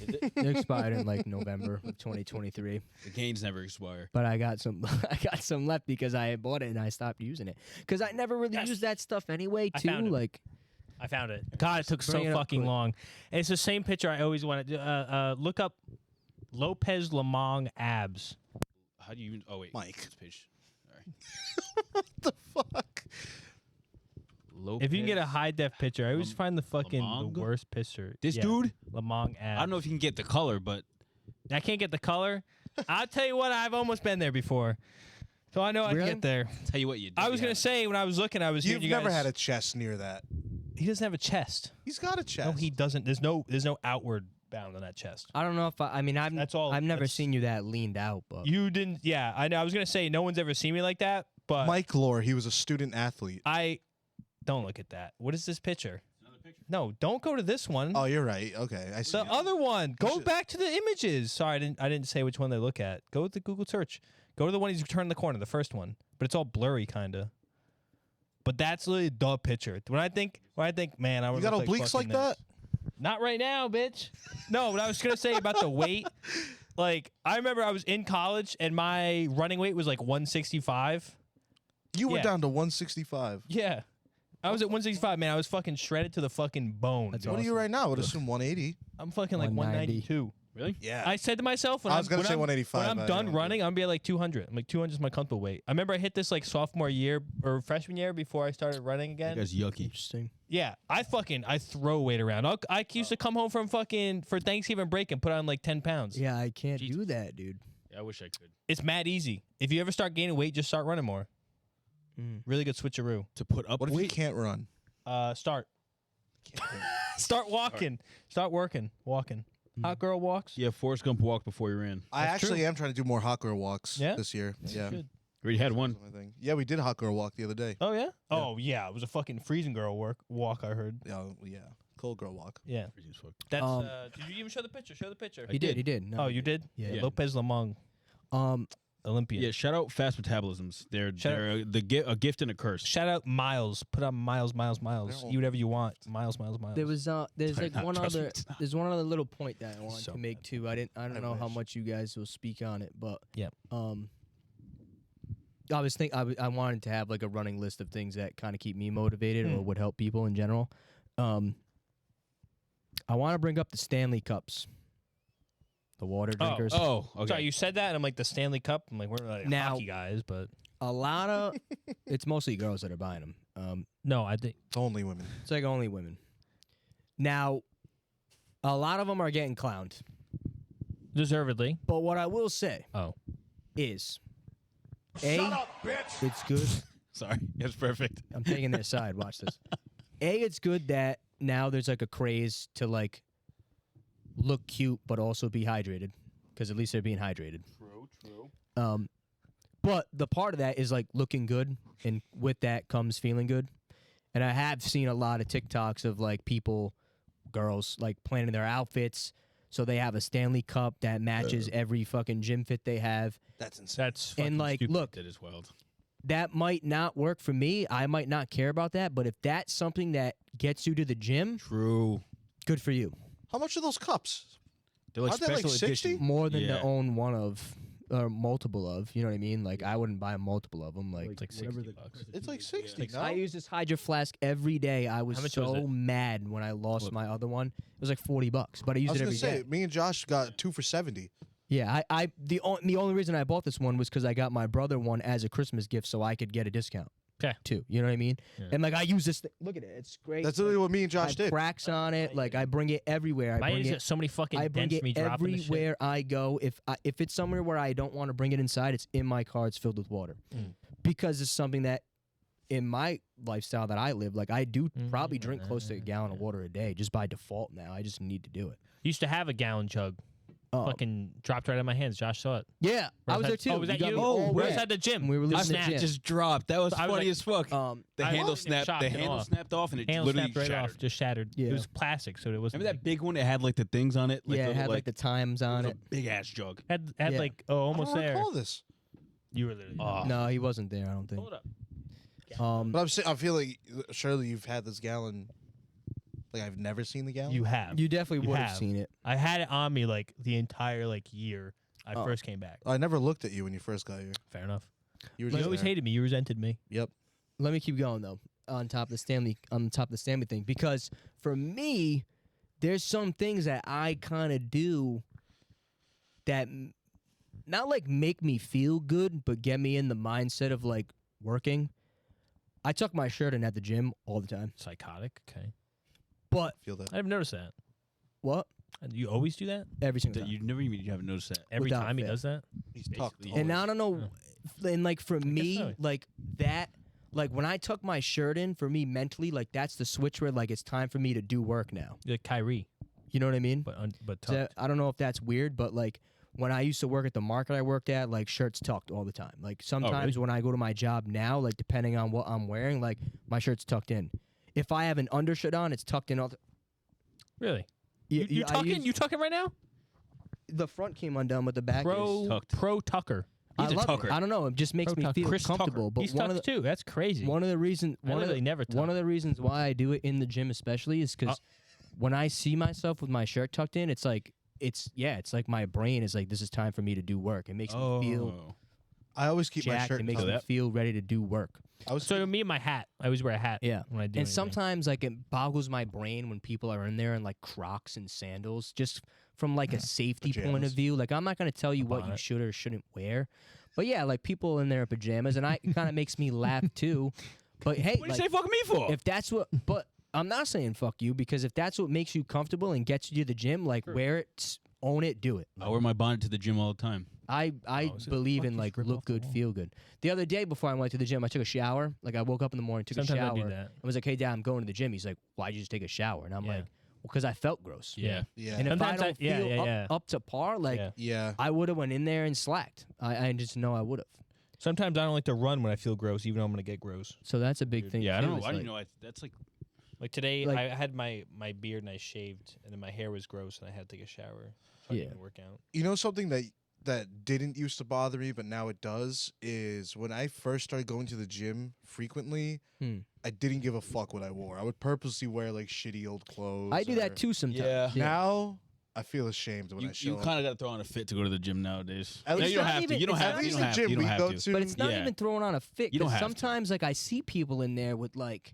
Speaker 1: Is it?
Speaker 4: It expired in like November of 2023.
Speaker 1: The gains never expire.
Speaker 4: But I got some. I got some left because I had bought it and I stopped using it because I never really
Speaker 3: Yes.
Speaker 4: used that stuff anyway.
Speaker 3: I
Speaker 4: Too
Speaker 3: found it.
Speaker 4: like
Speaker 3: I found it. God, it took so
Speaker 4: Bring it up
Speaker 3: fucking
Speaker 4: quick.
Speaker 3: long. And it's the same picture I always wanted. Look up Lopez Lamong abs.
Speaker 1: How do you? Oh wait,
Speaker 2: Mike.
Speaker 1: This page.
Speaker 2: What the fuck?
Speaker 3: If you can get a high def picture, I always find the fucking
Speaker 1: Lamong?
Speaker 3: the worst picture.
Speaker 1: This
Speaker 3: Yeah,
Speaker 1: dude,
Speaker 3: Lamong abs.
Speaker 1: I don't know if you can get the color, but
Speaker 3: I can't get the color. I'll tell you what, I've almost been there before, so I know I
Speaker 4: Really?
Speaker 3: can get there.
Speaker 1: tell you what you.
Speaker 3: I was gonna say when I was looking, I was
Speaker 2: You've
Speaker 3: hearing you
Speaker 2: never
Speaker 3: guys,
Speaker 2: had a chest near that.
Speaker 3: He doesn't have a chest.
Speaker 2: He's got a chest.
Speaker 3: No, he doesn't. There's no outward bound on that chest.
Speaker 4: I don't know if I mean I've
Speaker 3: That's all-
Speaker 4: I've never
Speaker 3: that's-
Speaker 4: seen you that leaned out, but
Speaker 3: You didn't. Yeah, I know. I was gonna say no one's ever seen me like that, but
Speaker 2: Mike Lore, he was a student athlete.
Speaker 3: I don't look at that. What is this picture? No, don't go to this one.
Speaker 2: Oh, you're right. Okay, I see.
Speaker 3: The
Speaker 2: it.
Speaker 3: other one. Go
Speaker 2: should-
Speaker 3: back to the images. Sorry, I didn't say which one they look at. Go to the Google search. Go to the one he's turning the corner, the first one. But it's all blurry, kinda. But that's literally the picture. When I think, man, I
Speaker 2: You
Speaker 3: would
Speaker 2: got
Speaker 3: look
Speaker 2: obliques like
Speaker 3: fucking
Speaker 2: that?
Speaker 3: this. Not right now, bitch. No, what I was gonna say about the weight. Like, I remember I was in college and my running weight was like 165.
Speaker 2: You were
Speaker 3: Yeah.
Speaker 2: down to 165.
Speaker 3: Yeah. I was at 165, man. I was fucking shredded to the fucking bone.
Speaker 4: That's
Speaker 3: dude.
Speaker 2: What are you right now? I would assume 180.
Speaker 3: I'm fucking like
Speaker 4: 190.
Speaker 3: 192.
Speaker 1: really.
Speaker 2: Yeah.
Speaker 3: I said to myself when
Speaker 2: I was gonna
Speaker 3: when
Speaker 2: say
Speaker 3: I'm-
Speaker 2: 185,
Speaker 3: When I'm
Speaker 2: but I
Speaker 3: done
Speaker 2: don't
Speaker 3: running, I'm gonna be at like 200. I'm like 200 is my comfortable weight. I remember I hit this like sophomore year or freshman year before I started running
Speaker 1: That
Speaker 3: again.
Speaker 1: guy's yucky.
Speaker 4: interesting.
Speaker 3: Yeah, I throw weight around. I used to come home from fucking for Thanksgiving break and put on like 10 pounds.
Speaker 4: Yeah, I can't
Speaker 1: Jesus.
Speaker 4: do that, dude.
Speaker 1: Yeah, I wish I could.
Speaker 3: It's mad easy. If you ever start gaining weight, just start running more.
Speaker 4: Mm.
Speaker 3: Really good switcheroo.
Speaker 1: To put up
Speaker 2: What if you
Speaker 1: weight.
Speaker 2: can't run?
Speaker 3: Start.
Speaker 2: Can't run.
Speaker 3: Start walking. Start working. Walking. Hot girl walks.
Speaker 1: Yeah, Forrest Gump walked before he ran.
Speaker 2: I
Speaker 3: That's
Speaker 2: actually
Speaker 3: true.
Speaker 2: am trying to do more hot girl walks
Speaker 3: Yeah?
Speaker 2: this year. Yeah.
Speaker 3: Good.
Speaker 1: We had one.
Speaker 2: I think. Yeah, we did hot girl walk the other day.
Speaker 3: Oh yeah. Oh yeah. It was a fucking freezing girl walk. I heard.
Speaker 2: Yeah, cold girl walk.
Speaker 3: Yeah.
Speaker 1: Crazy as fuck.
Speaker 3: That's. Did you even show the picture? Show the picture.
Speaker 4: He did. He did. No,
Speaker 3: Oh, you did?
Speaker 4: Yeah.
Speaker 3: Lopez Lamong, Olympian.
Speaker 1: Yeah, shout out fast metabolisms. They're a gift and a curse.
Speaker 3: Shout out Miles. Put on Miles.
Speaker 2: all-
Speaker 3: Eat whatever you want. Miles.
Speaker 4: There was there's like
Speaker 1: Not,
Speaker 4: one
Speaker 1: trust me,
Speaker 4: other
Speaker 1: it's not.
Speaker 4: there's one other little point that I wanted
Speaker 1: So
Speaker 4: to make too. I don't know how much you guys will speak on it, but
Speaker 3: Yep.
Speaker 4: I was I wanted to have like a running list of things that kind of keep me motivated or would help people in general. I want to bring up the Stanley Cups, the water drinkers.
Speaker 1: Oh, okay.
Speaker 3: Sorry, you said that, and I'm like the Stanley Cup. I'm like, we're like
Speaker 4: Now-
Speaker 3: hockey guys, but
Speaker 4: A lot of it's mostly girls that are buying them.
Speaker 3: no, I think
Speaker 2: It's only women.
Speaker 4: It's like only women. Now, a lot of them are getting clowned.
Speaker 3: deservedly.
Speaker 4: But what I will say
Speaker 3: Oh,
Speaker 4: is,
Speaker 5: Shut up, bitch!
Speaker 4: it's good.
Speaker 1: Sorry, that's perfect.
Speaker 4: I'm taking their side. Watch this. It's good that now there's like a craze to like look cute but also be hydrated, because at least they're being hydrated.
Speaker 1: True.
Speaker 4: But the part of that is like looking good, and with that comes feeling good. And I have seen a lot of TikToks of like people, girls, like planning their outfits so they have a Stanley Cup that matches every fucking gym fit they have.
Speaker 2: That's insane.
Speaker 3: that's
Speaker 4: And
Speaker 3: fucking
Speaker 4: like,
Speaker 3: stupid.
Speaker 4: look,
Speaker 1: That is wild.
Speaker 4: that might not work for me. I might not care about that. But if that's something that gets you to the gym,
Speaker 1: True.
Speaker 4: good for you.
Speaker 2: How much are those cups?
Speaker 1: They're like
Speaker 2: Aren't they, like,
Speaker 1: special
Speaker 2: 60?
Speaker 1: edition.
Speaker 4: More than
Speaker 1: Yeah.
Speaker 4: to own one of or multiple of. You know what I mean? Like I wouldn't buy a multiple of them. Like
Speaker 3: It's like $60.
Speaker 2: It's like 60 now.
Speaker 4: I use this Hydro Flask every day. I was
Speaker 3: How much
Speaker 4: so
Speaker 3: was it?
Speaker 4: mad when I lost my other one. It was like $40, but I
Speaker 2: I
Speaker 4: used
Speaker 2: was
Speaker 4: it
Speaker 2: gonna
Speaker 4: every
Speaker 2: say,
Speaker 4: day.
Speaker 2: me and Josh got 2 for 70.
Speaker 4: Yeah, the only reason I bought this one was because I got my brother one as a Christmas gift, so I could get a discount.
Speaker 3: 'Kay.
Speaker 4: Too, you know what I mean?
Speaker 3: Yeah.
Speaker 4: And like I use this thing. Look at it, it's great.
Speaker 2: That's literally what me and
Speaker 4: I
Speaker 2: Josh
Speaker 4: have
Speaker 2: did.
Speaker 4: cracks on it. Like I bring it everywhere.
Speaker 3: Mine has got so many fucking
Speaker 4: I bring
Speaker 3: dents.
Speaker 4: it
Speaker 3: Me dropping the shit.
Speaker 4: everywhere I go. If it's somewhere where I don't want to bring it inside, it's in my car. It's filled with water, because it's something that in my lifestyle that I live, like I do probably drink close to a gallon of water a day just by default now. I just need to do it.
Speaker 3: Used to have a gallon jug. Fucking dropped right out of my hands. Josh saw it.
Speaker 4: Yeah, I
Speaker 3: Rose
Speaker 4: was
Speaker 3: had-
Speaker 4: there too.
Speaker 3: Oh, was that
Speaker 4: got
Speaker 3: you?
Speaker 4: me all
Speaker 3: Rose
Speaker 4: wet.
Speaker 3: at the gym.
Speaker 4: We were
Speaker 3: I
Speaker 4: leaving the
Speaker 3: snapped.
Speaker 4: gym.
Speaker 1: Just dropped. That was
Speaker 3: I was
Speaker 1: funny
Speaker 3: like-
Speaker 1: as fuck.
Speaker 3: I
Speaker 1: The handle
Speaker 3: was
Speaker 1: snapped.
Speaker 3: shocked
Speaker 1: The
Speaker 3: and
Speaker 1: handle
Speaker 3: off.
Speaker 1: snapped off, and it
Speaker 3: Handle
Speaker 1: literally
Speaker 3: snapped right
Speaker 1: shattered.
Speaker 3: off, just shattered.
Speaker 4: Yeah.
Speaker 3: It was plastic, so it wasn't.
Speaker 1: Remember that big one that had like the things on it? Like
Speaker 4: Yeah,
Speaker 1: the,
Speaker 4: it had like the times on it.
Speaker 1: Big ass jug.
Speaker 3: had
Speaker 4: Yeah.
Speaker 3: like almost
Speaker 2: I don't
Speaker 3: there.
Speaker 2: recall this.
Speaker 3: You were literally.
Speaker 1: Oh.
Speaker 4: No, he wasn't there. I don't think.
Speaker 3: Hold up.
Speaker 2: But I'm saying, I feel like surely you've had this gallon. Like I've never seen the gallon.
Speaker 3: You have.
Speaker 4: You definitely
Speaker 3: You
Speaker 4: would have
Speaker 3: have.
Speaker 4: seen it.
Speaker 3: I had it on me like the entire like year I
Speaker 4: Oh.
Speaker 3: first came back.
Speaker 2: I never looked at you when you first got here.
Speaker 3: Fair enough.
Speaker 2: You were
Speaker 3: You
Speaker 2: just
Speaker 3: always
Speaker 2: there.
Speaker 3: hated me. You resented me.
Speaker 2: Yep.
Speaker 4: Let me keep going though. On top of the Stanley thing, because for me, there's some things that I kind of do that not like make me feel good, but get me in the mindset of like working. I tuck my shirt in at the gym all the time.
Speaker 3: Psychotic. Okay.
Speaker 4: But
Speaker 2: Feel that.
Speaker 3: I never noticed that.
Speaker 4: what?
Speaker 3: And you always do that
Speaker 4: Every single
Speaker 1: That
Speaker 4: time.
Speaker 1: you never even haven't noticed that.
Speaker 3: every
Speaker 4: Without
Speaker 3: time he
Speaker 4: fail.
Speaker 3: does that.
Speaker 2: He's tucked.
Speaker 1: Basically,
Speaker 4: And I don't know, and like for me,
Speaker 3: so.
Speaker 4: like that, like when I tuck my shirt in, for me mentally, like that's the switch where like it's time for me to do work now.
Speaker 3: You're like Kyrie,
Speaker 4: You know what I mean?
Speaker 3: but
Speaker 4: So,
Speaker 3: tucked.
Speaker 4: I don't know if that's weird, but like when I used to work at the market I worked at, like shirts tucked all the time. Like sometimes when I go to my job now, like depending on what I'm wearing, like my shirt's tucked in. If I have an undershirt on, it's tucked in all the
Speaker 3: Really?
Speaker 4: Yeah,
Speaker 3: You
Speaker 4: I
Speaker 3: tucking?
Speaker 4: use-
Speaker 3: You tucking right now?
Speaker 4: the front came undone, but the back is.
Speaker 1: tucked.
Speaker 3: Pro Tucker.
Speaker 4: I
Speaker 1: He's a
Speaker 4: love it.
Speaker 1: tucker.
Speaker 4: I don't know. It just makes
Speaker 3: Pro
Speaker 4: me
Speaker 3: Tucker.
Speaker 4: feel
Speaker 3: Chris
Speaker 4: comfortable.
Speaker 3: Tucker.
Speaker 4: But
Speaker 3: He's
Speaker 4: one of
Speaker 3: tucked
Speaker 4: the
Speaker 3: too. That's crazy.
Speaker 4: one of the reasons
Speaker 3: I literally never
Speaker 4: one of
Speaker 3: tuck.
Speaker 4: the reasons why I do it in the gym especially is because when I see myself with my shirt tucked in, it's like it's like my brain is like this is time for me to do work. It makes me feel
Speaker 1: Oh.
Speaker 2: I always keep my
Speaker 4: jacked.
Speaker 2: shirt.
Speaker 4: It makes
Speaker 2: tucked.
Speaker 4: me feel ready to do work.
Speaker 2: I was
Speaker 3: So me and my hat. I always wear a hat.
Speaker 4: Yeah.
Speaker 3: When I do.
Speaker 4: And
Speaker 3: anything.
Speaker 4: sometimes like it boggles my brain when people are in there in like Crocs and sandals, just from like a safety point of
Speaker 2: Pajamas.
Speaker 4: view. Like I'm not gonna tell you what you
Speaker 3: Bonnet.
Speaker 4: should or shouldn't wear, but yeah, like people in their pajamas, and it kind of makes me laugh too. But hey,
Speaker 1: What do you
Speaker 4: like,
Speaker 1: say fuck me for?
Speaker 4: if that's what, but I'm not saying fuck you, because if that's what makes you comfortable and gets you to the gym, like wear it, own it, do it.
Speaker 1: I wear my bonnet to the gym all the time.
Speaker 4: I
Speaker 3: is it?
Speaker 4: believe
Speaker 3: Fuck,
Speaker 4: in
Speaker 3: just
Speaker 4: like
Speaker 3: rip
Speaker 4: look
Speaker 3: off the
Speaker 4: good,
Speaker 3: wall.
Speaker 4: feel good. The other day before I went to the gym, I took a shower. Like I woke up in the morning, took
Speaker 3: Sometimes
Speaker 4: a
Speaker 3: I
Speaker 4: shower,
Speaker 3: do
Speaker 4: and
Speaker 3: that.
Speaker 4: was like, "Hey, Dad, I'm going to the gym." He's like, "Why'd you just take a shower?" And I'm
Speaker 3: Yeah.
Speaker 4: like, "Well, because I felt gross."
Speaker 1: Yeah.
Speaker 2: Yeah.
Speaker 4: And if I
Speaker 3: Sometimes
Speaker 4: don't
Speaker 3: yeah,
Speaker 4: feel
Speaker 3: yeah, yeah.
Speaker 4: up to par, like
Speaker 3: Yeah.
Speaker 2: yeah.
Speaker 4: I would have went in there and slacked. I just know I would have.
Speaker 3: Sometimes I don't like to run when I feel gross, even though I'm gonna get gross.
Speaker 4: So that's a big thing.
Speaker 1: Yeah, I
Speaker 4: too,
Speaker 1: don't know.
Speaker 4: is
Speaker 1: I didn't
Speaker 4: like-
Speaker 1: know. That's like
Speaker 3: Like today,
Speaker 4: Like-
Speaker 3: I had my beard and I shaved, and then my hair was gross, and I had to take a shower. So I
Speaker 4: Yeah.
Speaker 3: didn't work out.
Speaker 2: You know something that didn't used to bother me, but now it does, is when I first started going to the gym frequently, I didn't give a fuck what I wore. I would purposely wear like shitty old clothes.
Speaker 4: I do
Speaker 2: or-
Speaker 4: that too sometimes.
Speaker 1: Yeah.
Speaker 2: Now I feel ashamed when I
Speaker 1: you
Speaker 2: show up.
Speaker 1: kind of got to throw on a fit to go to the gym nowadays.
Speaker 2: At
Speaker 1: No,
Speaker 2: least
Speaker 1: you don't
Speaker 4: not
Speaker 1: have to.
Speaker 4: even-
Speaker 1: You don't
Speaker 4: it's
Speaker 1: have
Speaker 4: not
Speaker 1: to. You
Speaker 2: At
Speaker 1: don't
Speaker 2: least
Speaker 1: have
Speaker 2: the
Speaker 1: to.
Speaker 2: gym
Speaker 1: You don't
Speaker 2: we
Speaker 1: have
Speaker 2: go
Speaker 1: to.
Speaker 2: to.
Speaker 4: But it's not
Speaker 1: Yeah.
Speaker 4: even throwing on a fit.
Speaker 1: You don't
Speaker 4: 'cause
Speaker 1: have to.
Speaker 4: sometimes, like, I see people in there with like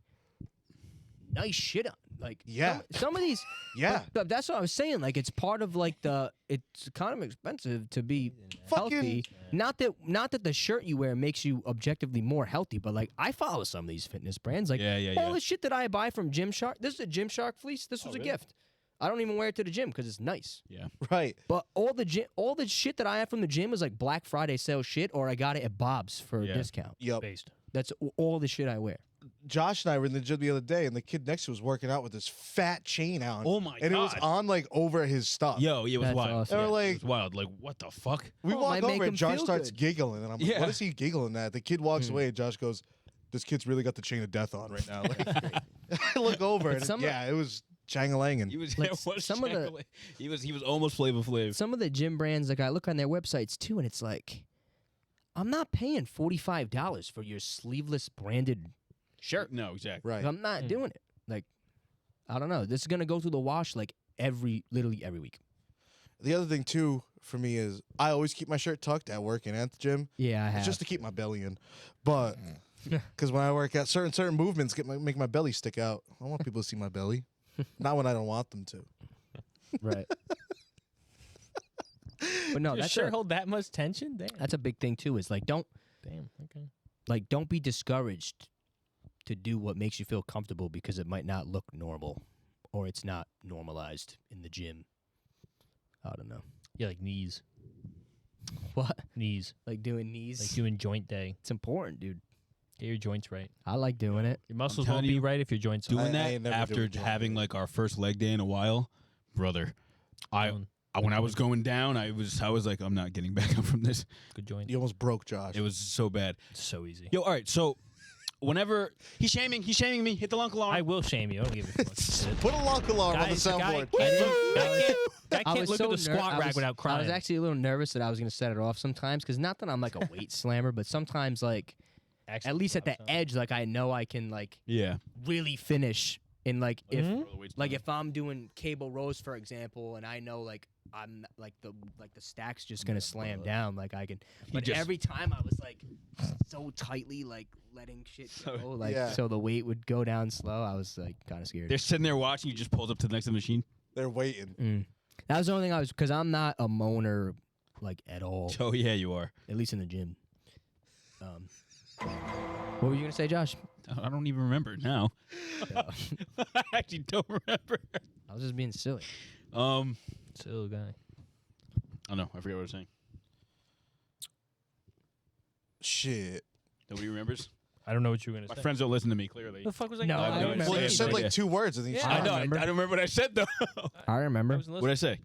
Speaker 4: nice shit on. Like,
Speaker 2: Yeah.
Speaker 4: some of these.
Speaker 2: Yeah.
Speaker 4: But that's what I was saying. Like, it's part of like it's kind of expensive to be healthy. Not that the shirt you wear makes you objectively more healthy, but like I follow some of these fitness brands. Like
Speaker 1: Yeah.
Speaker 4: all the shit that I buy from Gymshark. This is a Gymshark fleece. This was a gift. I don't even wear it to the gym because it's nice.
Speaker 1: Yeah.
Speaker 2: Right.
Speaker 4: But all the shit that I have from the gym is like Black Friday sale shit, or I got it at Bob's for
Speaker 1: Yeah.
Speaker 4: a discount.
Speaker 2: Yup.
Speaker 3: Based.
Speaker 4: That's all the shit I wear.
Speaker 2: Josh and I were in the gym the other day, and the kid next to us was working out with this fat chain on.
Speaker 1: Oh my
Speaker 2: And it was
Speaker 1: God.
Speaker 2: on like over his stuff.
Speaker 1: Yo, it was
Speaker 4: That's
Speaker 1: wild.
Speaker 4: awesome.
Speaker 2: They were
Speaker 1: It
Speaker 2: like,
Speaker 1: was wild. Like, what the fuck?
Speaker 2: we
Speaker 4: Oh, it
Speaker 2: walk
Speaker 4: might make
Speaker 2: over
Speaker 4: him
Speaker 2: and Josh
Speaker 4: feel
Speaker 2: starts
Speaker 4: good.
Speaker 2: giggling, and I'm like,
Speaker 1: Yeah.
Speaker 2: what is he giggling at? The kid walks away, and Josh goes, "This kid's really got the chain of death on right now." Like, I look over, and
Speaker 4: some of-
Speaker 2: yeah, it was Changalanging.
Speaker 1: He was,
Speaker 4: Like,
Speaker 1: it was
Speaker 4: some of the-
Speaker 1: Shackle- he was almost Flavor Flav.
Speaker 4: Some of the gym brands, like I look on their websites too, and it's like, I'm not paying $45 for your sleeveless branded shirt.
Speaker 1: No, exactly.
Speaker 2: Right.
Speaker 4: I'm not doing it. Like, I don't know. This is gonna go through the wash like literally every week.
Speaker 2: The other thing too for me is I always keep my shirt tucked at work and at the gym.
Speaker 4: Yeah, I have.
Speaker 2: It's just to keep my belly in. But because when I work out, certain movements make my belly stick out. I want people to see my belly, not when I don't want them to.
Speaker 4: right. But no,
Speaker 3: Does your
Speaker 4: that's
Speaker 3: shirt
Speaker 4: a,
Speaker 3: hold that much tension? Damn.
Speaker 4: that's a big thing too. Is like don't
Speaker 3: Okay.
Speaker 4: be discouraged to do what makes you feel comfortable because it might not look normal or it's not normalized in the gym. I don't know.
Speaker 3: Yeah, like knees.
Speaker 4: What?
Speaker 3: Knees.
Speaker 4: Like doing knees?
Speaker 3: Like doing joint day.
Speaker 4: It's important, dude.
Speaker 3: Get your joints right.
Speaker 4: I like doing it.
Speaker 3: Your muscles
Speaker 1: telling
Speaker 3: won't be
Speaker 1: you,
Speaker 3: right if your joints aren't.
Speaker 1: Doing
Speaker 2: I
Speaker 1: that
Speaker 2: ain't never
Speaker 1: after
Speaker 2: doing joint
Speaker 1: having
Speaker 2: day.
Speaker 1: like our first leg day in a while, brother.
Speaker 3: Doing
Speaker 1: When I was going down, I was like, I'm not getting back up from this.
Speaker 3: good joints.
Speaker 2: You almost broke Josh.
Speaker 1: It was so bad.
Speaker 3: It's so easy.
Speaker 1: Yo, all right. So, whenever he's shaming me. Hit the lunk alarm.
Speaker 3: I will shame you. I don't give a fuck. Shit.
Speaker 2: Put a lock alarm on the
Speaker 3: Guys, the guy-
Speaker 2: soundboard.
Speaker 3: Guy can't look at the squat rack without
Speaker 4: I
Speaker 3: crying.
Speaker 4: was actually a little nervous that I was going to set it off sometimes because not that I'm like a weight slammer, but sometimes like at least at the edge, like I know I can like
Speaker 1: Yeah.
Speaker 4: really finish in like if
Speaker 3: Mm-hmm.
Speaker 4: like if I'm doing cable rows for example, and I know like I'm like the stack's just gonna slam down, like I can. But
Speaker 1: just-
Speaker 4: every time I was like so tightly like letting shit go, like
Speaker 2: Yeah.
Speaker 4: so the weight would go down slow. I was like kind of scared.
Speaker 1: They're sitting there watching. You just pulls up to the next machine.
Speaker 2: They're waiting.
Speaker 4: That was the only thing I was because I'm not a moaner like at all,
Speaker 1: Oh yeah, you are.
Speaker 4: at least in the gym. What were you gonna say, Josh?
Speaker 1: I don't even remember now. I actually don't remember.
Speaker 4: I was just being silly.
Speaker 3: Silly guy.
Speaker 1: Oh no, I forget what I was saying.
Speaker 2: Shit.
Speaker 1: Nobody remembers.
Speaker 3: I don't know what you were gonna
Speaker 1: My
Speaker 3: say.
Speaker 1: friends don't listen to me. Clearly.
Speaker 3: The fuck was I?
Speaker 4: No,
Speaker 3: gonna
Speaker 4: I
Speaker 3: say?
Speaker 4: remember.
Speaker 2: Well, you
Speaker 4: Yeah,
Speaker 2: said
Speaker 1: no
Speaker 2: like
Speaker 1: idea.
Speaker 2: 2 words, and then you
Speaker 3: Yeah,
Speaker 2: said,
Speaker 1: I know. I
Speaker 4: remember.
Speaker 1: don't remember what I said though.
Speaker 4: I remember.
Speaker 3: I wasn't
Speaker 1: What did I say?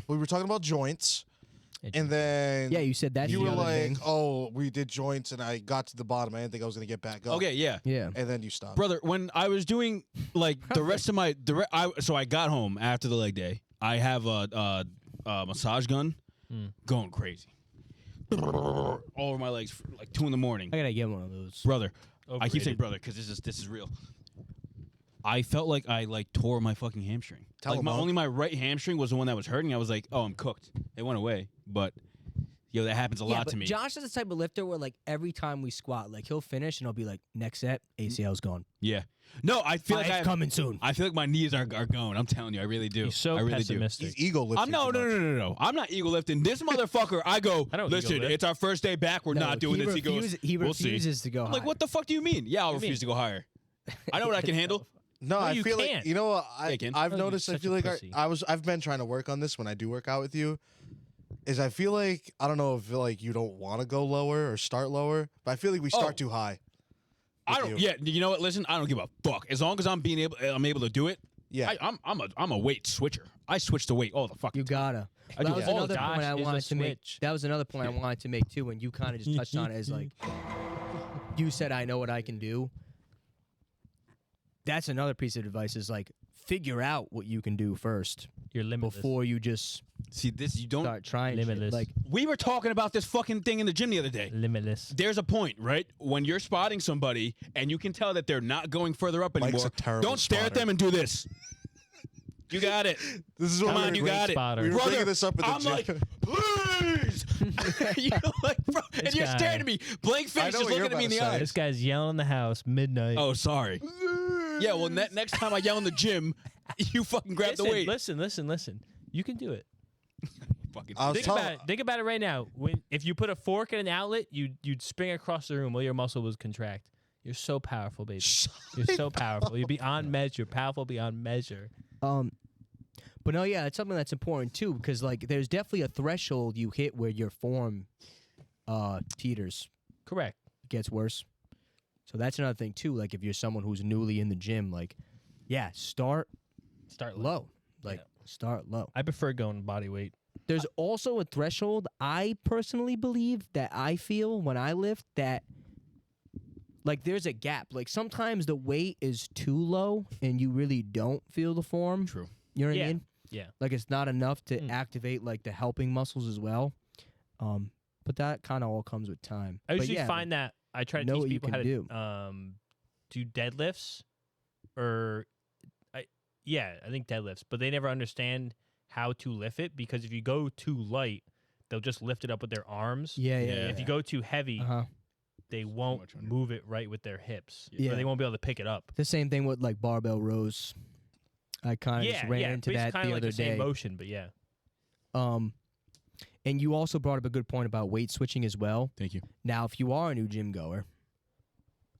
Speaker 2: we were talking about joints, and then
Speaker 4: Yeah, you said that.
Speaker 2: you
Speaker 4: the
Speaker 2: were
Speaker 4: other
Speaker 2: like,
Speaker 4: thing.
Speaker 2: "Oh, we did joints," and I got to the bottom. I didn't think I was gonna get back up.
Speaker 1: Okay, yeah.
Speaker 4: Yeah.
Speaker 2: And then you stopped.
Speaker 1: Brother, when I was doing like the rest of my so I got home after the leg day. I have a massage gun going crazy all over my legs for like 2 a.m.
Speaker 4: I gotta get one of those.
Speaker 1: Brother, I keep saying
Speaker 3: Overrated.
Speaker 1: brother because this is real. I felt like I like tore my fucking hamstring.
Speaker 2: Tell
Speaker 1: like
Speaker 2: him, Monk.
Speaker 1: only my right hamstring was the one that was hurting. I was like, oh, I'm cooked. It went away, but yo, that happens a
Speaker 4: Yeah,
Speaker 1: lot
Speaker 4: but
Speaker 1: to me.
Speaker 4: Josh is the type of lifter where like every time we squat, like he'll finish and he'll be like, "Next set, ACL's gone.
Speaker 1: Yeah. No, I feel like
Speaker 4: It's coming soon."
Speaker 1: I feel like my knees are going. I'm telling you, I really do.
Speaker 3: He's so
Speaker 1: I really
Speaker 3: pessimistic.
Speaker 2: He's ego lifting.
Speaker 1: I'm no. I'm not ego lifting. This motherfucker, I go,
Speaker 3: I don't
Speaker 1: listen,
Speaker 3: ego lift.
Speaker 1: it's our first day back. We're
Speaker 4: No,
Speaker 1: not doing this. He goes,
Speaker 4: He
Speaker 1: we'll see.
Speaker 4: refuses to go.
Speaker 1: I'm like, what the fuck do you mean? Yeah, I'll refuse to go higher. I know what I can handle.
Speaker 2: No,
Speaker 3: No,
Speaker 2: I
Speaker 3: you
Speaker 2: feel
Speaker 3: can't.
Speaker 2: like you know what
Speaker 1: Yeah, I can.
Speaker 2: I've
Speaker 3: Oh, you're
Speaker 2: noticed. I
Speaker 3: such
Speaker 2: feel
Speaker 3: a
Speaker 2: like
Speaker 3: pussy.
Speaker 2: I've been trying to work on this when I do work out with you. Is I feel like I don't know if like you don't want to go lower or start lower, but I feel like we start too high.
Speaker 1: I
Speaker 2: with
Speaker 1: don't.
Speaker 2: you.
Speaker 1: Yeah, you know what? Listen, I don't give a fuck. As long as I'm able to do it,
Speaker 2: Yeah.
Speaker 1: I'm a weight switcher. I switch to weight all the fucking
Speaker 6: You gotta.
Speaker 1: I do
Speaker 6: That was
Speaker 1: all
Speaker 6: another
Speaker 1: the
Speaker 6: point I
Speaker 3: Josh is a
Speaker 6: wanted to make.
Speaker 3: switch.
Speaker 6: That was another point I wanted to make too, and you kind of just touched on it as like you said, I know what I can do. That's another piece of advice is like figure out what you can do first
Speaker 3: You're limitless.
Speaker 6: before you just
Speaker 1: See this, you don't.
Speaker 6: start trying shit.
Speaker 3: Limitless.
Speaker 6: Like
Speaker 1: We were talking about this fucking thing in the gym the other day.
Speaker 3: Limitless.
Speaker 1: There's a point, right? When you're spotting somebody and you can tell that they're not going further up
Speaker 2: Mike's
Speaker 1: anymore,
Speaker 2: a terrible
Speaker 1: don't stare at
Speaker 2: spotter.
Speaker 1: them and do this. You got it.
Speaker 2: This is what
Speaker 1: Come
Speaker 2: we
Speaker 1: on,
Speaker 2: were-
Speaker 1: you
Speaker 3: great
Speaker 1: got
Speaker 3: spotter.
Speaker 1: it.
Speaker 2: We were
Speaker 1: Brother,
Speaker 2: bringing this up at the
Speaker 1: I'm
Speaker 2: gym.
Speaker 1: like, please. You know, like, bro, and
Speaker 3: This
Speaker 1: you're
Speaker 3: guy-
Speaker 1: staring at me, blank
Speaker 2: I
Speaker 1: face,
Speaker 2: know
Speaker 1: just
Speaker 2: what
Speaker 1: looking
Speaker 2: you're
Speaker 1: at me in the
Speaker 2: about to say.
Speaker 1: eyes.
Speaker 3: This guy's yelling in the house midnight.
Speaker 1: Oh, sorry. Yeah, well, next time I yell in the gym, you fucking grab the weight.
Speaker 3: Listen. You can do it.
Speaker 1: Fucking
Speaker 2: I was
Speaker 3: Think
Speaker 2: telling-
Speaker 3: about it. Think about it right now. If you put a fork in an outlet, you'd spring across the room while your muscle was contract. You're so powerful, baby. You're so powerful. You're beyond measure. Powerful beyond measure.
Speaker 6: But no, yeah, it's something that's important too, because like there's definitely a threshold you hit where your form teeters,
Speaker 3: Correct.
Speaker 6: gets worse. So that's another thing too. Like if you're someone who's newly in the gym, like yeah, start
Speaker 3: Start
Speaker 6: low. Like start low.
Speaker 3: I prefer going body weight.
Speaker 6: There's also a threshold I personally believe that I feel when I lift that like there's a gap. Like sometimes the weight is too low and you really don't feel the form.
Speaker 1: True.
Speaker 6: You know what I
Speaker 3: Yeah.
Speaker 6: mean?
Speaker 3: Yeah.
Speaker 6: Like it's not enough to activate like the helping muscles as well. But that kind of all comes with time.
Speaker 3: I
Speaker 6: But
Speaker 3: usually
Speaker 6: yeah,
Speaker 3: find that I try to
Speaker 6: know
Speaker 3: teach
Speaker 6: what you
Speaker 3: people
Speaker 6: can
Speaker 3: how
Speaker 6: do.
Speaker 3: to do deadlifts, or I think deadlifts, but they never understand how to lift it because if you go too light, they'll just lift it up with their arms.
Speaker 6: Yeah.
Speaker 3: If you go too heavy,
Speaker 6: uh-huh.
Speaker 3: they won't
Speaker 1: much under.
Speaker 3: move it right with their hips.
Speaker 6: Yeah.
Speaker 3: Or they won't be able to pick it up.
Speaker 6: The same thing with like barbell rows. I kind of just ran into
Speaker 3: but it's
Speaker 6: that
Speaker 3: kinda
Speaker 6: the
Speaker 3: like
Speaker 6: other
Speaker 3: the same
Speaker 6: day.
Speaker 3: motion, but yeah.
Speaker 6: And you also brought up a good point about weight switching as well.
Speaker 1: Thank you.
Speaker 6: Now, if you are a new gym goer,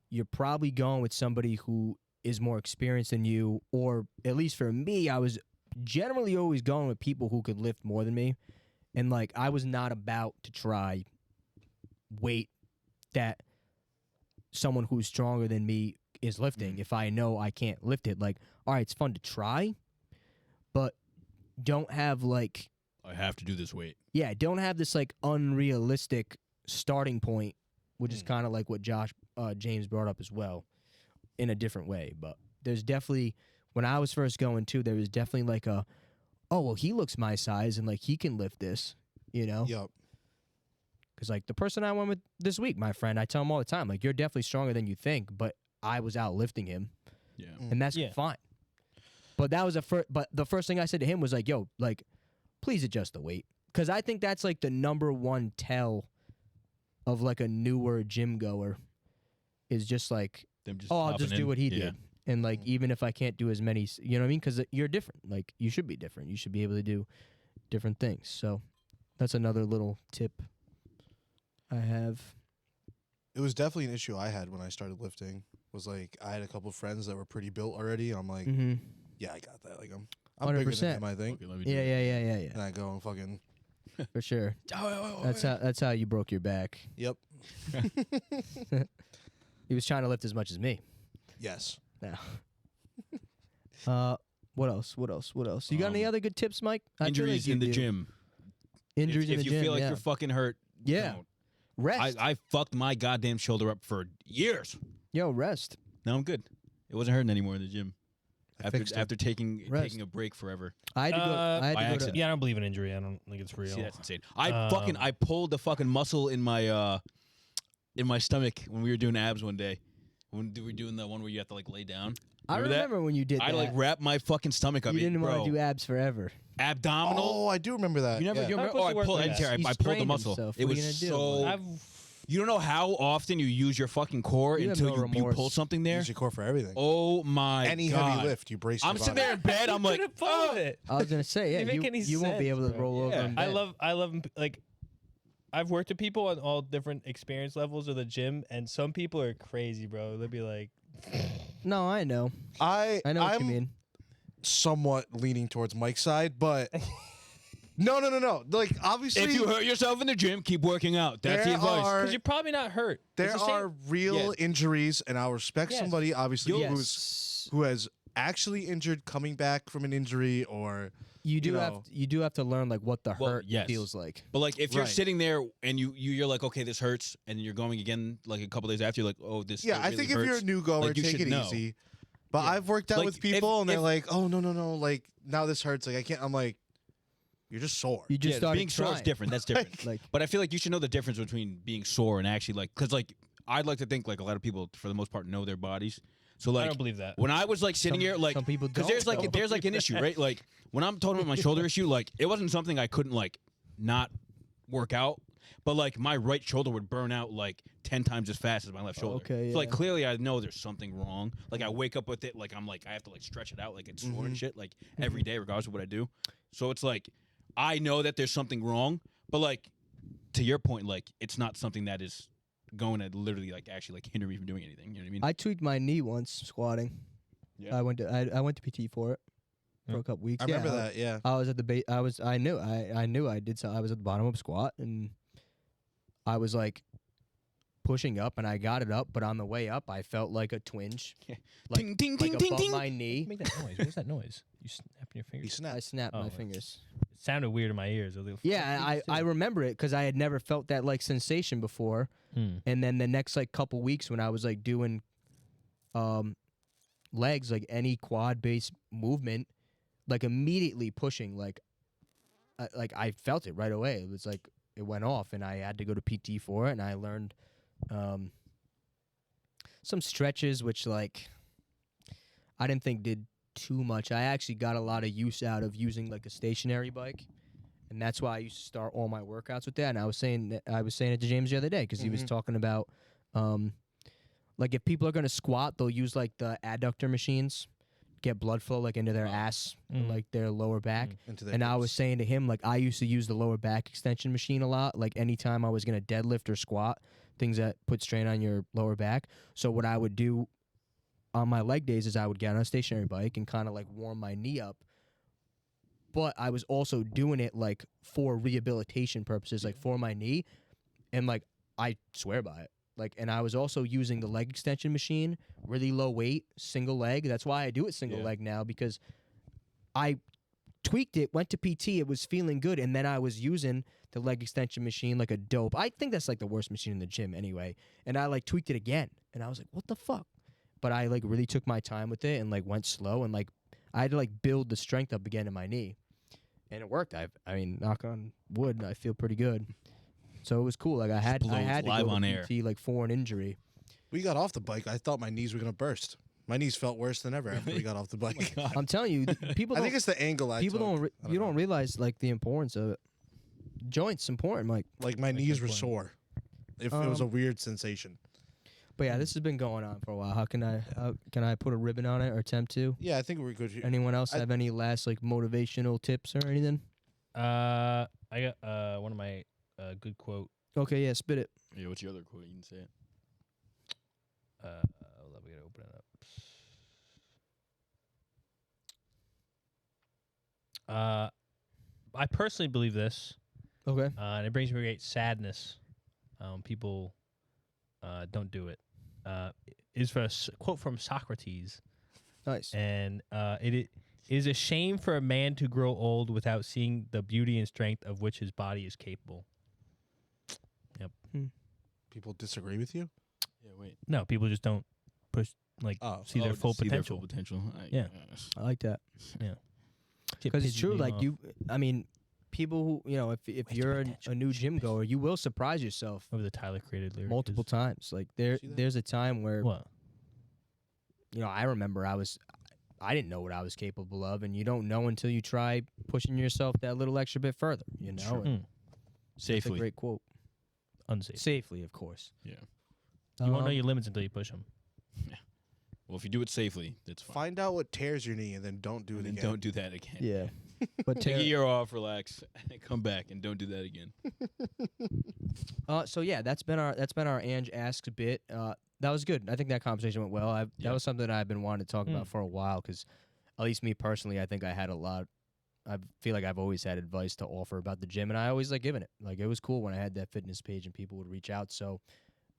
Speaker 6: you're probably going with somebody who is more experienced than you, or at least for me, I was generally always going with people who could lift more than me. And like, I was not about to try weight that someone who's stronger than me is lifting if I know I can't lift it. Like, all right, it's fun to try, but don't have like,
Speaker 1: I have to do this weight.
Speaker 6: yeah, don't have this like unrealistic starting point, which is kind of like what James brought up as well, in a different way. But there's definitely, when I was first going too, there was definitely like a, oh well, he looks my size and like he can lift this, you know?
Speaker 2: Yep.
Speaker 6: Because like the person I went with this week, my friend, I tell him all the time, like you're definitely stronger than you think, but I was out lifting him,
Speaker 1: Yeah.
Speaker 6: and that's
Speaker 3: Yeah.
Speaker 6: fine. But that was but the first thing I said to him was like, yo, like, please adjust the weight. Because I think that's like the number one tell of like a newer gym goer is just like,
Speaker 1: Them just
Speaker 6: oh, I'll
Speaker 1: hopping
Speaker 6: just do
Speaker 1: in.
Speaker 6: what he
Speaker 1: Yeah.
Speaker 6: did. And like, even if I can't do as many, you know what I mean? Because you're different. Like, you should be different. You should be able to do different things. So that's another little tip I have.
Speaker 2: It was definitely an issue I had when I started lifting. Was like I had a couple friends that were pretty built already. I'm like,
Speaker 6: Mm-hmm.
Speaker 2: yeah, I got that. Like I'm bigger
Speaker 6: 100%.
Speaker 2: than him, I think.
Speaker 1: Okay, let me do
Speaker 6: Yeah,
Speaker 1: it.
Speaker 2: And I go and fucking
Speaker 6: for sure.
Speaker 1: Oh,
Speaker 6: That's how you broke your back.
Speaker 2: yep,
Speaker 6: He was trying to lift as much as me.
Speaker 2: yes.
Speaker 6: Now, what else? You got any other good tips, Mike? I feel
Speaker 1: Injuries
Speaker 6: like you
Speaker 1: in the
Speaker 6: do.
Speaker 1: gym.
Speaker 6: Injuries
Speaker 1: if
Speaker 6: in the
Speaker 1: you
Speaker 6: gym.
Speaker 1: feel like
Speaker 6: yeah.
Speaker 1: you're fucking hurt,
Speaker 6: Yeah.
Speaker 1: don't.
Speaker 6: Rest.
Speaker 1: I fucked my goddamn shoulder up for years.
Speaker 6: Yo, rest.
Speaker 1: Now I'm good. It wasn't hurting anymore in the gym.
Speaker 2: fixed it.
Speaker 1: After taking
Speaker 6: Rest.
Speaker 1: a break forever.
Speaker 6: I had to go. I had
Speaker 1: by
Speaker 6: to go
Speaker 1: accident.
Speaker 3: Yeah, I don't believe in injury. I don't think it's real.
Speaker 1: See, that's insane. I pulled the fucking muscle in my stomach when we were doing abs one day. When we were doing the one where you have to like lay down.
Speaker 6: I
Speaker 1: Remember that?
Speaker 6: remember when you did
Speaker 1: I
Speaker 6: that.
Speaker 1: like wrapped my fucking stomach up.
Speaker 6: you didn't
Speaker 1: bro.
Speaker 6: want to do abs forever.
Speaker 1: Abdominal.
Speaker 2: Oh, I do remember that.
Speaker 1: You never.
Speaker 2: yeah.
Speaker 1: You remember?
Speaker 3: How
Speaker 1: Oh, I
Speaker 3: supposed to
Speaker 1: pulled.
Speaker 3: work
Speaker 1: I
Speaker 3: with
Speaker 1: didn't care.
Speaker 6: that?
Speaker 1: I
Speaker 6: He
Speaker 1: pulled the
Speaker 6: strained
Speaker 1: muscle.
Speaker 6: himself.
Speaker 1: It
Speaker 6: What are
Speaker 1: was
Speaker 6: you gonna do?
Speaker 1: so. You don't know how often you use your fucking core
Speaker 6: You have
Speaker 1: until
Speaker 6: no
Speaker 1: you
Speaker 6: remorse.
Speaker 1: pull something there.
Speaker 2: Use your core for everything.
Speaker 1: Oh my
Speaker 2: Any
Speaker 1: god!
Speaker 2: heavy lift, you brace.
Speaker 1: I'm
Speaker 2: your
Speaker 1: sitting
Speaker 2: body.
Speaker 1: there in bed. I'm like, oh.
Speaker 3: it.
Speaker 6: I was gonna say, yeah,
Speaker 3: Didn't make any
Speaker 6: you won't be
Speaker 3: sense,
Speaker 6: able to
Speaker 3: bro.
Speaker 6: roll over.
Speaker 1: Yeah.
Speaker 6: in
Speaker 3: I
Speaker 6: bed.
Speaker 3: love like I've worked with people on all different experience levels of the gym, and some people are crazy, bro. They'll be like,
Speaker 6: No, I know.
Speaker 2: I
Speaker 6: I know what
Speaker 2: I'm
Speaker 6: you mean.
Speaker 2: somewhat leaning towards Mike's side, but no. Like obviously,
Speaker 1: If you hurt yourself in the gym, keep working out. That's the
Speaker 2: There
Speaker 1: advice.
Speaker 2: are-
Speaker 3: because you're probably not hurt.
Speaker 2: there
Speaker 3: It's the same-
Speaker 2: are real
Speaker 1: Yeah.
Speaker 2: injuries, and I'll respect
Speaker 3: Yes.
Speaker 2: somebody obviously
Speaker 6: Yes.
Speaker 2: who has actually injured coming back from an injury, or
Speaker 6: You do
Speaker 2: know.
Speaker 6: have to learn like what the
Speaker 1: Well,
Speaker 6: hurt
Speaker 1: yes.
Speaker 6: feels like.
Speaker 1: But like if you're
Speaker 2: Right.
Speaker 1: sitting there and you're like, okay, this hurts, and you're going again like a couple days after, you're like, oh, this.
Speaker 2: yeah,
Speaker 1: it
Speaker 2: I
Speaker 1: really
Speaker 2: think if you're a
Speaker 1: hurts.
Speaker 2: new goer,
Speaker 1: Like, you
Speaker 2: take
Speaker 1: should
Speaker 2: it
Speaker 1: know.
Speaker 2: easy. But
Speaker 1: Yeah.
Speaker 2: I've worked out
Speaker 1: Like,
Speaker 2: with
Speaker 1: if-
Speaker 2: people, and they're
Speaker 1: if-
Speaker 2: like, oh no, like now this hurts. Like I can't. I'm like, you're just sore.
Speaker 6: You just
Speaker 1: Yeah,
Speaker 6: started
Speaker 1: being sore is
Speaker 6: trying.
Speaker 1: different. That's different.
Speaker 6: Like
Speaker 1: But I feel like you should know the difference between being sore and actually like, because like I'd like to think like a lot of people for the most part know their bodies. So
Speaker 3: I
Speaker 1: like
Speaker 3: don't believe that.
Speaker 1: when I was like sitting here like
Speaker 6: some people
Speaker 1: because
Speaker 6: don't.
Speaker 1: there's like
Speaker 6: though.
Speaker 1: there's like an issue, right? Like when I'm talking about my shoulder issue, like it wasn't something I couldn't like not work out, but like my right shoulder would burn out like 10 times as fast as my left shoulder.
Speaker 6: Okay,
Speaker 1: So like
Speaker 6: yeah.
Speaker 1: clearly I know there's something wrong. Like I wake up with it, like I'm like I have to like stretch it out, like it's sore and shit, like every day regardless of what I do. So it's like I know that there's something wrong, but like to your point, like it's not something that is going to literally like actually like hinder me from doing anything. You know what I mean?
Speaker 6: I tweaked my knee once squatting.
Speaker 1: Yeah.
Speaker 6: I went to PT for it for a couple weeks.
Speaker 2: I remember that. Yeah.
Speaker 6: I was at the I knew I did so. I was at the bottom of squat and I was like pushing up and I got it up, but on the way up I felt like a twinge,
Speaker 1: Yeah.
Speaker 6: like,
Speaker 1: Ting, ting,
Speaker 6: like
Speaker 1: ting, ting,
Speaker 6: above
Speaker 1: ting.
Speaker 6: my knee.
Speaker 3: Make that noise. What was that noise? You snapping your
Speaker 2: He
Speaker 3: fingers?
Speaker 6: I
Speaker 2: snapped.
Speaker 6: snapped
Speaker 3: Oh,
Speaker 6: my
Speaker 3: yeah.
Speaker 6: fingers.
Speaker 3: It sounded weird in my ears.
Speaker 6: Yeah, I remember it because I had never felt that like sensation before. And then the next like couple weeks when I was like doing legs, like any quad based movement, like immediately pushing, like I felt it right away. It was like it went off, and I had to go to PT for it, and I learned some stretches, which like I didn't think did too much. I actually got a lot of use out of using like a stationary bike. And that's why I used to start all my workouts with that. And I was saying it to James the other day because he was talking about, like if people are gonna squat, they'll use like the adductor machines, get blood flow like into their ass and like their lower back.
Speaker 2: Into their
Speaker 6: And I
Speaker 2: hips.
Speaker 6: was saying to him like I used to use the lower back extension machine a lot. Like anytime I was gonna deadlift or squat, things that put strain on your lower back. So what I would do on my leg days is I would get on a stationary bike and kind of like warm my knee up. But I was also doing it like for rehabilitation purposes, like for my knee, and like I swear by it. Like, and I was also using the leg extension machine, really low weight, single leg. That's why I do it single leg now because I tweaked it, went to PT, it was feeling good, and then I was using the leg extension machine like a dope. I think that's like the worst machine in the gym anyway. And I like tweaked it again, and I was like, what the fuck? But I like really took my time with it and like went slow and like I had to like build the strength up again in my knee. And it worked. I mean, knock on wood, I feel pretty good. So it was cool. Like I had to
Speaker 1: live
Speaker 6: go
Speaker 1: on
Speaker 6: to
Speaker 1: air.
Speaker 6: PT like for an injury.
Speaker 2: We got off the bike. I thought my knees were gonna burst. My knees felt worse than ever after we got off the bike.
Speaker 6: I'm telling you, people
Speaker 2: I
Speaker 6: don't
Speaker 2: think it's the angle I
Speaker 6: people
Speaker 2: took.
Speaker 6: don't
Speaker 2: I
Speaker 6: you
Speaker 2: know.
Speaker 6: don't realize like the importance of it. Joints important, like.
Speaker 2: Like my knees were sore. If it was a weird sensation.
Speaker 6: But yeah, this has been going on for a while. How can I put a ribbon on it or attempt to?
Speaker 2: Yeah, I think we're good. here.
Speaker 6: Anyone else have any last like motivational tips or anything?
Speaker 3: I got one of my good quote.
Speaker 6: Okay, yeah, spit it.
Speaker 1: Yeah, what's your other quote? You can say it.
Speaker 3: Hold on, we gotta open it up. I personally believe this,
Speaker 6: Okay.
Speaker 3: and it brings me great sadness. People don't do it. Is for a quote from Socrates,
Speaker 6: Nice.
Speaker 3: and it is a shame for a man to grow old without seeing the beauty and strength of which his body is capable.
Speaker 2: People disagree with you?
Speaker 1: Yeah, wait.
Speaker 3: No, people just don't push see their full
Speaker 1: See their
Speaker 3: potential.
Speaker 1: full potential.
Speaker 3: Yeah.
Speaker 6: I like that
Speaker 3: Shit
Speaker 6: because it's
Speaker 3: pisses
Speaker 6: true.
Speaker 3: me
Speaker 6: Like
Speaker 3: off.
Speaker 6: I mean, people who if you're a new gym goer, you will surprise yourself
Speaker 3: Over the Tyler created lyric
Speaker 6: multiple
Speaker 3: is-
Speaker 6: times. Like
Speaker 2: See that?
Speaker 6: there's a time where
Speaker 3: What?
Speaker 6: I remember I didn't know what I was capable of, and you don't know until you try pushing yourself that little extra bit further. You know,
Speaker 1: Sure.
Speaker 6: And that's a
Speaker 1: Safely.
Speaker 6: great quote.
Speaker 3: Unsafe.
Speaker 6: Safely, of course.
Speaker 1: Yeah.
Speaker 3: You won't know your limits until you push them.
Speaker 1: Well, if you do it safely, that's fine.
Speaker 2: Find out what tears your knee and then don't do it
Speaker 1: And then
Speaker 2: again.
Speaker 1: don't do that again.
Speaker 6: Yeah. But
Speaker 1: Take a year off, relax, and come back, and don't do that again.
Speaker 6: So yeah, that's been our Ange Asks bit. That was good. I think that conversation went well. That was something I've been wanting to talk about for a while because, at least me personally, I think I had a lot. I feel like I've always had advice to offer about the gym, and I always like giving it. Like it was cool when I had that fitness page and people would reach out. So,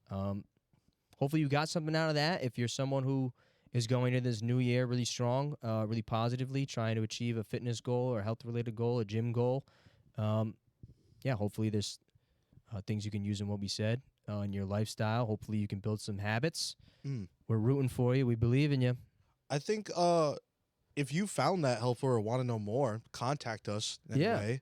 Speaker 6: hopefully you got something out of that. If you're someone who is going into this new year really strong, really positively, trying to achieve a fitness goal or health-related goal, a gym goal. Hopefully there's things you can use in what we said in your lifestyle. Hopefully you can build some habits. We're rooting for you. We believe in you.
Speaker 2: I think if you found that helpful or want to know more, contact us anyway.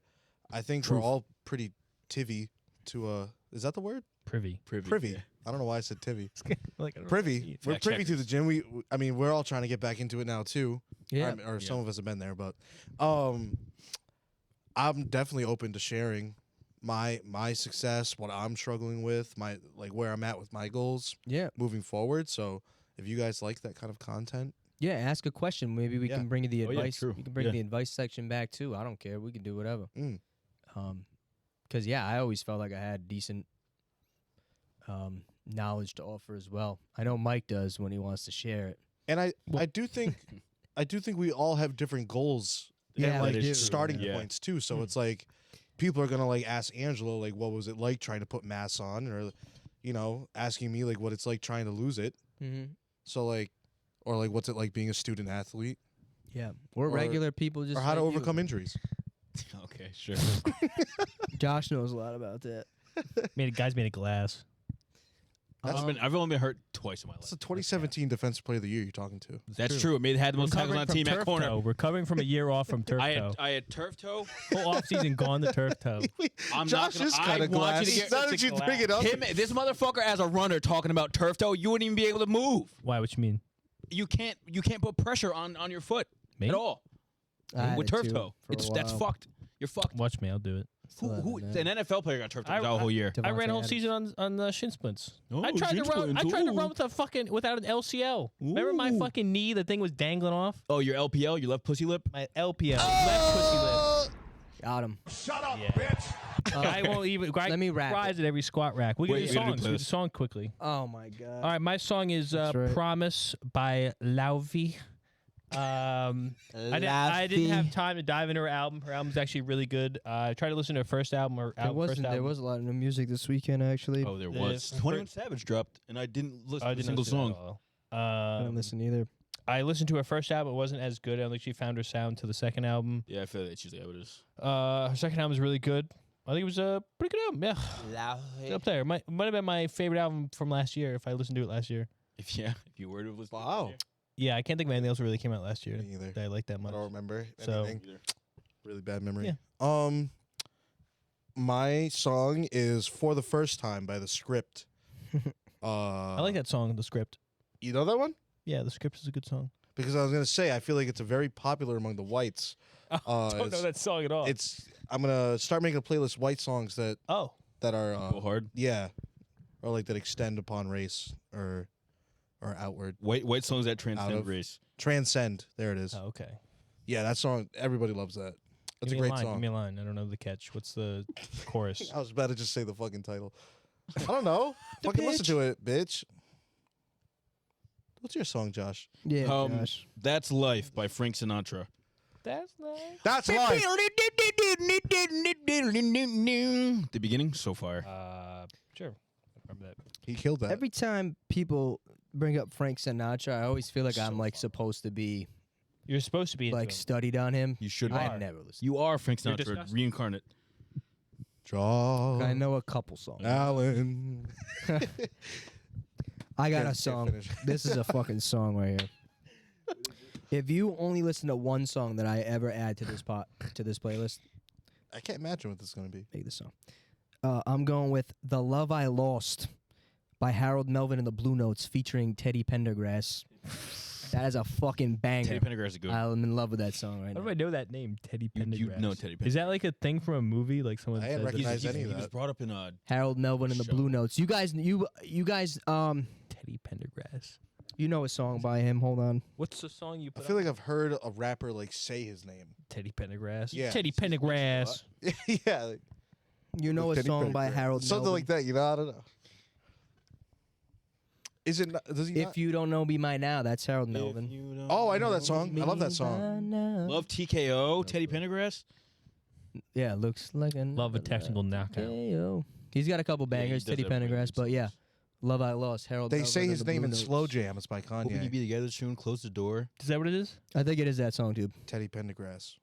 Speaker 2: I think we're all pretty tivy to is that the word?
Speaker 3: Privy.
Speaker 2: Privy. I don't know why I said tivy.
Speaker 3: Like, I don't know.
Speaker 2: Privy. We're
Speaker 1: Fact
Speaker 2: privy to
Speaker 1: checkers.
Speaker 2: the gym. I mean, we're all trying to get back into it now too.
Speaker 6: Yeah.
Speaker 2: Or some of us have been there, but I'm definitely open to sharing my success, what I'm struggling with, my where I'm at with my goals
Speaker 6: Yeah.
Speaker 2: moving forward. So if you guys like that kind of content,
Speaker 6: Yeah, ask a question. Maybe we
Speaker 2: Yeah.
Speaker 6: can bring you the
Speaker 1: Oh, yeah,
Speaker 6: advice.
Speaker 1: true.
Speaker 6: We can bring
Speaker 1: Yeah.
Speaker 6: the advice section back too. I don't care. We can do whatever.
Speaker 2: Mm.
Speaker 6: Because I always felt like I had decent knowledge to offer as well. I know Mike does when he wants to share it.
Speaker 2: and I do think we all have different goals
Speaker 6: Yeah,
Speaker 2: and
Speaker 6: we
Speaker 2: like
Speaker 6: do.
Speaker 2: starting
Speaker 1: Yeah.
Speaker 2: points too. So it's like people are gonna like ask Angelo like what was it like trying to put mass on, or asking me like what it's like trying to lose it.
Speaker 6: Mm-hmm.
Speaker 2: So like, or like what's it like being a student athlete,
Speaker 6: Yeah, we're
Speaker 2: Or-
Speaker 6: regular people just
Speaker 2: or how to
Speaker 6: like you.
Speaker 2: overcome injuries.
Speaker 1: Okay, sure.
Speaker 6: Josh knows a lot about that.
Speaker 3: Guys made of glass.
Speaker 1: I've only been hurt twice in my life.
Speaker 2: That's the 2017 Defensive Player of the Year you're talking to.
Speaker 1: That's true. It had the most tackles on the team at
Speaker 3: turf
Speaker 1: corner.
Speaker 3: toe. Recovering from a year off from turf toe.
Speaker 1: I had turf toe.
Speaker 3: Whole offseason gone to turf toe.
Speaker 1: I'm
Speaker 2: Josh
Speaker 1: not gonna,
Speaker 2: is kind
Speaker 1: I
Speaker 2: of
Speaker 1: want
Speaker 2: glass.
Speaker 1: you to get
Speaker 2: Now that you bring it up,
Speaker 1: this motherfucker as a runner talking about turf toe. You wouldn't even be able to move.
Speaker 3: Why? What you mean?
Speaker 1: You can't put pressure on your foot
Speaker 3: Me?
Speaker 1: at all
Speaker 6: I had
Speaker 1: with
Speaker 6: it
Speaker 1: turf
Speaker 6: too
Speaker 1: toe.
Speaker 6: for a
Speaker 1: That's
Speaker 6: while.
Speaker 1: fucked. You're fucked.
Speaker 3: Watch me. I'll do it.
Speaker 1: Who
Speaker 6: Still haven't,
Speaker 1: an NFL player got turf toe
Speaker 3: I-
Speaker 1: the whole year?
Speaker 3: I ran a whole
Speaker 6: Adams.
Speaker 3: season on shin splints.
Speaker 1: Oh,
Speaker 3: I tried
Speaker 1: shin
Speaker 3: to run. I
Speaker 1: splints,
Speaker 3: tried to
Speaker 1: ooh.
Speaker 3: run without an LCL. Remember my
Speaker 1: Ooh.
Speaker 3: fucking knee? The thing was dangling off.
Speaker 1: Oh, your LPL, your left pussy lip.
Speaker 3: My LPL, left pussy
Speaker 6: Got him.
Speaker 5: Shut up,
Speaker 3: Yeah.
Speaker 5: bitch.
Speaker 3: lip. Guy won't even. Guy
Speaker 6: Let me rap
Speaker 3: cries at every squat rack. We can
Speaker 1: Wait,
Speaker 3: do
Speaker 1: you gotta do
Speaker 3: songs. We do
Speaker 1: playlist.
Speaker 3: song quickly.
Speaker 6: Oh my god.
Speaker 3: All right, my song is
Speaker 6: That's right.
Speaker 3: "Promise" by Lauvi. I didn't have time to dive into her album. Her album's actually really good. I tried to listen to her first album.
Speaker 6: There was a lot of new music this weekend actually.
Speaker 1: Oh, there
Speaker 3: The
Speaker 1: was.
Speaker 3: fir-
Speaker 1: 21 Savage dropped, and I didn't listen
Speaker 3: I
Speaker 1: to a
Speaker 3: didn't
Speaker 1: single
Speaker 3: listen to
Speaker 1: song.
Speaker 3: that at
Speaker 6: I
Speaker 3: all.
Speaker 6: didn't listen either.
Speaker 3: I listened to her first album. It wasn't as good. I don't think she found her sound to the second album.
Speaker 1: Yeah, I feel that's usually how it is.
Speaker 3: Her second album was really good. I think it was a pretty good album. Yeah, It's up there. Might have been my favorite album from last year if I listened to it last year.
Speaker 1: If you were to listen.
Speaker 2: Wow.
Speaker 3: Yeah, I can't think of anything else that really came out last year
Speaker 2: Me either.
Speaker 3: that I liked that
Speaker 2: I
Speaker 3: much.
Speaker 2: don't remember
Speaker 3: So-
Speaker 2: anything. Really bad memory.
Speaker 3: Yeah.
Speaker 2: My song is "For the First Time" by The Script.
Speaker 3: I like that song, The Script.
Speaker 2: You know that one?
Speaker 3: Yeah, The Script is a good song.
Speaker 2: Because I was gonna say I feel like it's a very popular among the whites.
Speaker 3: Don't know
Speaker 2: it's-
Speaker 3: that song at all.
Speaker 2: I'm gonna start making a playlist white songs that
Speaker 3: Oh,
Speaker 2: are
Speaker 1: Go hard.
Speaker 2: yeah, or like that extend upon race or outward.
Speaker 1: White songs that
Speaker 2: Out
Speaker 1: transcend
Speaker 2: of-
Speaker 1: race.
Speaker 2: Transcend. There it is.
Speaker 3: oh, okay.
Speaker 2: Yeah, that song. Everybody loves that. That's
Speaker 3: Give
Speaker 2: a
Speaker 3: me
Speaker 2: great
Speaker 3: line. Give
Speaker 2: song.
Speaker 3: me a line. I don't know the catch. What's the chorus?
Speaker 2: I was about to just say the fucking title. I don't know. Fucking listen to it, bitch. What's your song, Josh?
Speaker 6: Yeah,
Speaker 1: Josh. That's Life by Frank Sinatra.
Speaker 3: That's nice.
Speaker 2: That's life.
Speaker 1: The beginning, so far.
Speaker 3: Sure. I remember that.
Speaker 2: He killed that.
Speaker 6: Every time people bring up Frank Sinatra, I always feel like I'm
Speaker 1: So
Speaker 6: like
Speaker 1: fun.
Speaker 6: supposed to be
Speaker 3: You're supposed to be into
Speaker 6: like
Speaker 3: him.
Speaker 6: studied on him.
Speaker 1: You should.
Speaker 6: I
Speaker 3: are.
Speaker 6: never listened.
Speaker 1: You are Frank
Speaker 3: You're
Speaker 1: Sinatra,
Speaker 3: disgusting.
Speaker 1: reincarnate.
Speaker 2: Draw.
Speaker 6: I know a couple songs.
Speaker 2: Alan.
Speaker 6: I got a
Speaker 2: Can't
Speaker 6: song.
Speaker 2: finish.
Speaker 6: This is a fucking song right here. If you only listen to one song that I ever add to this playlist,
Speaker 2: I can't imagine what this is gonna be.
Speaker 6: make this song. I'm going with "The Love I Lost" by Harold Melvin and the Blue Notes, featuring Teddy Pendergrass. That is a fucking banger.
Speaker 1: Teddy Pendergrass is good.
Speaker 6: I'm in love with that song right
Speaker 3: How
Speaker 6: now.
Speaker 3: do I know that name? Teddy
Speaker 1: You
Speaker 3: Pendergrass.
Speaker 1: know Teddy Pendergrass.
Speaker 3: Is that like a thing from a movie? Like someone
Speaker 2: I
Speaker 3: says
Speaker 2: hadn't
Speaker 3: it?
Speaker 2: recognized any of
Speaker 1: He was
Speaker 2: that.
Speaker 1: brought up in
Speaker 6: Harold Melvin and the
Speaker 1: Show.
Speaker 6: Blue Notes. You guys,
Speaker 3: Teddy Pendergrass.
Speaker 6: you know a song by him. Hold on.
Speaker 3: What's the song you
Speaker 2: I
Speaker 3: put
Speaker 2: feel like I've heard a rapper like say his name.
Speaker 3: Teddy Pendergrass?
Speaker 2: Yeah.
Speaker 3: Teddy Pendergrass.
Speaker 2: Yeah, like,
Speaker 6: You know a
Speaker 2: Teddy
Speaker 6: song by
Speaker 2: Pendergrass.
Speaker 6: Harold
Speaker 2: Something
Speaker 6: Melvin.
Speaker 2: like that. You know, I don't know. Is it? Not, does he?
Speaker 6: If
Speaker 2: not?
Speaker 6: You Don't Know Me By Now, that's Harold Melvin.
Speaker 2: Oh, I know that song. I love that song.
Speaker 1: Love TKO, Teddy Pendergrass.
Speaker 6: Yeah, looks like a
Speaker 3: Love a technical knockout.
Speaker 6: TKO. He's got a couple
Speaker 1: Yeah, he
Speaker 6: bangers,
Speaker 1: does
Speaker 6: Teddy
Speaker 1: have really
Speaker 6: Pendergrass,
Speaker 1: good
Speaker 6: but yeah,
Speaker 1: songs.
Speaker 6: Love I Lost. Harold.
Speaker 2: They
Speaker 6: Melvin
Speaker 2: say
Speaker 6: and
Speaker 2: his
Speaker 6: the
Speaker 2: name
Speaker 6: Blue
Speaker 2: in
Speaker 6: Notes.
Speaker 2: Slow Jam. It's by
Speaker 1: Hoping you
Speaker 2: Kanye.
Speaker 1: be together soon. Close the door.
Speaker 3: Is that what it is?
Speaker 6: I think it is that song, dude.
Speaker 2: Teddy Pendergrass.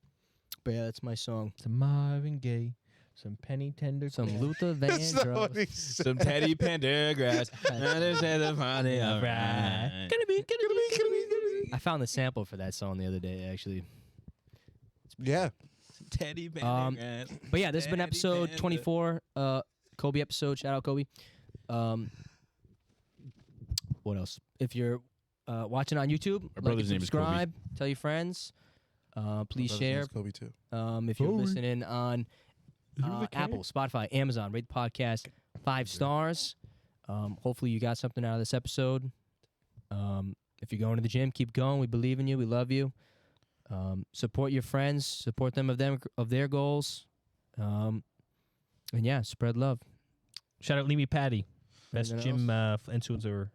Speaker 6: But yeah, that's my song.
Speaker 3: Some Marvin Gaye, some Penny Tender,
Speaker 6: Some Luther
Speaker 2: That's not what
Speaker 6: Vandross.
Speaker 2: he said.
Speaker 1: Some Teddy Pendergrass. Understand the party, all right.
Speaker 3: Gonna be.
Speaker 6: I found the sample for that song the other day, actually.
Speaker 2: Yeah.
Speaker 1: Teddy
Speaker 6: Um,
Speaker 1: Pendergrass.
Speaker 6: But yeah, this has been
Speaker 1: Teddy
Speaker 6: episode
Speaker 1: Pender.
Speaker 6: 24. Kobe episode. Shout out Kobe. What else? If you're watching on YouTube, like
Speaker 1: brother's
Speaker 6: and
Speaker 1: name is Kobe.
Speaker 6: subscribe. Tell your friends. Please
Speaker 2: My brother's name
Speaker 6: share.
Speaker 2: is Kobe too.
Speaker 6: If you're listening on Apple, Spotify, Amazon, rate the podcast 5 stars. Hopefully you got something out of this episode. If you're going to the gym, keep going. We believe in you. We love you. Support your friends. Support them of their goals. And yeah, spread love.
Speaker 3: Shout out Leamy Patty, best
Speaker 6: Anything
Speaker 3: gym influencer